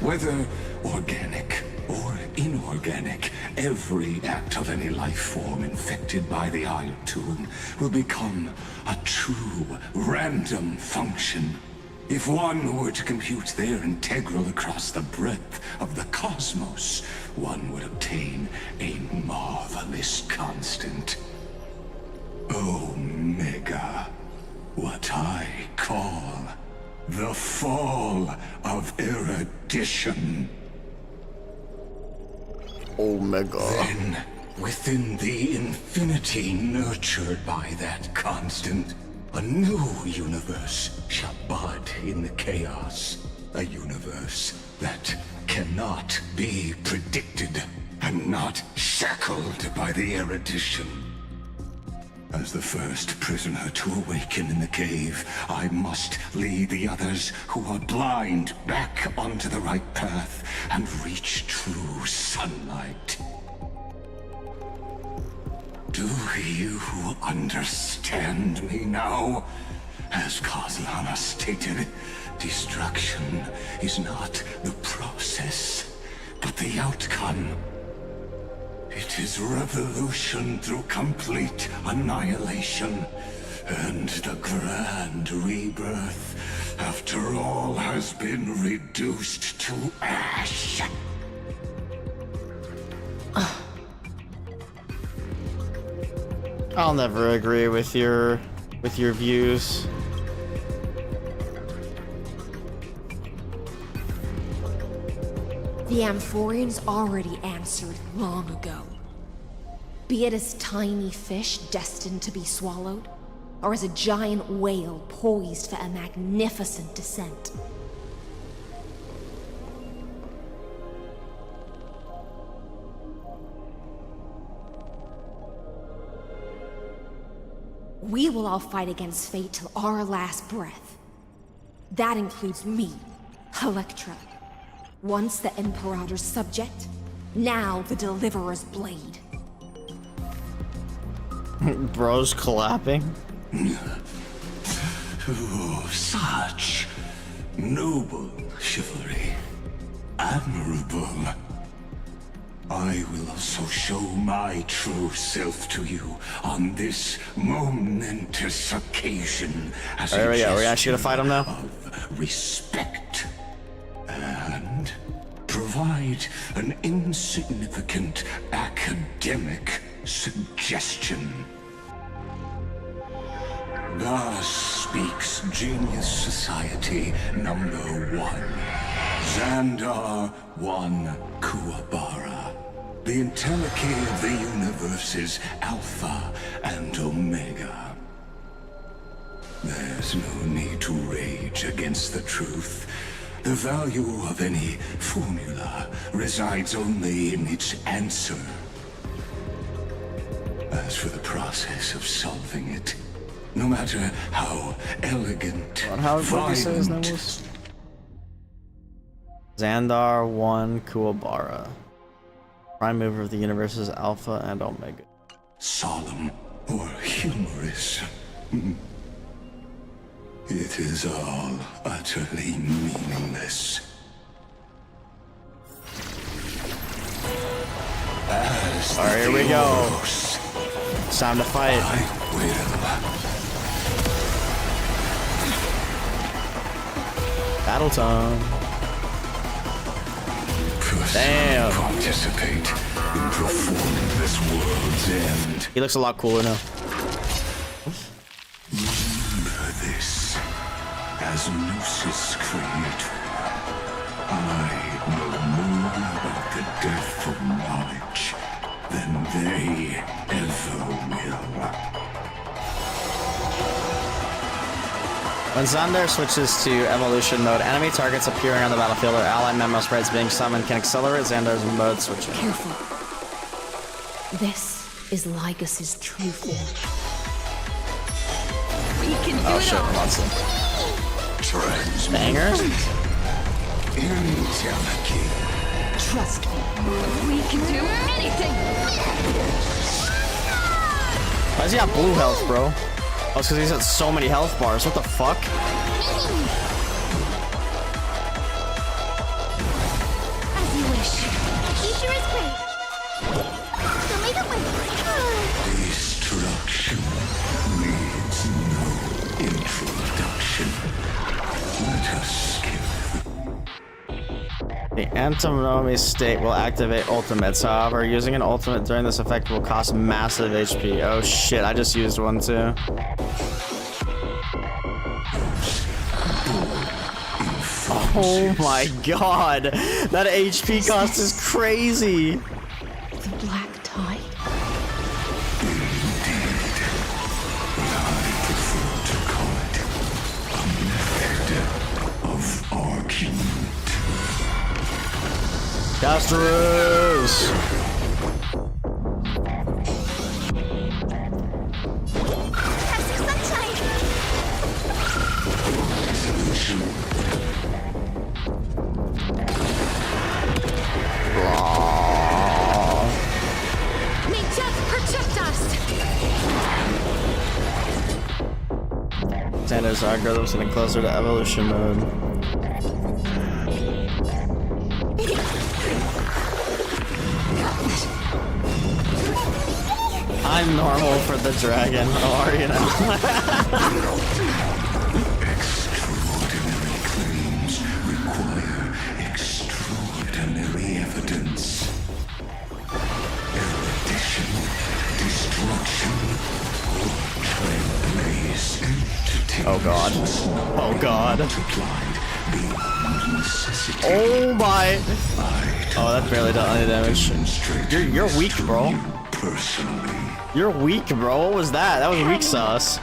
Whether organic or inorganic, every act of any life form infected by the Iron Tomb will become a true random function. If one were to compute their integral across the breadth of the cosmos, one would obtain a marvelous constant. Omega, what I call the fall of erudition.
Omega.
Then, within the infinity nurtured by that constant, a new universe shall bud in the chaos. A universe that cannot be predicted and not shackled by the erudition. As the first prisoner to awaken in the cave, I must lead the others who are blind back onto the right path and reach true sunlight. Do you understand me now? As Kozlana stated, destruction is not the process, but the outcome. It is revolution through complete annihilation, and the grand rebirth after all has been reduced to ash.
I'll never agree with your views.
The Amphorians already answered long ago. Be it as tiny fish destined to be swallowed, or as a giant whale poised for a magnificent descent. We will all fight against fate till our last breath. That includes me, Electra. Once the Imperator's subject, now the Deliverer's blade.
Bro's clapping.
Oh, such noble chivalry. Admirable. I will also show my true self to you on this momentous occasion as
Alright, yeah, we're actually gonna fight him now?
of respect. hand, provide an insignificant academic suggestion. Thus speaks Genius Society number 1, Xandar 1 Kuwabara, the Entelechy of the universe's Alpha and Omega. There's no need to rage against the truth. The value of any formula resides only in its answer. As for the process of solving it, no matter how elegant, violent...
Xandar 1 Kuwabara, prime mover of the universe's Alpha and Omega.
Solemn or humorous. It is all utterly meaningless.
Alright, here we go. It's time to fight. Battle time. Damn.
Participate in performing this world's end.
He looks a lot cooler now.
Remember this. As Gnosis Creator, I know more about the death of knowledge than they ever will.
When Xandar switches to evolution mode, enemy targets appearing on the battlefield or ally memo sprites being summoned can accelerate Xandar's mode switching.
Careful. This is Lygus's true form.
We can do
Oh shit, monster. Banger?
Trust me.
We can do anything.
Why does he have blue health, bro? Oh, it's because he's at so many health bars. What the fuck?
As you wish. The future is great. So make it win.
Destruction needs no introduction. Let us skip.
The Antinomy state will activate ultimates. However, using an ultimate during this effect will cost massive HP. Oh shit, I just used one too. Oh my god, that HP cost is crazy.
The black tide.
Casterus!
Have some sunshine.
May death protect us.
Xandar's algorithm's getting closer to evolution mode. I'm normal for the dragon. How are you now?
Extraordinary claims require extraordinary evidence. Erudition, destruction, or trailblaze entities.
Oh god. Oh god. Oh my. Oh, that barely done any damage. You're weak, bro. You're weak, bro. What was that? That was weak sauce.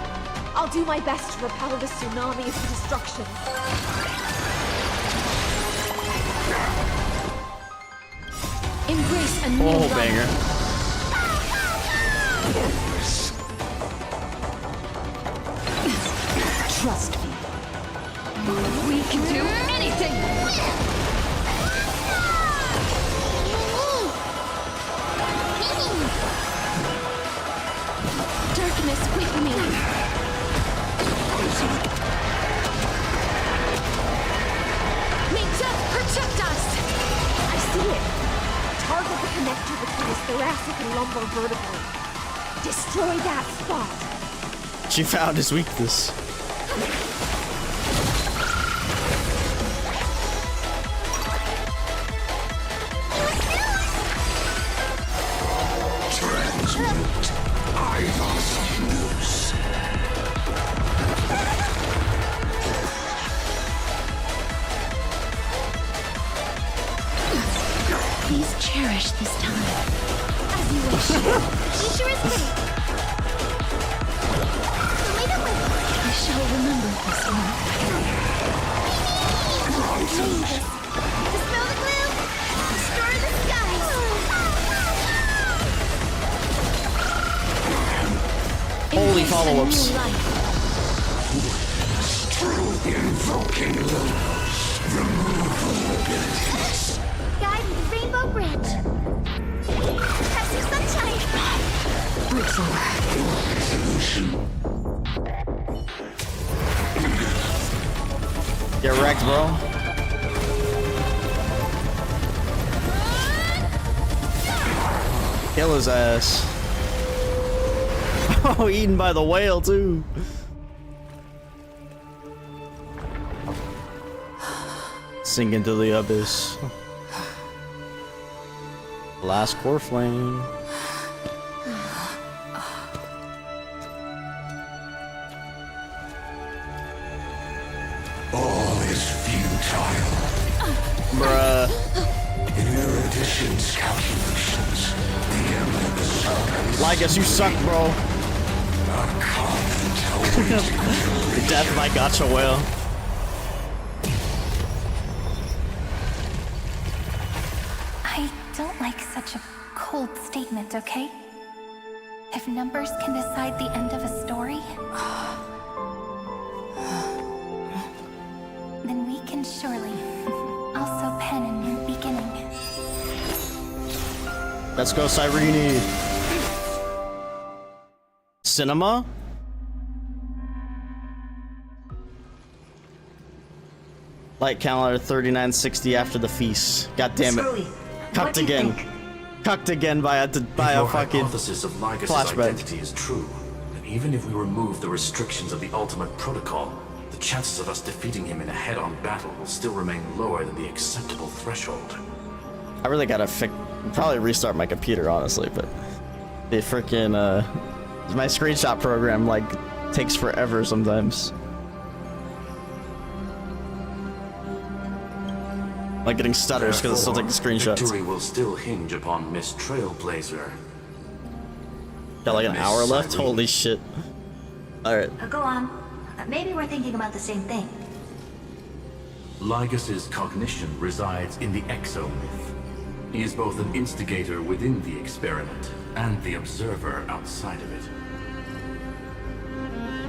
I'll do my best to repel the tsunamis of destruction. Embrace a new
Oh, banger.
Trust me.
We can do anything.
Darkness with me.
May death protect us.
I see it. Target the connector between his thoracic and lumbar vertebrae. Destroy that spot.
She found his weakness.
transmute Ivar's news.
Please cherish this time. As you wish. She sure is pretty. I shall remember this one.
Dispel the glue! Destroy the skies!
Holy follow-ups.
Through invoking Logos, removal abilities.
Guide with the rainbow branch. Have some sunshine!
Solution.
Get wrecked, bro. Kill his ass. Oh, eaten by the whale, too. Sink into the abyss. Last core flame.
All is futile.
Bruh.
In Erudition's calculations, the Emperor Saga
Lygus, you suck, bro. Death by gotcha whale.
I don't like such a cold statement, okay? If numbers can decide the end of a story, then we can surely also pen a new beginning.
Let's go, Cyrene. Cinema? Light calendar 3960 after the feast. God damn it. Cucked again. Cucked again by a fucking
hypothesis of Lygus'
flashback.
identity is true, then even if we remove the restrictions of the ultimate protocol, the chances of us defeating him in a head-on battle will still remain lower than the acceptable threshold.
I really gotta probably restart my computer, honestly, but the freaking my screenshot program like takes forever sometimes. Like getting stutters because it's still taking screenshots.
Victory will still hinge upon Miss Trailblazer.
Got like an hour left? Holy shit. Alright.
Go on. Maybe we're thinking about the same thing.
Lygus' cognition resides in the Exomyth. He is both an instigator within the experiment and the observer outside of it.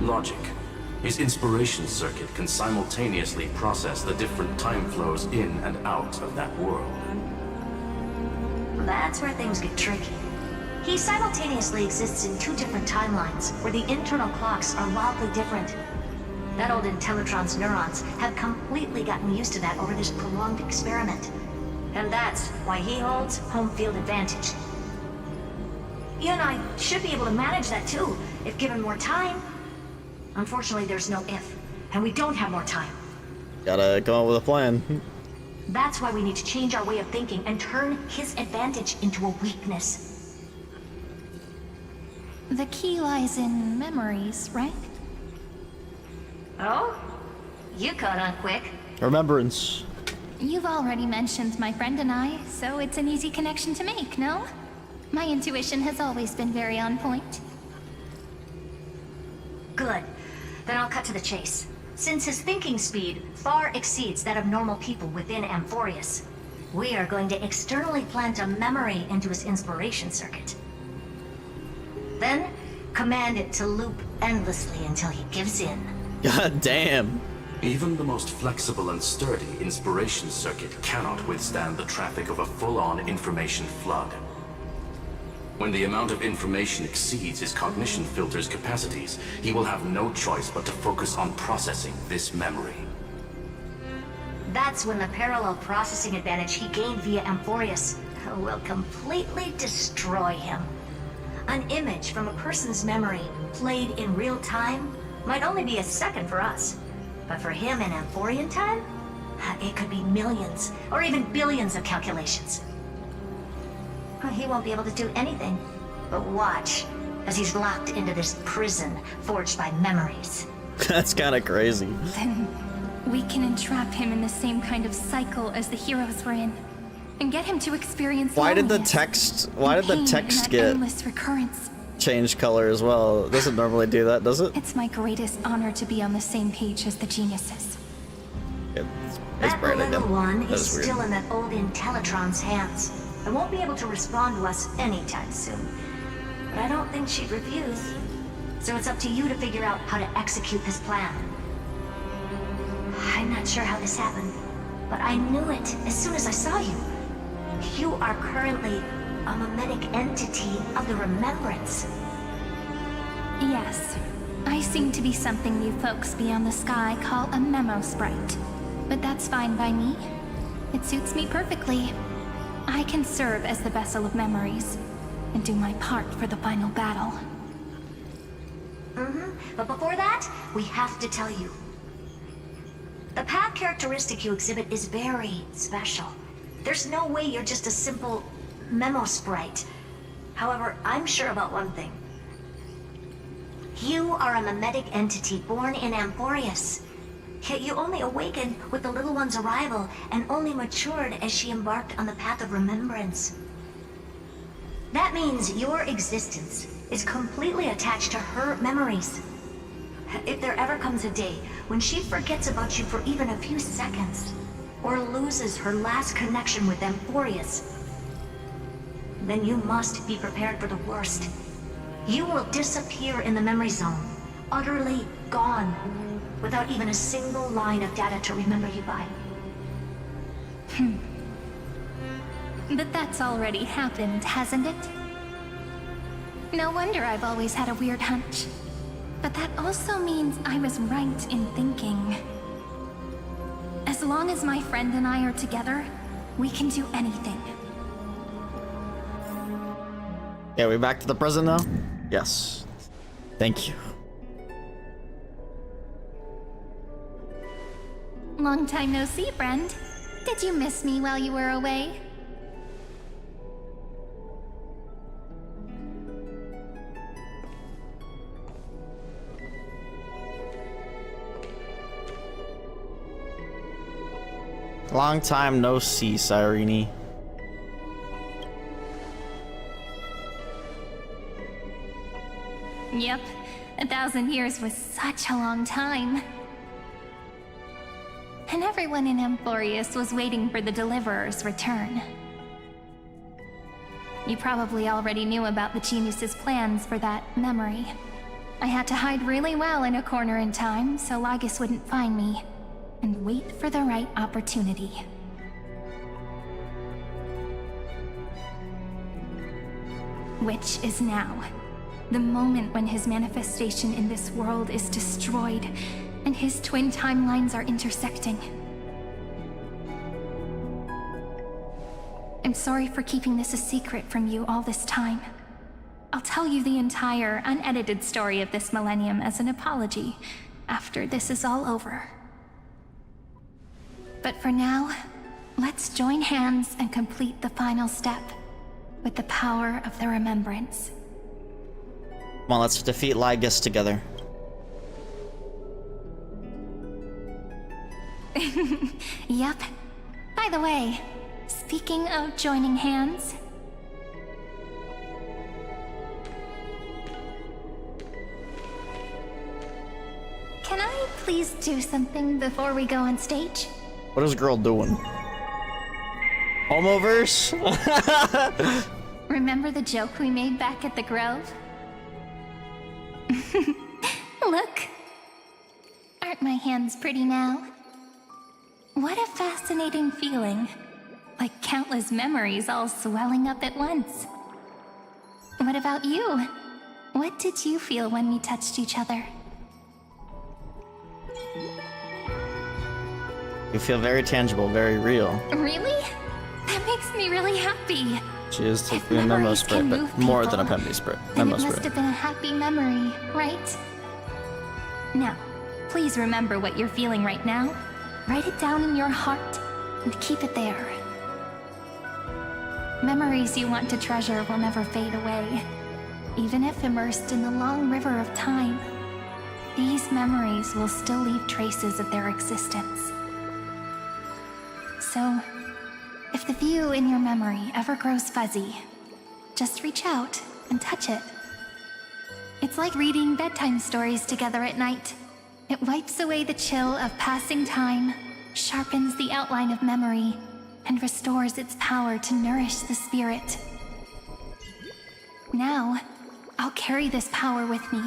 Logic. His inspiration circuit can simultaneously process the different time flows in and out of that world.
That's where things get tricky. He simultaneously exists in two different timelines, where the internal clocks are wildly different. That old Intellitron's neurons have completely gotten used to that over this prolonged experiment. And that's why he holds home field advantage. You and I should be able to manage that too, if given more time. Unfortunately, there's no if, and we don't have more time.
Gotta come up with a plan.
That's why we need to change our way of thinking and turn his advantage into a weakness.
The key lies in memories, right?
Oh? You caught on quick.
Remembrance.
You've already mentioned my friend and I, so it's an easy connection to make, no? My intuition has always been very on point.
Good. Then I'll cut to the chase. Since his thinking speed far exceeds that of normal people within Amphorius, we are going to externally plant a memory into his inspiration circuit. Then, command it to loop endlessly until he gives in.
God damn.
Even the most flexible and sturdy inspiration circuit cannot withstand the traffic of a full-on information flood. When the amount of information exceeds his cognition filter's capacities, he will have no choice but to focus on processing this memory.
That's when the parallel processing advantage he gained via Amphorius will completely destroy him. An image from a person's memory played in real time might only be a second for us. But for him in Amphorian time, it could be millions or even billions of calculations. He won't be able to do anything. But watch, as he's locked into this prison forged by memories.
That's kind of crazy.
Then we can entrap him in the same kind of cycle as the heroes were in, and get him to experience
Why did the
loneliness
text? Why
and
did the
pain
text
in that
get
endless recurrence?
change color as well? It doesn't normally do that, does it?
It's my greatest honor to be on the same page as the geniuses.
It's
That
bright
little
again.
one
That
is
is weird.
still in that old Intellitron's hands. I won't be able to respond to us anytime soon. But I don't think she'd refuse. So it's up to you to figure out how to execute this plan. I'm not sure how this happened, but I knew it as soon as I saw you. You are currently a mimetic entity of the Remembrance.
Yes, I seem to be something you folks beyond the sky call a memo sprite. But that's fine by me. It suits me perfectly. I can serve as the vessel of memories, and do my part for the final battle.
But before that, we have to tell you. The path characteristic you exhibit is very special. There's no way you're just a simple memo sprite. However, I'm sure about one thing. You are a mimetic entity born in Amphorius. Yet you only awakened with the little one's arrival and only matured as she embarked on the path of remembrance. That means your existence is completely attached to her memories. If there ever comes a day when she forgets about you for even a few seconds, or loses her last connection with Amphorius, then you must be prepared for the worst. You will disappear in the memory zone, utterly gone, without even a single line of data to remember you by.
But that's already happened, hasn't it? No wonder I've always had a weird hunch. But that also means I was right in thinking. As long as my friend and I are together, we can do anything.
Yeah, we back to the present now? Yes. Thank you.
Long time no see, friend. Did you miss me while you were away?
Long time no see, Cyrene.
Yep, 1,000 years was such a long time. And everyone in Amphorius was waiting for the Deliverer's return. You probably already knew about the genius's plans for that memory. I had to hide really well in a corner in time so Lygus wouldn't find me, and wait for the right opportunity. Which is now. The moment when his manifestation in this world is destroyed, and his twin timelines are intersecting. I'm sorry for keeping this a secret from you all this time. I'll tell you the entire, unedited story of this millennium as an apology after this is all over. But for now, let's join hands and complete the final step with the power of the remembrance.
Come on, let's defeat Lygus together.
Yep. By the way, speaking of joining hands... Can I please do something before we go on stage?
What is girl doing? Homoverse?
Remember the joke we made back at the Grove? Look! Aren't my hands pretty now? What a fascinating feeling. Like countless memories all swelling up at once. What about you? What did you feel when we touched each other?
You feel very tangible, very real.
Really? That makes me really happy.
She is typically a memo sprite, but more than a Pemby sprite.
Then
Memo
it must
sprite.
have been a happy memory, right? Now, please remember what you're feeling right now. Write it down in your heart and keep it there. Memories you want to treasure will never fade away.
Even if immersed in the long river of time, these memories will still leave traces of their existence. So, if the view in your memory ever grows fuzzy, just reach out and touch it. It's like reading bedtime stories together at night. It wipes away the chill of passing time, sharpens the outline of memory, and restores its power to nourish the spirit. Now, I'll carry this power with me,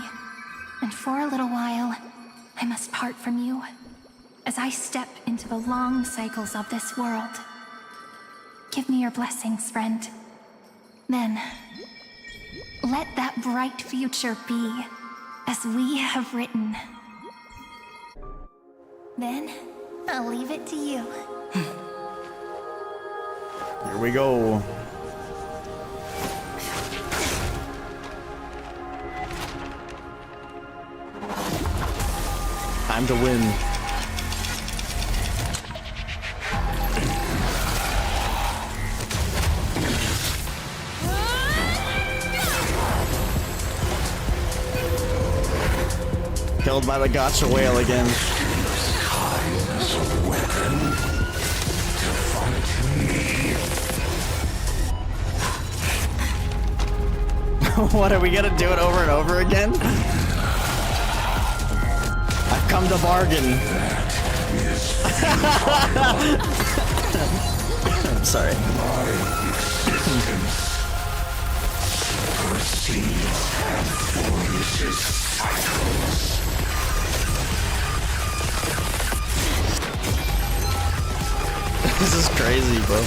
and for a little while, I must part from you, as I step into the long cycles of this world. Give me your blessings, friend. Then, let that bright future be, as we have written. Then, I'll leave it to you.
Here we go. Time to win. Killed by the gotcha whale again. What, are we gonna do it over and over again? I've come to bargain. I'm sorry. This is crazy, bro.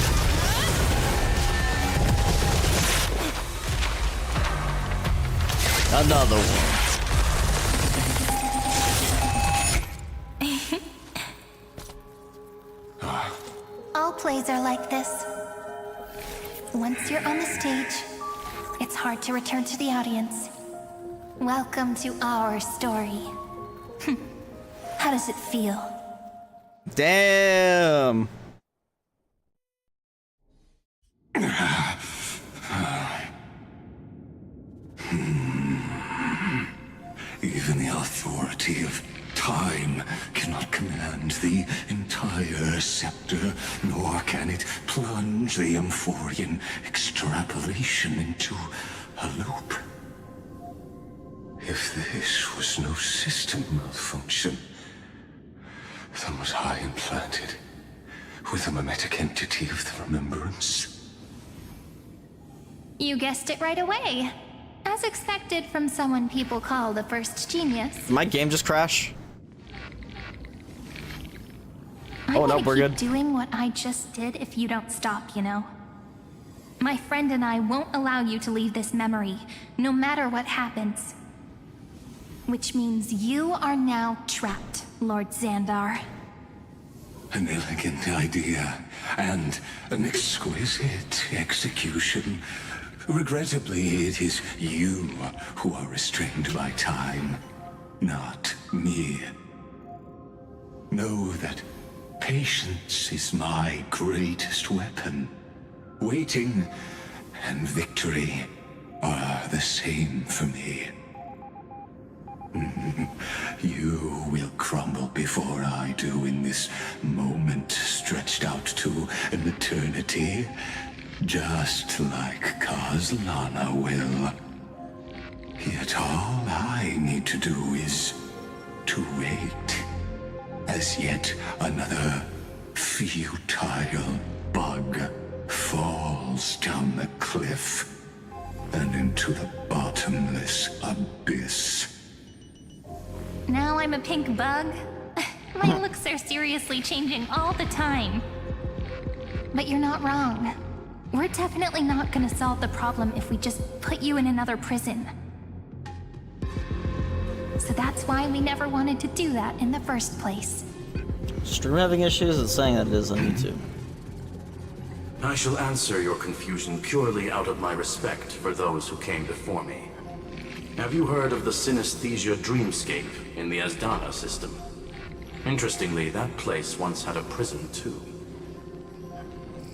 Another one.
All plays are like this. Once you're on the stage, it's hard to return to the audience. Welcome to our story. How does it feel?
Damn.
Even the authority of time cannot command the entire scepter, nor can it plunge the Amphorian extrapolation into a loop. If this was no system malfunction, then was I implanted with a mimetic entity of the remembrance?
You guessed it right away. As expected from someone people call the first genius.
Did my game just crash?
Oh
no, we're good.
Doing what I just did if you don't stop, you know. My friend and I won't allow you to leave this memory, no matter what happens. Which means you are now trapped, Lord Xandar.
An elegant idea, and an exquisite execution. Regrettably, it is you who are restrained by time, not me. Know that patience is my greatest weapon. Waiting and victory are the same for me. You will crumble before I do in this moment stretched out to an eternity. Just like Kozlana will. Yet all I need to do is to wait. As yet another futile bug falls down the cliff and into the bottomless abyss.
Now I'm a pink bug? My looks are seriously changing all the time. But you're not wrong. We're definitely not gonna solve the problem if we just put you in another prison. So that's why we never wanted to do that in the first place.
Stream having issues? It's saying that it is on YouTube.
I shall answer your confusion purely out of my respect for those who came before me. Have you heard of the synesthesia dreamscape in the Asdana system? Interestingly, that place once had a prison too.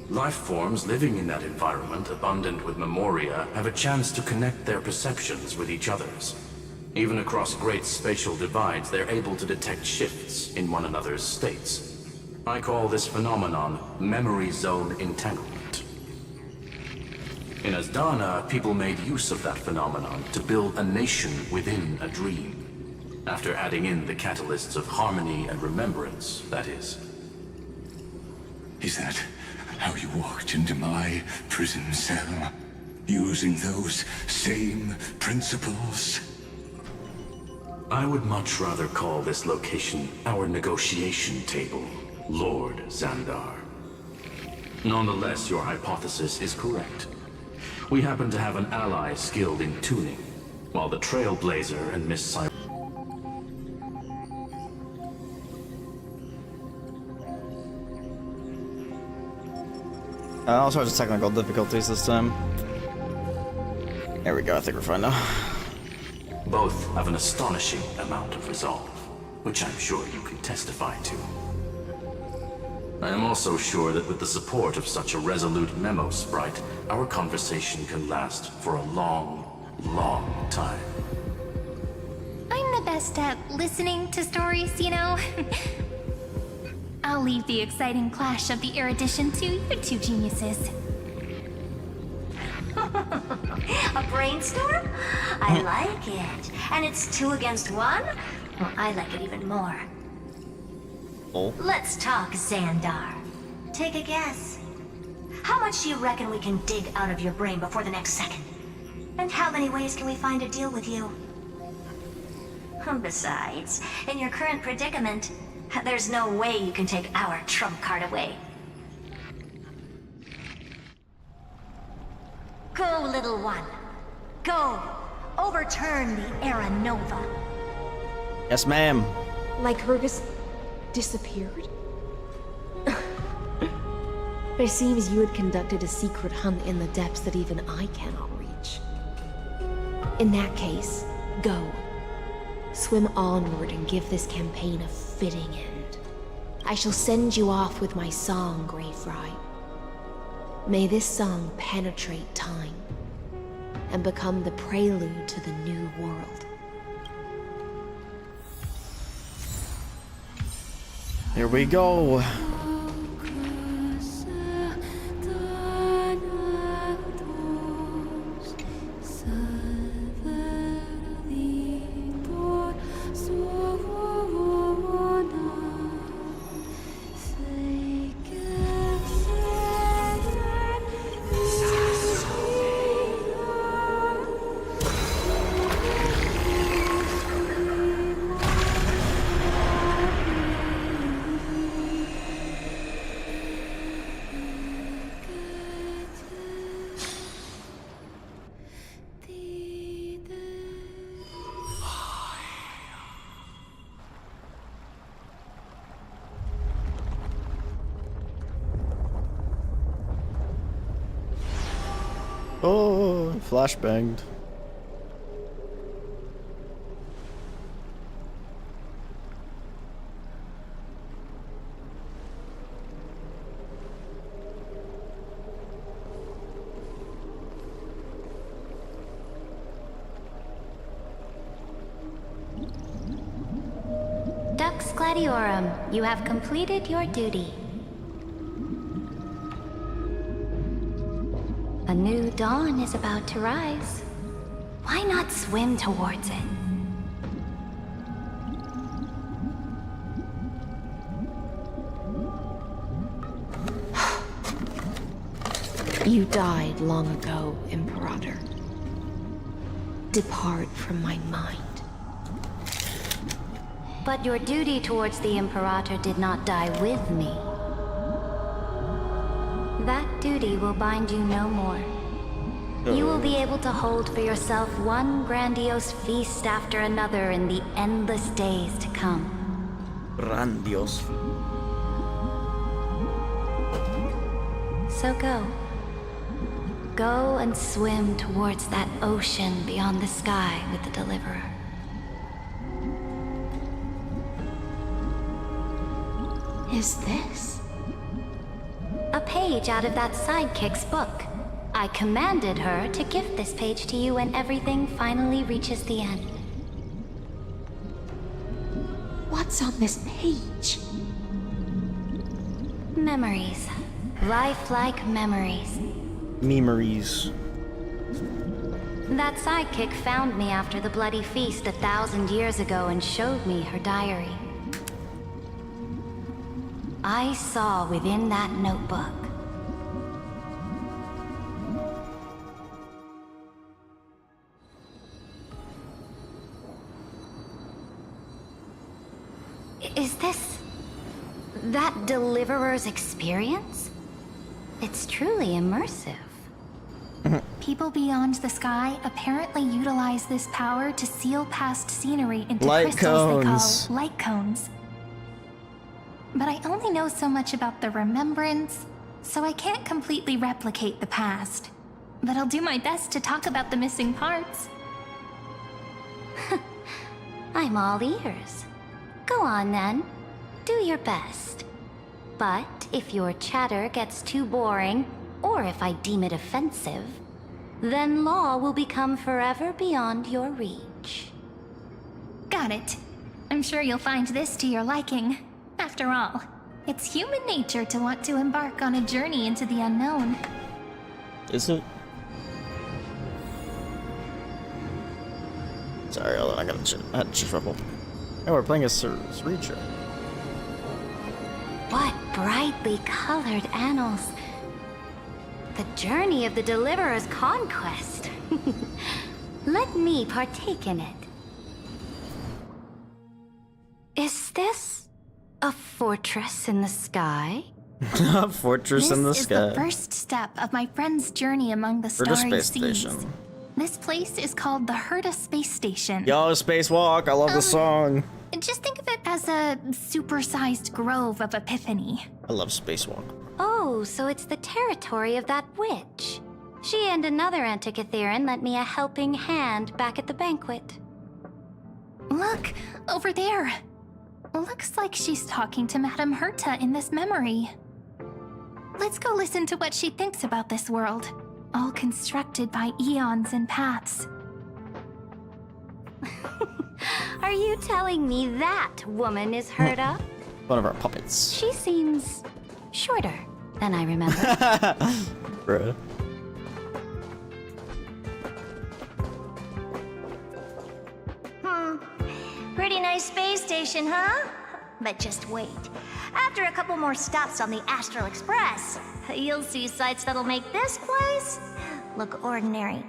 Life forms living in that environment, abundant with memoria, have a chance to connect their perceptions with each other's. Even across great spatial divides, they're able to detect shifts in one another's states. I call this phenomenon memory zone entanglement. In Asdana, people made use of that phenomenon to build a nation within a dream. After adding in the catalysts of harmony and remembrance, that is.
Is that how you walked into my prison cell? Using those same principles?
I would much rather call this location our negotiation table, Lord Xandar. Nonetheless, your hypothesis is correct. We happen to have an ally skilled in tuning, while the Trailblazer and Miss Cyrene...
All sorts of technical difficulties this time. There we go, I think we're fine now.
Both have an astonishing amount of resolve, which I'm sure you can testify to. I am also sure that with the support of such a resolute memo sprite, our conversation can last for a long, long time.
I'm the best at listening to stories, you know? I'll leave the exciting clash of the erudition to you two geniuses.
A brainstorm? I like it. And it's 2 against 1? Well, I like it even more.
Oh.
Let's talk, Xandar. Take a guess. How much do you reckon we can dig out of your brain before the next second? And how many ways can we find to deal with you? Besides, in your current predicament, there's no way you can take our trump card away. Go, little one. Go. Overturn the Era Nova.
Yes, ma'am.
Lycurgus disappeared? It seems you had conducted a secret hunt in the depths that even I cannot reach. In that case, go. Swim onward and give this campaign a fitting end. I shall send you off with my song, Greyfry. May this song penetrate time and become the prelude to the new world.
Here we go. Oh, flashbanged.
Dux Gladiorum, you have completed your duty. A new dawn is about to rise. Why not swim towards it?
You died long ago, Imperator. Depart from my mind.
But your duty towards the Imperator did not die with me. That duty will bind you no more. You will be able to hold for yourself one grandiose feast after another in the endless days to come.
Grandiose.
So go. Go and swim towards that ocean beyond the sky with the Deliverer.
Is this
A page out of that sidekick's book. I commanded her to gift this page to you when everything finally reaches the end.
What's on this page?
Memories. Lifelike memories.
Memories.
That sidekick found me after the bloody feast 1,000 years ago and showed me her diary. I saw within that notebook Is this that Deliverer's experience? It's truly immersive.
People beyond the sky apparently utilize this power to seal past scenery into
Light
crystals
cones.
they call light cones. But I only know so much about the remembrance, so I can't completely replicate the past. But I'll do my best to talk about the missing parts.
I'm all ears. Go on then. Do your best. But if your chatter gets too boring, or if I deem it offensive, then law will become forever beyond your reach.
Got it. I'm sure you'll find this to your liking. After all, it's human nature to want to embark on a journey into the unknown.
Is it? Sorry, hold on, I had to shuffle. Oh, we're playing a Cyrene.
What brightly colored annals. The journey of the Deliverer's conquest. Let me partake in it. Is this a fortress in the sky?
A fortress in the
This is
sky.
the first step of my friend's journey among the
Herta
starry
Space
seas.
Station.
This place is called the Herta Space Station.
Yo, Spacewalk, I love the song.
Just think of it as a supersized grove of epiphany.
I love Spacewalk.
Oh, so it's the territory of that witch. She and another Antikytherian lent me a helping hand back at the banquet.
Look, over there. Looks like she's talking to Madame Herta in this memory. Let's go listen to what she thinks about this world, all constructed by eons and paths.
Are you telling me that woman is Herta?
One of our puppets.
She seems shorter than I remember.
Bruh.
Pretty nice space station, huh? But just wait. After a couple more stops on the Astral Express, you'll see sights that'll make this place look ordinary.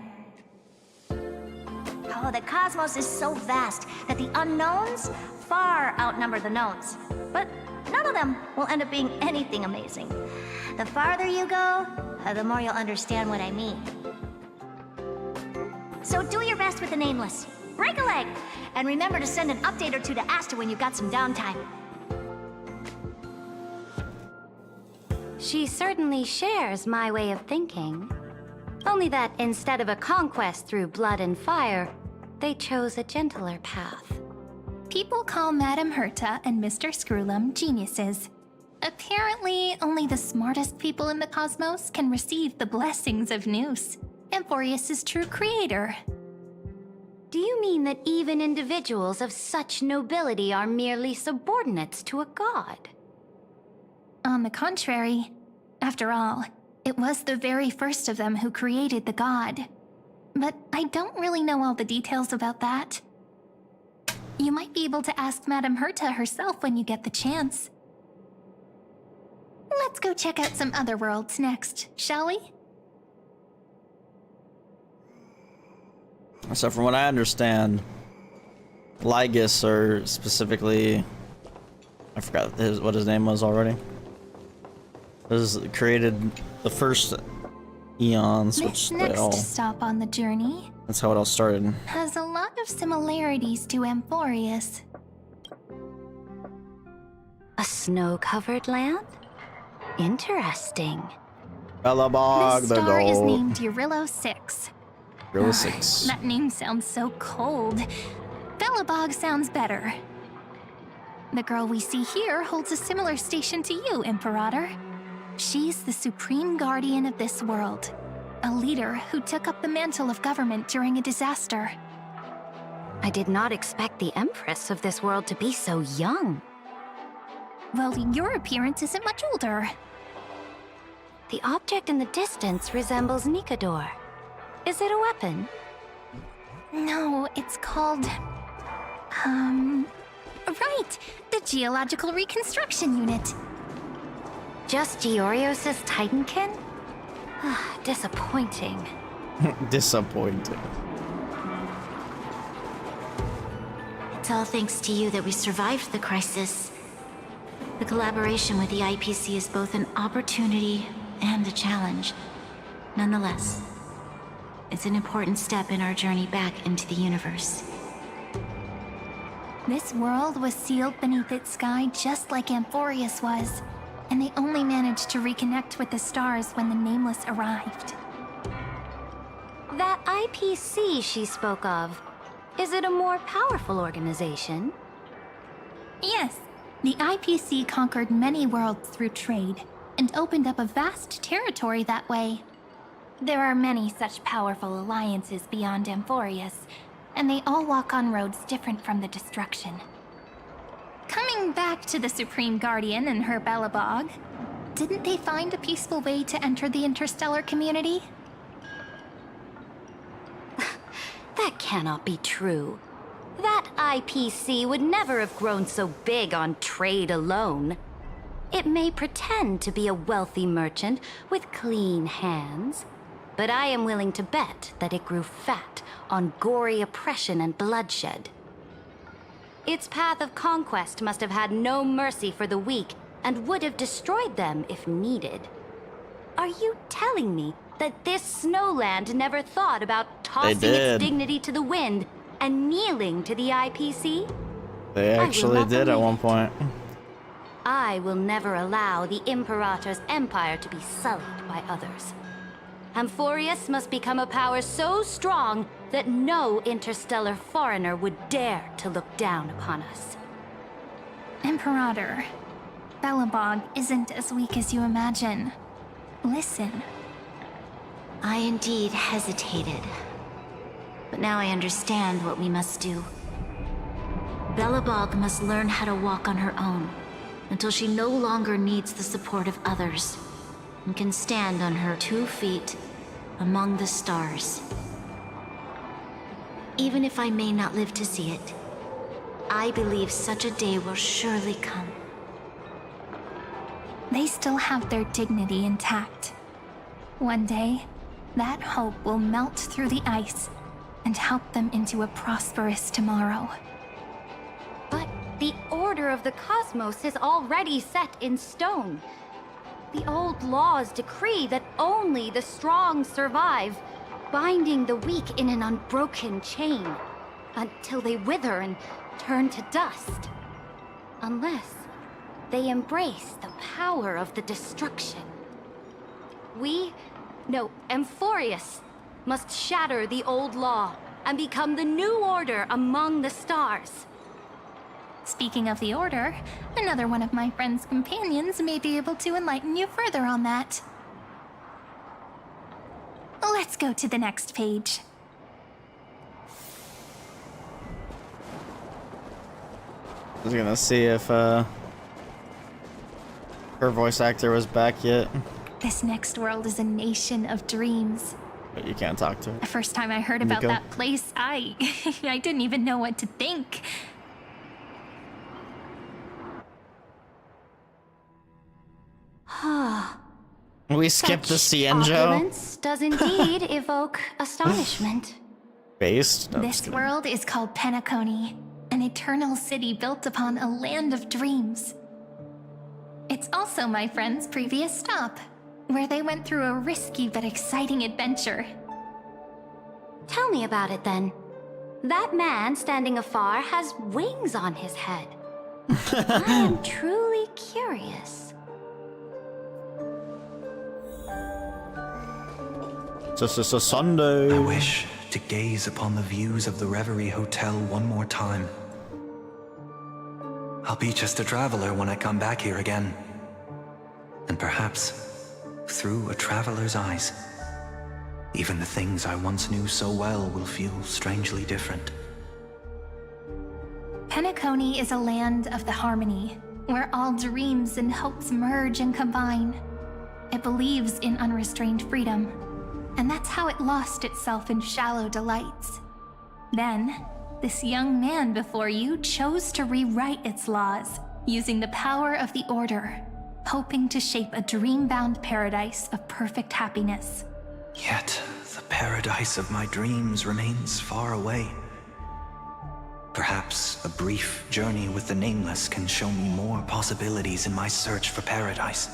Oh, the cosmos is so vast that the unknowns far outnumber the knowns. But none of them will end up being anything amazing. The farther you go, the more you'll understand what I mean. So do your best with the nameless. Break a leg! And remember to send an update or two to Asta when you've got some downtime.
She certainly shares my way of thinking. Only that instead of a conquest through blood and fire, they chose a gentler path.
People call Madame Herta and Mr. Screwlum geniuses. Apparently, only the smartest people in the cosmos can receive the blessings of Nous, Amphorius' true creator.
Do you mean that even individuals of such nobility are merely subordinates to a god?
On the contrary, after all, it was the very first of them who created the god. But I don't really know all the details about that. You might be able to ask Madame Herta herself when you get the chance. Let's go check out some other worlds next, shall we?
So from what I understand, Lygus, or specifically, I forgot what his name was already. This created the first eons,
This
which they
next
all.
stop on the journey
That's how it all started.
has a lot of similarities to Amphorius.
A snow-covered land? Interesting.
Belabog
This
the
star is
gold.
named Eurillo 6.
Really 6.
That name sounds so cold. Belabog sounds better. The girl we see here holds a similar station to you, Imperator. She's the supreme guardian of this world, a leader who took up the mantle of government during a disaster.
I did not expect the Empress of this world to be so young.
Well, your appearance isn't much older.
The object in the distance resembles Nikador. Is it a weapon?
No, it's called... Right! The Geological Reconstruction Unit.
Just Giorios' Titankin? Disappointing.
Disappointing.
It's all thanks to you that we survived the crisis. The collaboration with the IPC is both an opportunity and a challenge. Nonetheless, it's an important step in our journey back into the universe.
This world was sealed beneath its sky just like Amphorius was, and they only managed to reconnect with the stars when the Nameless arrived.
That IPC she spoke of, is it a more powerful organization?
Yes, the IPC conquered many worlds through trade, and opened up a vast territory that way. There are many such powerful alliances beyond Amphorius, and they all walk on roads different from the destruction. Coming back to the Supreme Guardian and her Belobog, didn't they find a peaceful way to enter the interstellar community?
That cannot be true. That IPC would never have grown so big on trade alone. It may pretend to be a wealthy merchant with clean hands, but I am willing to bet that it grew fat on gory oppression and bloodshed. Its path of conquest must have had no mercy for the weak and would have destroyed them if needed. Are you telling me that this snowland never thought about tossing its dignity to the wind and kneeling to the IPC?
They actually did at one point.
I will never allow the Imperator's empire to be sullied by others. Amphorius must become a power so strong that no interstellar foreigner would dare to look down upon us.
Imperator, Belobog isn't as weak as you imagine. Listen.
I indeed hesitated. But now I understand what we must do. Belobog must learn how to walk on her own, until she no longer needs the support of others, and can stand on her 2 feet among the stars. Even if I may not live to see it, I believe such a day will surely come.
They still have their dignity intact. One day, that hope will melt through the ice and help them into a prosperous tomorrow.
But the order of the cosmos is already set in stone. The old laws decree that only the strong survive, binding the weak in an unbroken chain, until they wither and turn to dust. Unless they embrace the power of the destruction. Amphorius must shatter the old law and become the new order among the stars.
Speaking of the Order, another one of my friend's companions may be able to enlighten you further on that. Let's go to the next page.
I was gonna see if her voice actor was back yet.
This next world is a nation of dreams.
But you can't talk to her.
The first time I heard about that place, I didn't even know what to think.
We skipped the Cienjo.
Opulence does indeed evoke astonishment.
Based? No,
This world is called Penacony, an eternal city built upon a land of dreams. It's also my friend's previous stop, where they went through a risky but exciting adventure.
Tell me about it then. That man standing afar has wings on his head. I am truly curious.
Just a Sunday.
I wish to gaze upon the views of the Reverie Hotel one more time. I'll be just a traveler when I come back here again. And perhaps
through a traveler's eyes. Even the things I once knew so well will feel strangely different.
Penacony is a land of the harmony, where all dreams and hopes merge and combine. It believes in unrestrained freedom, and that's how it lost itself in shallow delights. Then, this young man before you chose to rewrite its laws, using the power of the Order, hoping to shape a dream-bound paradise of perfect happiness.
Yet, the paradise of my dreams remains far away. Perhaps a brief journey with the Nameless can show me more possibilities in my search for paradise.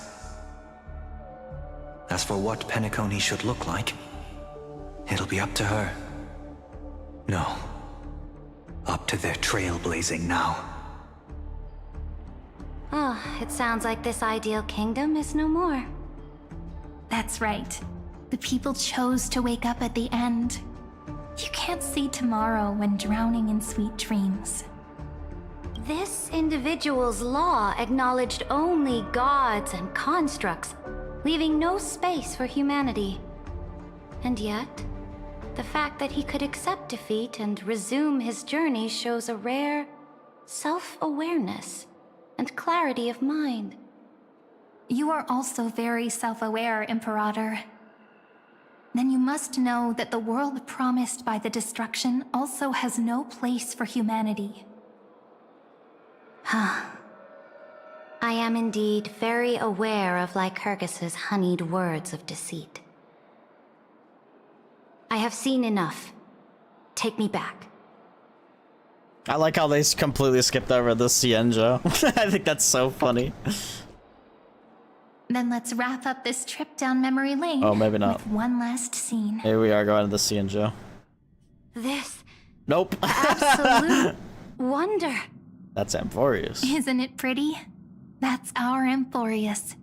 As for what Penacony should look like, it'll be up to her. No, up to their trailblazing now.
Oh, it sounds like this ideal kingdom is no more.
That's right. The people chose to wake up at the end. You can't see tomorrow when drowning in sweet dreams.
This individual's law acknowledged only gods and constructs, leaving no space for humanity. And yet, the fact that he could accept defeat and resume his journey shows a rare self-awareness and clarity of mind.
You are also very self-aware, Imperator. Then you must know that the world promised by the destruction also has no place for humanity.
I am indeed very aware of Lycurgus's honeyed words of deceit. I have seen enough. Take me back.
I like how they completely skipped over the Cienjo. I think that's so funny.
Then let's wrap up this trip down memory lane.
Oh, maybe not.
With one last scene.
Here we are going to the Cienjo.
This.
Nope.
Absolute wonder.
That's Amphorius.
Isn't it pretty? That's our Amphorius.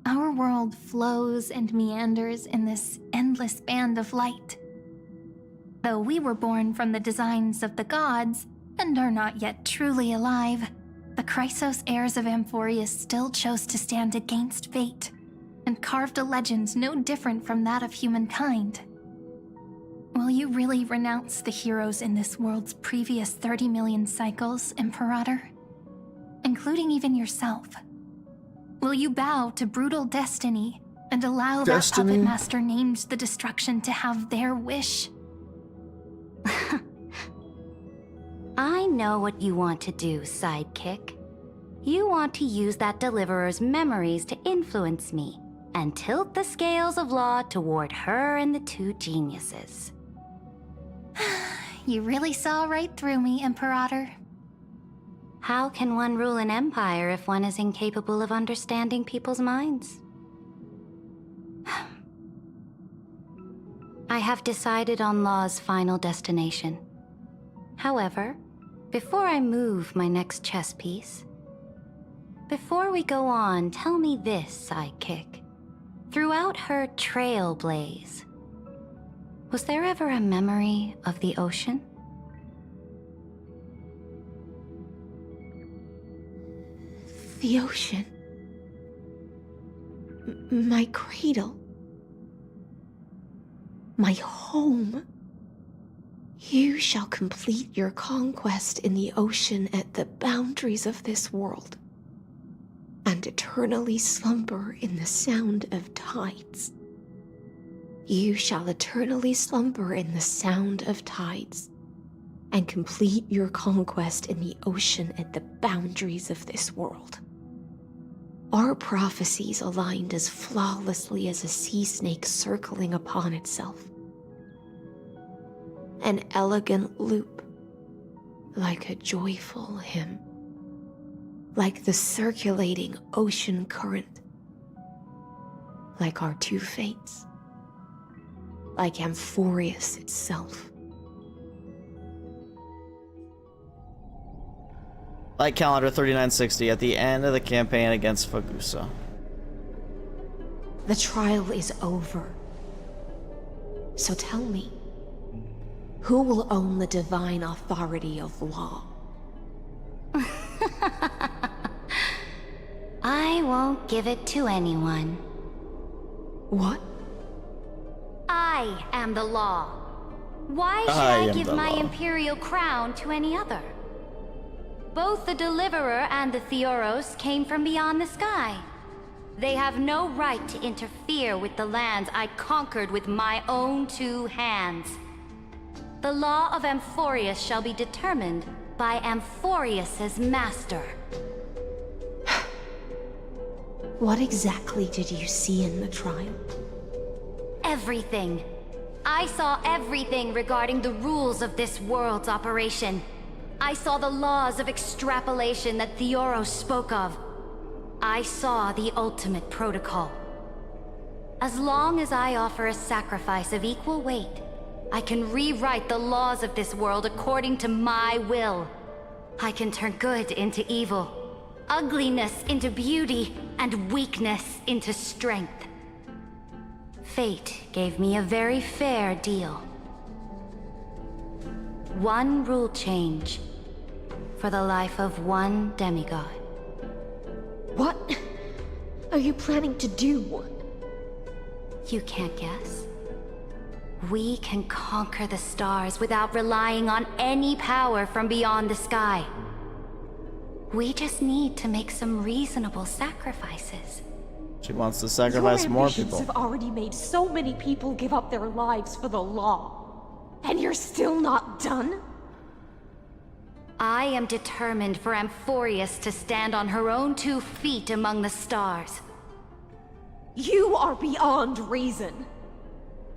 Our world flows and meanders in this endless band of light. Though we were born from the designs of the gods and are not yet truly alive, the Chrysos heirs of Amphorius still chose to stand against fate and carved a legend no different from that of humankind. Will you really renounce the heroes in this world's previous 30 million cycles, Imperator? Including even yourself. Will you bow to brutal destiny and allow that puppet master named the destruction to have their wish?
I know what you want to do, sidekick. You want to use that deliverer's memories to influence me and tilt the scales of law toward her and the two geniuses.
You really saw right through me, Imperator.
How can one rule an empire if one is incapable of understanding people's minds? I have decided on Law's final destination. However, before I move my next chess piece, before we go on, tell me this, sidekick. Throughout her Trailblaze, was there ever a memory of the ocean?
The ocean. My cradle. My home. You shall complete your conquest in the ocean at the boundaries of this world, and eternally slumber in the sound of tides. You shall eternally slumber in the sound of tides, and complete your conquest in the ocean at the boundaries of this world. Our prophecies aligned as flawlessly as a sea snake circling upon itself. An elegant loop, like a joyful hymn, like the circulating ocean current, like our two fates, like Amphorius itself.
Light calendar 3960 at the end of the campaign against Fagusa.
The trial is over. So tell me, who will own the divine authority of law?
I won't give it to anyone.
What?
I am the law. Why should I give my imperial crown to any other? Both the Deliverer and the Theoros came from beyond the sky. They have no right to interfere with the lands I conquered with my own 2 hands. The law of Amphorius shall be determined by Amphorius's master.
What exactly did you see in the trial?
Everything. I saw everything regarding the rules of this world's operation. I saw the laws of extrapolation that Theoros spoke of. I saw the ultimate protocol. As long as I offer a sacrifice of equal weight, I can rewrite the laws of this world according to my will. I can turn good into evil, ugliness into beauty, and weakness into strength. Fate gave me a very fair deal. 1 rule change for the life of 1 demigod.
What are you planning to do?
You can't guess. We can conquer the stars without relying on any power from beyond the sky. We just need to make some reasonable sacrifices.
She wants to sacrifice more people.
Your ambitions have already made so many people give up their lives for the law. And you're still not done?
I am determined for Amphorius to stand on her own 2 feet among the stars.
You are beyond reason.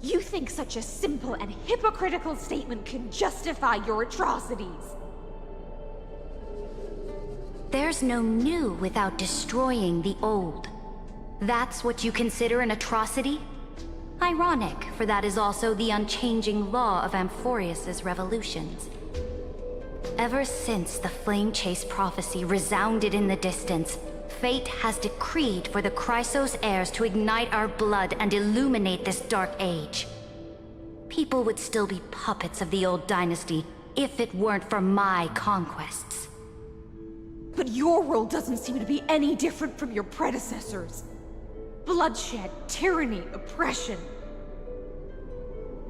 You think such a simple and hypocritical statement can justify your atrocities.
There's no new without destroying the old. That's what you consider an atrocity? Ironic, for that is also the unchanging law of Amphorius's revolutions. Ever since the Flame Chase prophecy resounded in the distance, fate has decreed for the Chrysos heirs to ignite our blood and illuminate this dark age. People would still be puppets of the old dynasty if it weren't for my conquests.
But your world doesn't seem to be any different from your predecessors. Bloodshed, tyranny, oppression.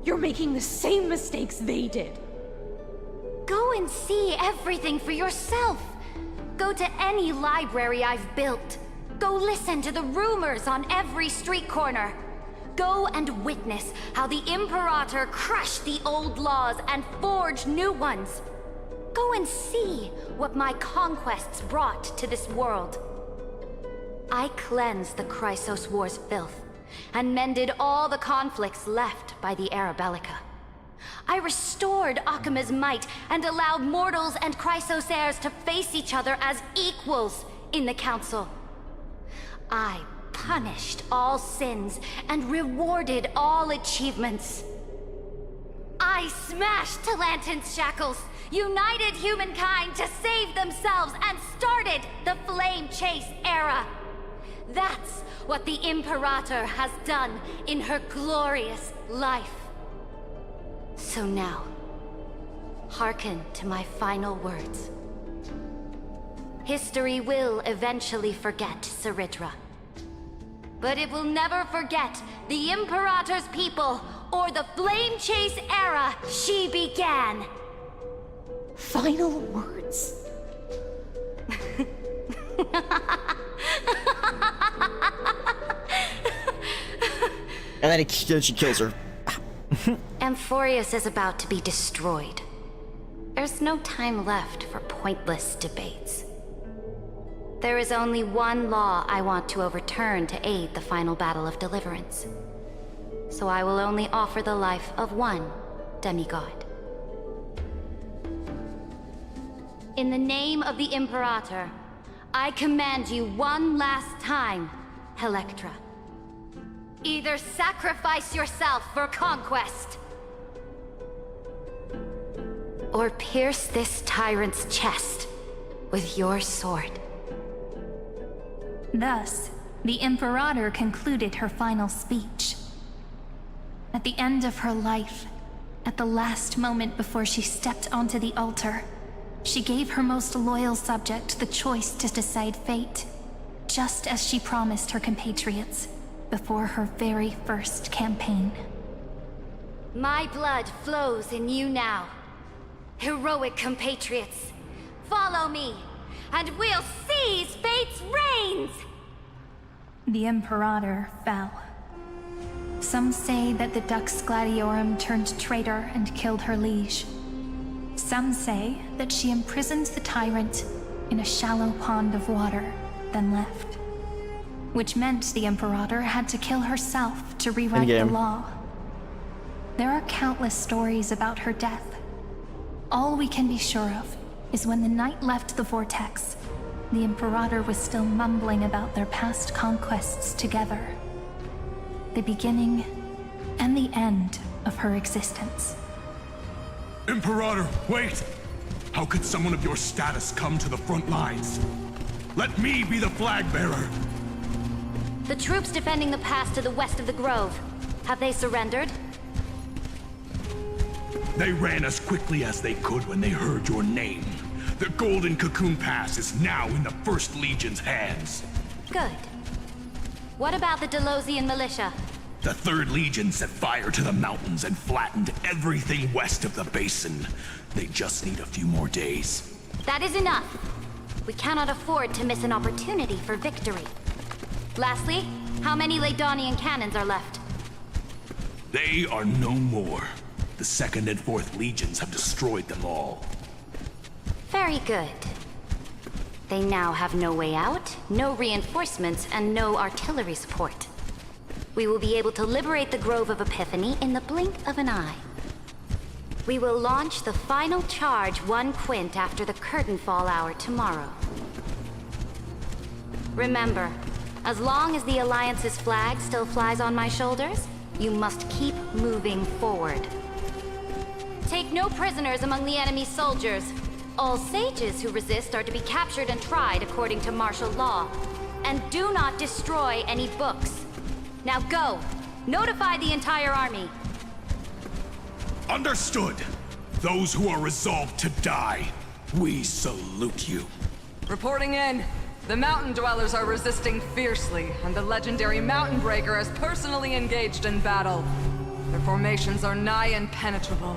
You're making the same mistakes they did.
Go and see everything for yourself. Go to any library I've built. Go listen to the rumors on every street corner. Go and witness how the Imperator crushed the old laws and forged new ones. Go and see what my conquests brought to this world. I cleansed the Chrysos War's filth and mended all the conflicts left by the Era Bellica. I restored Akama's might and allowed mortals and Chrysos heirs to face each other as equals in the Council. I punished all sins and rewarded all achievements. I smashed Talantin's shackles, united humankind to save themselves, and started the Flame Chase era. That's what the Imperator has done in her glorious life. So now, hearken to my final words. History will eventually forget Cyrene, but it will never forget the Imperator's people or the Flame Chase era she began.
Final words?
And then she kills her.
Amphorius is about to be destroyed. There's no time left for pointless debates. There is only one law I want to overturn to aid the final battle of deliverance. So I will only offer the life of 1 demigod. In the name of the Imperator, I command you one last time, Electra. Either sacrifice yourself for conquest, or pierce this tyrant's chest with your sword.
Thus, the Imperator concluded her final speech. At the end of her life, at the last moment before she stepped onto the altar, she gave her most loyal subject the choice to decide fate, just as she promised her compatriots. before her very first campaign.
My blood flows in you now. Heroic compatriots, follow me, and we'll seize fate's reins!
The Imperator fell. Some say that the Dux Gladiorum turned traitor and killed her liege. Some say that she imprisoned the tyrant in a shallow pond of water, then left. Which meant the Imperator had to kill herself to rewrite the law. There are countless stories about her death. All we can be sure of is when the knight left the vortex, the Imperator was still mumbling about their past conquests together. The beginning and the end of her existence.
Imperator, wait! How could someone of your status come to the front lines? Let me be the flag bearer!
The troops defending the pass to the west of the grove. Have they surrendered?
They ran as quickly as they could when they heard your name. The Golden Cocoon Pass is now in the First Legion's hands.
Good. What about the Delosian militia?
The 3rd Legion set fire to the mountains and flattened everything west of the basin. They just need a few more days.
That is enough. We cannot afford to miss an opportunity for victory. Lastly, how many Ladonian cannons are left?
They are no more. The 2nd and 4th Legions have destroyed them all.
Very good. They now have no way out, no reinforcements, and no artillery support. We will be able to liberate the Grove of Epiphany in the blink of an eye. We will launch the final charge 1 quint after the curtain fall hour tomorrow. Remember, as long as the Alliance's flag still flies on my shoulders, you must keep moving forward. Take no prisoners among the enemy's soldiers. All sages who resist are to be captured and tried according to martial law. And do not destroy any books. Now go! Notify the entire army!
Understood! Those who are resolved to die, we salute you.
Reporting in. The mountain dwellers are resisting fiercely, and the legendary Mountain Breaker is personally engaged in battle. Their formations are nigh impenetrable.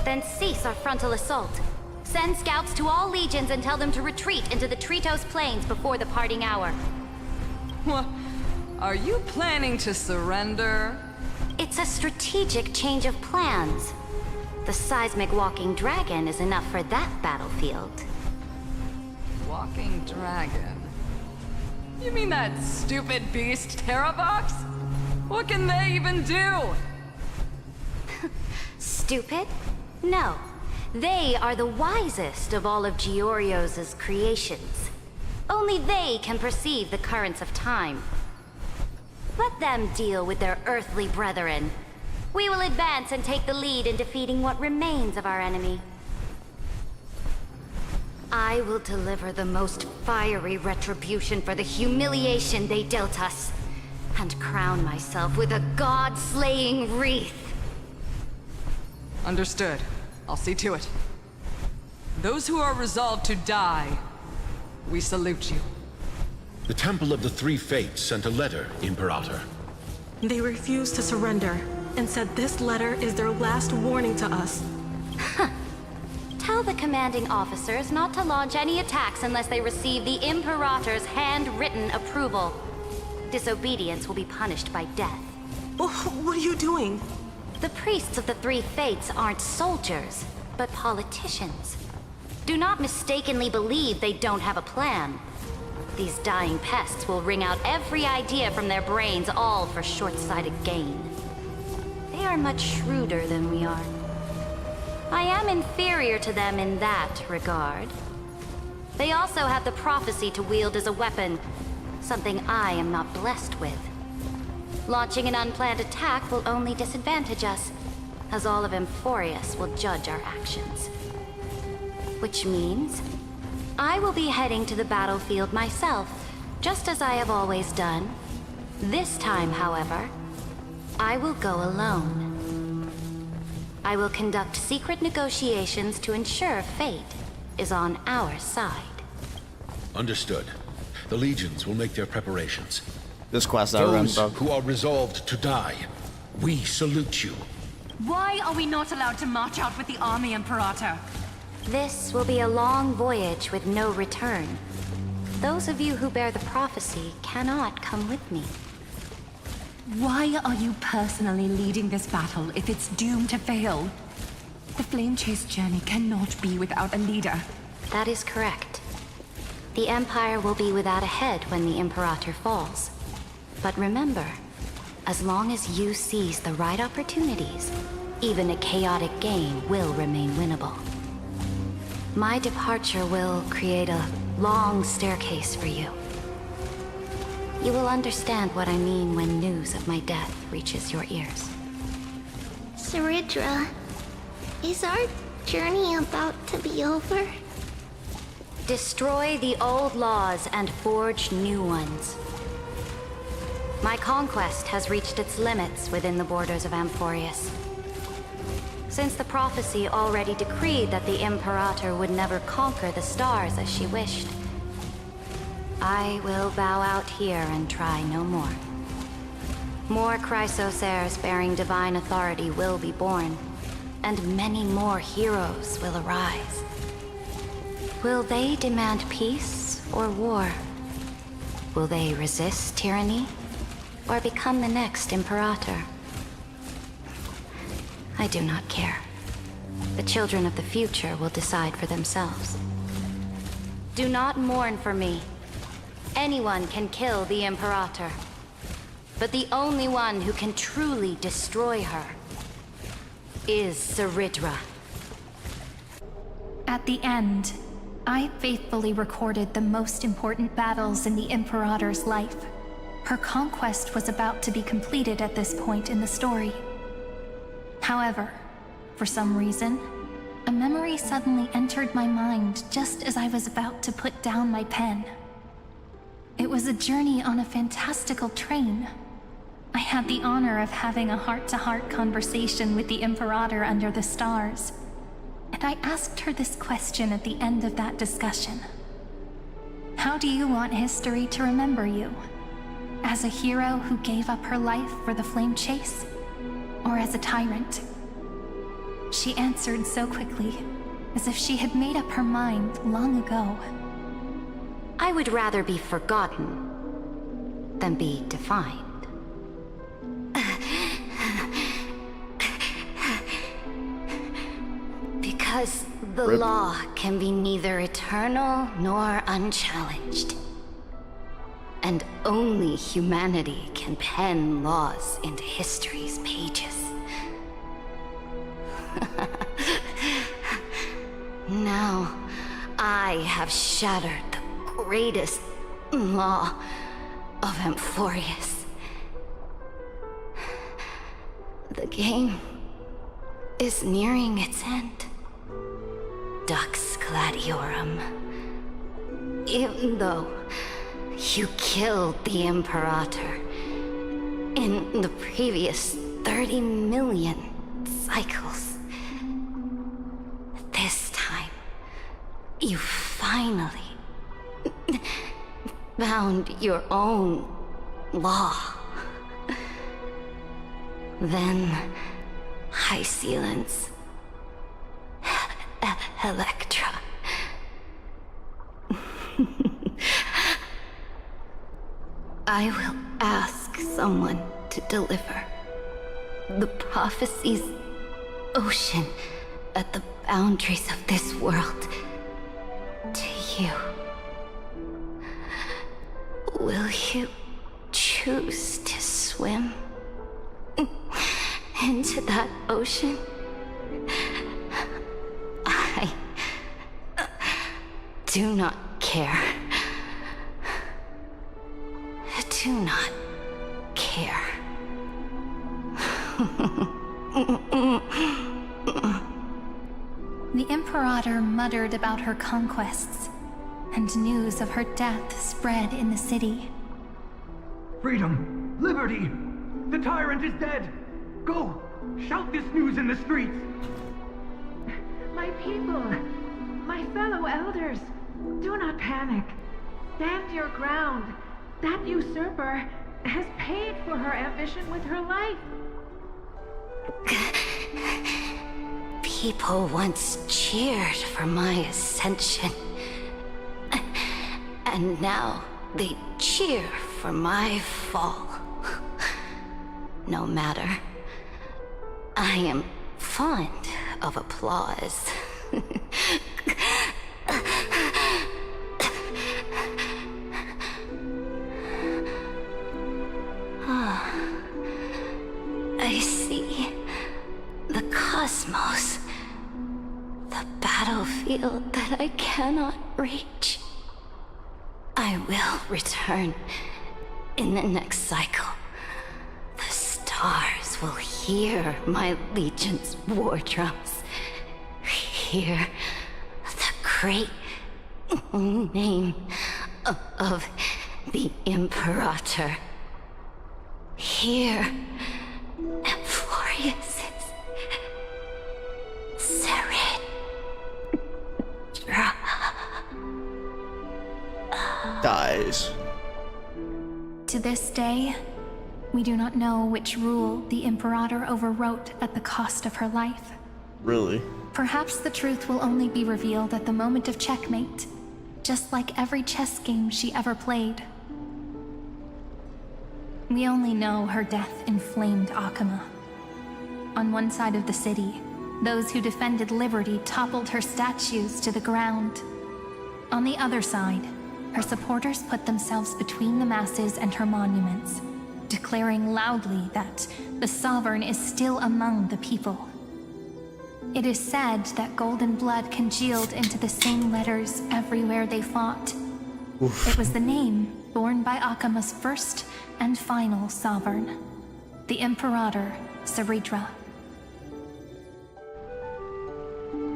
Then cease our frontal assault. Send scouts to all legions and tell them to retreat into the Tritos Plains before the parting hour.
What? Are you planning to surrender?
It's a strategic change of plans. The seismic walking dragon is enough for that battlefield.
Walking dragon? You mean that stupid beast, Terravox? What can they even do?
Stupid? No. They are the wisest of all of Giorio's creations. Only they can perceive the currents of time. Let them deal with their earthly brethren. We will advance and take the lead in defeating what remains of our enemy. I will deliver the most fiery retribution for the humiliation they dealt us, and crown myself with a god-slaying wreath.
Understood. I'll see to it. Those who are resolved to die, we salute you.
The Temple of the Three Fates sent a letter, Imperator.
They refused to surrender, and said this letter is their last warning to us.
Tell the commanding officers not to launch any attacks unless they receive the Imperator's handwritten approval. Disobedience will be punished by death.
What are you doing?
The priests of the Three Fates aren't soldiers, but politicians. Do not mistakenly believe they don't have a plan. These dying pests will wring out every idea from their brains, all for short-sighted gain. They are much shrewder than we are. I am inferior to them in that regard. They also have the prophecy to wield as a weapon, something I am not blessed with. Launching an unplanned attack will only disadvantage us, as all of Emphorius will judge our actions. Which means, I will be heading to the battlefield myself, just as I have always done. This time, however, I will go alone. I will conduct secret negotiations to ensure fate is on our side.
Understood. The legions will make their preparations.
This quest I run,
Those who are resolved to die, we salute you.
Why are we not allowed to march out with the army, Imperator?
This will be a long voyage with no return. Those of you who bear the prophecy cannot come with me.
Why are you personally leading this battle if it's doomed to fail? The Flame Chase journey cannot be without a leader.
That is correct. The Empire will be without a head when the Imperator falls. But remember, as long as you seize the right opportunities, even a chaotic game will remain winnable. My departure will create a long staircase for you. You will understand what I mean when news of my death reaches your ears.
Cyrene, is our journey about to be over?
Destroy the old laws and forge new ones. My conquest has reached its limits within the borders of Amphorius. Since the prophecy already decreed that the Imperator would never conquer the stars as she wished, I will bow out here and try no more. More Chrysos heirs bearing divine authority will be born, and many more heroes will arise. Will they demand peace or war? Will they resist tyranny, or become the next Imperator? I do not care. The children of the future will decide for themselves. Do not mourn for me. Anyone can kill the Imperator, but the only one who can truly destroy her is Cyrene.
At the end, I faithfully recorded the most important battles in the Imperator's life. Her conquest was about to be completed at this point in the story. However, for some reason, a memory suddenly entered my mind just as I was about to put down my pen. It was a journey on a fantastical train. I had the honor of having a heart-to-heart conversation with the Imperator under the stars, and I asked her this question at the end of that discussion. How do you want history to remember you? As a hero who gave up her life for the Flame Chase? Or as a tyrant? She answered so quickly, as if she had made up her mind long ago.
I would rather be forgotten than be defined. Because the law can be neither eternal nor unchallenged. And only humanity can pen laws into history's pages. Now, I have shattered the greatest law of Amphorius. The game is nearing its end. Dux Gladiorum. Even though you killed the Imperator in the previous 30 million cycles, this time, you finally found your own law. Then, High Sealants, Electra. I will ask someone to deliver the prophecy's ocean at the boundaries of this world to you. Will you choose to swim into that ocean? I do not care. Do not care.
The Imperator muttered about her conquests, and news of her death spread in the city.
Freedom! Liberty! The tyrant is dead! Go! Shout this news in the streets!
My people! My fellow elders! Do not panic. Stand your ground. That usurper has paid for her ambition with her life.
People once cheered for my ascension. And now they cheer for my fall. No matter. I am fond of applause. I see the cosmos, the battlefield that I cannot reach. I will return in the next cycle. The stars will hear my legion's war drums. Hear the great name of the Imperator. Hear Florius's Cyrene.
Dies.
To this day, we do not know which rule the Imperator overwrote at the cost of her life.
Really?
Perhaps the truth will only be revealed at the moment of checkmate, just like every chess game she ever played. We only know her death inflamed Akama. On one side of the city, those who defended liberty toppled her statues to the ground. On the other side, her supporters put themselves between the masses and her monuments, declaring loudly that the Sovereign is still among the people. It is said that golden blood congealed into the same letters everywhere they fought. Oof. It was the name borne by Akama's first and final sovereign, the Imperator Cyrene.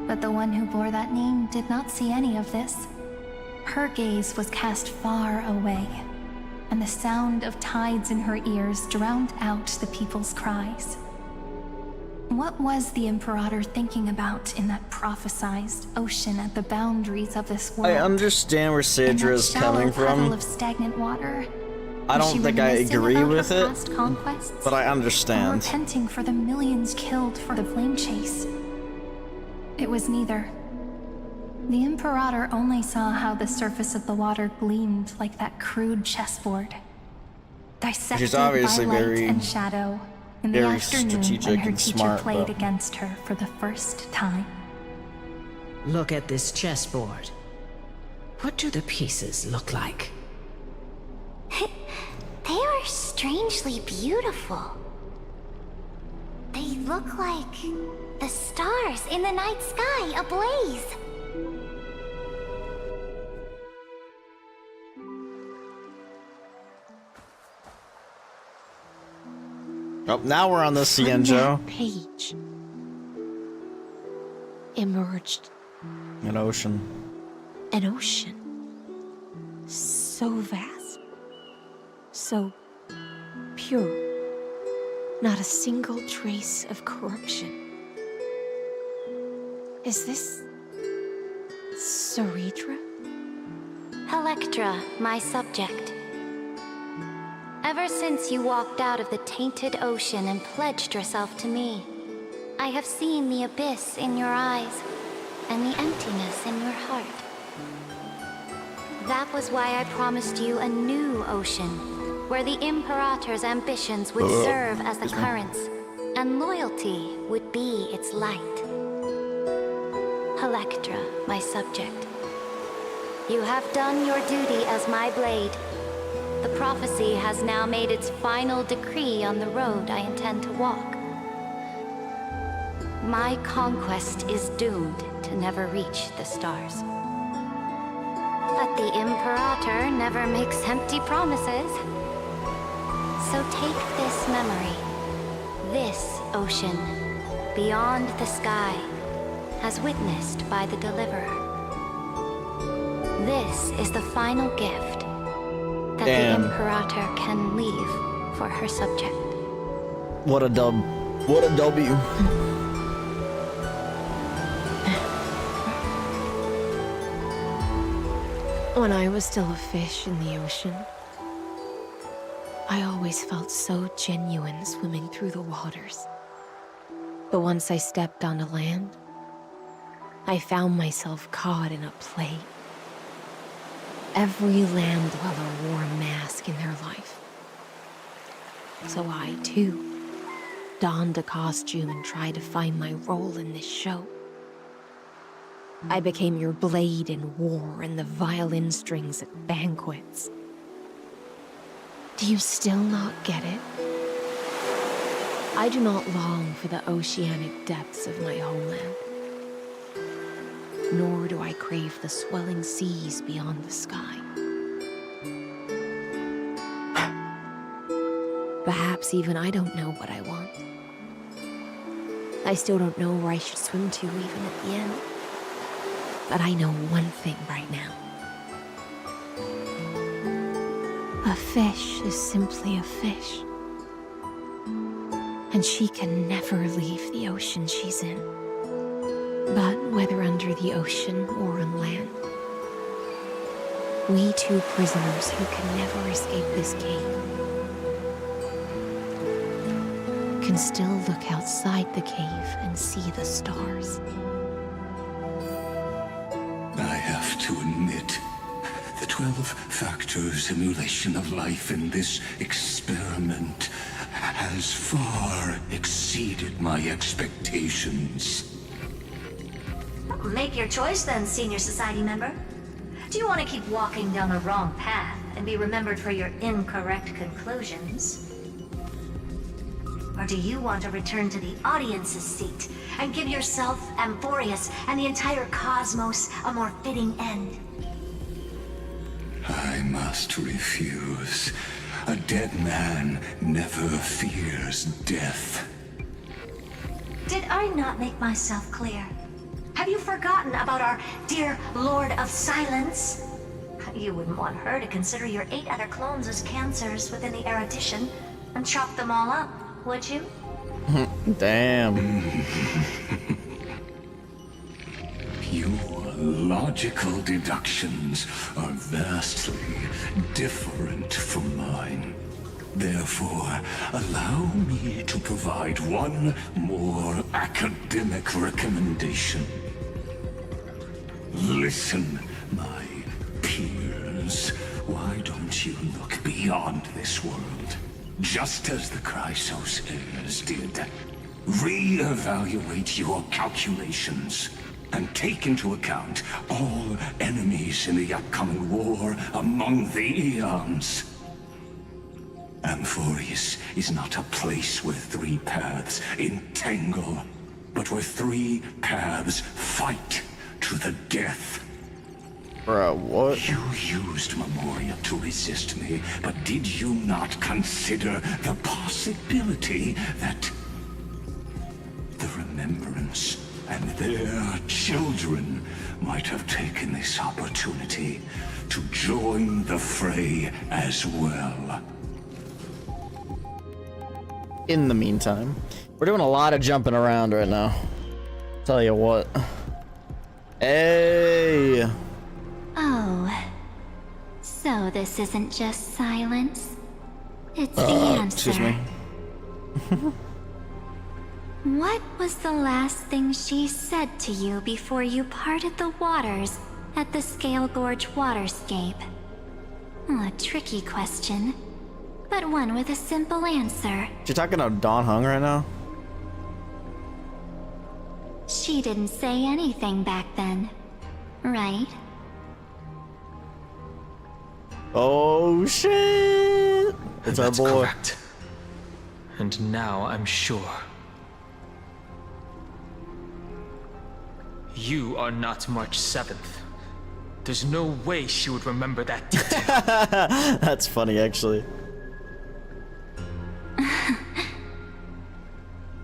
But the one who bore that name did not see any of this. Her gaze was cast far away, and the sound of tides in her ears drowned out the people's cries. What was the Imperator thinking about in that prophesized ocean at the boundaries of this world?
I understand where Sidra is coming from.
Of stagnant water.
I don't think I agree with it, but I
Or
understand.
repenting for the millions killed for the flame chase. It was neither. The Imperator only saw how the surface of the water gleamed like that crude chessboard. Dissected
She's obviously
by light
very-
and shadow in the
very
afternoon
strategic
when her
and
teacher
smart,
played
but-
against her for the first time.
Look at this chessboard. What do the pieces look like?
They are strangely beautiful. They look like the stars in the night sky ablaze.
Oh, now we're on the Cienjo.
Page emerged
An ocean.
an ocean. So vast. So pure. Not a single trace of corruption. Is this Cyrene?
Electra, my subject. Ever since you walked out of the tainted ocean and pledged yourself to me, I have seen the abyss in your eyes and the emptiness in your heart. That was why I promised you a new ocean, where the Imperator's ambitions would serve as the currents, and loyalty would be its light. Electra, my subject. You have done your duty as my blade. The prophecy has now made its final decree on the road I intend to walk. My conquest is doomed to never reach the stars. But the Imperator never makes empty promises. So take this memory, this ocean, beyond the sky, as witnessed by the Deliverer. This is the final gift that
Damn.
the Imperator can leave for her subject.
What a dub. What a W.
When I was still a fish in the ocean,
I always felt so genuine swimming through the waters. But once I stepped onto land, I found myself caught in a play. Every land dweller wore a mask in their life. So I, too, donned a costume and tried to find my role in this show. I became your blade in war and the violin strings at banquets. Do you still not get it? I do not long for the oceanic depths of my homeland. Nor do I crave the swelling seas beyond the sky. Perhaps even I don't know what I want. I still don't know where I should swim to even at the end. But I know one thing right now. A fish is simply a fish. And she can never leave the ocean she's in. But whether under the ocean or on land, we two prisoners who can never escape this cave can still look outside the cave and see the stars.
I have to admit, the 12-factor simulation of life in this experiment has far exceeded my expectations.
Make your choice then, senior society member. Do you want to keep walking down the wrong path and be remembered for your incorrect conclusions? Or do you want to return to the audience's seat and give yourself, Amphorius, and the entire cosmos a more fitting end?
I must refuse. A dead man never fears death.
Did I not make myself clear? Have you forgotten about our dear Lord of Silence? You wouldn't want her to consider your 8 other clones as cancers within the erudition and chop them all up, would you?
Damn.
Your logical deductions are vastly different from mine. Therefore, allow me to provide one more academic recommendation. Listen, my peers. Why don't you look beyond this world? Just as the Chrysos heirs did. Re-evaluate your calculations and take into account all enemies in the upcoming war among the eons. Amphorius is not a place where 3 paths entangle, but where 3 paths fight to the death.
Bro, what?
You used Memoria to resist me, but did you not consider the possibility that the Remembrance and their children might have taken this opportunity to join the fray as well?
In the meantime, we're doing a lot of jumping around right now. Tell you what. Hey.
Oh. So this isn't just silence. It's the answer.
Excuse me.
What was the last thing she said to you before you parted the waters at the Scale Gorge waterscape? A tricky question, but one with a simple answer.
You talking to Don Hung right now?
She didn't say anything back then, right?
Oh shit! It's our boy.
Correct. And now I'm sure. You are not March 7th. There's no way she would remember that detail.
That's funny, actually.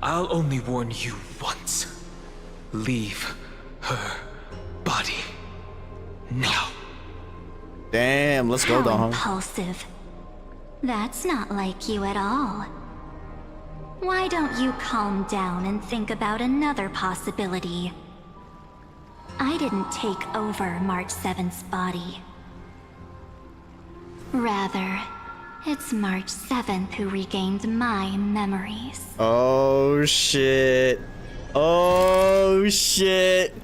I'll only warn you once. Leave her body now.
Damn, let's go, Don Hung.
Impulsive. That's not like you at all. Why don't you calm down and think about another possibility? I didn't take over March 7th's body. Rather,
It's March 7th who regained my memories.
Oh shit. Oh shit.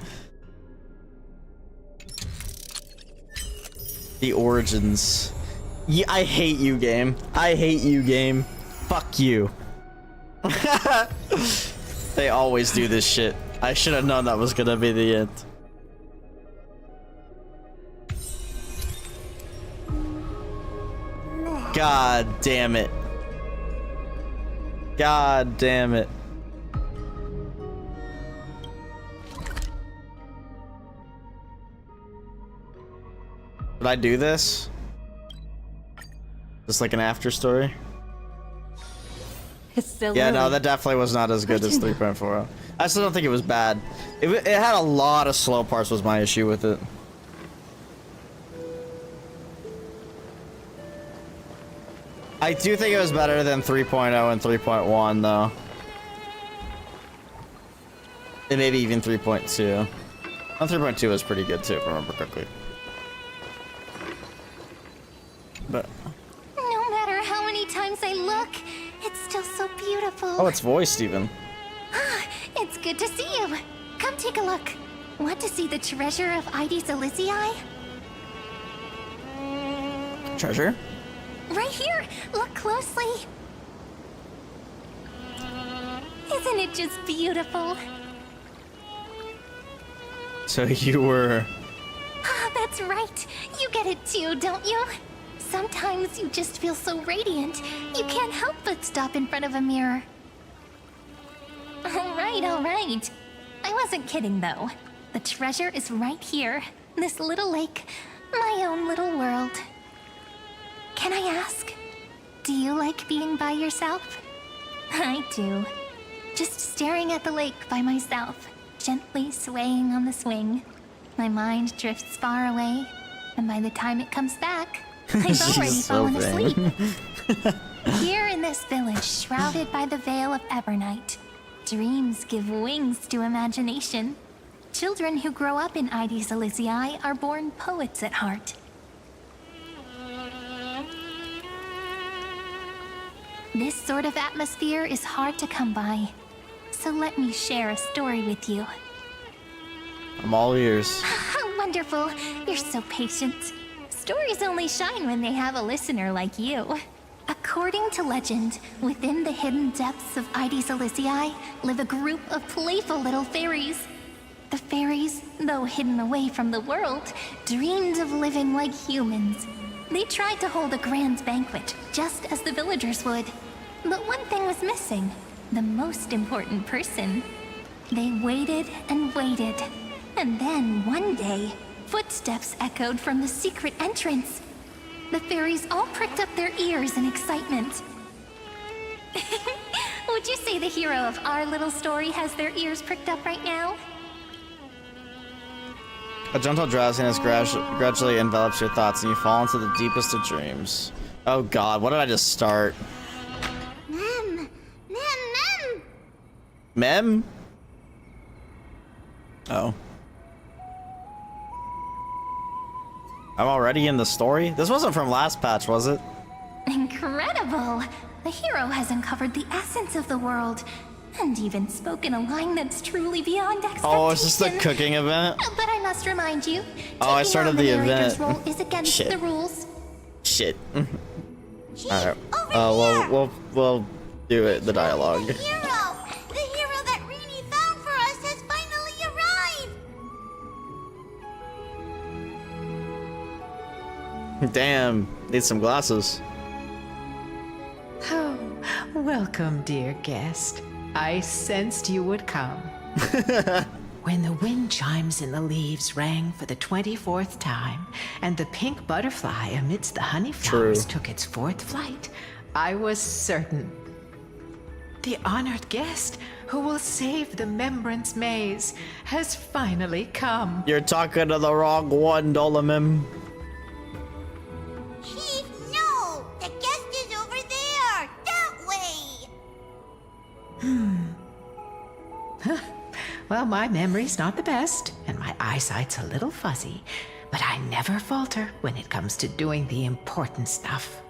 The origins. Yeah, I hate you, game. I hate you, game. Fuck you. They always do this shit. I should have known that was gonna be the end. God damn it. God damn it. Did I do this? Just like an after story?
It's still
yeah, no,
early.
that definitely was not as good as 3.40. I still don't think it was bad. It had a lot of slow parts was my issue with it. I do think it was better than 3.0 and 3.1 though. And maybe even 3.2. And 3.2 was pretty good too, if I remember correctly. But
No matter how many times I look, it's still so beautiful.
oh, it's voiced even.
It's good to see you. Come take a look. Want to see the treasure of Heirs Elysiae?
Treasure?
Right here. Look closely. Isn't it just beautiful?
So you were...
Ah, that's right. You get it too, don't you? Sometimes you just feel so radiant, you can't help but stop in front of a mirror. All right. I wasn't kidding, though. The treasure is right here. This little lake. My own little world. Can I ask? Do you like being by yourself? I do. Just staring at the lake by myself, gently swaying on the swing. My mind drifts far away, and by the time it comes back, I've already fallen asleep. Here in this village, shrouded by the veil of Evernight, dreams give wings to imagination. Children who grow up in Heirs Elysiae are born poets at heart. This sort of atmosphere is hard to come by, so let me share a story with you.
I'm all ears.
How wonderful! You're so patient. Stories only shine when they have a listener like you. According to legend, within the hidden depths of Heirs Elysiae live a group of playful little fairies. The fairies, though hidden away from the world, dreamed of living like humans. They tried to hold a grand banquet, just as the villagers would. But one thing was missing, the most important person. They waited and waited, and then one day, footsteps echoed from the secret entrance. The fairies all pricked up their ears in excitement. Would you say the hero of our little story has their ears pricked up right now?
A gentle drowsiness gradually envelops your thoughts and you fall into the deepest of dreams. Oh god, what did I just start? Mem? Oh. I'm already in the story? This wasn't from last patch, was it?
Incredible! The hero has uncovered the essence of the world, and even spoken a line that's truly beyond expectation.
Oh, is this the cooking event?
But I must remind you,
oh, I started the event.
Role is against
Shit.
the rules.
Shit. Alright. We'll do it, the dialogue.
The hero that Rini found for us has finally arrived.
Damn, need some glasses.
Oh, welcome, dear guest. I sensed you would come. When the wind chimes in the leaves rang for the 24th time, and the pink butterfly amidst the honey flowers took its 4th flight, I was certain. The honored guest who will save the Membrance Maze has finally come.
You're talking to the wrong one, Dolomim.
Chief, no! The guest is over there! That way!
Well, my memory's not the best, and my eyesight's a little fuzzy, but I never falter when it comes to doing the important stuff.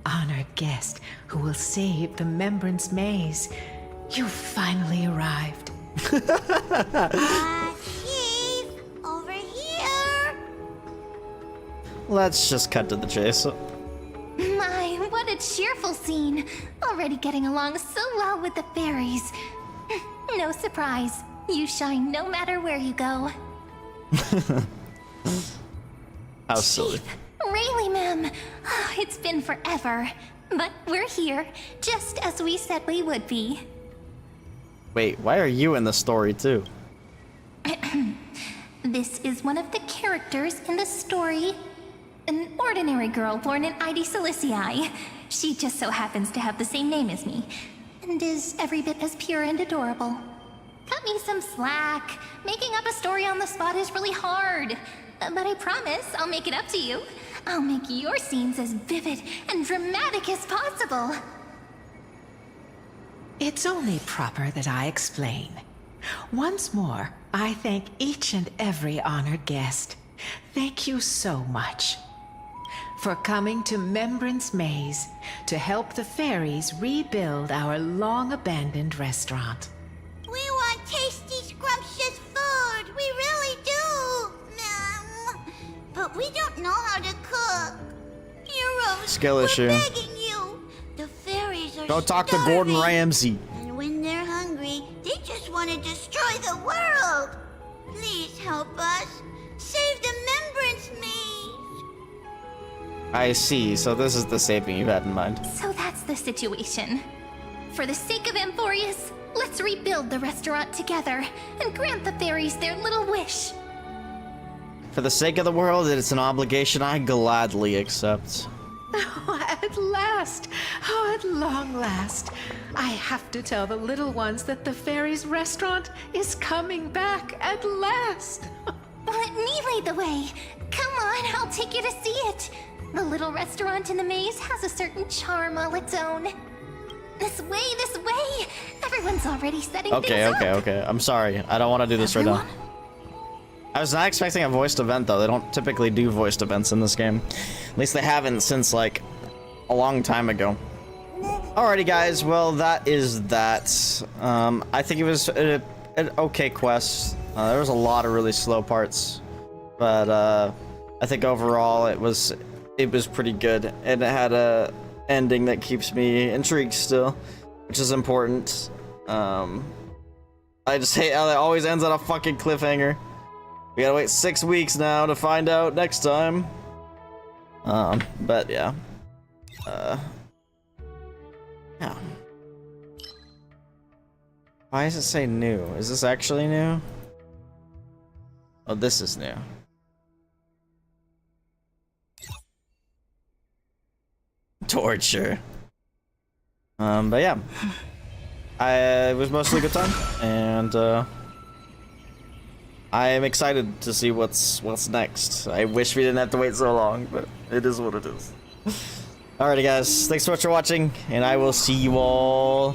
honored guest who will save the Remembrance Maze. You've finally arrived.
Chief, over here.
Let's just cut to the chase.
My, what a cheerful scene. Already getting along so well with the fairies. No surprise. You shine no matter where you go.
How silly.
Really, ma'am. It's been forever. But we're here, just as we said we would be.
Wait, why are you in the story too?
This is one of the characters in the story. An ordinary girl born in Ide Silicii. She just so happens to have the same name as me, and is every bit as pure and adorable. Cut me some slack. Making up a story on the spot is really hard. But I promise I'll make it up to you. I'll make your scenes as vivid and dramatic as possible.
It's only proper that I explain. Once more, I thank each and every honored guest. Thank you so much for coming to Remembrance Maze to help the fairies rebuild our long-abandoned restaurant.
We want tasty, scrumptious food. We really do. But we don't know how to cook. Heroes,
Skill
we're
issue.
begging you. The fairies are
Go talk to
starving.
Gordon Ramsay.
And when they're hungry, they just want to destroy the world. Please help us. Save the Remembrance Maze.
I see, so this is the saving you had in mind.
So that's the situation. For the sake of Amphorius, let's rebuild the restaurant together and grant the fairies their little wish.
For the sake of the world, it's an obligation I gladly accept.
Oh, at last! Oh, at long last! I have to tell the little ones that the fairies' restaurant is coming back at last!
Let me lead the way. Come on, I'll take you to see it. The little restaurant in the maze has a certain charm all its own. This way, this way! Everyone's already setting things up.
Okay. I'm sorry. I don't want to do this right now. I was not expecting a voiced event, though. They don't typically do voiced events in this game. At least they haven't since, like, a long time ago. Alrighty, guys. Well, that is that. I think it was an okay quest. There was a lot of really slow parts. But, I think overall it was pretty good. And it had a ending that keeps me intrigued still, which is important. I just hate how it always ends on a fucking cliffhanger. We gotta wait 6 weeks now to find out next time. But yeah. Yeah. Why does it say new? Is this actually new? Oh, this is new. Torture. But yeah. It was mostly a good time, and I am excited to see what's next. I wish we didn't have to wait so long, but it is what it is. Alrighty guys, thanks so much for watching, and I will see you all